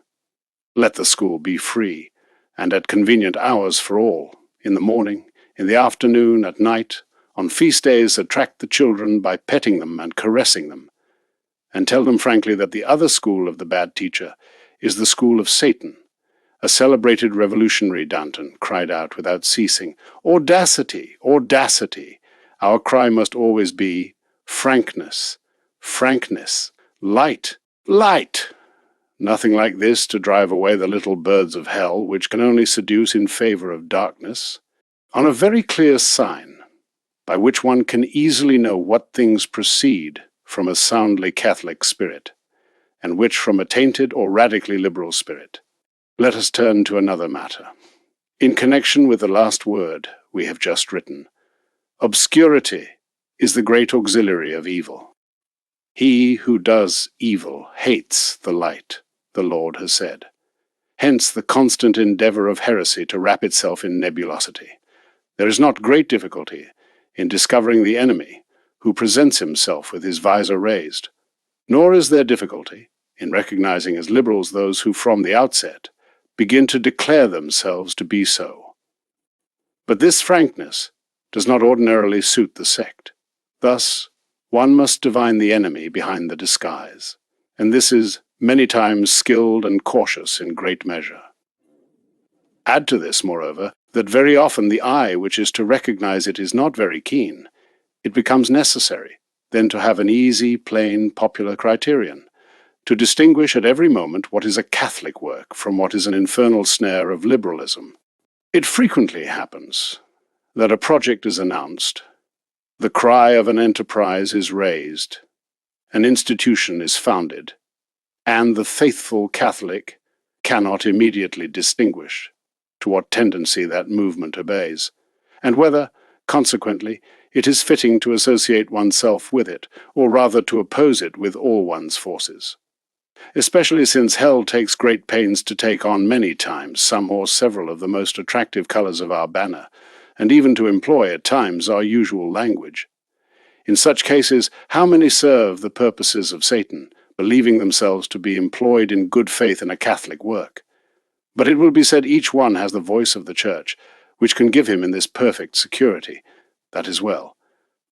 Let the school be free, and at convenient hours for all, in the morning, in the afternoon, at night. On feast days attract the children by petting them and caressing them, and tell them frankly that the other school of the bad teacher is the school of Satan. A celebrated revolutionary, Danton cried out without ceasing, "Audacity! Audacity!" Our cry must always be, frankness, frankness, light, light! Nothing like this to drive away the little birds of hell, which can only seduce in favor of darkness. On a very clear sign, by which one can easily know what things proceed from a soundly Catholic spirit, and which from a tainted or radically liberal spirit. Let us turn to another matter. In connection with the last word we have just written, obscurity is the great auxiliary of evil. He who does evil hates the light, the Lord has said. Hence the constant endeavor of heresy to wrap itself in nebulosity. There is not great difficulty in discovering the enemy who presents himself with his visor raised, nor is there difficulty in recognizing as liberals those who from the outset begin to declare themselves to be so. But this frankness does not ordinarily suit the sect. Thus, one must divine the enemy behind the disguise, and this is many times skilled and cautious in great measure. Add to this, moreover, that very often the eye which is to recognize it is not very keen. It becomes necessary then to have an easy, plain, popular criterion, to distinguish at every moment what is a Catholic work from what is an infernal snare of liberalism. It frequently happens that a project is announced, the cry of an enterprise is raised, an institution is founded, and the faithful Catholic cannot immediately distinguish to what tendency that movement obeys, and whether, consequently, it is fitting to associate oneself with it, or rather to oppose it with all one's forces. Especially since hell takes great pains to take on many times some or several of the most attractive colors of our banner, and even to employ at times our usual language. In such cases, how many serve the purposes of Satan, believing themselves to be employed in good faith in a Catholic work? But it will be said each one has the voice of the Church, which can give him in this perfect security. That is well.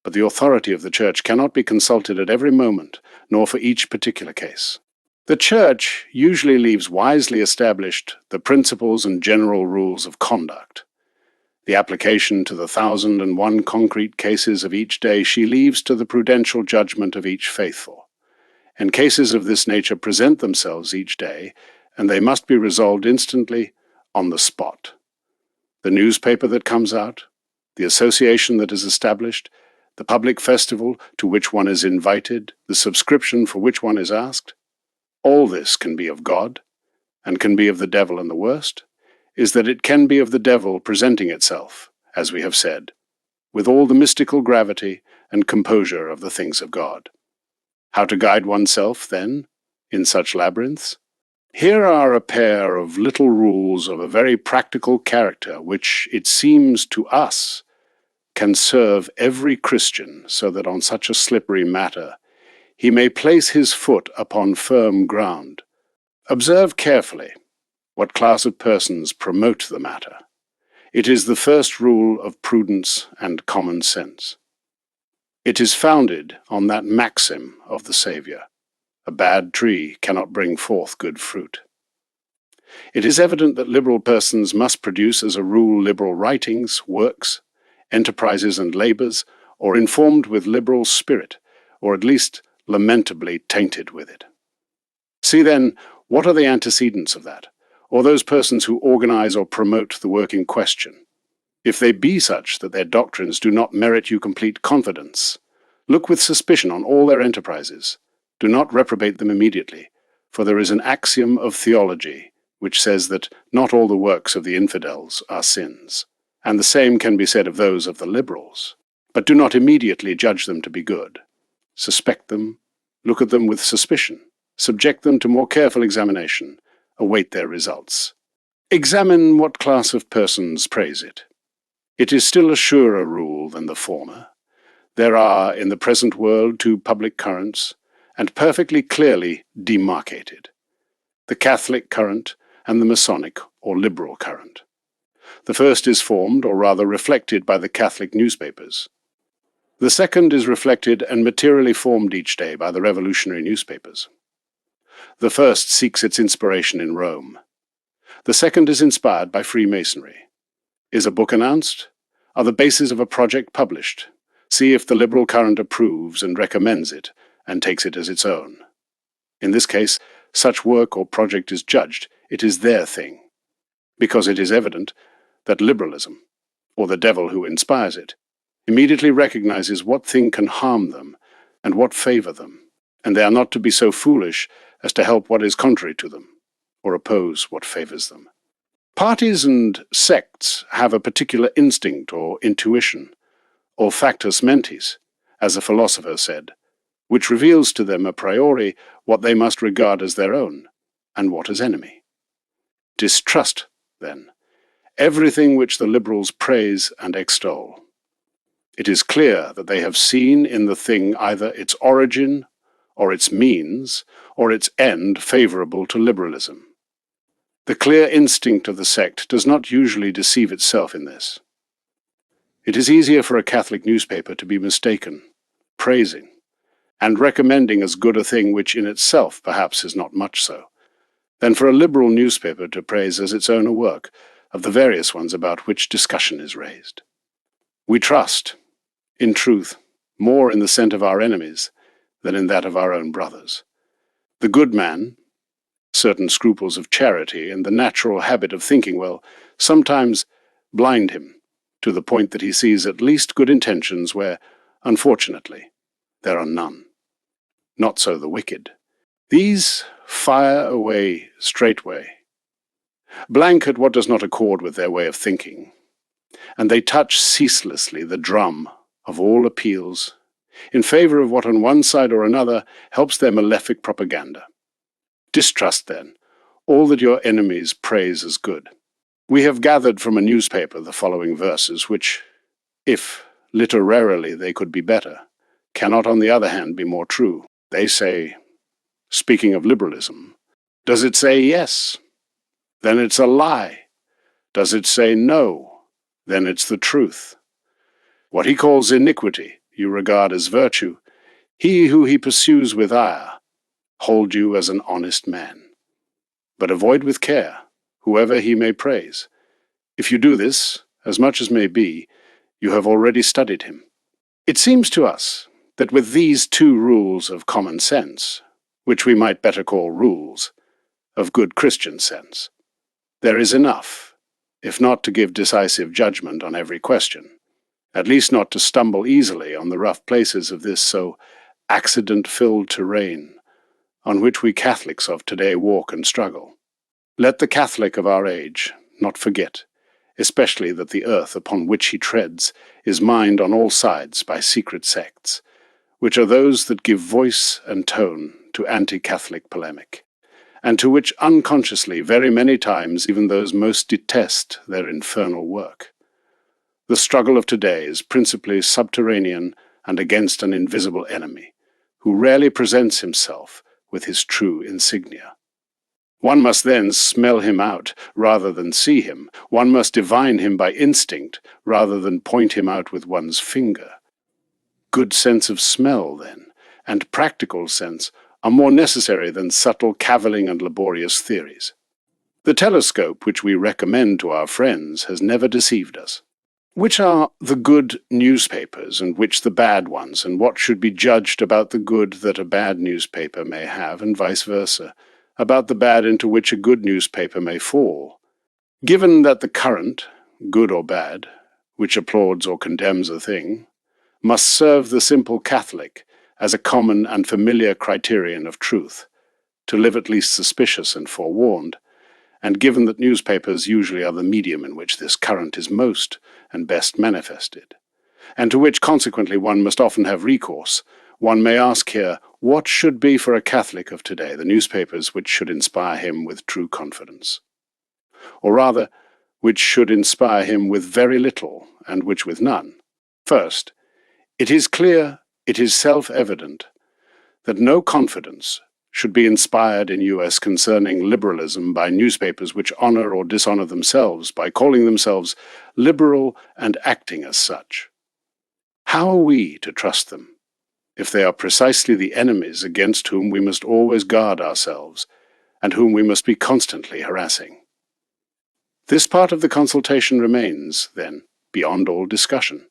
But the authority of the Church cannot be consulted at every moment, nor for each particular case. The Church usually leaves wisely established the principles and general rules of conduct. The application to the 1,001 concrete cases of each day she leaves to the prudential judgment of each faithful. And cases of this nature present themselves each day, and they must be resolved instantly on the spot. The newspaper that comes out, the association that is established, the public festival to which one is invited, the subscription for which one is asked, all this can be of God, and can be of the devil, and the worst is that it can be of the devil presenting itself, as we have said, with all the mystical gravity and composure of the things of God. How to guide oneself, then, in such labyrinths? Here are a pair of little rules of a very practical character which, it seems to us, can serve every Christian so that on such a slippery matter he may place his foot upon firm ground. Observe carefully what class of persons promote the matter. It is the first rule of prudence and common sense. It is founded on that maxim of the Saviour: a bad tree cannot bring forth good fruit. It is evident that liberal persons must produce as a rule liberal writings, works, enterprises and labours, or informed with liberal spirit, or at least lamentably tainted with it. See then, what are the antecedents of that, or those persons who organize or promote the work in question? If they be such that their doctrines do not merit you complete confidence, look with suspicion on all their enterprises. Do not reprobate them immediately, for there is an axiom of theology which says that not all the works of the infidels are sins, and the same can be said of those of the liberals. But do not immediately judge them to be good. Suspect them, look at them with suspicion, subject them to more careful examination, await their results. Examine what class of persons praise it. It is still a surer rule than the former. There are, in the present world, two public currents, and perfectly clearly demarcated: the Catholic current and the Masonic or liberal current. The first is formed, or rather reflected, by the Catholic newspapers. The second is reflected and materially formed each day by the revolutionary newspapers. The first seeks its inspiration in Rome. The second is inspired by Freemasonry. Is a book announced? Are the bases of a project published? See if the liberal current approves and recommends it, and takes it as its own. In this case, such work or project is judged. It is their thing, because it is evident that liberalism, or the devil who inspires it, immediately recognizes what thing can harm them and what favor them, and they are not to be so foolish as to help what is contrary to them, or oppose what favors them. Parties and sects have a particular instinct or intuition, olfactus mentis, as a philosopher said, which reveals to them a priori what they must regard as their own, and what as enemy. Distrust, then, everything which the liberals praise and extol. It is clear that they have seen in the thing either its origin, or its means, or its end favorable to liberalism. The clear instinct of the sect does not usually deceive itself in this. It is easier for a Catholic newspaper to be mistaken, praising, and recommending as good a thing which in itself perhaps is not much so, than for a liberal newspaper to praise as its own a work of the various ones about which discussion is raised. We trust, in truth, more in the scent of our enemies than in that of our own brothers. The good man, certain scruples of charity and the natural habit of thinking well sometimes blind him to the point that he sees at least good intentions where, unfortunately, there are none. Not so the wicked. These fire away straightway, blank at what does not accord with their way of thinking, and they touch ceaselessly the drum of all appeals in favor of what on one side or another helps their malefic propaganda. Distrust, then, all that your enemies praise as good. We have gathered from a newspaper the following verses, which, if literarily they could be better, cannot on the other hand be more true. They say, speaking of liberalism, does it say yes? Then it's a lie. Does it say no? Then it's the truth. What he calls iniquity you regard as virtue. He who he pursues with ire hold you as an honest man. But avoid with care whoever he may praise. If you do this, as much as may be, you have already studied him. It seems to us that with these two rules of common sense, which we might better call rules of good Christian sense, there is enough, if not to give decisive judgment on every question, at least not to stumble easily on the rough places of this so accident-filled terrain on which we Catholics of today walk and struggle. Let the Catholic of our age not forget, especially that the earth upon which he treads is mined on all sides by secret sects, which are those that give voice and tone to anti-Catholic polemic, and to which unconsciously very many times even those most detest their infernal work. The struggle of today is principally subterranean and against an invisible enemy, who rarely presents himself with his true insignia. One must then smell him out rather than see him. One must divine him by instinct rather than point him out with one's finger. Good sense of smell, then, and practical sense are more necessary than subtle cavilling and laborious theories. The telescope which we recommend to our friends has never deceived us. Which are the good newspapers and which the bad ones, and what should be judged about the good that a bad newspaper may have, and vice versa, about the bad into which a good newspaper may fall? Given that the current, good or bad, which applauds or condemns a thing, must serve the simple Catholic as a common and familiar criterion of truth, to live at least suspicious and forewarned, and given that newspapers usually are the medium in which this current is most and best manifested, and to which consequently one must often have recourse, one may ask here, what should be for a Catholic of today the newspapers which should inspire him with true confidence? Or rather, which should inspire him with very little, and which with none? First, it is clear, it is self-evident, that no confidence should be inspired in US concerning liberalism by newspapers which honor or dishonor themselves by calling themselves liberal and acting as such. How are we to trust them, if they are precisely the enemies against whom we must always guard ourselves, and whom we must be constantly harassing? This part of the consultation remains, then, beyond all discussion.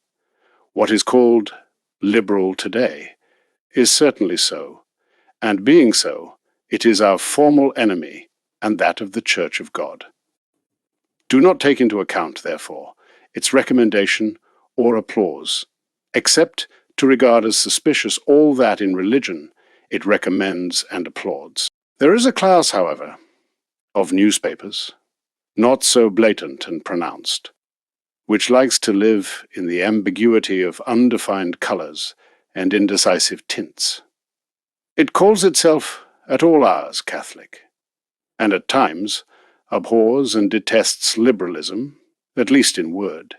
What is called liberal today is certainly so, and being so, it is our formal enemy and that of the Church of God. Do not take into account, therefore, its recommendation or applause, except to regard as suspicious all that in religion it recommends and applauds. There is a class, however, of newspapers, not so blatant and pronounced, which likes to live in the ambiguity of undefined colors and indecisive tints. It calls itself at all hours Catholic, and at times abhors and detests liberalism, at least in word.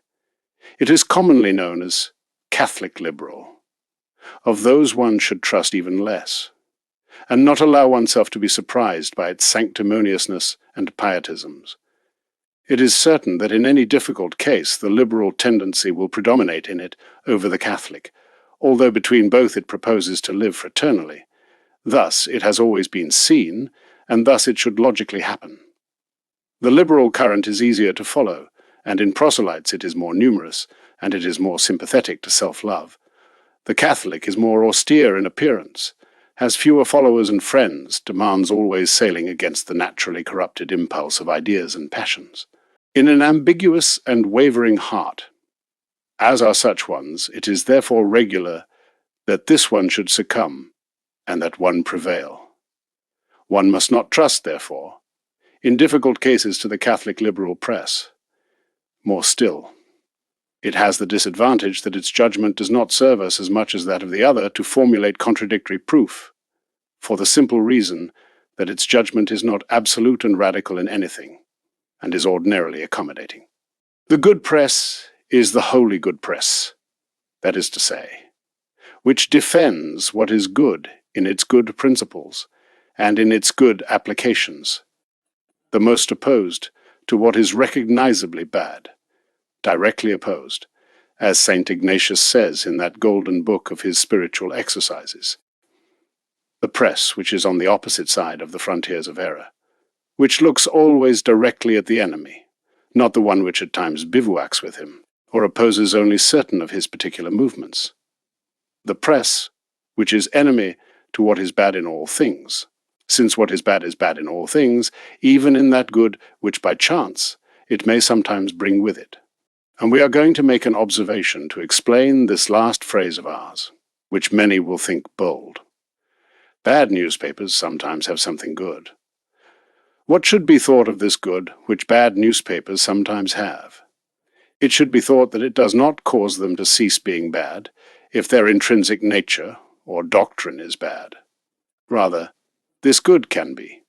It is commonly known as Catholic liberal. Of those one should trust even less, and not allow oneself to be surprised by its sanctimoniousness and pietisms. It is certain that in any difficult case the liberal tendency will predominate in it over the Catholic, although between both it proposes to live fraternally. Thus it has always been seen, and thus it should logically happen. The liberal current is easier to follow, and in proselytes it is more numerous, and it is more sympathetic to self-love. The Catholic is more austere in appearance, has fewer followers and friends, demands always sailing against the naturally corrupted impulse of ideas and passions. In an ambiguous and wavering heart, as are such ones, it is therefore regular that this one should succumb, and that one prevail. One must not trust, therefore, in difficult cases to the Catholic liberal press. More still, it has the disadvantage that its judgment does not serve us as much as that of the other to formulate contradictory proof, for the simple reason that its judgment is not absolute and radical in anything, and is ordinarily accommodating. The good press is the holy good press, that is to say, which defends what is good in its good principles, and in its good applications, the most opposed to what is recognizably bad, directly opposed, as St. Ignatius says in that golden book of his spiritual exercises. The press which is on the opposite side of the frontiers of error, which looks always directly at the enemy, not the one which at times bivouacs with him, or opposes only certain of his particular movements. The press which is enemy to what is bad in all things, since what is bad in all things, even in that good which by chance it may sometimes bring with it. And we are going to make an observation to explain this last phrase of ours, which many will think bold. Bad newspapers sometimes have something good. What should be thought of this good which bad newspapers sometimes have? It should be thought that it does not cause them to cease being bad if their intrinsic nature or doctrine is bad. Rather, this good can be,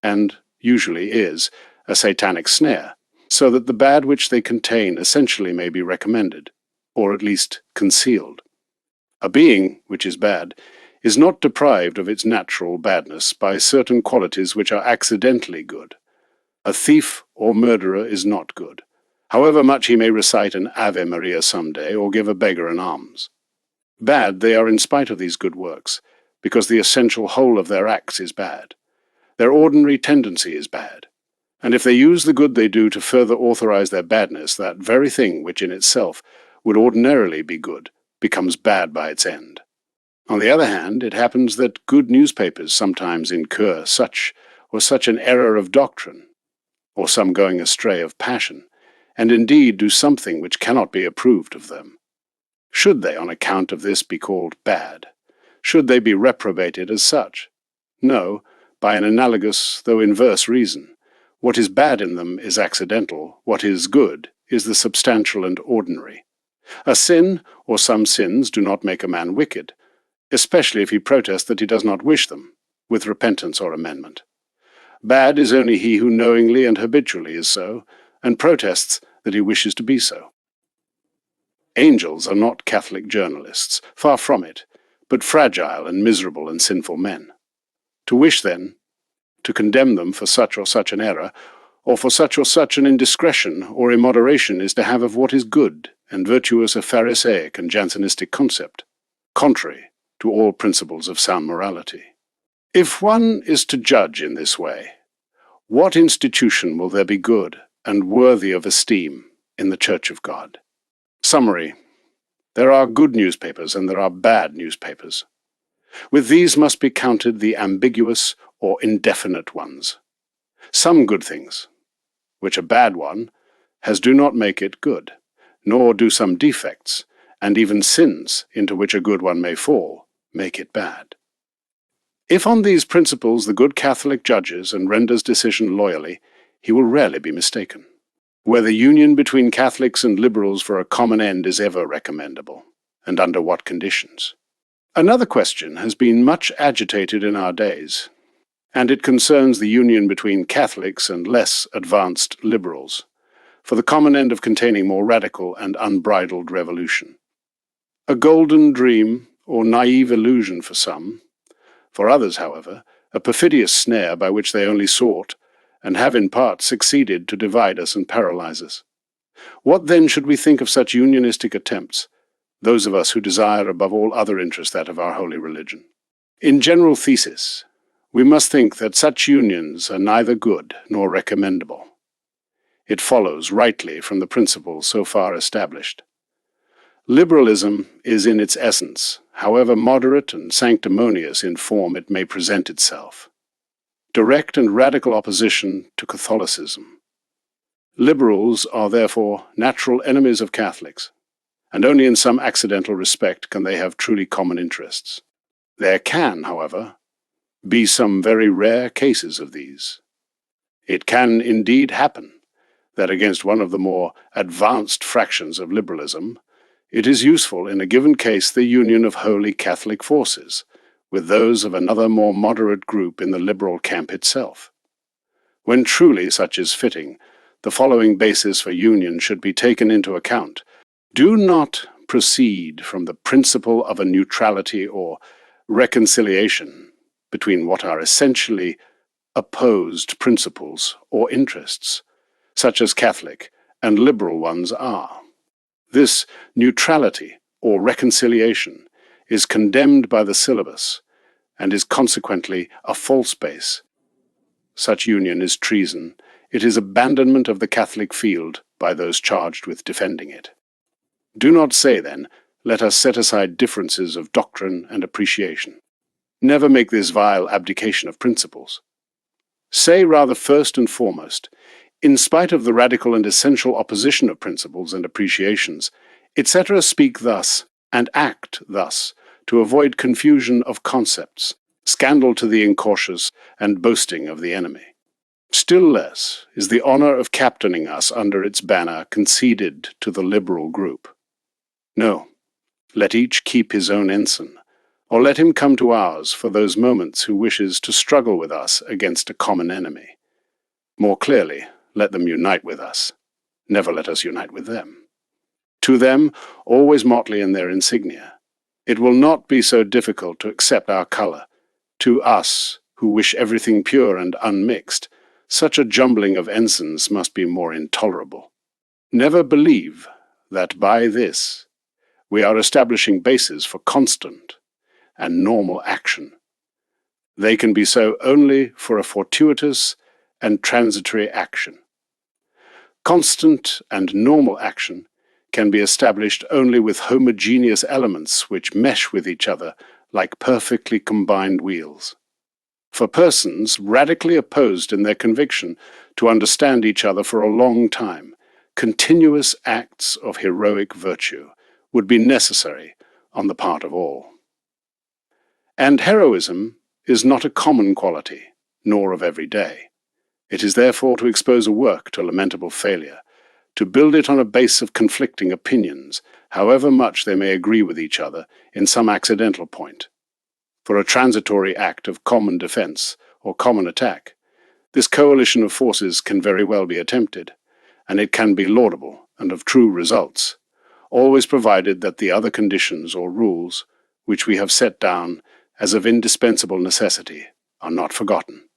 and usually is, a satanic snare, so that the bad which they contain essentially may be recommended, or at least concealed. A being which is bad is not deprived of its natural badness by certain qualities which are accidentally good. A thief or murderer is not good, however much he may recite an Ave Maria some day or give a beggar an alms. Bad they are in spite of these good works, because the essential whole of their acts is bad. Their ordinary tendency is bad, and if they use the good they do to further authorize their badness, that very thing which in itself would ordinarily be good becomes bad by its end. On the other hand, it happens that good newspapers sometimes incur such an error of doctrine, or some going astray of passion, and indeed do something which cannot be approved of them. Should they on account of this be called bad? Should they be reprobated as such? No, by an analogous though inverse reason. What is bad in them is accidental, what is good is the substantial and ordinary. A sin, or some sins, do not make a man wicked, especially if he protests that he does not wish them, with repentance or amendment. Bad is only he who knowingly and habitually is so, and protests that he wishes to be so. Angels are not Catholic journalists, far from it, but fragile and miserable and sinful men. To wish, then, to condemn them for such or such an error, or for such or such an indiscretion or immoderation, is to have of what is good and virtuous a Pharisaic and Jansenistic concept, contrary to all principles of sound morality. If one is to judge in this way, what institution will there be good and worthy of esteem in the Church of God? Summary: there are good newspapers and there are bad newspapers. With these must be counted the ambiguous or indefinite ones. Some good things, which a bad one has, do not make it good, nor do some defects, and even sins into which a good one may fall, make it bad. If on these principles the good Catholic judges and renders decision loyally, he will rarely be mistaken. Whether union between Catholics and liberals for a common end is ever recommendable, and under what conditions. Another question has been much agitated in our days, and it concerns the union between Catholics and less advanced liberals, for the common end of containing more radical and unbridled revolution. A golden dream or naive illusion for some, for others, however, a perfidious snare by which they only sought, and have in part succeeded, to divide us and paralyze us. What then should we think of such unionistic attempts, those of us who desire above all other interests that of our holy religion? In general thesis, we must think that such unions are neither good nor recommendable. It follows rightly from the principles so far established. Liberalism is in its essence, however moderate and sanctimonious in form it may present itself, direct and radical opposition to Catholicism. Liberals are therefore natural enemies of Catholics, and only in some accidental respect can they have truly common interests. There can, however, be some very rare cases of these. It can indeed happen that against one of the more advanced fractions of liberalism, it is useful in a given case the union of wholly Catholic forces with those of another more moderate group in the liberal camp itself. When truly such is fitting, the following basis for union should be taken into account. Do not proceed from the principle of a neutrality or reconciliation between what are essentially opposed principles or interests, such as Catholic and liberal ones are. This neutrality or reconciliation is condemned by the syllabus and is consequently a false base. Such union is treason. It is abandonment of the Catholic field by those charged with defending it. Do not say, then, let us set aside differences of doctrine and appreciation. Never make this vile abdication of principles. Say rather, first and foremost, In spite of the radical and essential opposition of principles and appreciations, etc. speak thus and act thus to avoid confusion of concepts, scandal to the incautious, and boasting of the enemy. Still less is the honor of captaining us under its banner conceded to the liberal group. No, let each keep his own ensign, or let him come to ours for those moments who wishes to struggle with us against a common enemy. More clearly, let them unite with us. Never let us unite with them. To them, always motley in their insignia, it will not be so difficult to accept our color. To us, who wish everything pure and unmixed, such a jumbling of ensigns must be more intolerable. Never believe that by this we are establishing bases for constant and normal action. They can be so only for a fortuitous and transitory action. Constant and normal action can be established only with homogeneous elements which mesh with each other like perfectly combined wheels. For persons radically opposed in their conviction to understand each other for a long time, continuous acts of heroic virtue would be necessary on the part of all. And heroism is not a common quality, nor of every day. It is therefore to expose a work to lamentable failure, to build it on a base of conflicting opinions, however much they may agree with each other in some accidental point. For a transitory act of common defense or common attack, this coalition of forces can very well be attempted, and it can be laudable and of true results, always provided that the other conditions or rules which we have set down as of indispensable necessity are not forgotten.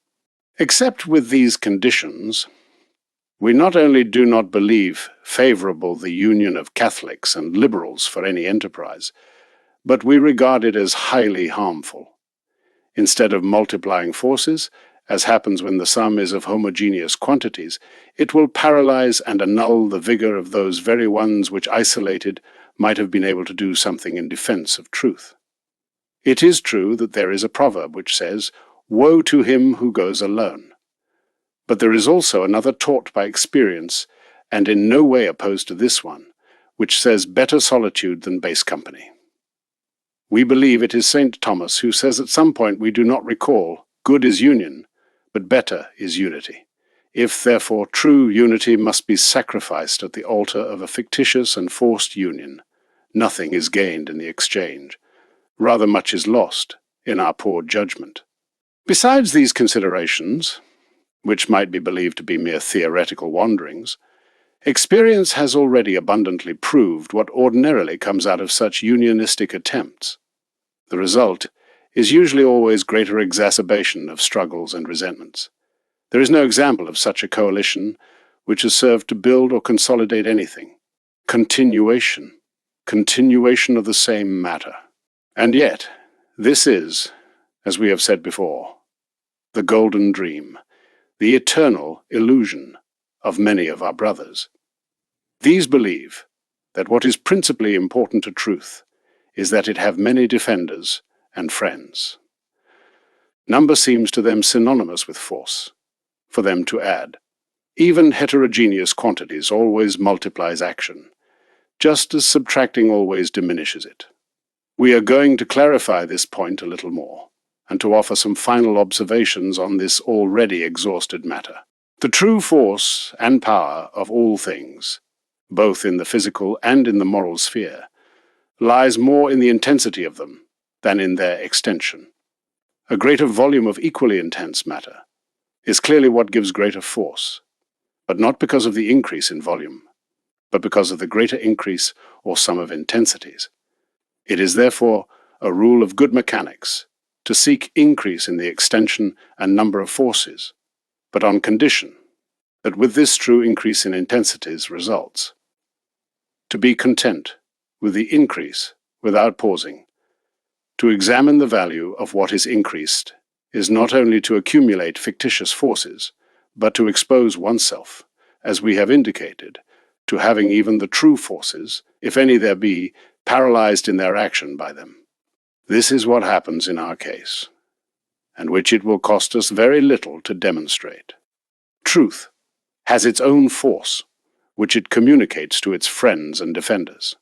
Except with these conditions, we not only do not believe favorable the union of Catholics and liberals for any enterprise, but we regard it as highly harmful. Instead of multiplying forces, as happens when the sum is of homogeneous quantities, it will paralyze and annul the vigor of those very ones which isolated might have been able to do something in defense of truth. It is true that there is a proverb which says, "Woe to him who goes alone." But there is also another taught by experience, and in no way opposed to this one, which says better solitude than base company. We believe it is St. Thomas who says at some point we do not recall, good is union, but better is unity. If, therefore, true unity must be sacrificed at the altar of a fictitious and forced union, nothing is gained in the exchange. Rather much is lost in our poor judgment. Besides these considerations, which might be believed to be mere theoretical wanderings, experience has already abundantly proved what ordinarily comes out of such unionistic attempts. The result is usually always greater exacerbation of struggles and resentments. There is no example of such a coalition which has served to build or consolidate anything. Continuation of the same matter. And yet, this is, as we have said before, the golden dream, the eternal illusion of many of our brothers. These believe that what is principally important to truth is that it have many defenders and friends. Number seems to them synonymous with force, for them to add. Even heterogeneous quantities always multiplies action, just as subtracting always diminishes it. We are going to clarify this point a little more, and to offer some final observations on this already exhausted matter. The true force and power of all things, both in the physical and in the moral sphere, lies more in the intensity of them than in their extension. A greater volume of equally intense matter is clearly what gives greater force, but not because of the increase in volume, but because of the greater increase or sum of intensities. It is therefore a rule of good mechanics to seek increase in the extension and number of forces, but on condition that with this true increase in intensities results. To be content with the increase without pausing, to examine the value of what is increased, is not only to accumulate fictitious forces, but to expose oneself, as we have indicated, to having even the true forces, if any there be, paralyzed in their action by them. This is what happens in our case, and which it will cost us very little to demonstrate. Truth has its own force, which it communicates to its friends and defenders.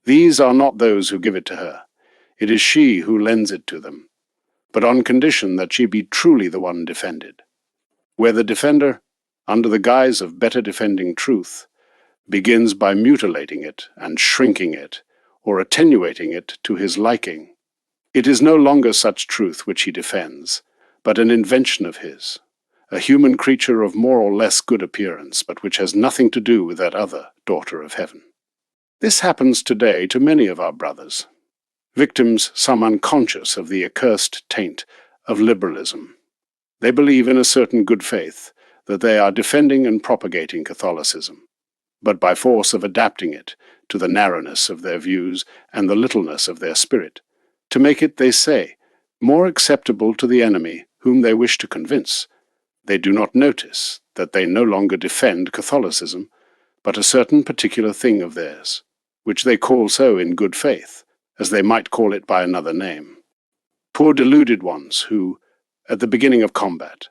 These are not those who give it to her. It is she who lends it to them, but on condition that she be truly the one defended. Where the defender, under the guise of better defending truth, begins by mutilating it and shrinking it, or attenuating it to his liking, it is no longer such truth which he defends, but an invention of his, a human creature of more or less good appearance, but which has nothing to do with that other daughter of heaven. This happens today to many of our brothers, victims some unconscious of the accursed taint of liberalism. They believe in a certain good faith that they are defending and propagating Catholicism, but by force of adapting it to the narrowness of their views and the littleness of their spirit, to make it, they say, more acceptable to the enemy whom they wish to convince, they do not notice that they no longer defend Catholicism, but a certain particular thing of theirs, which they call so in good faith, as they might call it by another name. Poor deluded ones who, at the beginning of combat,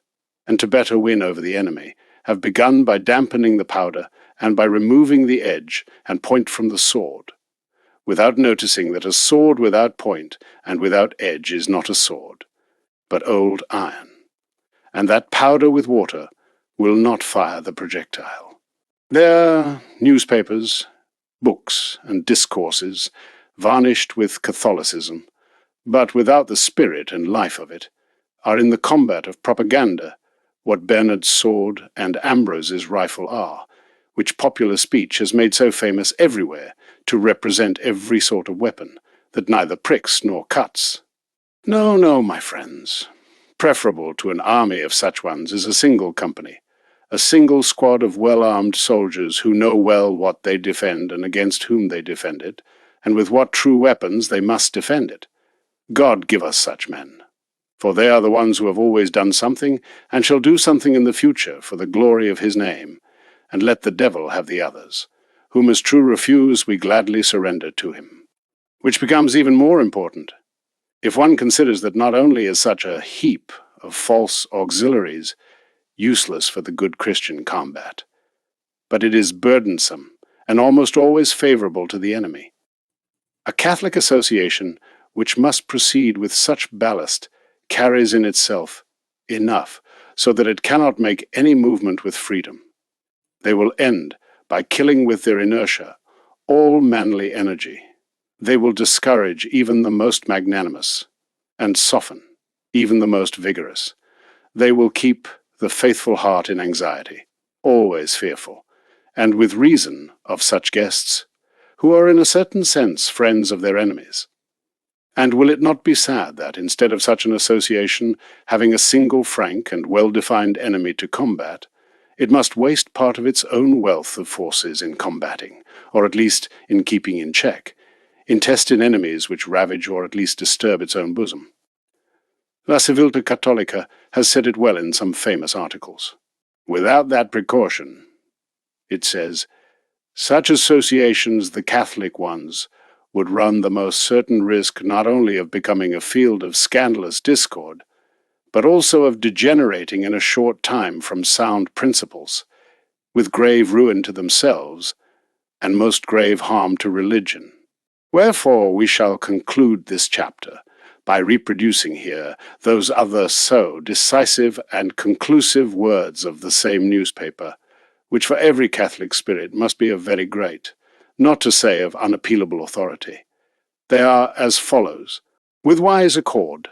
and to better win over the enemy, have begun by dampening the powder and by removing the edge and point from the sword, without noticing that a sword without point and without edge is not a sword, but old iron, and that powder with water will not fire the projectile. Their newspapers, books, and discourses, varnished with Catholicism, but without the spirit and life of it, are in the combat of propaganda what Bernard's sword and Ambrose's rifle are, which popular speech has made so famous everywhere to represent every sort of weapon, that neither pricks nor cuts. No, no, my friends. Preferable to an army of such ones is a single company, a single squad of well-armed soldiers who know well what they defend and against whom they defend it, and with what true weapons they must defend it. God give us such men, for they are the ones who have always done something and shall do something in the future for the glory of his name, and let the devil have the others, whom as true refuse we gladly surrender to him. Which becomes even more important, if one considers that not only is such a heap of false auxiliaries useless for the good Christian combat, but it is burdensome and almost always favorable to the enemy. A Catholic association which must proceed with such ballast carries in itself enough so that it cannot make any movement with freedom. They will end by killing with their inertia all manly energy. They will discourage even the most magnanimous, and soften even the most vigorous. They will keep the faithful heart in anxiety, always fearful, and with reason of such guests, who are in a certain sense friends of their enemies. And will it not be sad that, instead of such an association having a single frank and well-defined enemy to combat, it must waste part of its own wealth of forces in combating, or at least in keeping in check, intestine enemies which ravage or at least disturb its own bosom? La Civiltà Cattolica has said it well in some famous articles. Without that precaution, it says, such associations, the Catholic ones, would run the most certain risk not only of becoming a field of scandalous discord, but also of degenerating in a short time from sound principles, with grave ruin to themselves, and most grave harm to religion. Wherefore we shall conclude this chapter by reproducing here those other so decisive and conclusive words of the same newspaper, which for every Catholic spirit must be of very great, not to say of unappealable authority. They are as follows. With wise accord,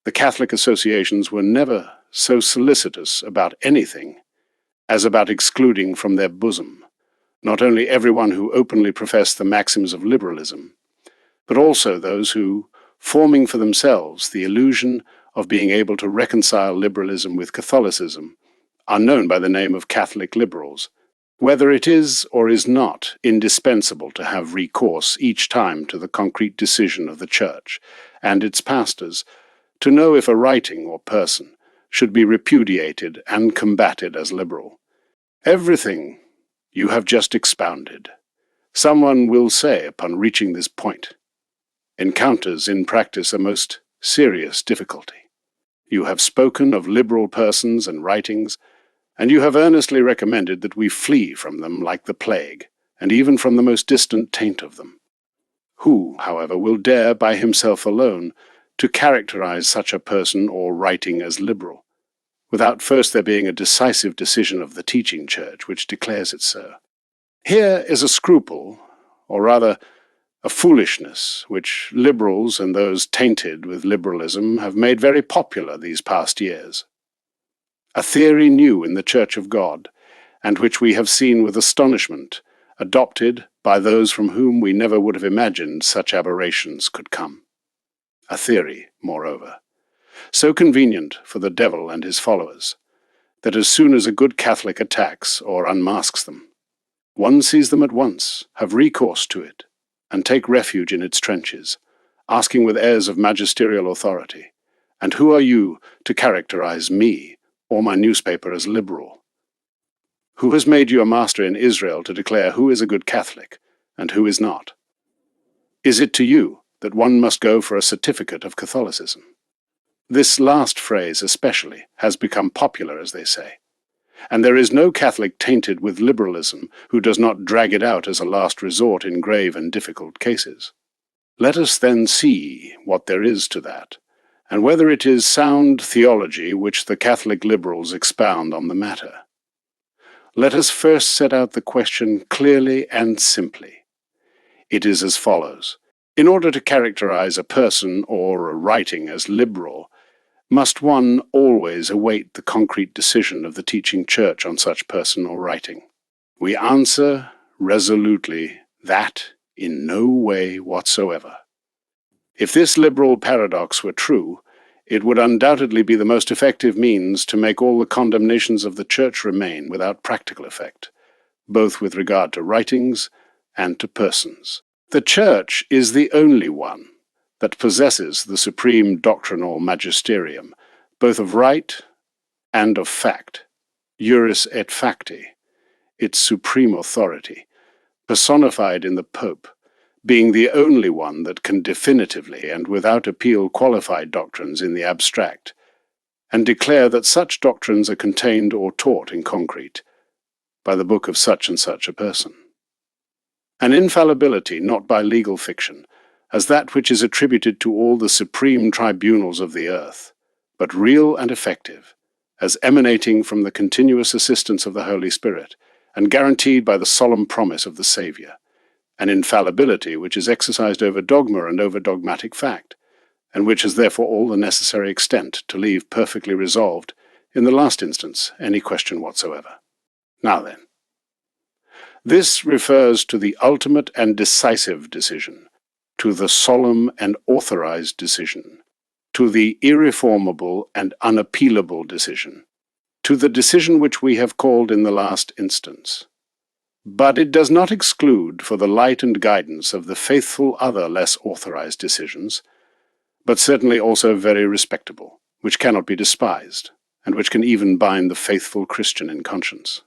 the Catholic associations were never so solicitous about anything as about excluding from their bosom not only everyone who openly professed the maxims of liberalism, but also those who, forming for themselves the illusion of being able to reconcile liberalism with Catholicism, are known by the name of Catholic liberals, whether it is or is not indispensable to have recourse each time to the concrete decision of the Church and its pastors to know if a writing or person should be repudiated and combated as liberal. Everything you have just expounded, someone will say upon reaching this point, encounters in practice a most serious difficulty. You have spoken of liberal persons and writings, and you have earnestly recommended that we flee from them like the plague, and even from the most distant taint of them. Who, however, will dare by himself alone to characterize such a person or writing as liberal, without first there being a decisive decision of the teaching church which declares it so? Here is a scruple, or rather a foolishness, which liberals and those tainted with liberalism have made very popular these past years. A theory new in the Church of God, and which we have seen with astonishment adopted by those from whom we never would have imagined such aberrations could come. A theory, moreover, so convenient for the devil and his followers, that as soon as a good Catholic attacks or unmasks them, one sees them at once, have recourse to it, and take refuge in its trenches, asking with airs of magisterial authority, "And who are you to characterize me or my newspaper as liberal? Who has made you a master in Israel to declare who is a good Catholic and who is not? Is it to you that one must go for a certificate of Catholicism?" This last phrase especially has become popular, as they say, and there is no Catholic tainted with liberalism who does not drag it out as a last resort in grave and difficult cases. Let us then see what there is to that, and whether it is sound theology which the Catholic liberals expound on the matter. Let us first set out the question clearly and simply. It is as follows. In order to characterize a person or a writing as liberal, must one always await the concrete decision of the teaching church on such person or writing? We answer resolutely that in no way whatsoever. If this liberal paradox were true, it would undoubtedly be the most effective means to make all the condemnations of the church remain without practical effect, both with regard to writings and to persons. The church is the only one that possesses the supreme doctrinal magisterium, both of right and of fact, juris et facti, its supreme authority, personified in the Pope, being the only one that can definitively and without appeal qualify doctrines in the abstract, and declare that such doctrines are contained or taught in concrete by the book of such and such a person. An infallibility not by legal fiction, as that which is attributed to all the supreme tribunals of the earth, but real and effective, as emanating from the continuous assistance of the Holy Spirit, and guaranteed by the solemn promise of the Saviour, an infallibility which is exercised over dogma and over dogmatic fact, and which has therefore all the necessary extent to leave perfectly resolved, in the last instance, any question whatsoever. Now then, this refers to the ultimate and decisive decision, to the solemn and authorized decision, to the irreformable and unappealable decision, to the decision which we have called in the last instance. But it does not exclude for the light and guidance of the faithful other less authorized decisions, but certainly also very respectable, which cannot be despised, and which can even bind the faithful Christian in conscience.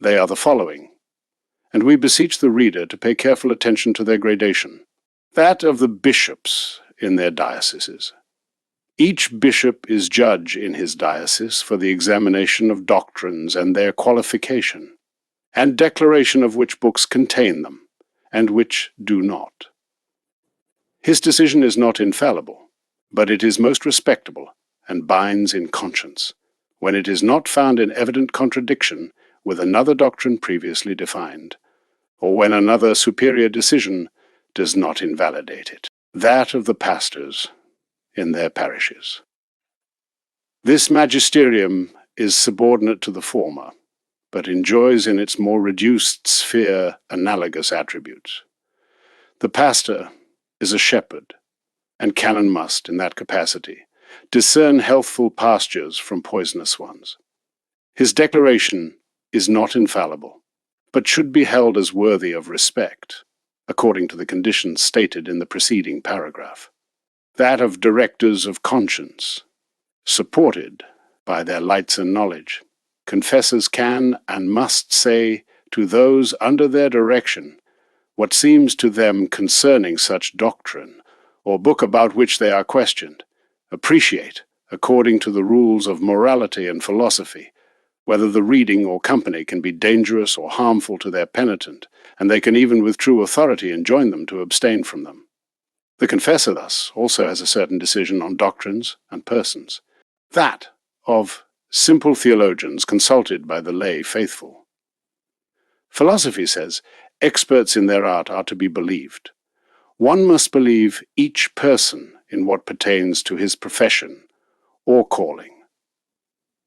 They are the following, and we beseech the reader to pay careful attention to their gradation. That of the bishops in their dioceses. Each bishop is judge in his diocese for the examination of doctrines and their qualification, and declaration of which books contain them, and which do not. His decision is not infallible, but it is most respectable, and binds in conscience, when it is not found in evident contradiction with another doctrine previously defined, or when another superior decision does not invalidate it. That of the pastors in their parishes. This magisterium is subordinate to the former, but enjoys in its more reduced sphere analogous attributes. The pastor is a shepherd, and can and must, in that capacity, discern healthful pastures from poisonous ones. His declaration is not infallible, but should be held as worthy of respect, according to the conditions stated in the preceding paragraph. That of directors of conscience, supported by their lights and knowledge, confessors can and must say to those under their direction what seems to them concerning such doctrine, or book about which they are questioned, appreciate, according to the rules of morality and philosophy, whether the reading or company can be dangerous or harmful to their penitent, and they can even with true authority enjoin them to abstain from them. The confessor thus also has a certain decision on doctrines and persons, that of simple theologians consulted by the lay faithful. Philosophy says experts in their art are to be believed. One must believe each person in what pertains to his profession or calling.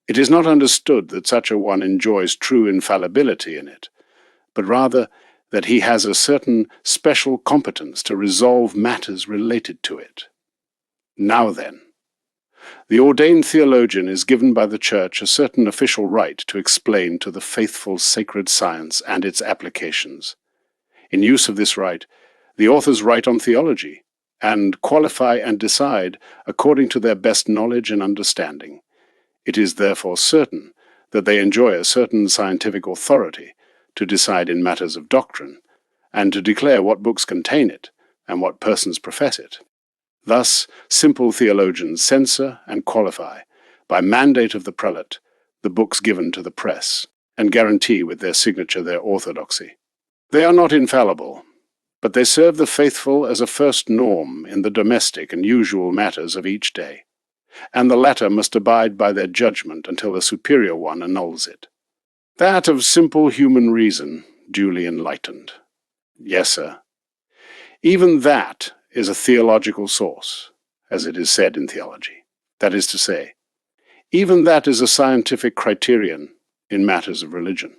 It is not understood that such a one enjoys true infallibility in it, but rather that he has a certain special competence to resolve matters related to it. Now then, the ordained theologian is given by the Church a certain official right to explain to the faithful sacred science and its applications. In use of this right, the authors write on theology, and qualify and decide according to their best knowledge and understanding. It is therefore certain that they enjoy a certain scientific authority to decide in matters of doctrine, and to declare what books contain it, and what persons profess it. Thus, simple theologians censor and qualify, by mandate of the prelate, the books given to the press, and guarantee with their signature their orthodoxy. They are not infallible, but they serve the faithful as a first norm in the domestic and usual matters of each day, and the latter must abide by their judgment until a superior one annuls it. That of simple human reason, duly enlightened. Yes, sir. Even that is a theological source, as it is said in theology. That is to say, even that is a scientific criterion in matters of religion.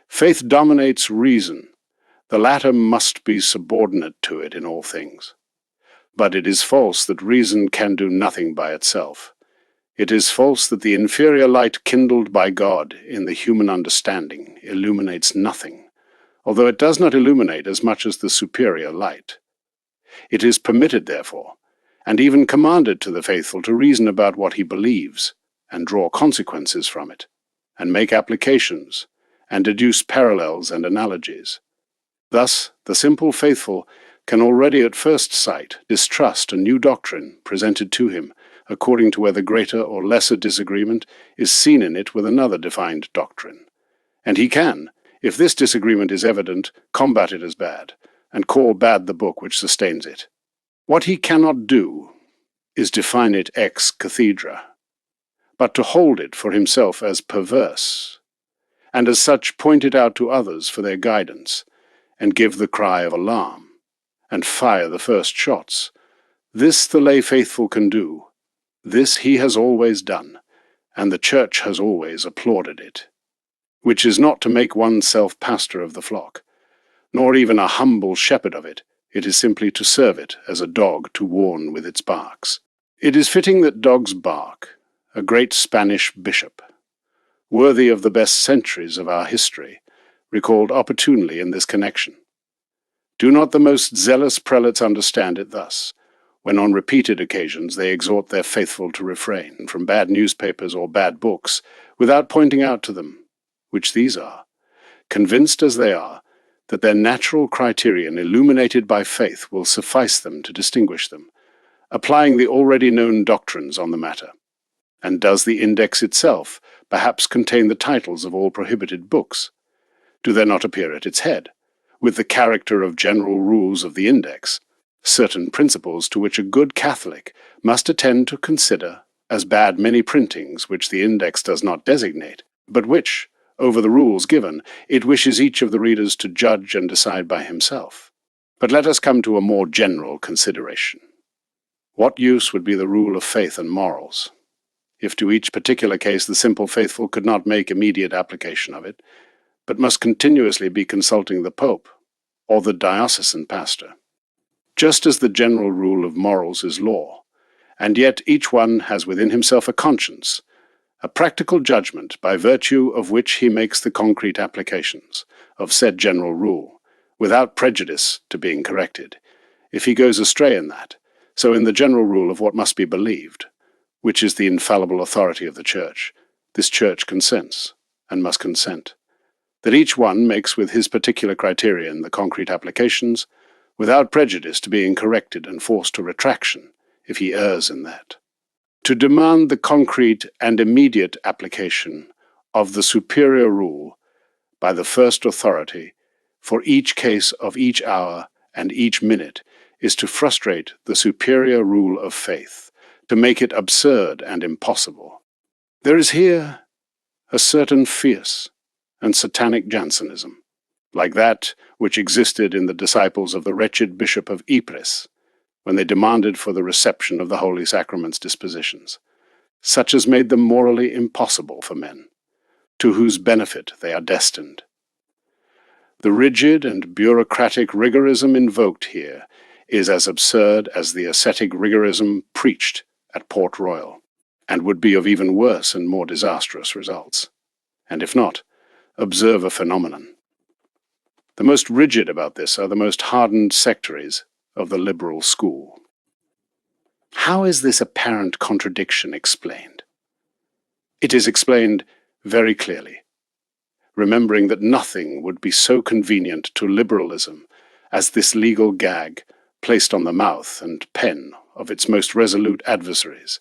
Faith dominates reason. The latter must be subordinate to it in all things. But it is false that reason can do nothing by itself. It is false that the inferior light kindled by God in the human understanding illuminates nothing, although it does not illuminate as much as the superior light. It is permitted, therefore, and even commanded to the faithful to reason about what he believes, and draw consequences from it, and make applications, and deduce parallels and analogies. Thus, the simple faithful can already at first sight distrust a new doctrine presented to him, according to whether greater or lesser disagreement is seen in it with another defined doctrine. And he can, if this disagreement is evident, combat it as bad, and call bad the book which sustains it. What he cannot do is define it ex cathedra, but to hold it for himself as perverse, and as such point it out to others for their guidance, and give the cry of alarm, and fire the first shots. This the lay faithful can do. This he has always done, and the Church has always applauded it, which is not to make oneself pastor of the flock, nor even a humble shepherd of it. It is simply to serve it as a dog to warn with its barks. It is fitting that dogs bark, a great Spanish bishop, worthy of the best centuries of our history, recalled opportunely in this connection. Do not the most zealous prelates understand it thus, when on repeated occasions they exhort their faithful to refrain from bad newspapers or bad books, without pointing out to them, which these are, convinced as they are, that their natural criterion illuminated by faith will suffice them to distinguish them, applying the already known doctrines on the matter? And does the index itself perhaps contain the titles of all prohibited books? Do there not appear at its head, with the character of general rules of the index, certain principles to which a good Catholic must attend to consider as bad many printings which the index does not designate, but which, over the rules given, it wishes each of the readers to judge and decide by himself? But let us come to a more general consideration. What use would be the rule of faith and morals, if to each particular case the simple faithful could not make immediate application of it, but must continuously be consulting the Pope or the diocesan pastor? Just as the general rule of morals is law, and yet each one has within himself a conscience, a practical judgment by virtue of which he makes the concrete applications of said general rule, without prejudice to being corrected, if he goes astray in that, so in the general rule of what must be believed, which is the infallible authority of the Church, this Church consents, and must consent, that each one makes with his particular criterion the concrete applications, without prejudice to being corrected and forced to retraction, if he errs in that. To demand the concrete and immediate application of the superior rule by the first authority for each case of each hour and each minute is to frustrate the superior rule of faith, to make it absurd and impossible. There is here a certain fierce and satanic Jansenism, like that which existed in the disciples of the wretched Bishop of Ypres, when they demanded for the reception of the Holy Sacrament's dispositions, such as made them morally impossible for men, to whose benefit they are destined. The rigid and bureaucratic rigorism invoked here is as absurd as the ascetic rigorism preached at Port Royal, and would be of even worse and more disastrous results. And if not, observe a phenomenon. The most rigid about this are the most hardened sectaries of the liberal school. How is this apparent contradiction explained? It is explained very clearly, remembering that nothing would be so convenient to liberalism as this legal gag placed on the mouth and pen of its most resolute adversaries.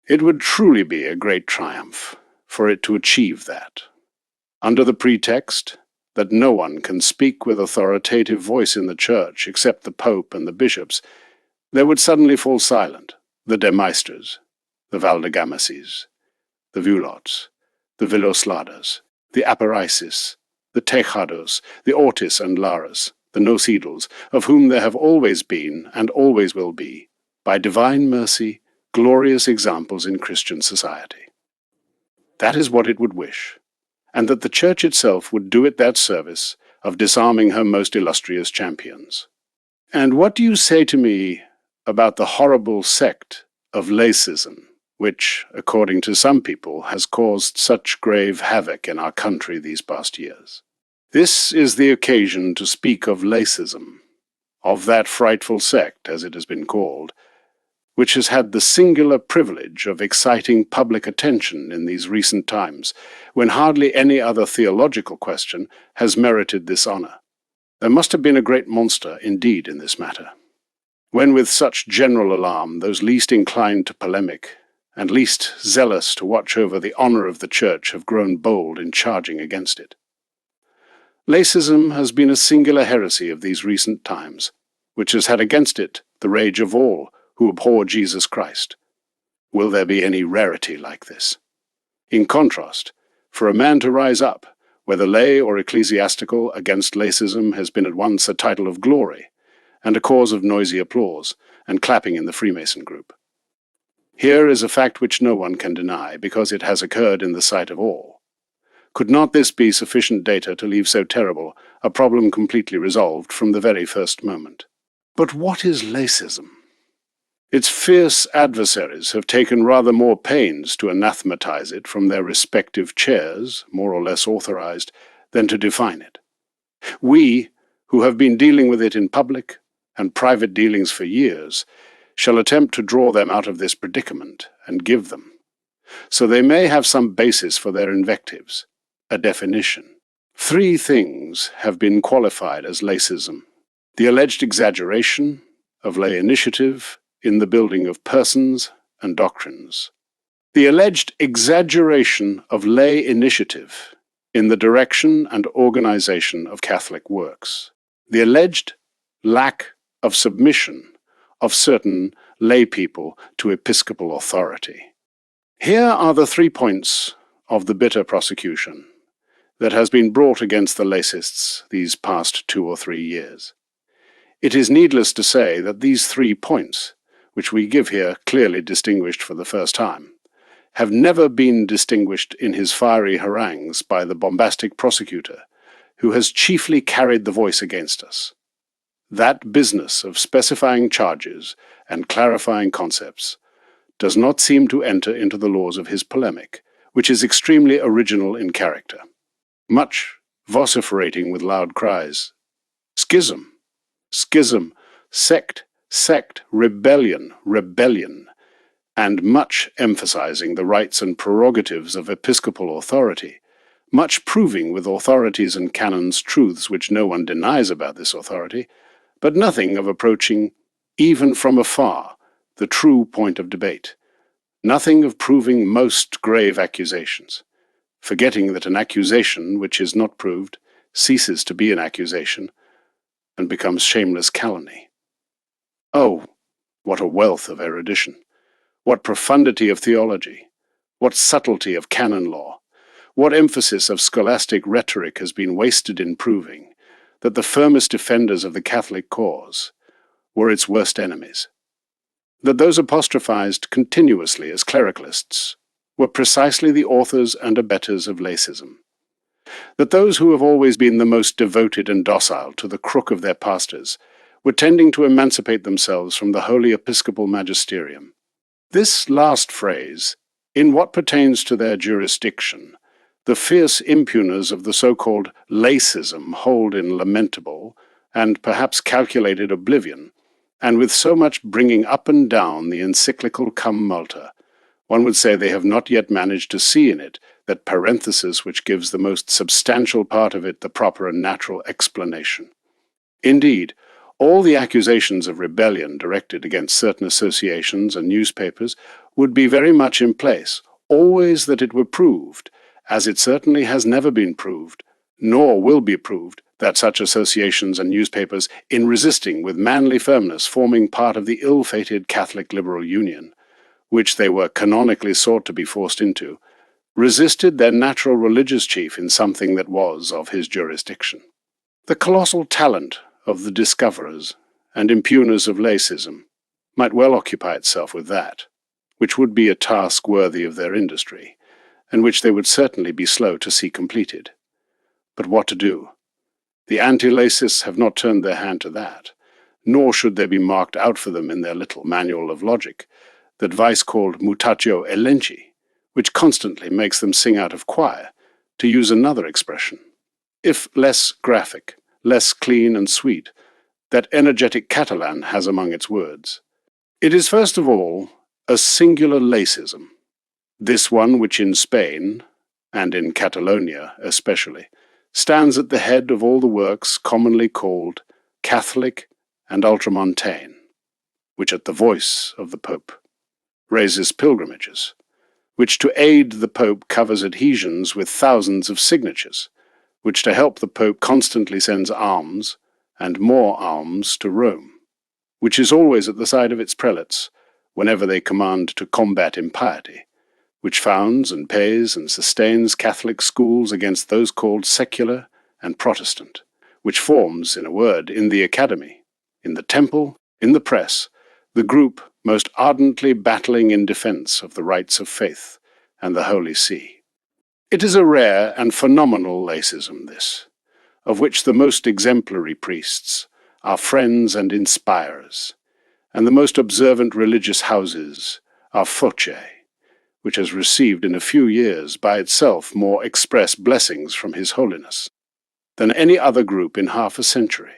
It would truly be a great triumph for it to achieve that, under the pretext that no one can speak with authoritative voice in the church except the Pope and the bishops. There would suddenly fall silent the Demeisters, the Valdegamasis, the Vulots, the Vilosladas, the Aparisis, the Tejados, the Ortis and Laras, the Nosedals, of whom there have always been and always will be, by divine mercy, glorious examples in Christian society. That is what it would wish, and that the Church itself would do it that service of disarming her most illustrious champions. And what do you say to me about the horrible sect of Laicism, which, according to some people, has caused such grave havoc in our country these past years? This is the occasion to speak of Laicism, of that frightful sect, as it has been called, which has had the singular privilege of exciting public attention in these recent times, when hardly any other theological question has merited this honor. There must have been a great monster indeed in this matter, when with such general alarm those least inclined to polemic and least zealous to watch over the honor of the Church have grown bold in charging against it. Laicism has been a singular heresy of these recent times, which has had against it the rage of all who abhor Jesus Christ. Will there be any rarity like this? In contrast, for a man to rise up, whether lay or ecclesiastical, against Laicism has been at once a title of glory, and a cause of noisy applause and clapping in the Freemason group. Here is a fact which no one can deny, because it has occurred in the sight of all. Could not this be sufficient data to leave so terrible a problem completely resolved from the very first moment? But what is Laicism? Its fierce adversaries have taken rather more pains to anathematize it from their respective chairs, more or less authorized, than to define it. We, who have been dealing with it in public and private dealings for years, shall attempt to draw them out of this predicament and give them, so they may have some basis for their invectives, a definition. 3 things have been qualified as Laicism: the alleged exaggeration of lay initiative in the building of persons and doctrines, the alleged exaggeration of lay initiative in the direction and organization of Catholic works, the alleged lack of submission of certain lay people to episcopal authority. Here are the 3 points of the bitter prosecution that has been brought against the Laicists these past 2 or 3 years. It is needless to say that these 3 points, which we give here clearly distinguished for the first time, have never been distinguished in his fiery harangues by the bombastic prosecutor, who has chiefly carried the voice against us. That business of specifying charges and clarifying concepts does not seem to enter into the laws of his polemic, which is extremely original in character. Much vociferating with loud cries, "Schism! Schism! Sect! Sect! Rebellion! Rebellion!" and much emphasizing the rights and prerogatives of episcopal authority, much proving with authorities and canons truths which no one denies about this authority, but nothing of approaching, even from afar, the true point of debate, nothing of proving most grave accusations, forgetting that an accusation which is not proved ceases to be an accusation and becomes shameless calumny. Oh, what a wealth of erudition! What profundity of theology! What subtlety of canon law! What emphasis of scholastic rhetoric has been wasted in proving that the firmest defenders of the Catholic cause were its worst enemies, that those apostrophized continuously as clericalists were precisely the authors and abettors of lacism, that those who have always been the most devoted and docile to the crook of their pastors were tending to emancipate themselves from the holy episcopal magisterium. This last phrase, in what pertains to their jurisdiction, the fierce impugners of the so-called lacism hold in lamentable and perhaps calculated oblivion, and with so much bringing up and down the encyclical cum multa, one would say they have not yet managed to see in it that parenthesis which gives the most substantial part of it the proper and natural explanation. Indeed, all the accusations of rebellion directed against certain associations and newspapers would be very much in place, always that it were proved, as it certainly has never been proved, nor will be proved, that such associations and newspapers, in resisting with manly firmness forming part of the ill-fated Catholic Liberal Union, which they were canonically sought to be forced into, resisted their natural religious chief in something that was of his jurisdiction. The colossal talent of the discoverers and impugners of lacism might well occupy itself with that, which would be a task worthy of their industry, and which they would certainly be slow to see completed. But what to do? The anti-lacists have not turned their hand to that, nor should there be marked out for them in their little manual of logic that vice called mutatio elenchi, which constantly makes them sing out of choir, to use another expression. If less graphic, less clean and sweet, that energetic Catalan has among its words. It is first of all a singular lacism, this one which in Spain, and in Catalonia especially, stands at the head of all the works commonly called Catholic and ultramontane, which at the voice of the Pope raises pilgrimages, which to aid the Pope covers adhesions with thousands of signatures, which to help the Pope constantly sends alms, and more alms to Rome, which is always at the side of its prelates, whenever they command to combat impiety, which founds and pays and sustains Catholic schools against those called secular and Protestant, which forms, in a word, in the academy, in the temple, in the press, the group most ardently battling in defense of the rights of faith and the Holy See. It is a rare and phenomenal lacism, this, of which the most exemplary priests are friends and inspirers, and the most observant religious houses are foci, which has received in a few years by itself more express blessings from His Holiness than any other group in half a century,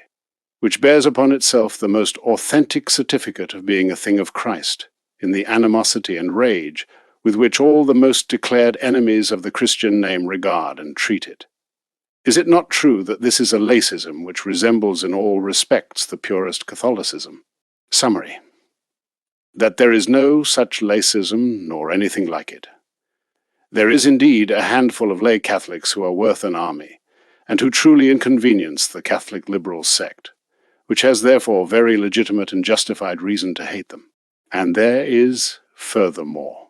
which bears upon itself the most authentic certificate of being a thing of Christ, in the animosity and rage with which all the most declared enemies of the Christian name regard and treat it. Is it not true that this is a lacism which resembles in all respects the purest Catholicism? Summary. That there is no such lacism nor anything like it. There is indeed a handful of lay Catholics who are worth an army, and who truly inconvenience the Catholic liberal sect, which has therefore very legitimate and justified reason to hate them. And there is, furthermore,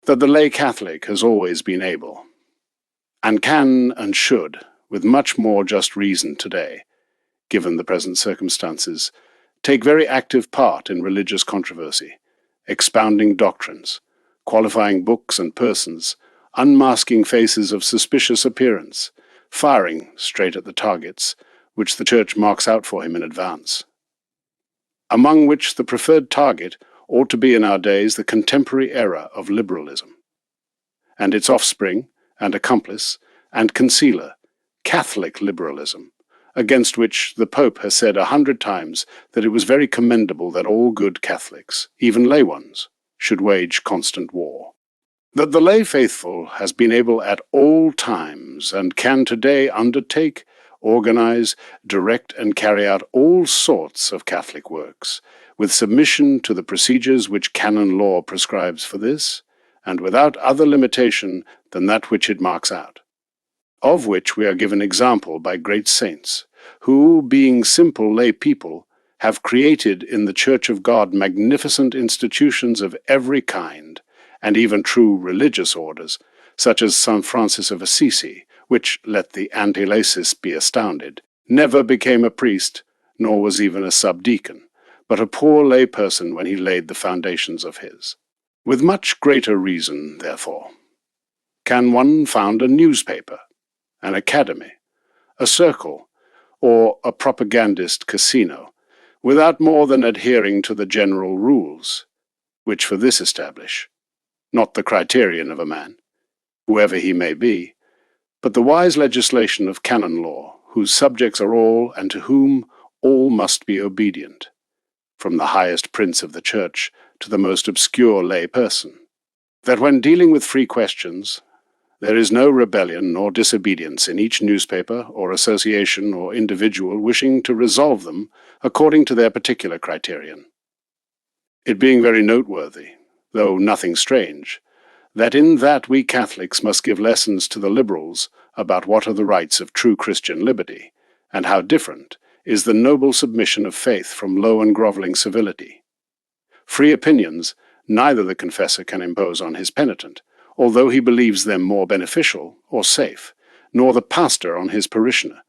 that the lay Catholic has always been able, and can and should, with much more just reason today, given the present circumstances, take very active part in religious controversy, expounding doctrines, qualifying books and persons, unmasking faces of suspicious appearance, firing straight at the targets which the Church marks out for him in advance. Among which the preferred target ought to be in our days the contemporary era of liberalism, and its offspring and accomplice and concealer, Catholic liberalism, against which the Pope has said 100 times that it was very commendable that all good Catholics, even lay ones, should wage constant war. That the lay faithful has been able at all times and can today undertake, organize, direct, and carry out all sorts of Catholic works, with submission to the procedures which canon law prescribes for this, and without other limitation than that which it marks out, of which we are given example by great saints, who, being simple lay people, have created in the Church of God magnificent institutions of every kind, and even true religious orders, such as St. Francis of Assisi, which, let the anti-laicist be astounded, never became a priest, nor was even a subdeacon, but a poor lay person when he laid the foundations of his. With much greater reason, therefore, can one found a newspaper, an academy, a circle, or a propagandist casino, without more than adhering to the general rules, which for this establish, not the criterion of a man, whoever he may be, but the wise legislation of canon law, whose subjects are all, and to whom all must be obedient, from the highest prince of the Church to the most obscure lay person, that when dealing with free questions, there is no rebellion nor disobedience in each newspaper or association or individual wishing to resolve them according to their particular criterion. It being very noteworthy, though nothing strange, that in that we Catholics must give lessons to the liberals about what are the rights of true Christian liberty, and how different is the noble submission of faith from low and grovelling civility. Free opinions neither the confessor can impose on his penitent, although he believes them more beneficial or safe, nor the pastor on his parishioner,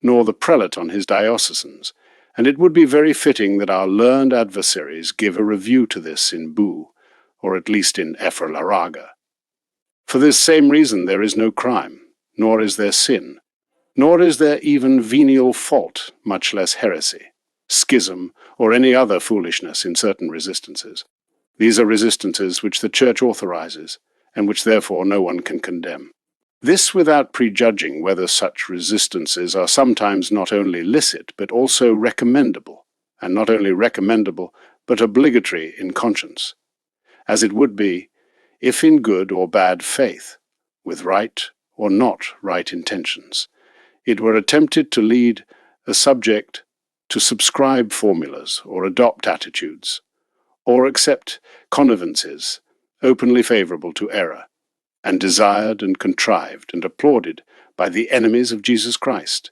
nor the prelate on his diocesans, and it would be very fitting that our learned adversaries give a review to this in Boo, or at least in Epher Laraga. For this same reason there is no crime, nor is there sin, nor is there even venial fault, much less heresy, schism, or any other foolishness in certain resistances. These are resistances which the Church authorizes, and which therefore no one can condemn. This without prejudging whether such resistances are sometimes not only licit, but also recommendable, and not only recommendable, but obligatory in conscience, as it would be, if in good or bad faith, with right or not right intentions, it were attempted to lead a subject to subscribe formulas or adopt attitudes, or accept connivances openly favorable to error, and desired and contrived and applauded by the enemies of Jesus Christ.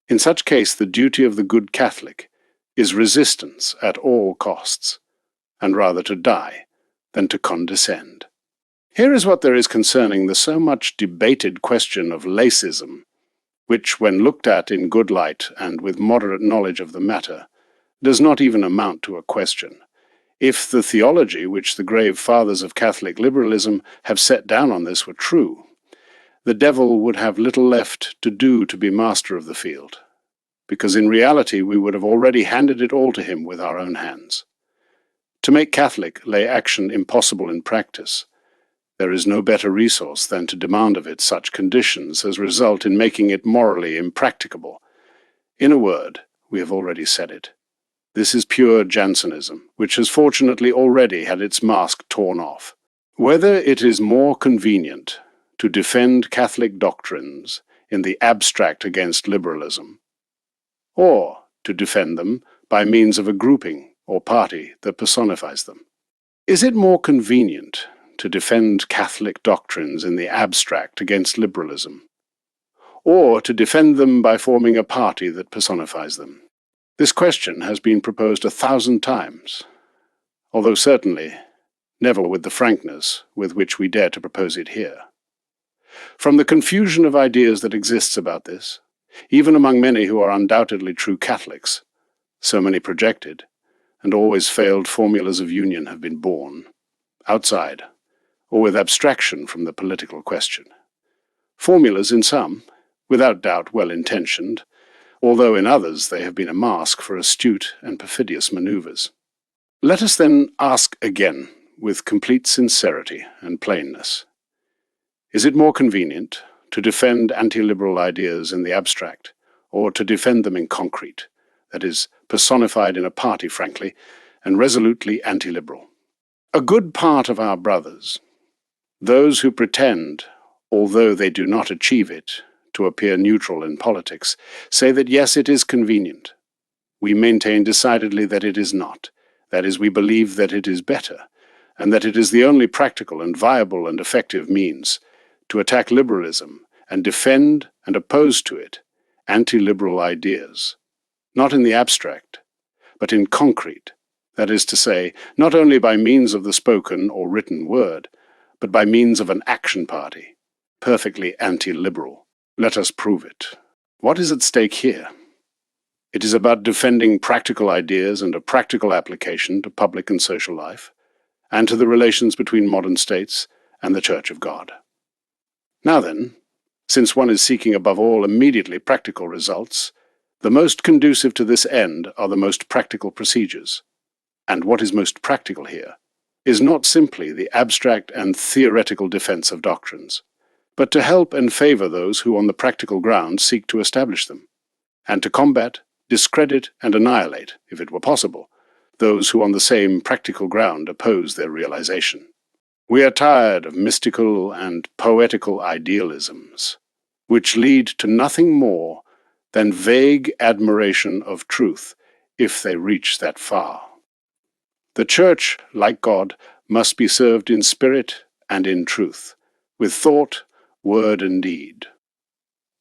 In such case the duty of the good Catholic is resistance at all costs, and rather to die than to condescend. Here is what there is concerning the so much debated question of lacism, which, when looked at in good light and with moderate knowledge of the matter, does not even amount to a question. If the theology which the grave fathers of Catholic liberalism have set down on this were true, the devil would have little left to do to be master of the field, because in reality we would have already handed it all to him with our own hands. To make Catholic lay action impossible in practice, there is no better resource than to demand of it such conditions as result in making it morally impracticable. In a word, we have already said it. This is pure Jansenism, which has fortunately already had its mask torn off. Whether it is more convenient to defend Catholic doctrines in the abstract against liberalism, or to defend them by means of a grouping or party that personifies them. Is it more convenient to defend Catholic doctrines in the abstract against liberalism, or to defend them by forming a party that personifies them? This question has been proposed 1,000 times, although certainly never with the frankness with which we dare to propose it here. From the confusion of ideas that exists about this, even among many who are undoubtedly true Catholics, so many projected and always failed formulas of union have been born, outside, or with abstraction from the political question. Formulas in some, without doubt well-intentioned, although in others they have been a mask for astute and perfidious maneuvers. Let us then ask again, with complete sincerity and plainness, is it more convenient to defend anti-liberal ideas in the abstract, or to defend them in concrete, that is, personified in a party, frankly, and resolutely anti-liberal? A good part of our brothers, those who pretend, although they do not achieve it, to appear neutral in politics, say that yes, it is convenient. We maintain decidedly that it is not. That is, we believe that it is better, and that it is the only practical and viable and effective means to attack liberalism and defend and oppose to it anti-liberal ideas, not in the abstract, but in concrete, that is to say, not only by means of the spoken or written word, but by means of an action party, perfectly anti-liberal. Let us prove it. What is at stake here? It is about defending practical ideas and a practical application to public and social life, and to the relations between modern states and the Church of God. Now then, since one is seeking above all immediately practical results, the most conducive to this end are the most practical procedures. And what is most practical here is not simply the abstract and theoretical defense of doctrines, but to help and favor those who on the practical ground seek to establish them, and to combat, discredit, and annihilate, if it were possible, those who on the same practical ground oppose their realization. We are tired of mystical and poetical idealisms, which lead to nothing more than vague admiration of truth, if they reach that far. The Church, like God, must be served in spirit and in truth, with thought, word, and deed.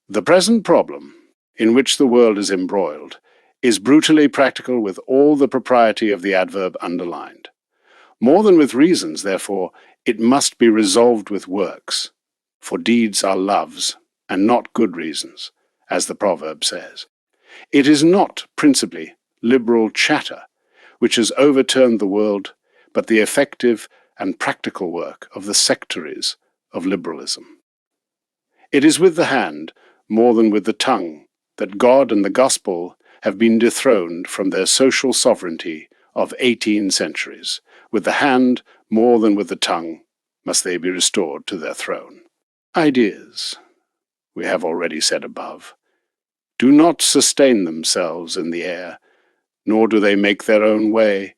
The present problem, in which the world is embroiled, is brutally practical with all the propriety of the adverb underlined. More than with reasons, therefore, it must be resolved with works, for deeds are loves, and not good reasons, as the proverb says. It is not principally liberal chatter which has overturned the world, but the effective and practical work of the sectaries of liberalism. It is with the hand, more than with the tongue, that God and the gospel have been dethroned from their social sovereignty of 18 centuries. With the hand, more than with the tongue, must they be restored to their throne. Ideas, we have already said above, do not sustain themselves in the air, nor do they make their own way,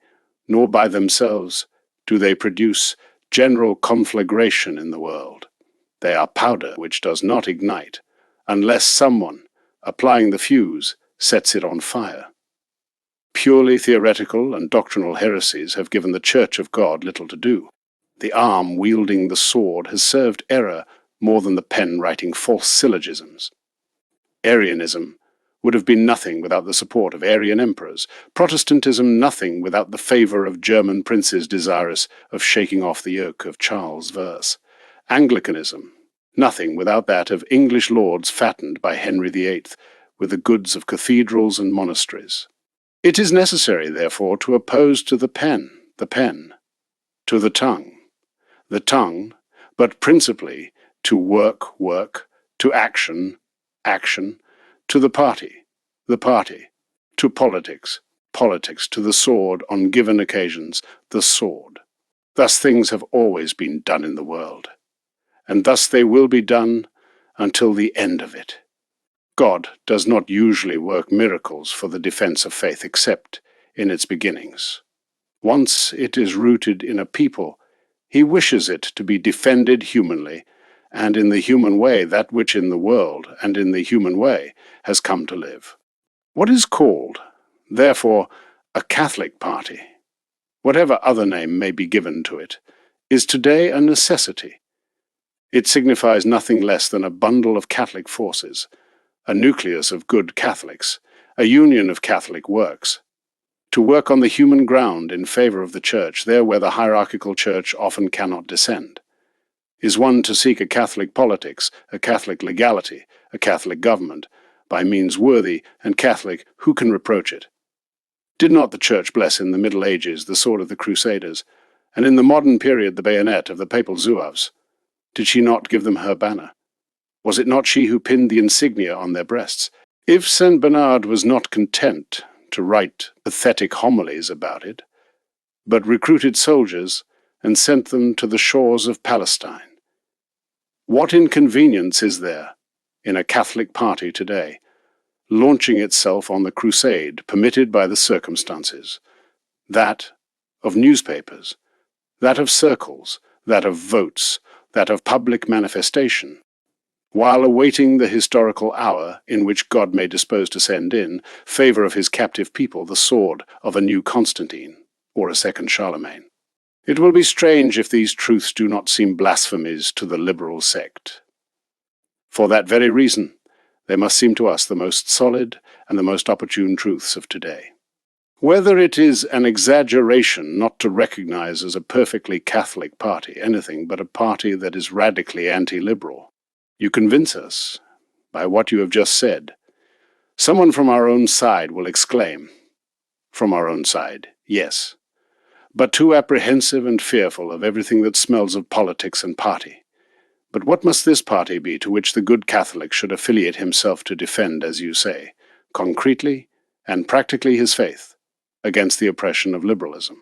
nor by themselves do they produce general conflagration in the world. They are powder which does not ignite, unless someone, applying the fuse, sets it on fire. Purely theoretical and doctrinal heresies have given the Church of God little to do. The arm wielding the sword has served error more than the pen writing false syllogisms. Arianism would have been nothing without the support of Arian emperors, Protestantism nothing without the favor of German princes desirous of shaking off the yoke of Charles' verse, Anglicanism nothing without that of English lords fattened by Henry VIII with the goods of cathedrals and monasteries. It is necessary, therefore, to oppose to the pen, to the tongue, but principally to work, to action, to the party, to politics, to the sword on given occasions, the sword. Thus things have always been done in the world, and thus they will be done until the end of it. God does not usually work miracles for the defense of faith except in its beginnings. Once it is rooted in a people, he wishes it to be defended humanly, and in the human way that which in the world and in the human way has come to live. What is called, therefore, a Catholic party, whatever other name may be given to it, is today a necessity. It signifies nothing less than a bundle of Catholic forces, a nucleus of good Catholics, a union of Catholic works, to work on the human ground in favor of the Church, there where the hierarchical Church often cannot descend. Is one to seek a Catholic politics, a Catholic legality, a Catholic government, by means worthy and Catholic, who can reproach it? Did not the Church bless in the Middle Ages the sword of the Crusaders, and in the modern period the bayonet of the papal zouaves? Did she not give them her banner? Was it not she who pinned the insignia on their breasts? If St. Bernard was not content to write pathetic homilies about it, but recruited soldiers and sent them to the shores of Palestine, what inconvenience is there in a Catholic party today, launching itself on the crusade permitted by the circumstances, that of newspapers, that of circles, that of votes, that of public manifestation, while awaiting the historical hour in which God may dispose to send in favor of his captive people the sword of a new Constantine or a second Charlemagne? It will be strange if these truths do not seem blasphemies to the liberal sect. For that very reason, they must seem to us the most solid and the most opportune truths of today. Whether it is an exaggeration not to recognize as a perfectly Catholic party anything but a party that is radically anti-liberal, you convince us by what you have just said. Someone from our own side will exclaim, "From our own side, yes, but too apprehensive and fearful of everything that smells of politics and party. But what must this party be to which the good Catholic should affiliate himself to defend, as you say, concretely and practically his faith, against the oppression of liberalism?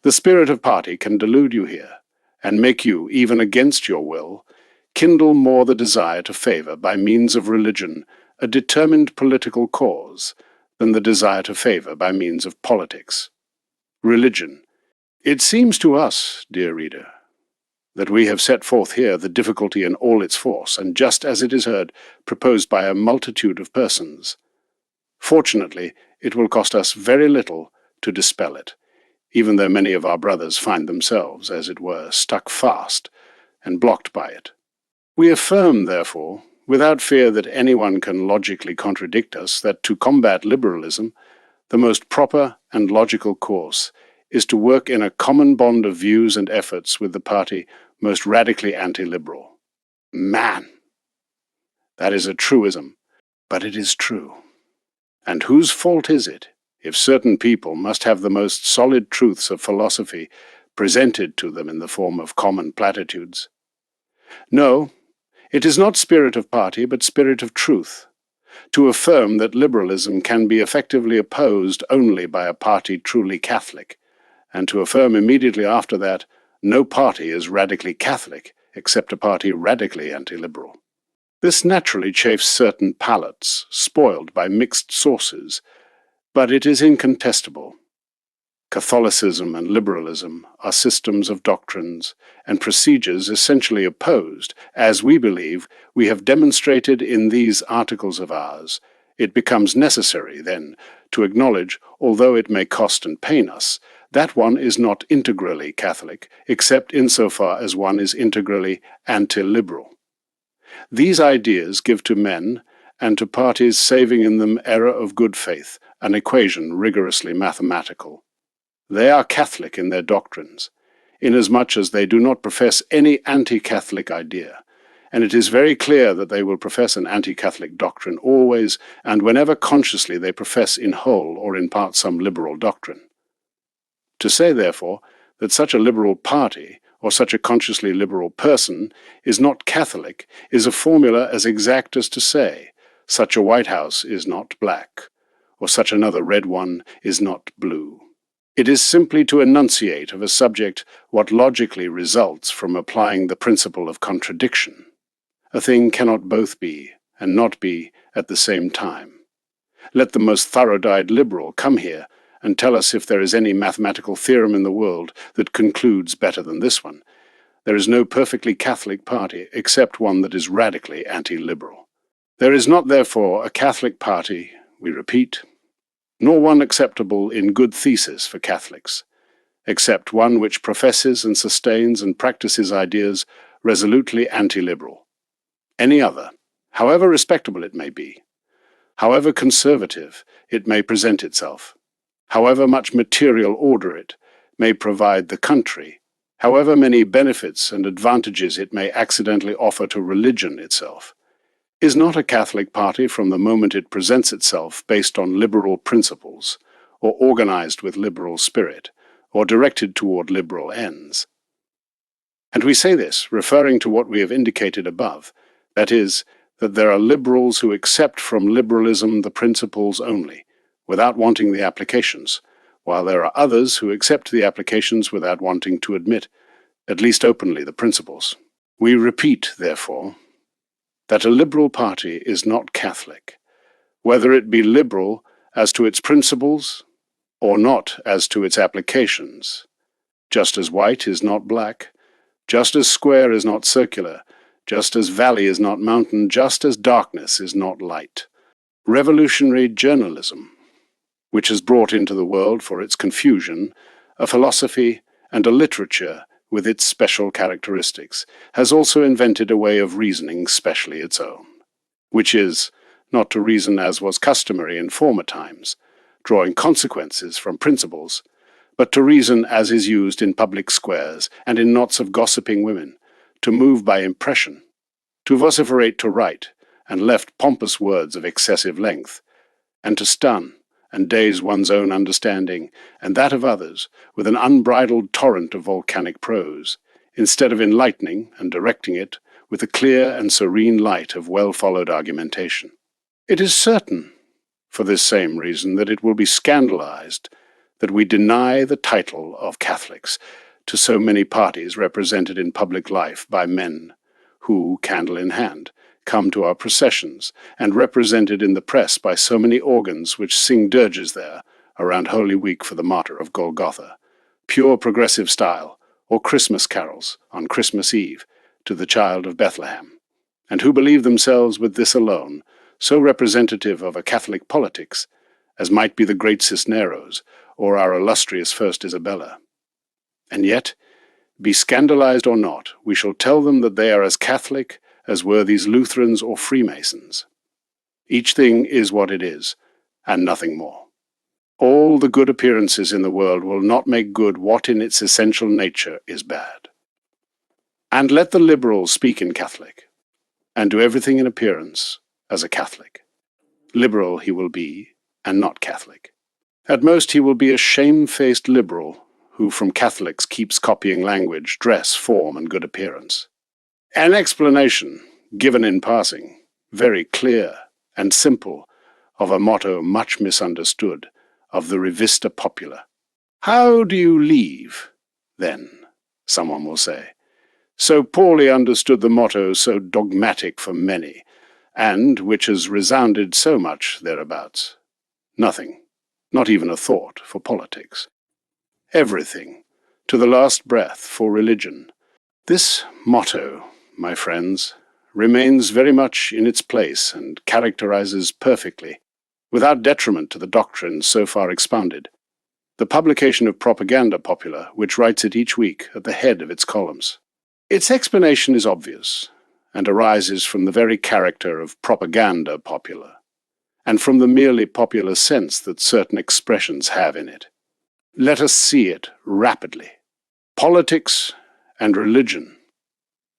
The spirit of party can delude you here, and make you, even against your will, kindle more the desire to favor, by means of religion, a determined political cause, than the desire to favor by means of politics. Religion. It seems to us, dear reader, that we have set forth here the difficulty in all its force, and just as it is heard, proposed by a multitude of persons. Fortunately, it will cost us very little to dispel it, even though many of our brothers find themselves, as it were, stuck fast and blocked by it. We affirm, therefore, without fear that anyone can logically contradict us, that to combat liberalism, the most proper and logical course is to work in a common bond of views and efforts with the party most radically anti-liberal. Man! That is a truism, but it is true. And whose fault is it if certain people must have the most solid truths of philosophy presented to them in the form of common platitudes? No, it is not spirit of party, but spirit of truth, to affirm that liberalism can be effectively opposed only by a party truly Catholic, and to affirm immediately after that no party is radically Catholic except a party radically anti-liberal. This naturally chafes certain palates, spoiled by mixed sources, but it is incontestable. Catholicism and liberalism are systems of doctrines and procedures essentially opposed, as we believe we have demonstrated in these articles of ours. It becomes necessary, then, to acknowledge, although it may cost and pain us, that one is not integrally Catholic, except insofar as one is integrally anti-liberal. These ideas give to men, and to parties saving in them error of good faith, an equation rigorously mathematical. They are Catholic in their doctrines, inasmuch as they do not profess any anti-Catholic idea, and it is very clear that they will profess an anti-Catholic doctrine always and whenever consciously they profess in whole or in part some liberal doctrine. To say, therefore, that such a liberal party or such a consciously liberal person is not Catholic is a formula as exact as to say, such a White House is not black, or such another red one is not blue. It is simply to enunciate of a subject what logically results from applying the principle of contradiction. A thing cannot both be and not be at the same time. Let the most thorough-dyed liberal come here and tell us if there is any mathematical theorem in the world that concludes better than this one. There is no perfectly Catholic party except one that is radically anti-liberal. There is not, therefore, a Catholic party, we repeat, nor one acceptable in good thesis for Catholics, except one which professes and sustains and practices ideas resolutely anti-liberal. Any other, however respectable it may be, however conservative it may present itself, however much material order it may provide the country, however many benefits and advantages it may accidentally offer to religion itself, is not a Catholic party from the moment it presents itself based on liberal principles, or organized with liberal spirit, or directed toward liberal ends. And we say this, referring to what we have indicated above, that is, that there are liberals who accept from liberalism the principles only, without wanting the applications, while there are others who accept the applications without wanting to admit, at least openly, the principles. We repeat, therefore, that a liberal party is not Catholic, whether it be liberal as to its principles or not as to its applications, just as white is not black, just as square is not circular, just as valley is not mountain, just as darkness is not light. Revolutionary journalism, which has brought into the world for its confusion a philosophy and a literature with its special characteristics has also invented a way of reasoning specially its own, which is not to reason as was customary in former times, drawing consequences from principles, but to reason as is used in public squares and in knots of gossiping women, to move by impression, to vociferate to right, and left pompous words of excessive length, and to stun and daze one's own understanding and that of others with an unbridled torrent of volcanic prose, instead of enlightening and directing it with the clear and serene light of well-followed argumentation. It is certain, for this same reason, that it will be scandalized that we deny the title of Catholics to so many parties represented in public life by men who, candle in hand, come to our processions, and represented in the press by so many organs which sing dirges there around Holy Week for the martyr of Golgotha, pure progressive style, or Christmas carols on Christmas Eve to the child of Bethlehem, and who believe themselves with this alone so representative of a Catholic politics as might be the great Cisneros or our illustrious First Isabella. And yet, be scandalized or not, we shall tell them that they are as Catholic as were these Lutherans or Freemasons. Each thing is what it is, and nothing more. All the good appearances in the world will not make good what in its essential nature is bad. And let the liberal speak in Catholic, and do everything in appearance as a Catholic. Liberal he will be, and not Catholic. At most he will be a shame-faced liberal, who from Catholics keeps copying language, dress, form, and good appearance. An explanation, given in passing, very clear and simple, of a motto much misunderstood, of the Revista Popula. How do you leave, then, someone will say, so poorly understood the motto so dogmatic for many, and which has resounded so much thereabouts? Nothing, not even a thought, for politics. Everything, to the last breath, for religion. This motto, my friends, remains very much in its place and characterizes perfectly, without detriment to the doctrines so far expounded, the publication of Propaganda Popular, which writes it each week at the head of its columns. Its explanation is obvious, and arises from the very character of Propaganda Popular, and from the merely popular sense that certain expressions have in it. Let us see it rapidly. Politics and religion,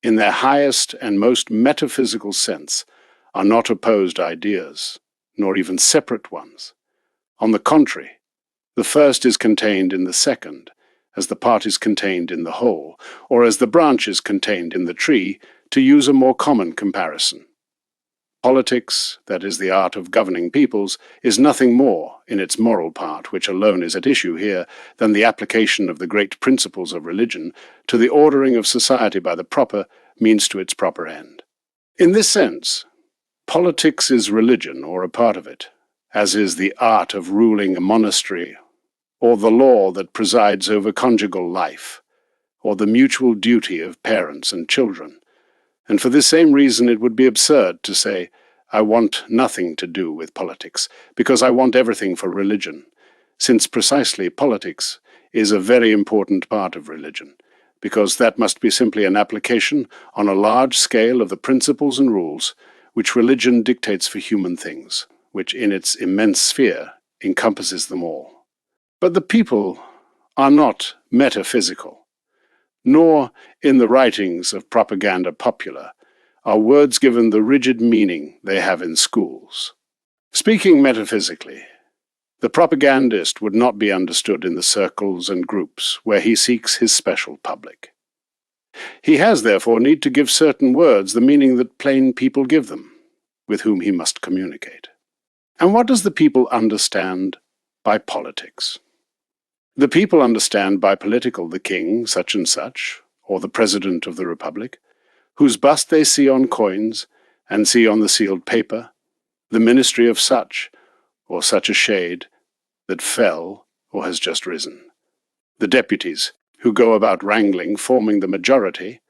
in their highest and most metaphysical sense, are not opposed ideas, nor even separate ones. On the contrary, the first is contained in the second, as the part is contained in the whole, or as the branch is contained in the tree, to use a more common comparison. Politics, that is the art of governing peoples, is nothing more, in its moral part, which alone is at issue here, than the application of the great principles of religion to the ordering of society by the proper means to its proper end. In this sense, politics is religion, or a part of it, as is the art of ruling a monastery, or the law that presides over conjugal life, or the mutual duty of parents and children. And for this same reason it would be absurd to say, I want nothing to do with politics, because I want everything for religion, since precisely politics is a very important part of religion, because that must be simply an application on a large scale of the principles and rules which religion dictates for human things, which in its immense sphere encompasses them all. But the people are not metaphysical, nor in the writings of Propaganda Popular are words given the rigid meaning they have in schools. Speaking metaphysically, the propagandist would not be understood in the circles and groups where he seeks his special public. He has, therefore, need to give certain words the meaning that plain people give them, with whom he must communicate. And what does the people understand by politics? The people understand by political the king, such and such, or the president of the republic, whose bust they see on coins, and see on the sealed paper, the ministry of such, or such a shade, that fell or has just risen. The deputies, who go about wrangling, forming the majority,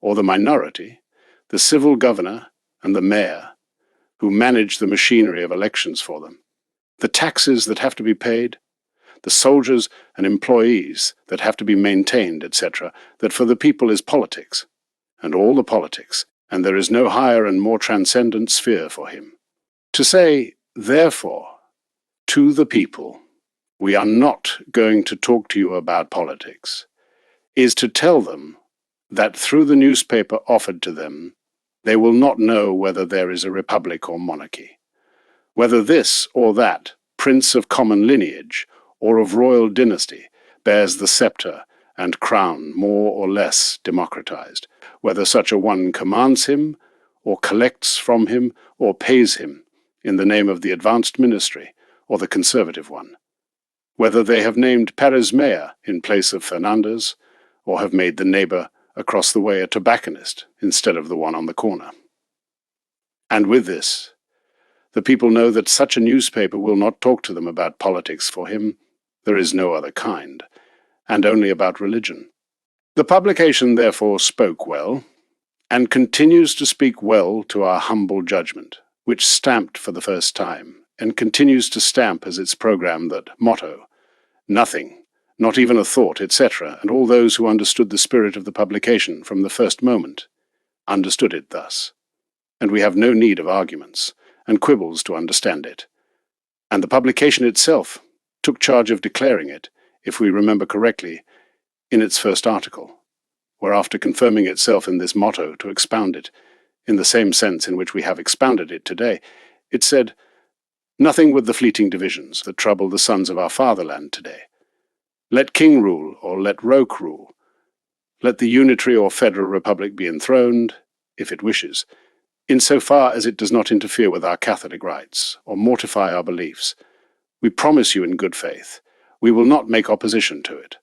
or the minority, the civil governor and the mayor, who manage the machinery of elections for them, the taxes that have to be paid, the soldiers and employees that have to be maintained, etc., that for the people is politics, and all the politics, and there is no higher and more transcendent sphere for him. To say, therefore, to the people, we are not going to talk to you about politics, is to tell them that through the newspaper offered to them, they will not know whether there is a republic or monarchy, whether this or that prince of common lineage or of royal dynasty bears the sceptre and crown more or less democratized, whether such a one commands him, or collects from him, or pays him in the name of the advanced ministry or the conservative one, whether they have named Perez mayor in place of Fernandez, or have made the neighbor across the way a tobacconist instead of the one on the corner. And with this, the people know that such a newspaper will not talk to them about politics. For him there is no other kind, and only about religion. The publication therefore spoke well, and continues to speak well to our humble judgment, which stamped for the first time, and continues to stamp as its program that motto, nothing, not even a thought, etc., and all those who understood the spirit of the publication from the first moment understood it thus, and we have no need of arguments and quibbles to understand it. And the publication itself took charge of declaring it, if we remember correctly, in its first article, where after confirming itself in this motto to expound it, in the same sense in which we have expounded it today, it said, nothing with the fleeting divisions that trouble the sons of our fatherland today. Let king rule or let roke rule. Let the unitary or federal republic be enthroned, if it wishes, insofar as it does not interfere with our Catholic rights or mortify our beliefs. We promise you in good faith, we will not make opposition to it.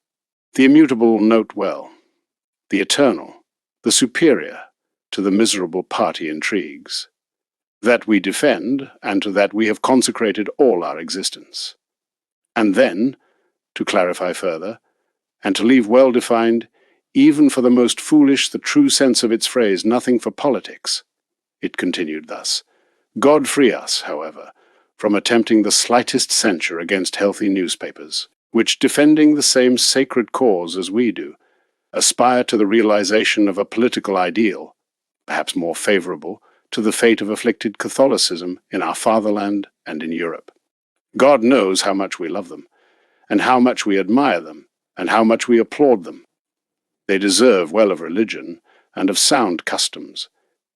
The immutable note well, the eternal, the superior to the miserable party intrigues. That we defend, and to that we have consecrated all our existence. And then, to clarify further, and to leave well defined, even for the most foolish, the true sense of its phrase, nothing for politics, it continued thus, God free us, however, from attempting the slightest censure against healthy newspapers, which, defending the same sacred cause as we do, aspire to the realization of a political ideal, perhaps more favorable to the fate of afflicted Catholicism in our fatherland and in Europe. God knows how much we love them, and how much we admire them, and how much we applaud them. They deserve well of religion and of sound customs.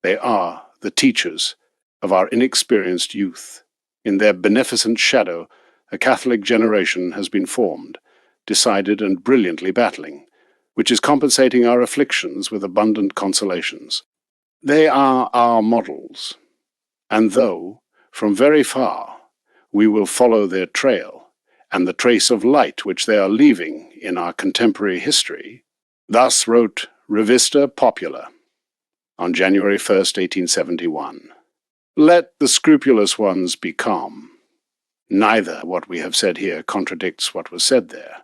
They are the teachers of our inexperienced youth. In their beneficent shadow, a Catholic generation has been formed, decided and brilliantly battling, which is compensating our afflictions with abundant consolations. They are our models, and though, from very far, we will follow their trail, and the trace of light which they are leaving in our contemporary history, thus wrote Revista Popular on January 1st, 1871. Let the scrupulous ones be calm. Neither what we have said here contradicts what was said there,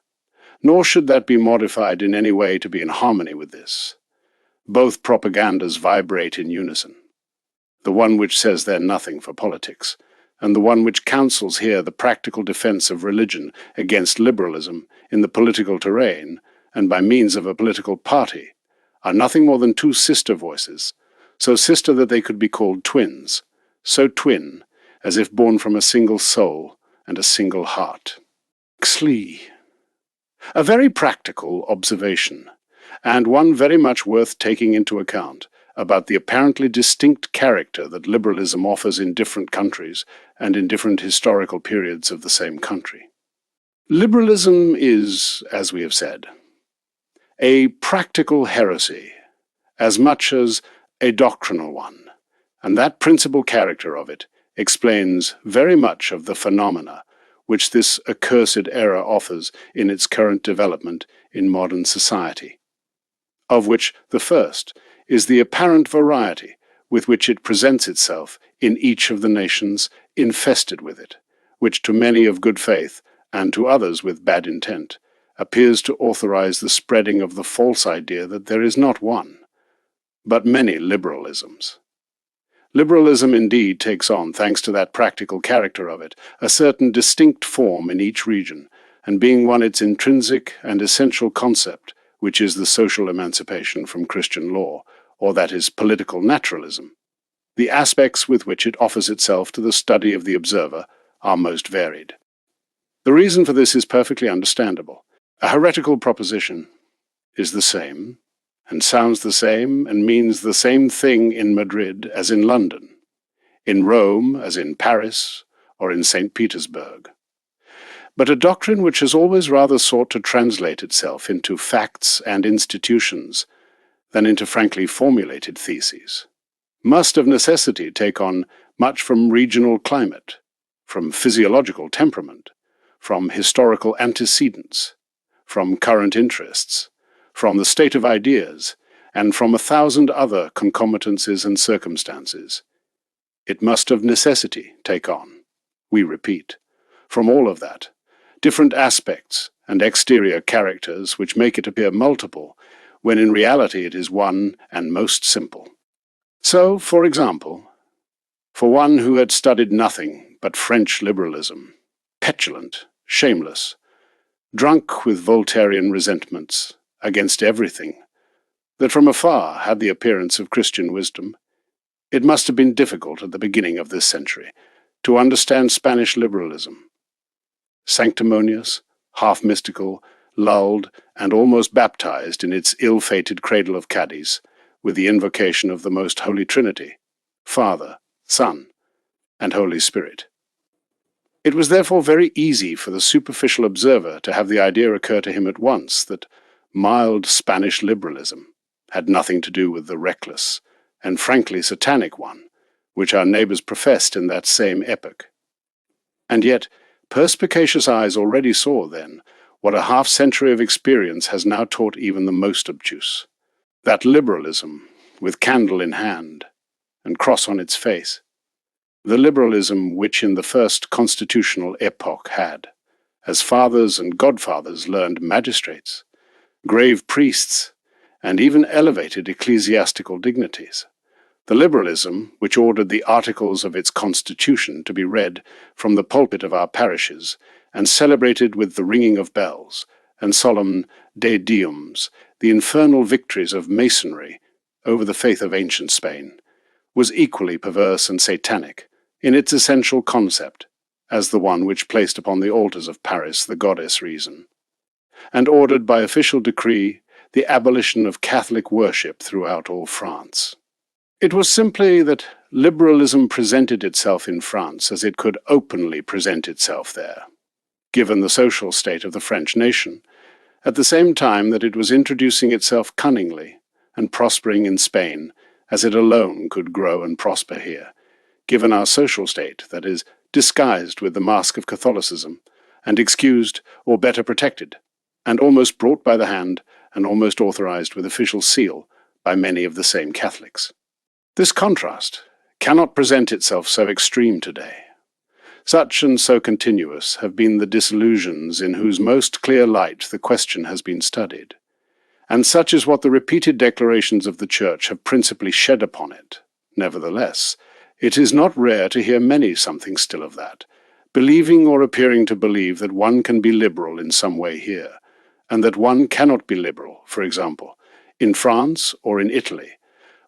nor should that be modified in any way to be in harmony with this. Both propagandas vibrate in unison. The one which says they're nothing for politics, and the one which counsels here the practical defense of religion against liberalism in the political terrain and by means of a political party, are nothing more than two sister voices, so sister that they could be called twins, so twin as if born from a single soul and a single heart. Xli. A very practical observation, and one very much worth taking into account, about the apparently distinct character that liberalism offers in different countries and in different historical periods of the same country. Liberalism is, as we have said, a practical heresy as much as a doctrinal one, and that principal character of it explains very much of the phenomena which this accursed era offers in its current development in modern society, of which the first is the apparent variety with which it presents itself in each of the nations infested with it, which to many of good faith, and to others with bad intent, appears to authorize the spreading of the false idea that there is not one, but many liberalisms. Liberalism indeed takes on, thanks to that practical character of it, a certain distinct form in each region, and being one its intrinsic and essential concept, which is the social emancipation from Christian law, or that is political naturalism. The aspects with which it offers itself to the study of the observer are most varied. The reason for this is perfectly understandable. A heretical proposition is the same, and sounds the same, and means the same thing in Madrid as in London, in Rome as in Paris, or in St. Petersburg. But a doctrine which has always rather sought to translate itself into facts and institutions than into frankly formulated theses must of necessity take on much from regional climate, from physiological temperament, from historical antecedents, from current interests, from the state of ideas, and from 1,000 other concomitances and circumstances. It must of necessity take on, we repeat, from all of that, different aspects and exterior characters which make it appear multiple, when in reality it is one and most simple. So, for example, for one who had studied nothing but French liberalism, petulant, shameless, drunk with Voltairean resentments against everything, that from afar had the appearance of Christian wisdom, it must have been difficult at the beginning of this century to understand Spanish liberalism. Sanctimonious, half-mystical, lulled, and almost baptized in its ill-fated cradle of Cadiz, with the invocation of the Most Holy Trinity, Father, Son, and Holy Spirit. It was therefore very easy for the superficial observer to have the idea occur to him at once that mild Spanish liberalism had nothing to do with the reckless and frankly satanic one which our neighbours professed in that same epoch. And yet, perspicacious eyes already saw then what a half-century of experience has now taught even the most obtuse, that liberalism, with candle in hand and cross on its face, the liberalism which in the first constitutional epoch had, as fathers and godfathers learned magistrates, grave priests, and even elevated ecclesiastical dignities, the liberalism which ordered the articles of its constitution to be read from the pulpit of our parishes and celebrated with the ringing of bells and solemn De Deums the infernal victories of Masonry over the faith of ancient Spain, was equally perverse and satanic in its essential concept as the one which placed upon the altars of Paris the goddess Reason, and ordered by official decree the abolition of Catholic worship throughout all France. It was simply that liberalism presented itself in France as it could openly present itself there, given the social state of the French nation, at the same time that it was introducing itself cunningly and prospering in Spain as it alone could grow and prosper here, given our social state, that is, disguised with the mask of Catholicism, and excused or better protected, and almost brought by the hand and almost authorized with official seal by many of the same Catholics. This contrast cannot present itself so extreme today. Such and so continuous have been the disillusions in whose most clear light the question has been studied, and such is what the repeated declarations of the Church have principally shed upon it. Nevertheless, it is not rare to hear many something still of that, believing or appearing to believe that one can be liberal in some way here, and that one cannot be liberal, for example, in France or in Italy,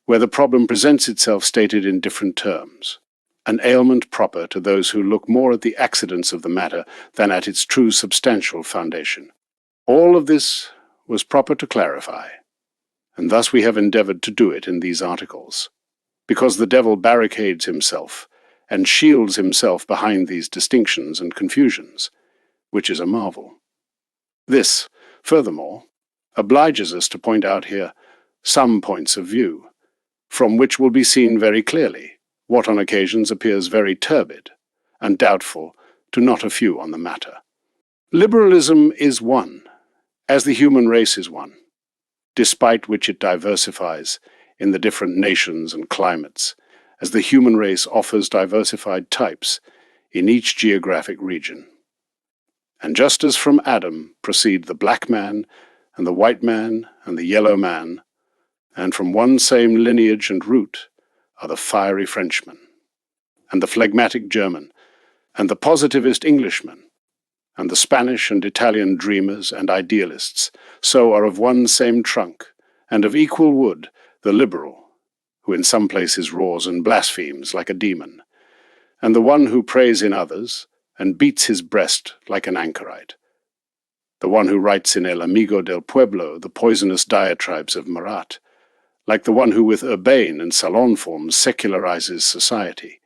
where the problem presents itself stated in different terms, an ailment proper to those who look more at the accidents of the matter than at its true substantial foundation. All of this was proper to clarify, and thus we have endeavoured to do it in these articles, because the devil barricades himself and shields himself behind these distinctions and confusions, which is a marvel. This, furthermore, obliges us to point out here some points of view, from which will be seen very clearly what on occasions appears very turbid and doubtful to not a few on the matter. Liberalism is one, as the human race is one, despite which it diversifies in the different nations and climates, as the human race offers diversified types in each geographic region. And just as from Adam proceed the black man and the white man and the yellow man, and from one same lineage and root are the fiery Frenchman, and the phlegmatic German, and the positivist Englishman, and the Spanish and Italian dreamers and idealists so are of one same trunk, and of equal wood the liberal, who in some places roars and blasphemes like a demon, and the one who prays in others, and beats his breast like an anchorite, the one who writes in El Amigo del Pueblo the poisonous diatribes of Marat, like the one who with urbane and salon forms secularizes society,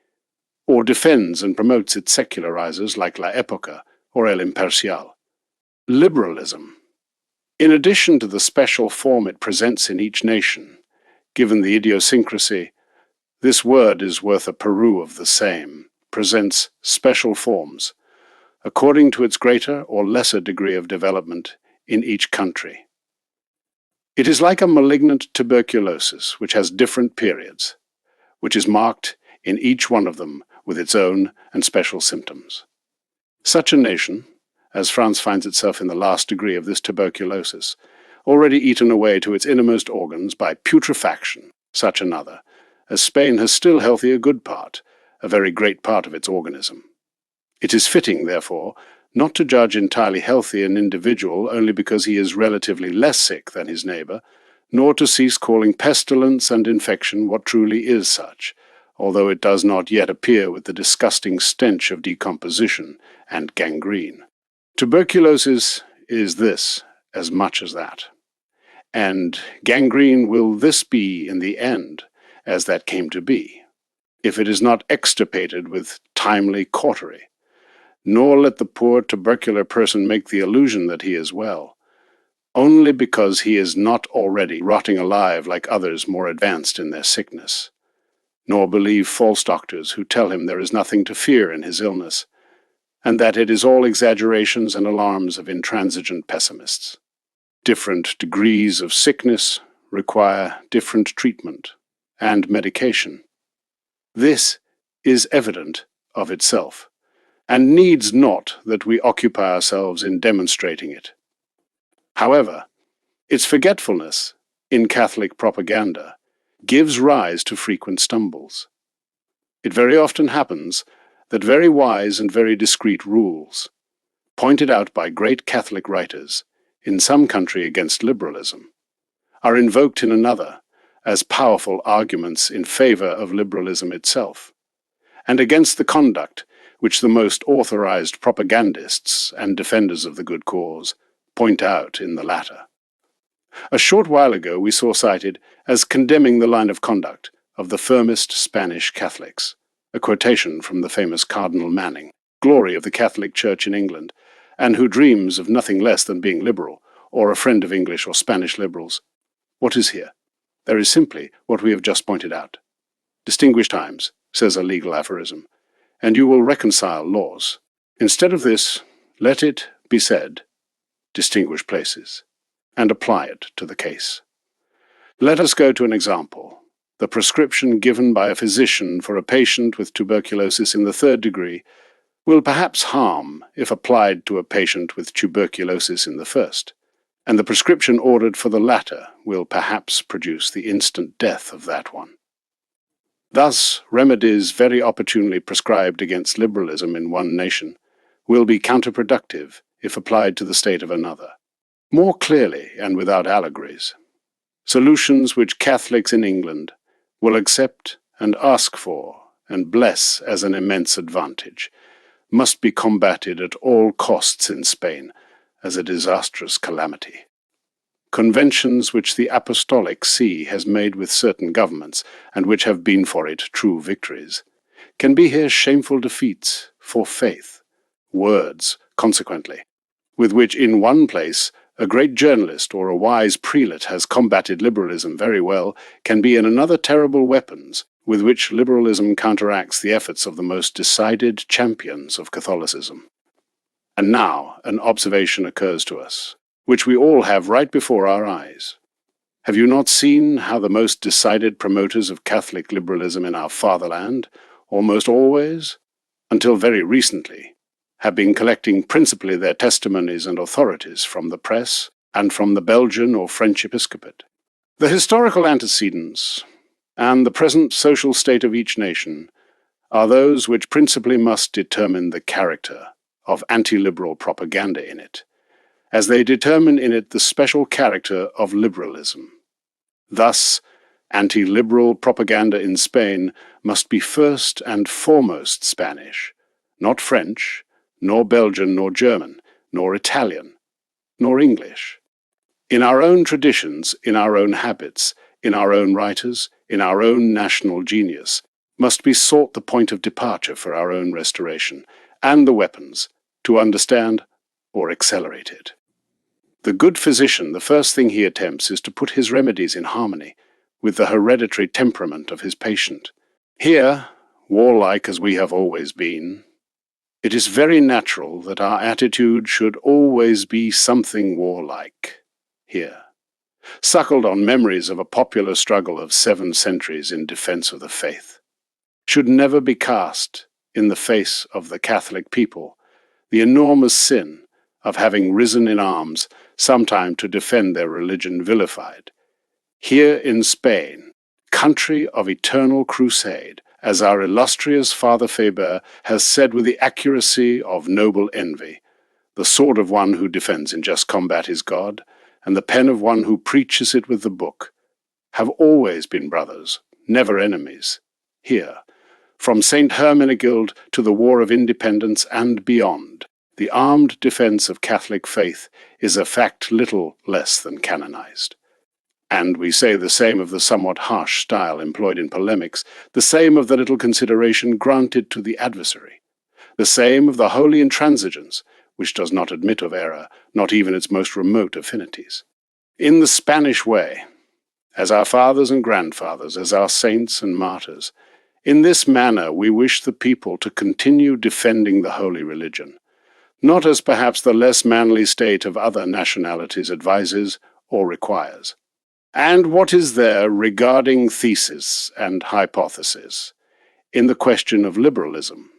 or defends and promotes its secularizers like La Época or El Imparcial. Liberalism, in addition to the special form it presents in each nation, given the idiosyncrasy, this word is worth a Peru of the same, presents special forms, according to its greater or lesser degree of development in each country. It is like a malignant tuberculosis which has different periods, which is marked in each one of them with its own and special symptoms. Such a nation, as France finds itself in the last degree of this tuberculosis, already eaten away to its innermost organs by putrefaction, such another, as Spain has still healthy a good part, a very great part of its organism. It is fitting, therefore, not to judge entirely healthy an individual only because he is relatively less sick than his neighbour, nor to cease calling pestilence and infection what truly is such, although it does not yet appear with the disgusting stench of decomposition and gangrene. Tuberculosis is this as much as that, and gangrene will this be in the end, as that came to be, if it is not extirpated with timely cautery. Nor let the poor tubercular person make the illusion that he is well, only because he is not already rotting alive like others more advanced in their sickness. Nor believe false doctors who tell him there is nothing to fear in his illness, and that it is all exaggerations and alarms of intransigent pessimists. Different degrees of sickness require different treatment and medication. This is evident of itself, and needs not that we occupy ourselves in demonstrating it. However, its forgetfulness in Catholic propaganda gives rise to frequent stumbles. It very often happens that very wise and very discreet rules, pointed out by great Catholic writers in some country against liberalism, are invoked in another as powerful arguments in favor of liberalism itself, and against the conduct which the most authorized propagandists and defenders of the good cause point out in the latter. A short while ago we saw cited as condemning the line of conduct of the firmest Spanish Catholics, a quotation from the famous Cardinal Manning, glory of the Catholic Church in England, and who dreams of nothing less than being liberal, or a friend of English or Spanish liberals. What is here? There is simply what we have just pointed out. Distinguish times, says a legal aphorism, and you will reconcile laws. Instead of this, let it be said, distinguish places, and apply it to the case. Let us go to an example. The prescription given by a physician for a patient with tuberculosis in the third degree will perhaps harm if applied to a patient with tuberculosis in the first, and the prescription ordered for the latter will perhaps produce the instant death of that one. Thus, remedies very opportunely prescribed against liberalism in one nation will be counterproductive if applied to the state of another. More clearly and without allegories, solutions which Catholics in England will accept and ask for and bless as an immense advantage must be combated at all costs in Spain as a disastrous calamity. Conventions which the Apostolic See has made with certain governments, and which have been for it true victories, can be here shameful defeats for faith, words, consequently, with which in one place a great journalist or a wise prelate has combated liberalism very well, can be in another terrible weapons with which liberalism counteracts the efforts of the most decided champions of Catholicism. And now an observation occurs to us, which we all have right before our eyes. Have you not seen how the most decided promoters of Catholic liberalism in our fatherland, almost always, until very recently, have been collecting principally their testimonies and authorities from the press and from the Belgian or French episcopate? The historical antecedents and the present social state of each nation are those which principally must determine the character of anti-liberal propaganda in it, as they determine in it the special character of liberalism. Thus, anti-liberal propaganda in Spain must be first and foremost Spanish, not French, nor Belgian, nor German, nor Italian, nor English. In our own traditions, in our own habits, in our own writers, in our own national genius, must be sought the point of departure for our own restoration, and the weapons to understand or accelerate it. The good physician, the first thing he attempts is to put his remedies in harmony with the hereditary temperament of his patient. Here, warlike as we have always been, it is very natural that our attitude should always be something warlike. Here, suckled on memories of a popular struggle of 7 centuries in defense of the faith, should never be cast in the face of the Catholic people the enormous sin of having risen in arms sometime to defend their religion vilified. Here in Spain, country of eternal crusade, as our illustrious Father Faber has said with the accuracy of noble envy, the sword of one who defends in just combat is God, and the pen of one who preaches it with the book, have always been brothers, never enemies. Here, from St. Hermenegild to the War of Independence and beyond, the armed defense of Catholic faith is a fact little less than canonized. And we say the same of the somewhat harsh style employed in polemics, the same of the little consideration granted to the adversary, the same of the holy intransigence, which does not admit of error, not even its most remote affinities. In the Spanish way, as our fathers and grandfathers, as our saints and martyrs, in this manner we wish the people to continue defending the holy religion, not as perhaps the less manly state of other nationalities advises or requires. And what is there regarding thesis and hypothesis in the question of liberalism,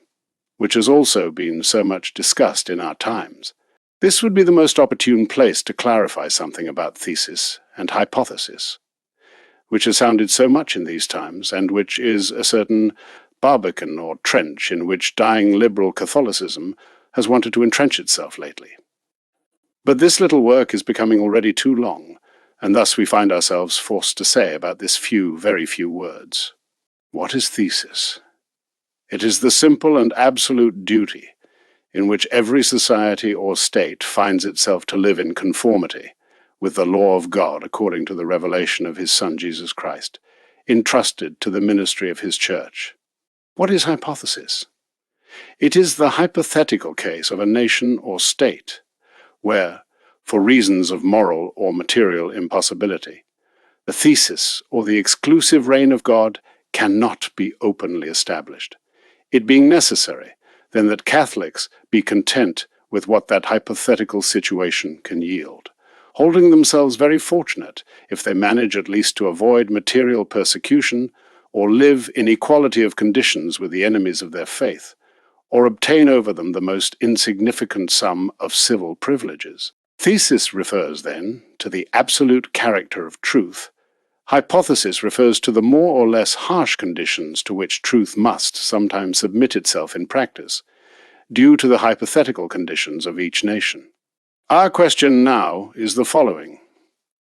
which has also been so much discussed in our times? This would be the most opportune place to clarify something about thesis and hypothesis, which has sounded so much in these times, and which is a certain barbican or trench in which dying liberal Catholicism has wanted to entrench itself lately. But this little work is becoming already too long, and thus we find ourselves forced to say about this very few words. What is thesis? It is the simple and absolute duty in which every society or state finds itself to live in conformity with the law of God according to the revelation of his Son Jesus Christ, entrusted to the ministry of his Church. What is hypothesis? It is the hypothetical case of a nation or state, where, for reasons of moral or material impossibility, the thesis or the exclusive reign of God cannot be openly established, it being necessary then that Catholics be content with what that hypothetical situation can yield, holding themselves very fortunate if they manage at least to avoid material persecution or live in equality of conditions with the enemies of their faith, or obtain over them the most insignificant sum of civil privileges. Thesis refers, then, to the absolute character of truth. Hypothesis refers to the more or less harsh conditions to which truth must sometimes submit itself in practice, due to the hypothetical conditions of each nation. Our question now is the following.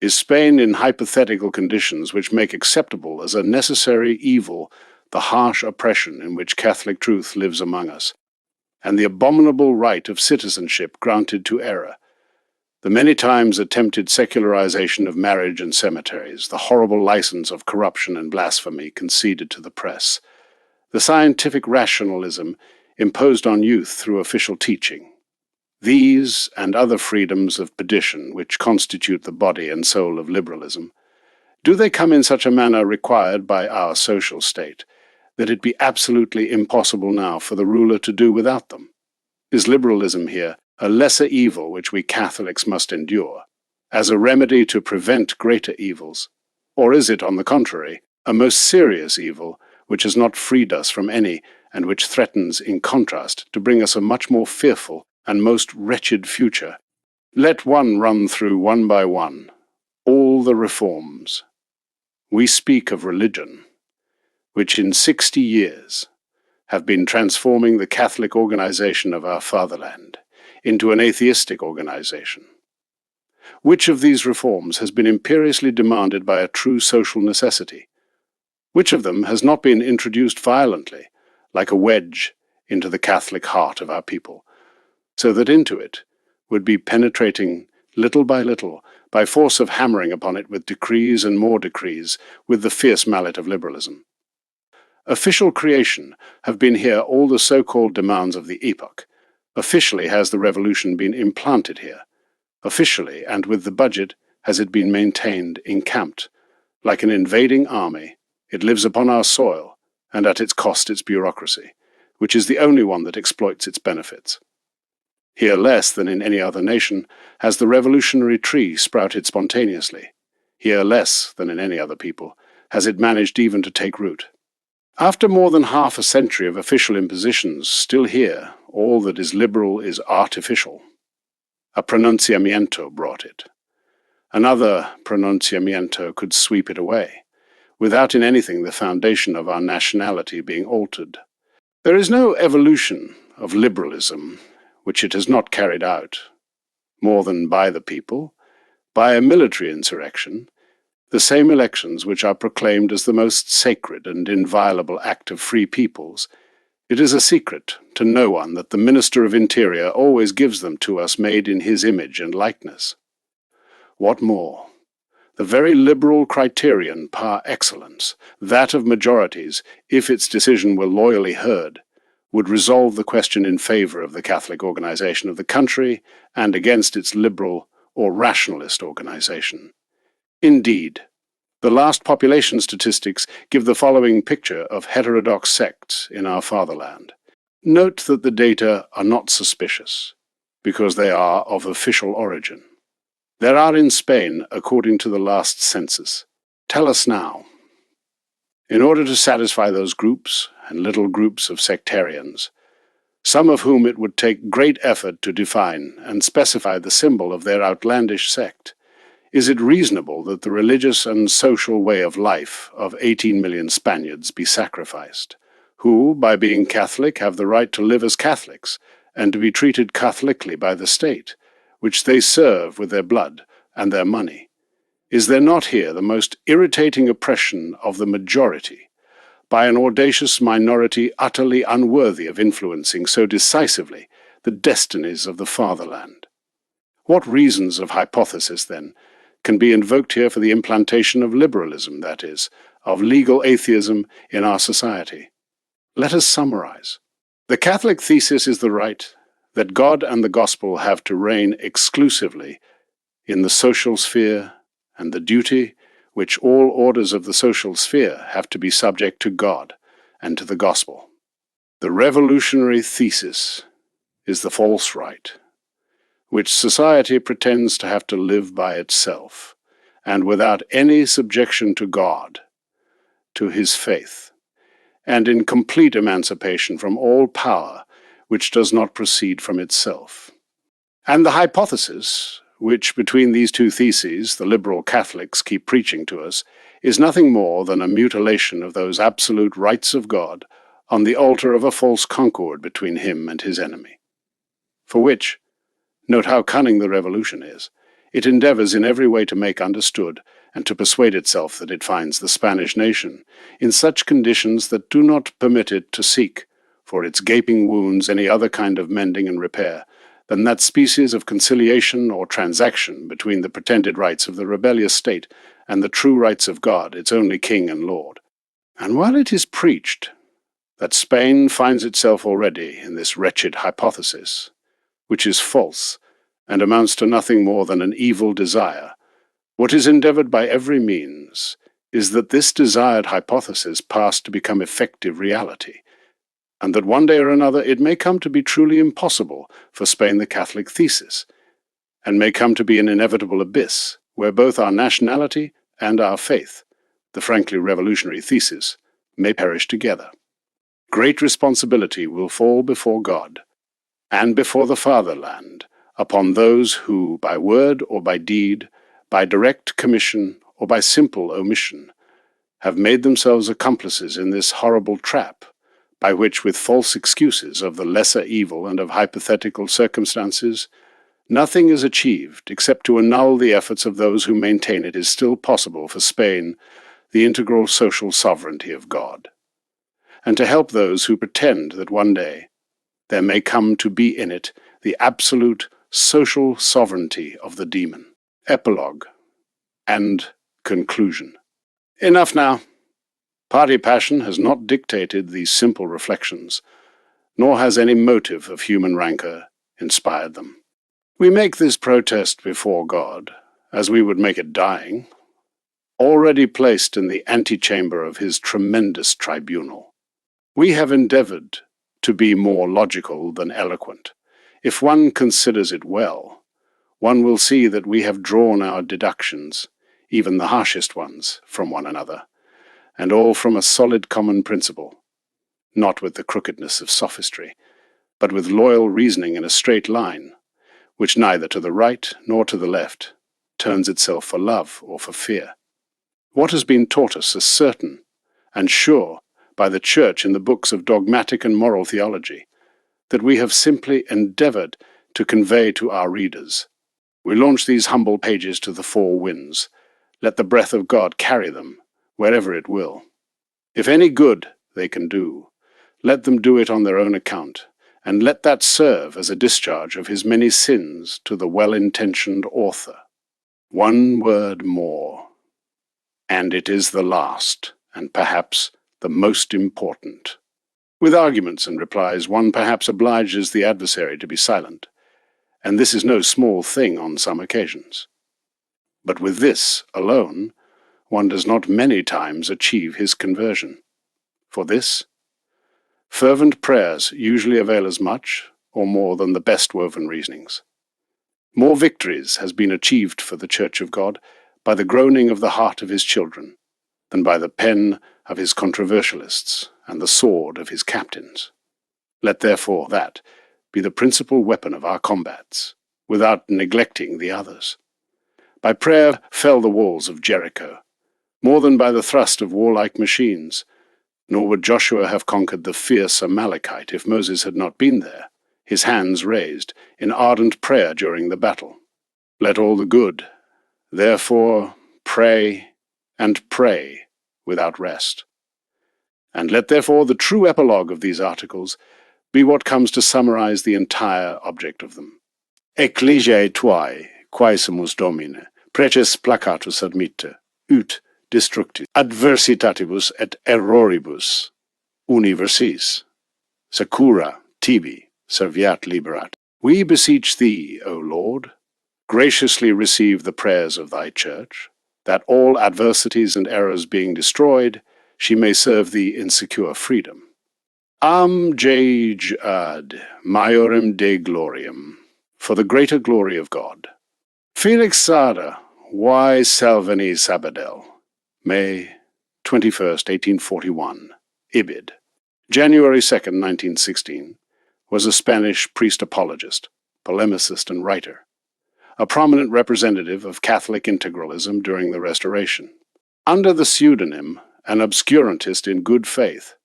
Is Spain in hypothetical conditions which make acceptable as a necessary evil the harsh oppression in which Catholic truth lives among us, and the abominable right of citizenship granted to error, the many times attempted secularization of marriage and cemeteries, the horrible license of corruption and blasphemy conceded to the press, the scientific rationalism imposed on youth through official teaching, these and other freedoms of perdition which constitute the body and soul of liberalism, do they come in such a manner required by our social state that it be absolutely impossible now for the ruler to do without them? Is liberalism here a lesser evil which we Catholics must endure, as a remedy to prevent greater evils? Or is it, on the contrary, a most serious evil which has not freed us from any, and which threatens, in contrast, to bring us a much more fearful and most wretched future? Let one run through one by one all the reforms. We speak of religion, which in 60 years have been transforming the Catholic organization of our fatherland into an atheistic organization. Which of these reforms has been imperiously demanded by a true social necessity? Which of them has not been introduced violently, like a wedge, into the Catholic heart of our people, so that into it would be penetrating little, by force of hammering upon it with decrees and more decrees, with the fierce mallet of liberalism? Official creation have been here all the so-called demands of the epoch. Officially has the revolution been implanted here. Officially, and with the budget, has it been maintained, encamped. Like an invading army, it lives upon our soil, and at its cost its bureaucracy, which is the only one that exploits its benefits. Here less than in any other nation has the revolutionary tree sprouted spontaneously. Here less than in any other people has it managed even to take root. After more than half a century of official impositions, still here, all that is liberal is artificial. A pronunciamiento brought it. Another pronunciamiento could sweep it away, without in anything the foundation of our nationality being altered. There is no evolution of liberalism which it has not carried out, more than by the people, by a military insurrection, the same elections which are proclaimed as the most sacred and inviolable act of free peoples. It is a secret to no one that the Minister of Interior always gives them to us made in his image and likeness. What more? The very liberal criterion par excellence, that of majorities, if its decision were loyally heard, would resolve the question in favor of the Catholic organization of the country and against its liberal or rationalist organization. Indeed, the last population statistics give the following picture of heterodox sects in our fatherland. Note that the data are not suspicious, because they are of official origin. There are in Spain, according to the last census. Tell us now. In order to satisfy those groups and little groups of sectarians, some of whom it would take great effort to define and specify the symbol of their outlandish sect, is it reasonable that the religious and social way of life of 18 million Spaniards be sacrificed, who, by being Catholic, have the right to live as Catholics and to be treated Catholically by the state, which they serve with their blood and their money? Is there not here the most irritating oppression of the majority by an audacious minority utterly unworthy of influencing so decisively the destinies of the fatherland? What reasons of hypothesis, then, can be invoked here for the implantation of liberalism, that is, of legal atheism in our society? Let us summarize. The Catholic thesis is the right that God and the gospel have to reign exclusively in the social sphere, and the duty which all orders of the social sphere have to be subject to God and to the gospel. The revolutionary thesis is the false right, which society pretends to have to live by itself, and without any subjection to God, to his faith, and in complete emancipation from all power which does not proceed from itself. And the hypothesis, which between these two theses the liberal Catholics keep preaching to us, is nothing more than a mutilation of those absolute rights of God on the altar of a false concord between him and his enemy, for which, note how cunning the revolution is, it endeavors in every way to make understood and to persuade itself that it finds the Spanish nation in such conditions that do not permit it to seek for its gaping wounds any other kind of mending and repair than that species of conciliation or transaction between the pretended rights of the rebellious state and the true rights of God, its only King and Lord. And while it is preached that Spain finds itself already in this wretched hypothesis, which is false and amounts to nothing more than an evil desire, what is endeavored by every means is that this desired hypothesis pass to become effective reality, and that one day or another it may come to be truly impossible for Spain the Catholic thesis, and may come to be an inevitable abyss where both our nationality and our faith, the frankly revolutionary thesis, may perish together. Great responsibility will fall before God and before the fatherland upon those who, by word or by deed, by direct commission or by simple omission, have made themselves accomplices in this horrible trap by which, with false excuses of the lesser evil and of hypothetical circumstances, nothing is achieved except to annul the efforts of those who maintain it is still possible for Spain the integral social sovereignty of God, and to help those who pretend that one day there may come to be in it the absolute social sovereignty of the demon. Epilogue and conclusion. Enough now. Party passion has not dictated these simple reflections, nor has any motive of human rancor inspired them. We make this protest before God, as we would make it dying, already placed in the antechamber of his tremendous tribunal. We have endeavored to be more logical than eloquent. If one considers it well, one will see that we have drawn our deductions, even the harshest ones, from one another, and all from a solid common principle, not with the crookedness of sophistry, but with loyal reasoning in a straight line, which neither to the right nor to the left turns itself for love or for fear. What has been taught us is certain and sure by the Church in the books of dogmatic and moral theology, that we have simply endeavored to convey to our readers. We launch these humble pages to the four winds. Let the breath of God carry them wherever it will. If any good they can do, let them do it on their own account, and let that serve as a discharge of his many sins to the well-intentioned author. One word more, and it is the last, and perhaps the most important. With arguments and replies, one perhaps obliges the adversary to be silent, and this is no small thing on some occasions. But with this alone, one does not many times achieve his conversion. For this, fervent prayers usually avail as much or more than the best woven reasonings. More victories has been achieved for the Church of God by the groaning of the heart of his children than by the pen of his controversialists and the sword of his captains. Let therefore that be the principal weapon of our combats, without neglecting the others. By prayer fell the walls of Jericho, more than by the thrust of warlike machines, nor would Joshua have conquered the fierce Amalekite if Moses had not been there, his hands raised in ardent prayer during the battle. Let all the good, therefore, pray and pray without rest. And let therefore the true epilogue of these articles be what comes to summarize the entire object of them. Ecclesiae tuae, quaesimus Domine, preces placatus admitte, ut destructis adversitatibus et erroribus universis, secura tibi serviat liberat. We beseech thee, O Lord, graciously receive the prayers of thy Church, that all adversities and errors being destroyed, she may serve thee in secure freedom. Am jage ad maiorem de gloriam, for the greater glory of God. Félix Sardá, y Salvany Sabadell, May 21st, 1841, Ibid. January 2nd, 1916, was a Spanish priest-apologist, polemicist and writer, a prominent representative of Catholic integralism during the Restoration. Under the pseudonym an obscurantist in good faith,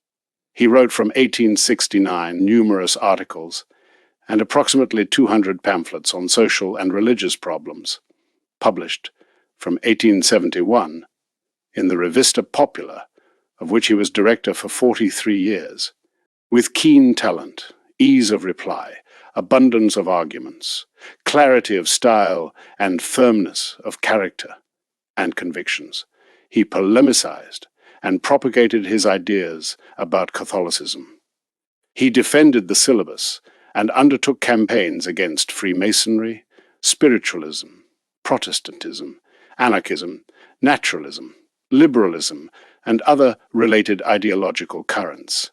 he wrote from 1869 numerous articles and approximately 200 pamphlets on social and religious problems, published from 1871 in the Revista Popular, of which he was director for 43 years, with keen talent, ease of reply, abundance of arguments, clarity of style, and firmness of character and convictions. He polemicized and propagated his ideas about Catholicism. He defended the syllabus and undertook campaigns against Freemasonry, spiritualism, Protestantism, anarchism, naturalism, liberalism, and other related ideological currents.